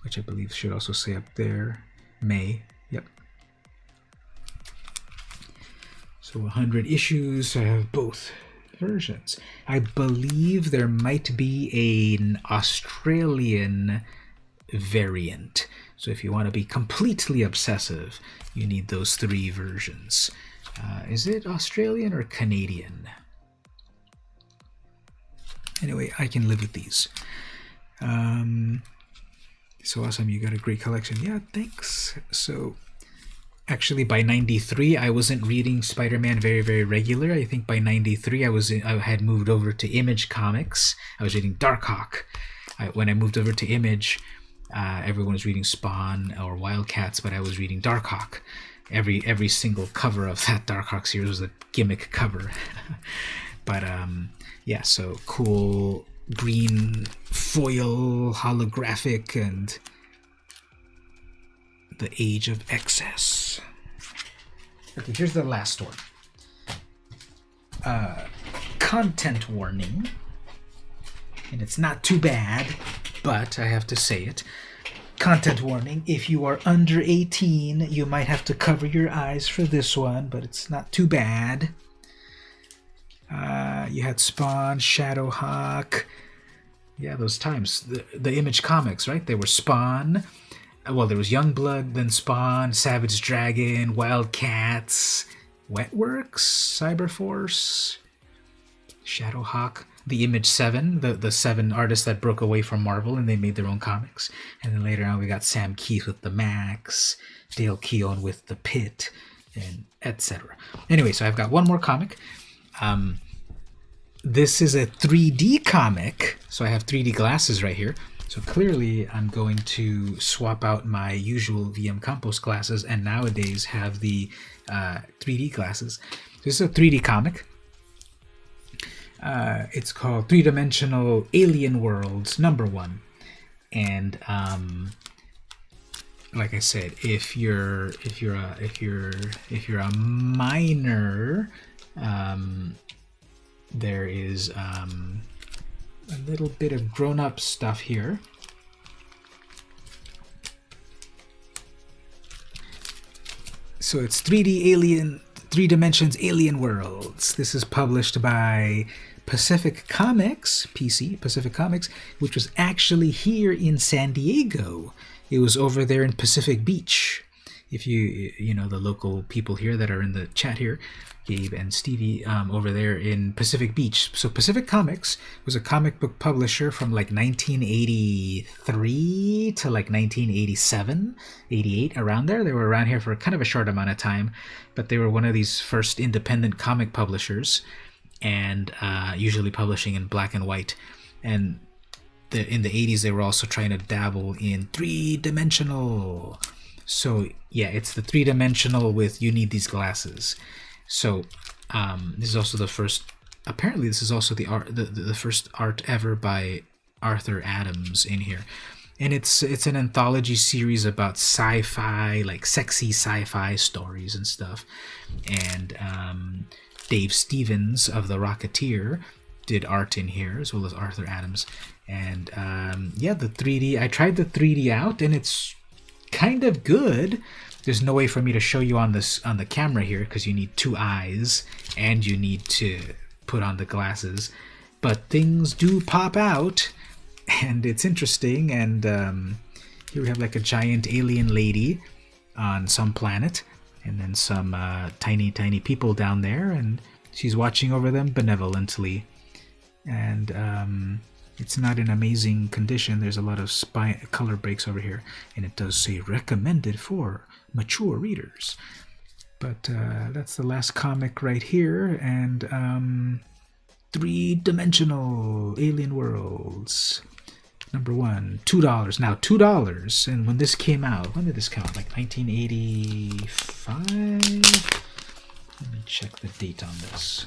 which I believe should also say up there May. Yep. So 100 issues. I have both versions. I believe there might be an Australian variant. So if you want to be completely obsessive, you need those 3 versions. Is it Australian or Canadian? Anyway, I can live with these. So awesome, you got a great collection. Yeah, thanks. So actually by 93 I wasn't reading Spider-Man very regular. I think by 93 I had moved over to Image Comics. I was reading Darkhawk. When I moved over to Image, everyone was reading Spawn or Wildcats, but I was reading Darkhawk. Every single cover of that Darkhawk series was a gimmick cover. But yeah, so cool green foil holographic and the Age of Excess. Okay, here's the last one. Content warning, and it's not too bad, but I have to say it. Content warning, if you are under 18, you might have to cover your eyes for this one, but it's not too bad. You had Spawn, Shadowhawk. Yeah, those times. The Image Comics, right? They were Spawn. Well, there was Youngblood, then Spawn, Savage Dragon, Wildcats, Wetworks, Cyberforce, Shadowhawk, the Image 7, the 7 artists that broke away from Marvel and they made their own comics. And then later on we got Sam Keith with the Max, Dale Keown with the Pit, and etc. Anyway, so I've got one more comic. This is a 3D comic, so I have 3D glasses right here. So clearly I'm going to swap out my usual VM Campos glasses and nowadays have the 3D glasses. This is a 3D comic. It's called 3-Dimensional Alien Worlds #1. And like I said, if you're a minor, there is a little bit of grown-up stuff here. So it's 3 Dimensions Alien Worlds. This is published by Pacific Comics, PC, Pacific Comics, which was actually here in San Diego. It was over there in Pacific Beach. If you know the local people here that are in the chat here, Gabe and Stevie, over there in Pacific Beach. So Pacific Comics was a comic book publisher from like 1983 to like 1987, 88, around there. They were around here for kind of a short amount of time, but they were one of these first independent comic publishers, and usually publishing in black and white. And in the 80s, they were also trying to dabble in 3-dimensional. So yeah, it's the 3-dimensional with you need these glasses. So this is also the first. Apparently, this is also the first art ever by Arthur Adams in here, and it's an anthology series about sci-fi, like sexy sci-fi stories and stuff. And Dave Stevens of The Rocketeer did art in here, as well as Arthur Adams. And yeah, the 3D. I tried the 3D out, and it's kind of good. There's no way for me to show you on the camera here because you need 2 eyes and you need to put on the glasses. But things do pop out, and it's interesting. And here we have like a giant alien lady on some planet, and then some tiny people down there, and she's watching over them benevolently. and it's not in amazing condition. There's a lot of color breaks over here, and it does say recommended for mature readers. But that's the last comic right here, and three-dimensional alien worlds. Number one, $2. Now $2, and when this came out, when did this come out? Like 1985? Let me check the date on this.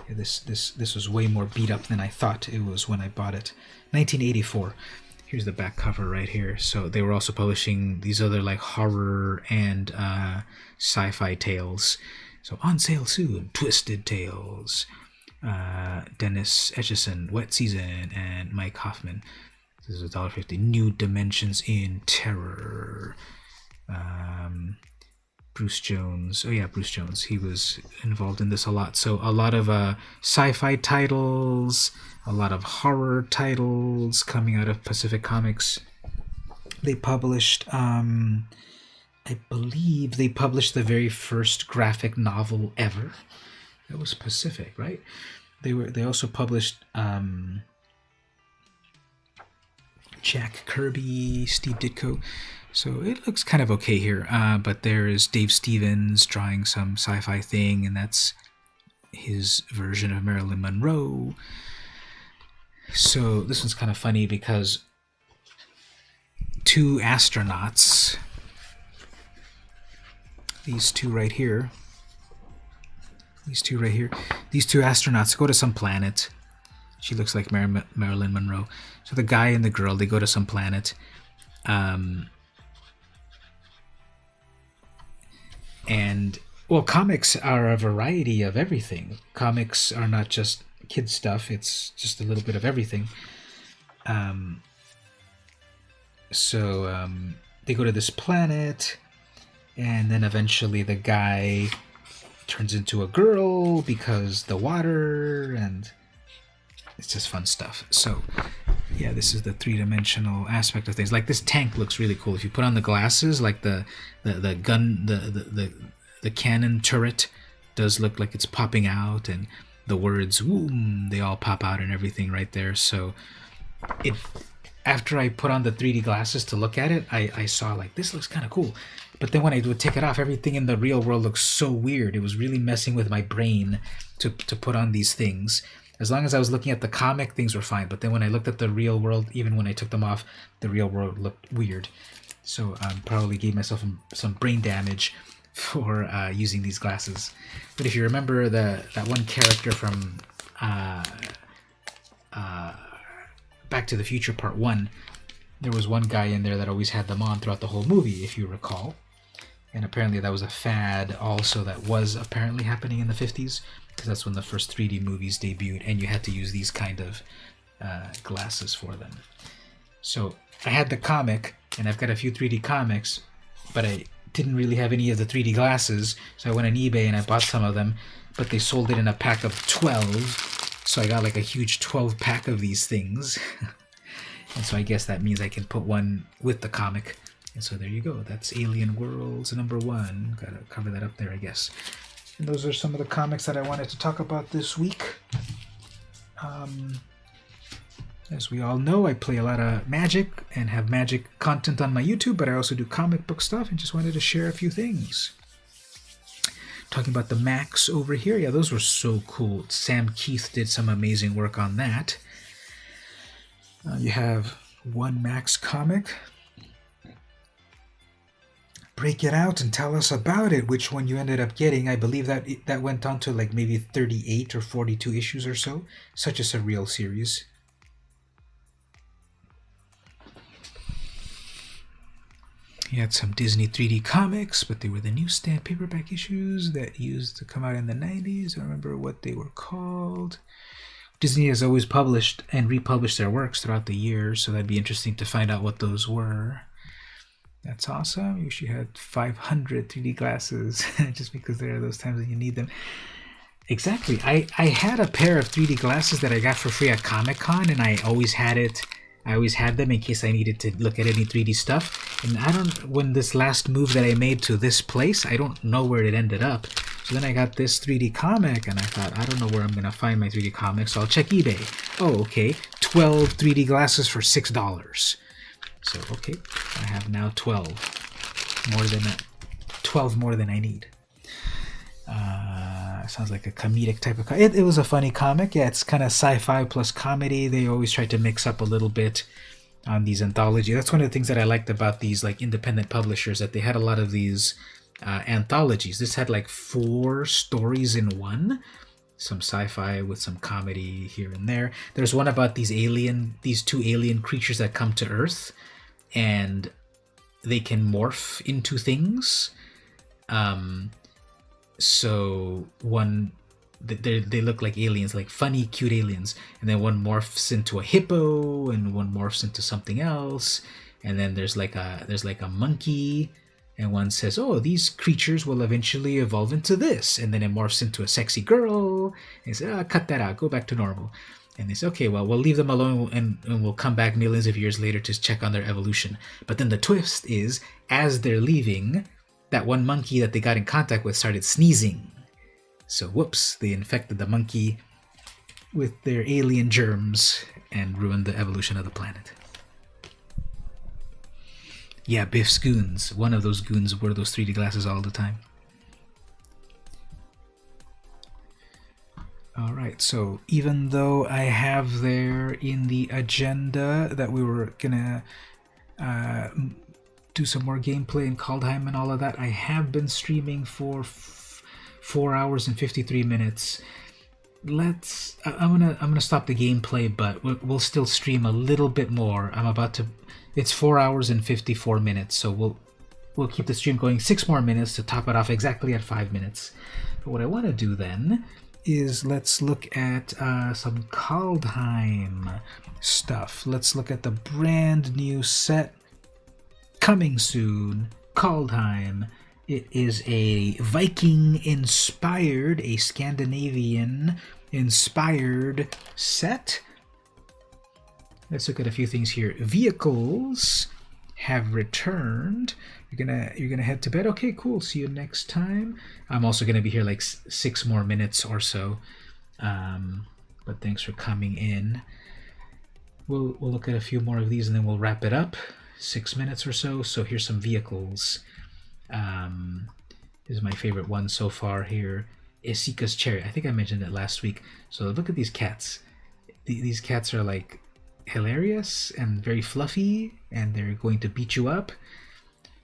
Yeah, this was way more beat up than I thought it was when I bought it. 1984. Here's the back cover right here. So they were also publishing these other like horror and sci-fi tales. So on sale soon, Twisted Tales. Dennis Etchison, Wet Season, and Mike Hoffman. This is $1.50. New Dimensions in Terror. Bruce Jones. Oh yeah, Bruce Jones. He was involved in this a lot. So a lot of sci-fi titles, a lot of horror titles coming out of Pacific Comics. They published, I believe they published the very first graphic novel ever. That was Pacific, right? They also published Jack Kirby, Steve Ditko. So it looks kind of okay here. But there is Dave Stevens drawing some sci-fi thing, and that's his version of Marilyn Monroe. So this one's kind of funny because two astronauts, these two right here, these two astronauts go to some planet. She looks like Marilyn Monroe. So the guy and the girl, they go to some planet. And, well, comics are a variety of everything. Comics are not just kid stuff. It's just a little bit of everything. So they go to this planet, and then eventually the guy turns into a girl because the water, and it's just fun stuff. So yeah, this is the three-dimensional aspect of things. Like this tank looks really cool. If you put on the glasses, like the gun, the cannon turret does look like it's popping out, and the words "Woom," they all pop out and everything right there. So it, after I put on the 3D glasses to look at it, I saw like this looks kind of cool. But then when I would take it off, everything in the real world looks so weird. It was really messing with my brain to put on these things. As long as I was looking at the comic, things were fine. But then when I looked at the real world, even when I took them off, the real world looked weird. So I probably gave myself some brain damage for using these glasses. But if you remember that one character from Back to the Future Part 1, there was one guy in there that always had them on throughout the whole movie, if you recall. And apparently that was a fad also that was apparently happening in the 50s, because that's when the first 3D movies debuted, and you had to use these kind of glasses for them. So I had the comic, and I've got a few 3D comics, but I didn't really have any of the 3D glasses, so I went on eBay and I bought some of them, but they sold it in a pack of 12, so I got like a huge 12 pack of these things. And so I guess that means I can put one with the comic. And so there you go. That's Alien Worlds #1. Gotta cover that up there, I guess. And those are some of the comics that I wanted to talk about this week. As we all know, I play a lot of Magic and have Magic content on my YouTube, but I also do comic book stuff and just wanted to share a few things. Talking about the Max over here. Yeah, those were so cool. Sam Keith did some amazing work on that. You have one Max comic. Break it out and tell us about it, which one you ended up getting. I believe that went on to like maybe 38 or 42 issues or so. Such a surreal series. He had some Disney 3D comics, but they were the newsstand paperback issues that used to come out in the 90s. I don't remember what they were called. Disney has always published and republished their works throughout the years, so that'd be interesting to find out what those were. That's awesome. You wish you had 500 3D glasses, just because there are those times when you need them. Exactly. I had a pair of 3D glasses that I got for free at Comic-Con, and I always had them in case I needed to look at any 3D stuff. And when this last move that I made to this place, I don't know where it ended up. So then I got this 3D comic, and I thought, I don't know where I'm going to find my 3D comics, so I'll check eBay. Oh, okay, 12 3D glasses for $6. So, okay, I have now 12. More than 12 more than I need. Sounds like a comedic type of it was a funny comic. Yeah, it's kind of sci-fi plus comedy. They always try to mix up a little bit on these anthologies. That's one of the things that I liked about these like independent publishers, that they had a lot of these anthologies. This had like 4 stories in one, some sci-fi with some comedy here and there. There's one about these 2 alien creatures that come to Earth, and they can morph into things. So one, they look like aliens, like funny, cute aliens, and then one morphs into a hippo, and one morphs into something else, and then there's like a monkey, and one says, "Oh, these creatures will eventually evolve into this," and then it morphs into a sexy girl, and they say, "Cut that out, go back to normal." And they say, "Okay, well, we'll leave them alone, and we'll come back millions of years later to check on their evolution." But then the twist is, as they're leaving, that one monkey that they got in contact with started sneezing. So whoops, they infected the monkey with their alien germs and ruined the evolution of the planet. Yeah, Biff's goons. One of those goons wore those 3D glasses all the time. Alright, so even though I have there in the agenda that we were gonna do some more gameplay in Kaldheim and all of that, I have been streaming for 4 hours and 53 minutes. I'm gonna stop the gameplay, but we'll still stream a little bit more. It's 4 hours and 54 minutes, so we'll keep the stream going 6 more minutes to top it off exactly at 5 minutes. But what I want to do then is let's look at some Kaldheim stuff. Let's look at the brand new set coming soon, Kaldheim. It is a Viking-inspired, a Scandinavian-inspired set. Let's look at a few things here. Vehicles have returned. You're gonna head to bed. Okay, cool. See you next time. I'm also gonna be here like 6 more minutes or so. But thanks for coming in. We'll look at a few more of these and then we'll wrap it up. 6 minutes or so. So here's some vehicles. This is my favorite one so far here. Isika's Chariot. I think I mentioned it last week. So look at these cats. These cats are like hilarious and very fluffy, and they're going to beat you up.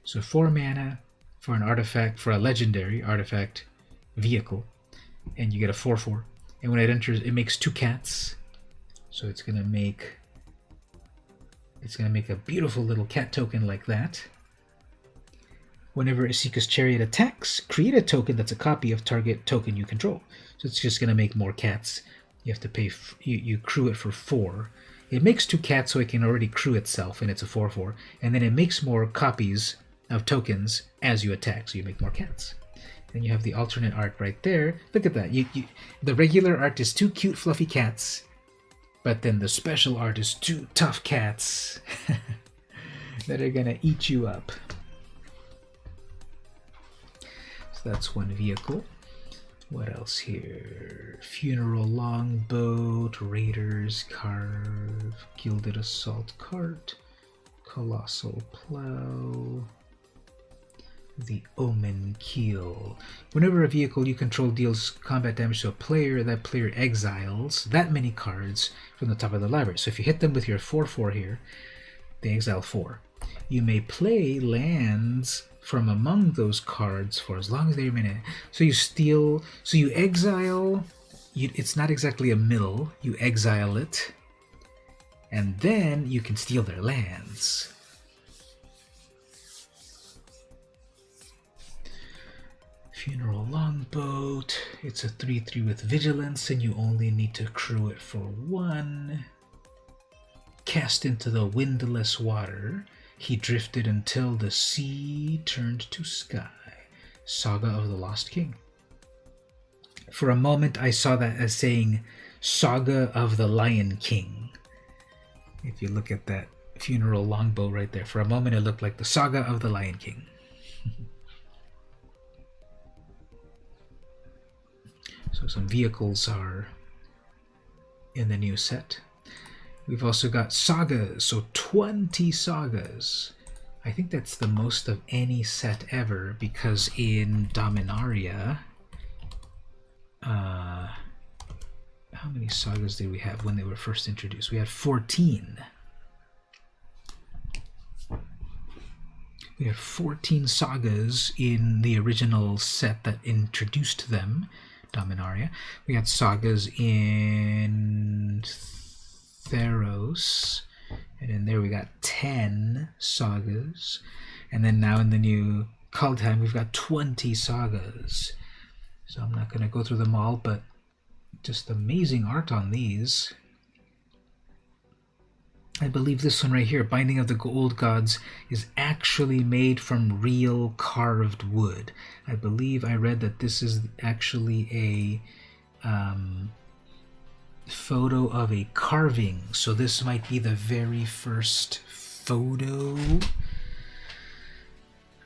So 4 mana for an artifact, for a legendary artifact vehicle, and you get a 4/4. And when it enters, it makes 2 cats. So it's gonna make a beautiful little cat token like that. Whenever Isika's Chariot attacks, create a token that's a copy of target token you control. So it's just gonna make more cats. You have to pay. You crew it for 4. It makes 2 cats, so it can already crew itself, and it's a 4/4. And then it makes more copies of tokens as you attack, so you make more cats. Then you have the alternate art right there. Look at that. The regular art is 2 cute, fluffy cats, but then the special art is 2 tough cats that are gonna eat you up. So that's one vehicle. What else here? Funeral Longboat, Raiders Carve, Gilded Assault Cart, Colossal Plow, the Omen Keel. Whenever a vehicle you control deals combat damage to a player, that player exiles that many cards from the top of the library. So if you hit them with your 4/4 here, they exile 4. You may play lands from among those cards for as long as they remain. So you exile, it's not exactly a mill, you exile it, and then you can steal their lands. Funeral Longboat, it's a 3/3 with Vigilance, and you only need to crew it for 1. Cast into the windless water. He drifted until the sea turned to sky. Saga of the Lost King. For a moment, I saw that as saying Saga of the Lion King. If you look at that funeral longbow right there, for a moment it looked like the Saga of the Lion King. some vehicles are in the new set. We've also got sagas, so 20 sagas. I think that's the most of any set ever, because in Dominaria, how many sagas did we have when they were first introduced? We had 14. We had 14 sagas in the original set that introduced them, Dominaria. We had sagas in Theros, and in there we got 10 sagas. And then now in the new Kaldheim, we've got 20 sagas. So I'm not going to go through them all, but just amazing art on these. I believe this one right here, Binding of the Old Gods, is actually made from real carved wood. I believe I read that this is actually a photo of a carving. So this might be the very first photo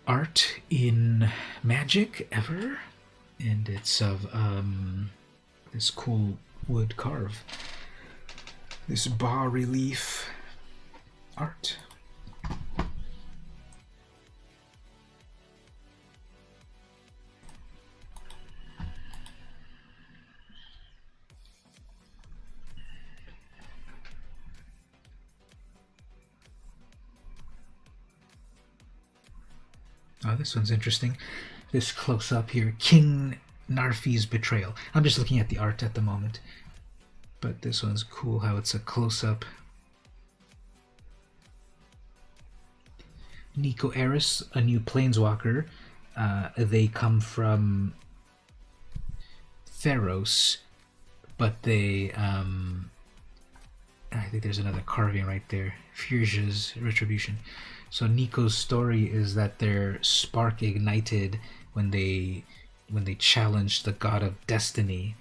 art in Magic ever. And it's of this cool wood carve. This bas-relief art. Oh, this one's interesting. This close-up here, King Narfi's Betrayal. I'm just looking at the art at the moment, but this one's cool how it's a close-up. Nico Eris, a new planeswalker. They come from Theros, but they I think there's another carving right there. Furja's Retribution. So Nico's story is that their spark ignited when they challenged the god of destiny,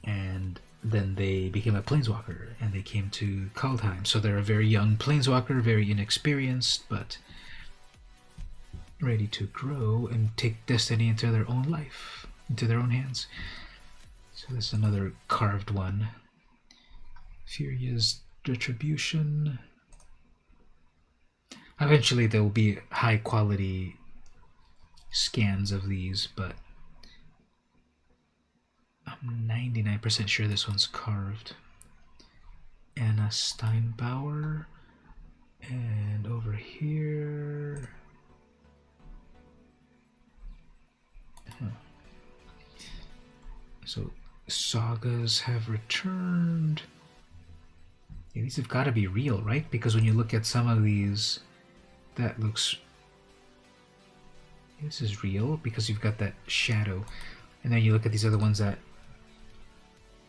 and then they became a planeswalker and they came to Kaldheim. So they're a very young planeswalker, very inexperienced, but ready to grow and take destiny into their own life, into their own hands. So this is another carved one. Furia's Retribution. Eventually there will be high quality scans of these, but I'm 99% sure this one's carved. Anna Steinbauer. And over here... So sagas have returned. Yeah, these have got to be real, right? Because when you look at some of these, that looks... This is real because you've got that shadow. And then you look at these other ones that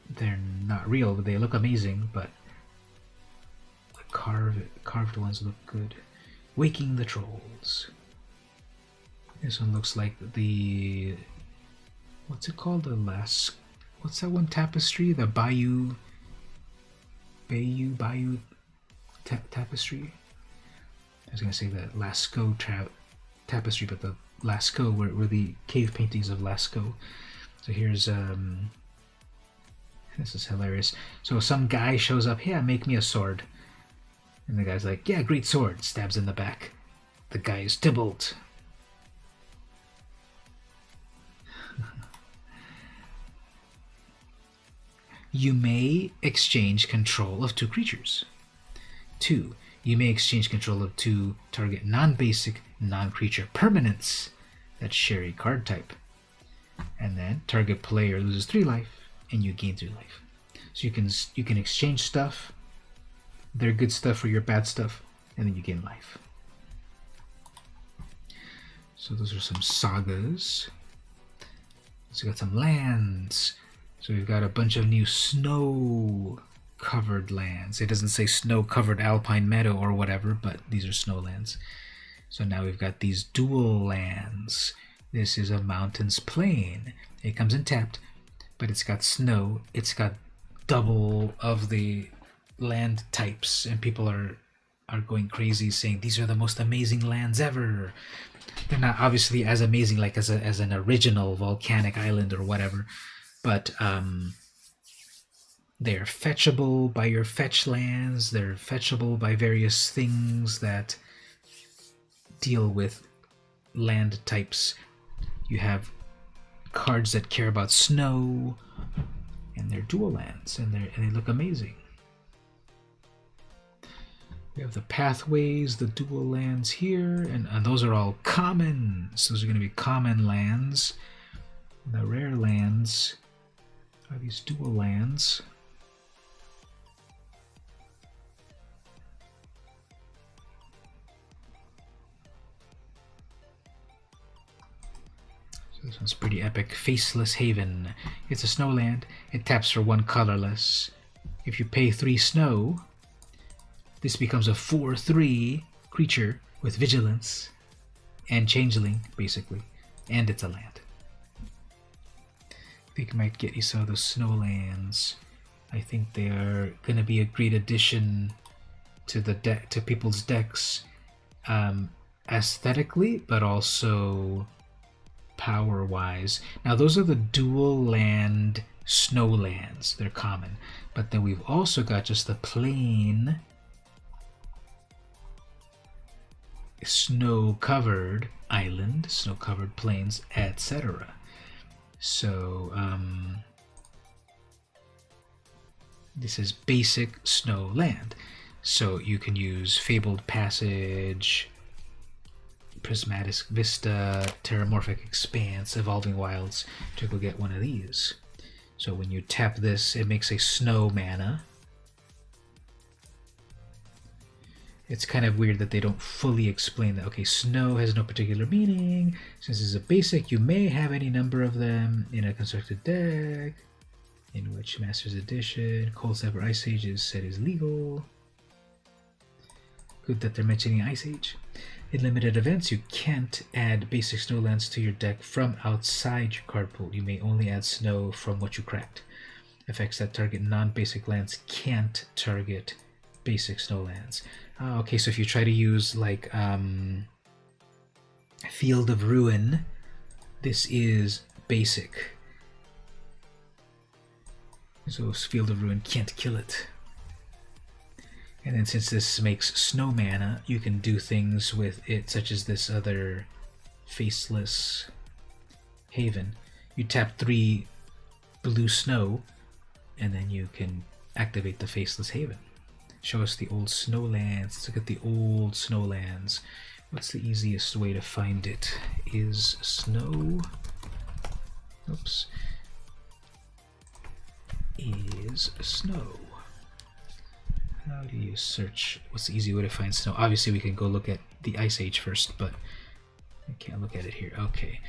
they're not real, but they look amazing, but the carved ones look good. Waking the Trolls. This one looks like the... What's it called? The last... What's that one tapestry? The Bayou tapestry? I was going to say the Lascaux tapestry, but the Lascaux were the cave paintings of Lascaux. So here's... This is hilarious. So some guy shows up, yeah, make me a sword. And the guy's like, yeah, great sword. Stabs in the back. The guy is Tybalt. You may exchange control of 2 creatures. 2. You may exchange control of 2 target non-basic, non-creature permanents that share a card type. And then target player loses 3 life, and you gain 3 life. So you can exchange stuff, their good stuff for your bad stuff, and then you gain life. So those are some sagas. So we got some lands. So we've got a bunch of new snow-covered lands. It doesn't say snow-covered alpine meadow or whatever, but these are snow lands. So now we've got these dual lands. This is a mountains plain. It comes in tapped, but it's got snow. It's got double of the land types, and people are going crazy saying these are the most amazing lands ever. They're not obviously as amazing like as an original volcanic island or whatever, but they're fetchable by your fetch lands. They're fetchable by various things that deal with land types. You have cards that care about snow, and they're dual lands, and they look amazing. We have the pathways, the dual lands here, and those are all common. So those are going to be common lands. The rare lands are these dual lands. So this one's pretty epic. Faceless Haven. It's a snow land. It taps for 1 colorless. If you pay 3 snow, this becomes a 4/3 creature with vigilance and changeling, basically. And it's a land. I think I might get you some of those snow lands. I think they are going to be a great addition to the deck, to people's decks, aesthetically, but also power-wise. Now, those are the dual land snow lands. They're common. But then we've also got just the plain snow-covered island, snow-covered plains, etc. So this is basic snow land. So you can use Fabled Passage, Prismatic Vista, Terramorphic Expanse, Evolving Wilds to go get one of these. So when you tap this, it makes a snow mana. It's kind of weird that they don't fully explain that. Okay, snow has no particular meaning. Since it's a basic, you may have any number of them in a constructed deck, in which Master's Edition, Cold Snap or Ice Age is said is legal. Good that they're mentioning Ice Age. In limited events, you can't add basic snowlands to your deck from outside your card pool. You may only add snow from what you cracked. Effects that target non-basic lands can't target basic snowlands. Okay, so if you try to use like Field of Ruin, this is basic. So Field of Ruin can't kill it. And then since this makes snow mana, you can do things with it, such as this other Faceless Haven. You tap 3 blue snow, and then you can activate the Faceless Haven. Show us the old snowlands. Let's look at the old snowlands. What's the easiest way to find it? Is snow... Oops. Is snow. How do you search? What's the easy way to find snow? Obviously we can go look at the Ice Age first, but I can't look at it here. Okay.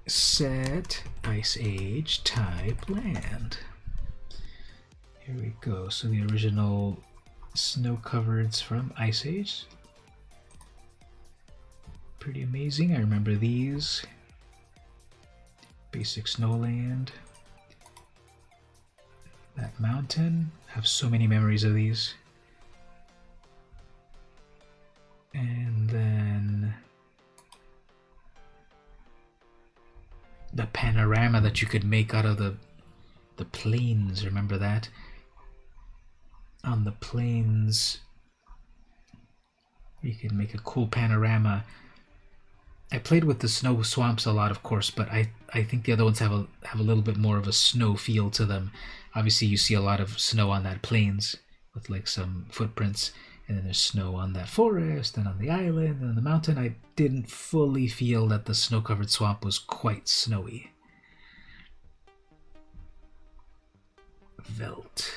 Set Ice Age type land. Here we go. So the original snow covereds from Ice Age. Pretty amazing. I remember these. Basic snowland. That mountain. I have so many memories of these. And then the panorama that you could make out of the plains. Remember that? On the plains, you can make a cool panorama. I played with the snow swamps a lot, of course, but I think the other ones have a little bit more of a snow feel to them. Obviously, you see a lot of snow on that plains with like some footprints, and then there's snow on that forest and on the island and on the mountain. I didn't fully feel that the snow-covered swamp was quite snowy. Veldt.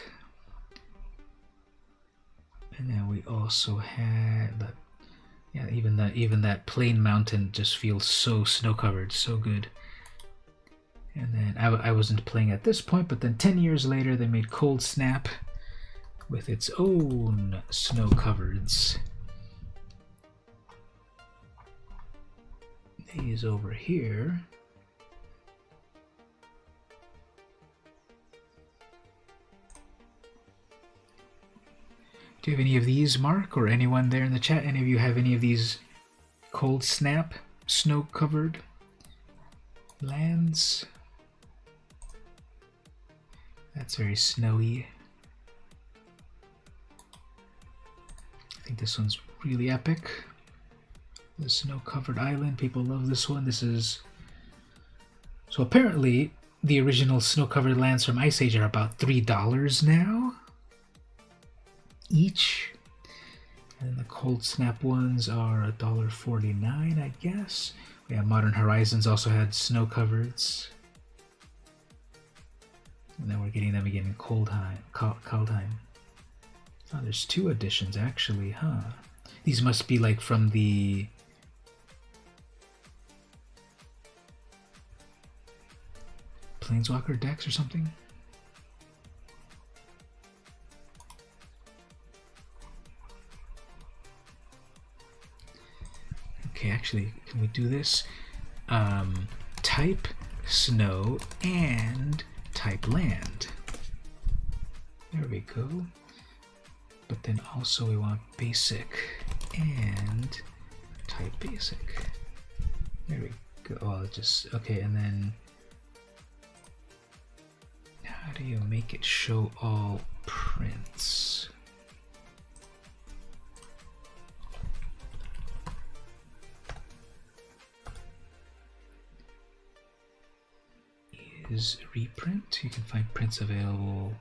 And then we also had that. Yeah, even that plain mountain just feels so snow-covered, so good. And then I wasn't playing at this point, but then 10 years later they made Cold Snap with its own snow-covereds. These over here. Do you have any of these, Mark, or anyone there in the chat? Any of you have any of these Cold Snap snow-covered lands? That's very snowy. I think this one's really epic. The snow-covered island. People love this one. This is... So apparently, the original snow-covered lands from Ice Age are about $3 now each. And the Cold Snap ones are $1.49, I guess. Yeah, Modern Horizons also had snow-covereds. And then we're getting them again in Kaldheim. Oh, there's 2 editions actually, huh? These must be like from the... Planeswalker decks or something? Okay, actually, can we do this? Type snow and type land. There we go. But then also we want basic and type basic. There we go. Oh, just okay, and then how do you make it show all prints? Is reprint? You can find prints available.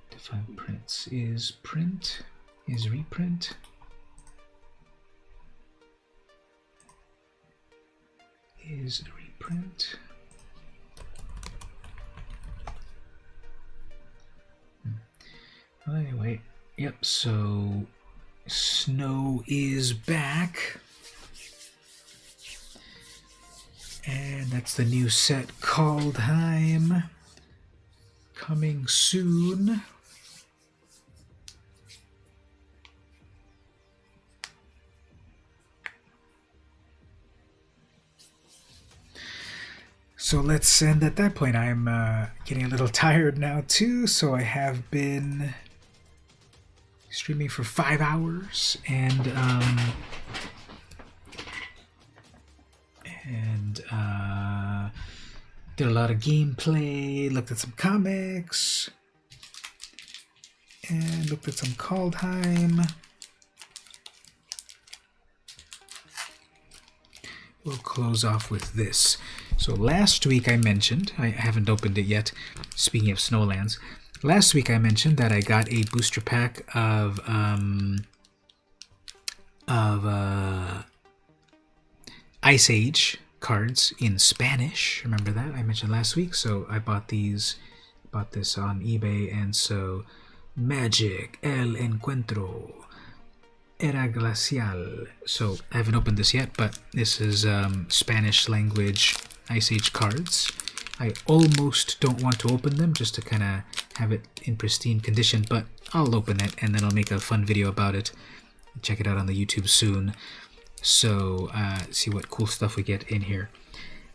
To find prints is print, is reprint. Is reprint. Well, anyway, yep, so snow is back. And that's the new set, Kaldheim, coming soon. So let's end at that point. I'm getting a little tired now too, so I have been streaming for 5 hours and did a lot of gameplay, looked at some comics, and looked at some Kaldheim. We'll close off with this. So last week I mentioned, I haven't opened it yet, speaking of Snowlands, last week I mentioned that I got a booster pack of Ice Age cards in Spanish. Remember that? I mentioned last week. So I bought this on eBay, and so Magic El Encuentro Era Glacial. So I haven't opened this yet, but this is Spanish language Ice Age cards. I almost don't want to open them just to kind of have it in pristine condition, but I'll open it and then I'll make a fun video about it. Check it out on the YouTube soon. So see what cool stuff we get in here.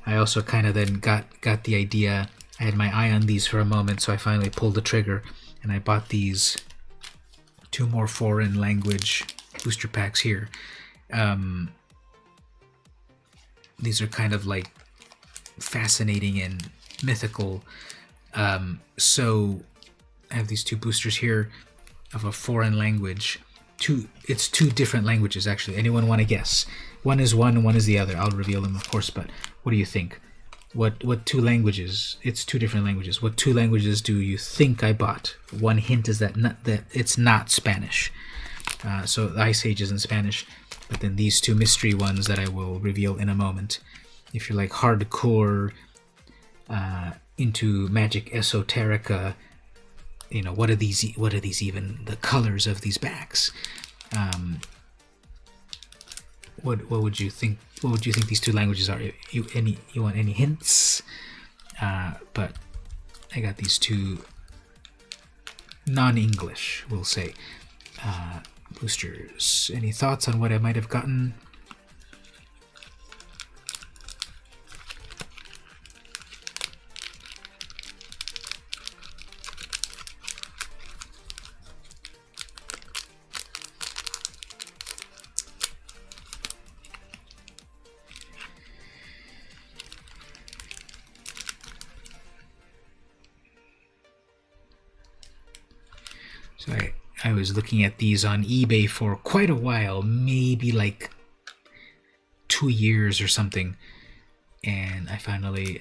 I also kind of then got the idea. I had my eye on these for a moment, so I finally pulled the trigger and I bought these 2 more foreign language booster packs here. These are kind of like fascinating and mythical. So I have these 2 boosters here of a foreign language. It's 2 different languages actually. Anyone want to guess? One is one and one is the other. I'll reveal them, of course, but what do you think? What 2 languages? It's 2 different languages. What 2 languages do you think I bought? One hint is that it's not Spanish. So the Ice Age is in Spanish, but then these 2 mystery ones that I will reveal in a moment. If you're like hardcore into Magic Esoterica, you know, what are these even, the colors of these backs? What would you think? What would you think these 2 languages are? You want any hints? But I got these 2 non-English, we'll say, boosters. Any thoughts on what I might have gotten? So I was looking at these on eBay for quite a while, maybe like 2 years or something, and I finally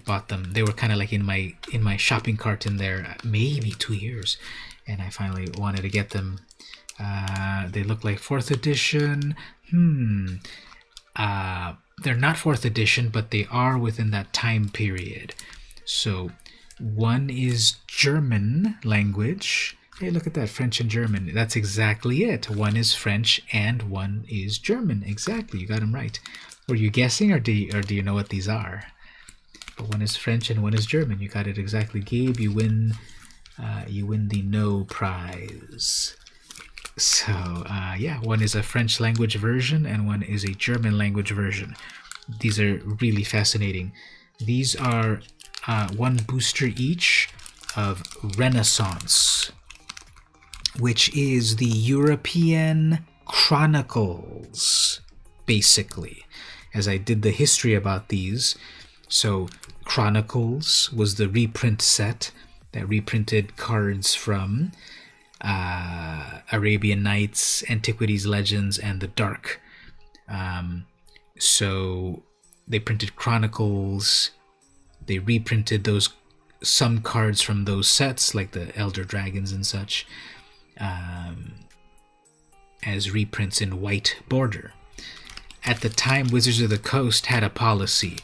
bought them. They were kind of like in my shopping cart in there, maybe 2 years, and I finally wanted to get them. They look like 4th edition. They're not 4th edition, but they are within that time period. So one is German language. Hey, look at that, French and German. That's exactly it. One is French and one is German. Exactly, you got them right. Were you guessing, or do you know what these are? But one is French and one is German. You got it exactly, Gabe. You win the no prize. So yeah, one is a French language version and one is a German language version. These are really fascinating. These are one booster each of Renaissance, which is the European Chronicles, basically, as I did the history about these. So Chronicles was the reprint set that reprinted cards from Arabian Nights, Antiquities, Legends, and the Dark. So they printed Chronicles. They reprinted some cards from those sets, like the Elder Dragons and such, as reprints in white border. At the time, Wizards of the Coast had a policy.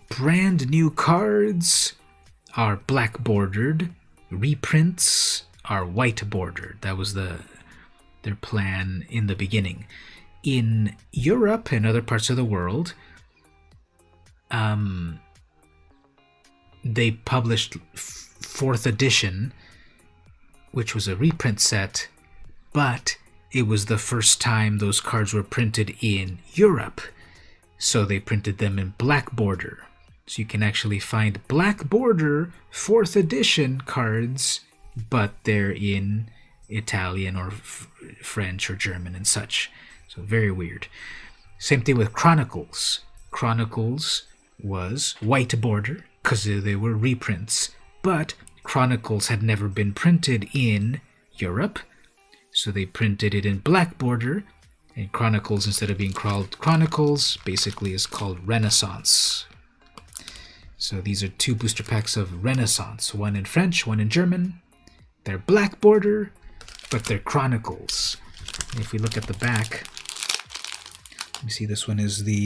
Brand new cards are black bordered, reprints are white bordered. That was their plan in the beginning. In Europe and other parts of the world, they published 4th edition, which was a reprint set, but it was the first time those cards were printed in Europe. So they printed them in black border. So you can actually find black border 4th edition cards, but they're in Italian or French or German and such. So very weird. Same thing with Chronicles. Chronicles was white border because they were reprints, but Chronicles had never been printed in Europe, so they printed it in black border, and Chronicles, instead of being called Chronicles, basically is called Renaissance. So these are 2 booster packs of Renaissance, one in French, one in German. They're black border, but they're Chronicles. And if we look at the back, you see this one is the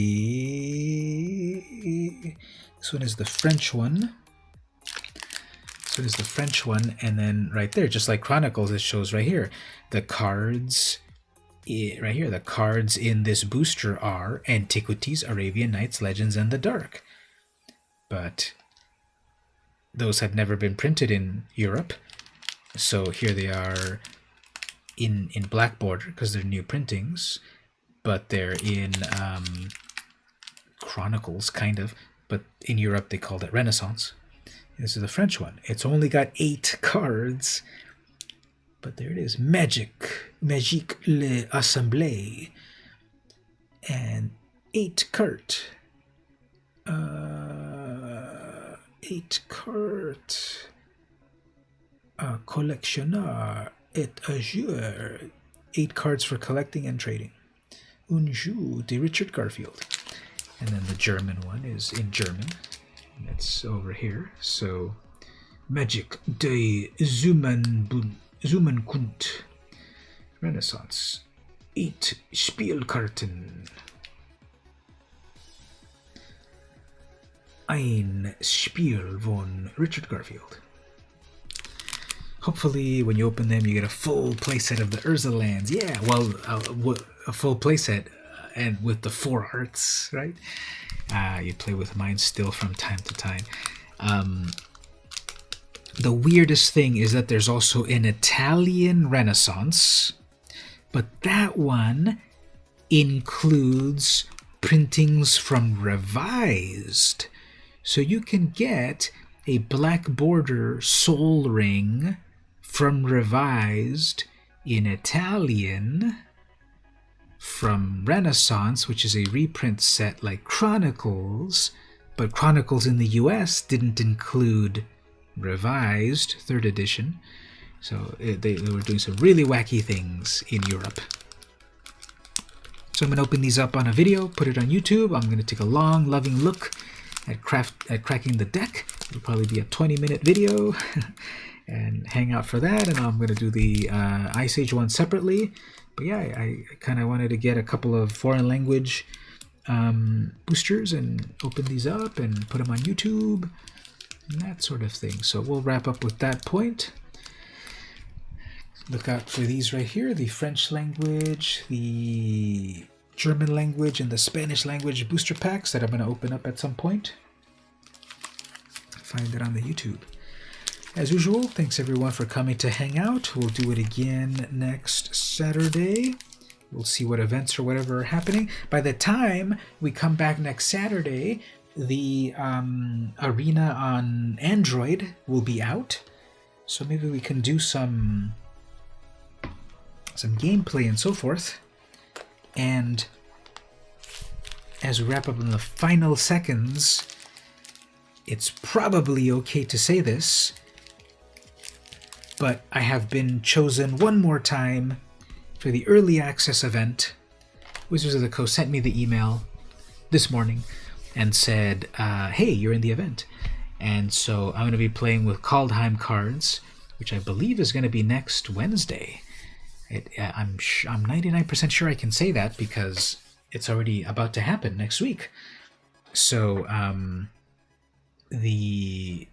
French one. So this is the French one, and then right there, just like Chronicles, it shows right here the cards. Right here, the cards in this booster are Antiquities, Arabian Nights, Legends, and the Dark. But those had never been printed in Europe, so here they are in black border because they're new printings, but they're in Chronicles, kind of, but in Europe they called it Renaissance. This is the French one. It's only got 8 cards, but there it is. Magique l'Assemblée, and 8 cartes. 8 cartes. Un collectionneur et un joueur. 8 cards for collecting and trading. Un jeu de Richard Garfield. And then the German one is in German. That's over here. So, Magic de Zumankunt. Renaissance. 8 Spielkarten. Ein Spiel von Richard Garfield. Hopefully, when you open them, you get a full playset of the Urza lands. Yeah, well, a full playset, and with the 4 arts, right? You play with mine still from time to time. The weirdest thing is that there's also an Italian Renaissance, but that one includes printings from Revised. So you can get a black border Soul Ring from Revised in Italian from Renaissance, which is a reprint set like Chronicles, but Chronicles in the US didn't include Revised 3rd edition, So they were doing some really wacky things in Europe. So I'm going to open these up on a video, put it on YouTube. I'm going to take a long, loving look at cracking the deck. It'll probably be a 20-minute video and hang out for that. And I'm going to do the Ice Age one separately. But yeah, I kind of wanted to get a couple of foreign language boosters and open these up and put them on YouTube and that sort of thing. So we'll wrap up with that point. Look out for these right here, the French language, the German language, and the Spanish language booster packs that I'm going to open up at some point. Find it on the YouTube. As usual, thanks everyone for coming to hang out. We'll do it again next Saturday. We'll see what events or whatever are happening. By the time we come back next Saturday, the arena on Android will be out. So maybe we can do some gameplay and so forth. And as we wrap up in the final seconds, it's probably okay to say this, but I have been chosen one more time for the early access event. Wizards of the Coast sent me the email this morning and said, hey, you're in the event. And so I'm going to be playing with Kaldheim cards, which I believe is going to be next Wednesday. I'm 99% sure I can say that because it's already about to happen next week. So you'll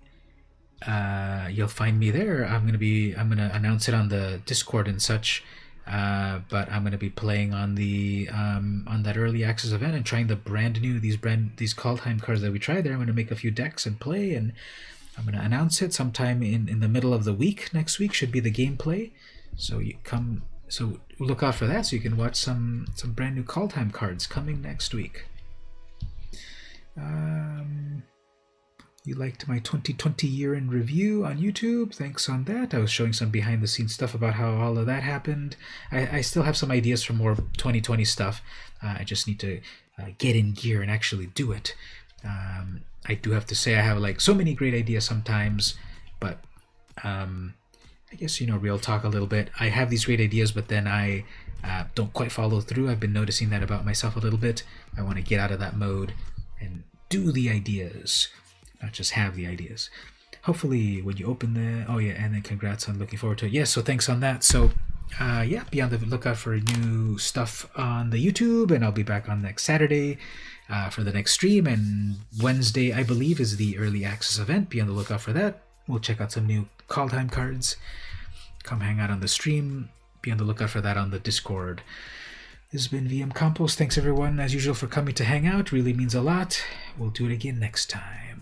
find me there. I'm gonna announce it on the Discord and such. But I'm gonna be playing on that early access event and trying the brand new these Kaldheim cards that we tried there. I'm gonna make a few decks and play, and I'm gonna announce it sometime in the middle of the week. Next week should be the gameplay. So look out for that, so you can watch some brand new Kaldheim cards coming next week. You liked my 2020 year in review on YouTube. Thanks on that. I was showing some behind the scenes stuff about how all of that happened. I still have some ideas for more 2020 stuff. I just need to get in gear and actually do it. I do have to say I have like so many great ideas sometimes, but I guess, real talk a little bit. I have these great ideas, but then I don't quite follow through. I've been noticing that about myself a little bit. I want to get out of that mode and do the ideas, not just have the ideas. Hopefully when you open and then congrats on looking forward to it. Yes, so thanks on that. So be on the lookout for new stuff on the YouTube, and I'll be back on next Saturday for the next stream, and Wednesday, I believe, is the early access event. Be on the lookout for that. We'll check out some new Kaldheim cards. Come hang out on the stream. Be on the lookout for that on the Discord. This has been VM Campos. Thanks everyone, as usual, for coming to hang out. Really means a lot. We'll do it again next time.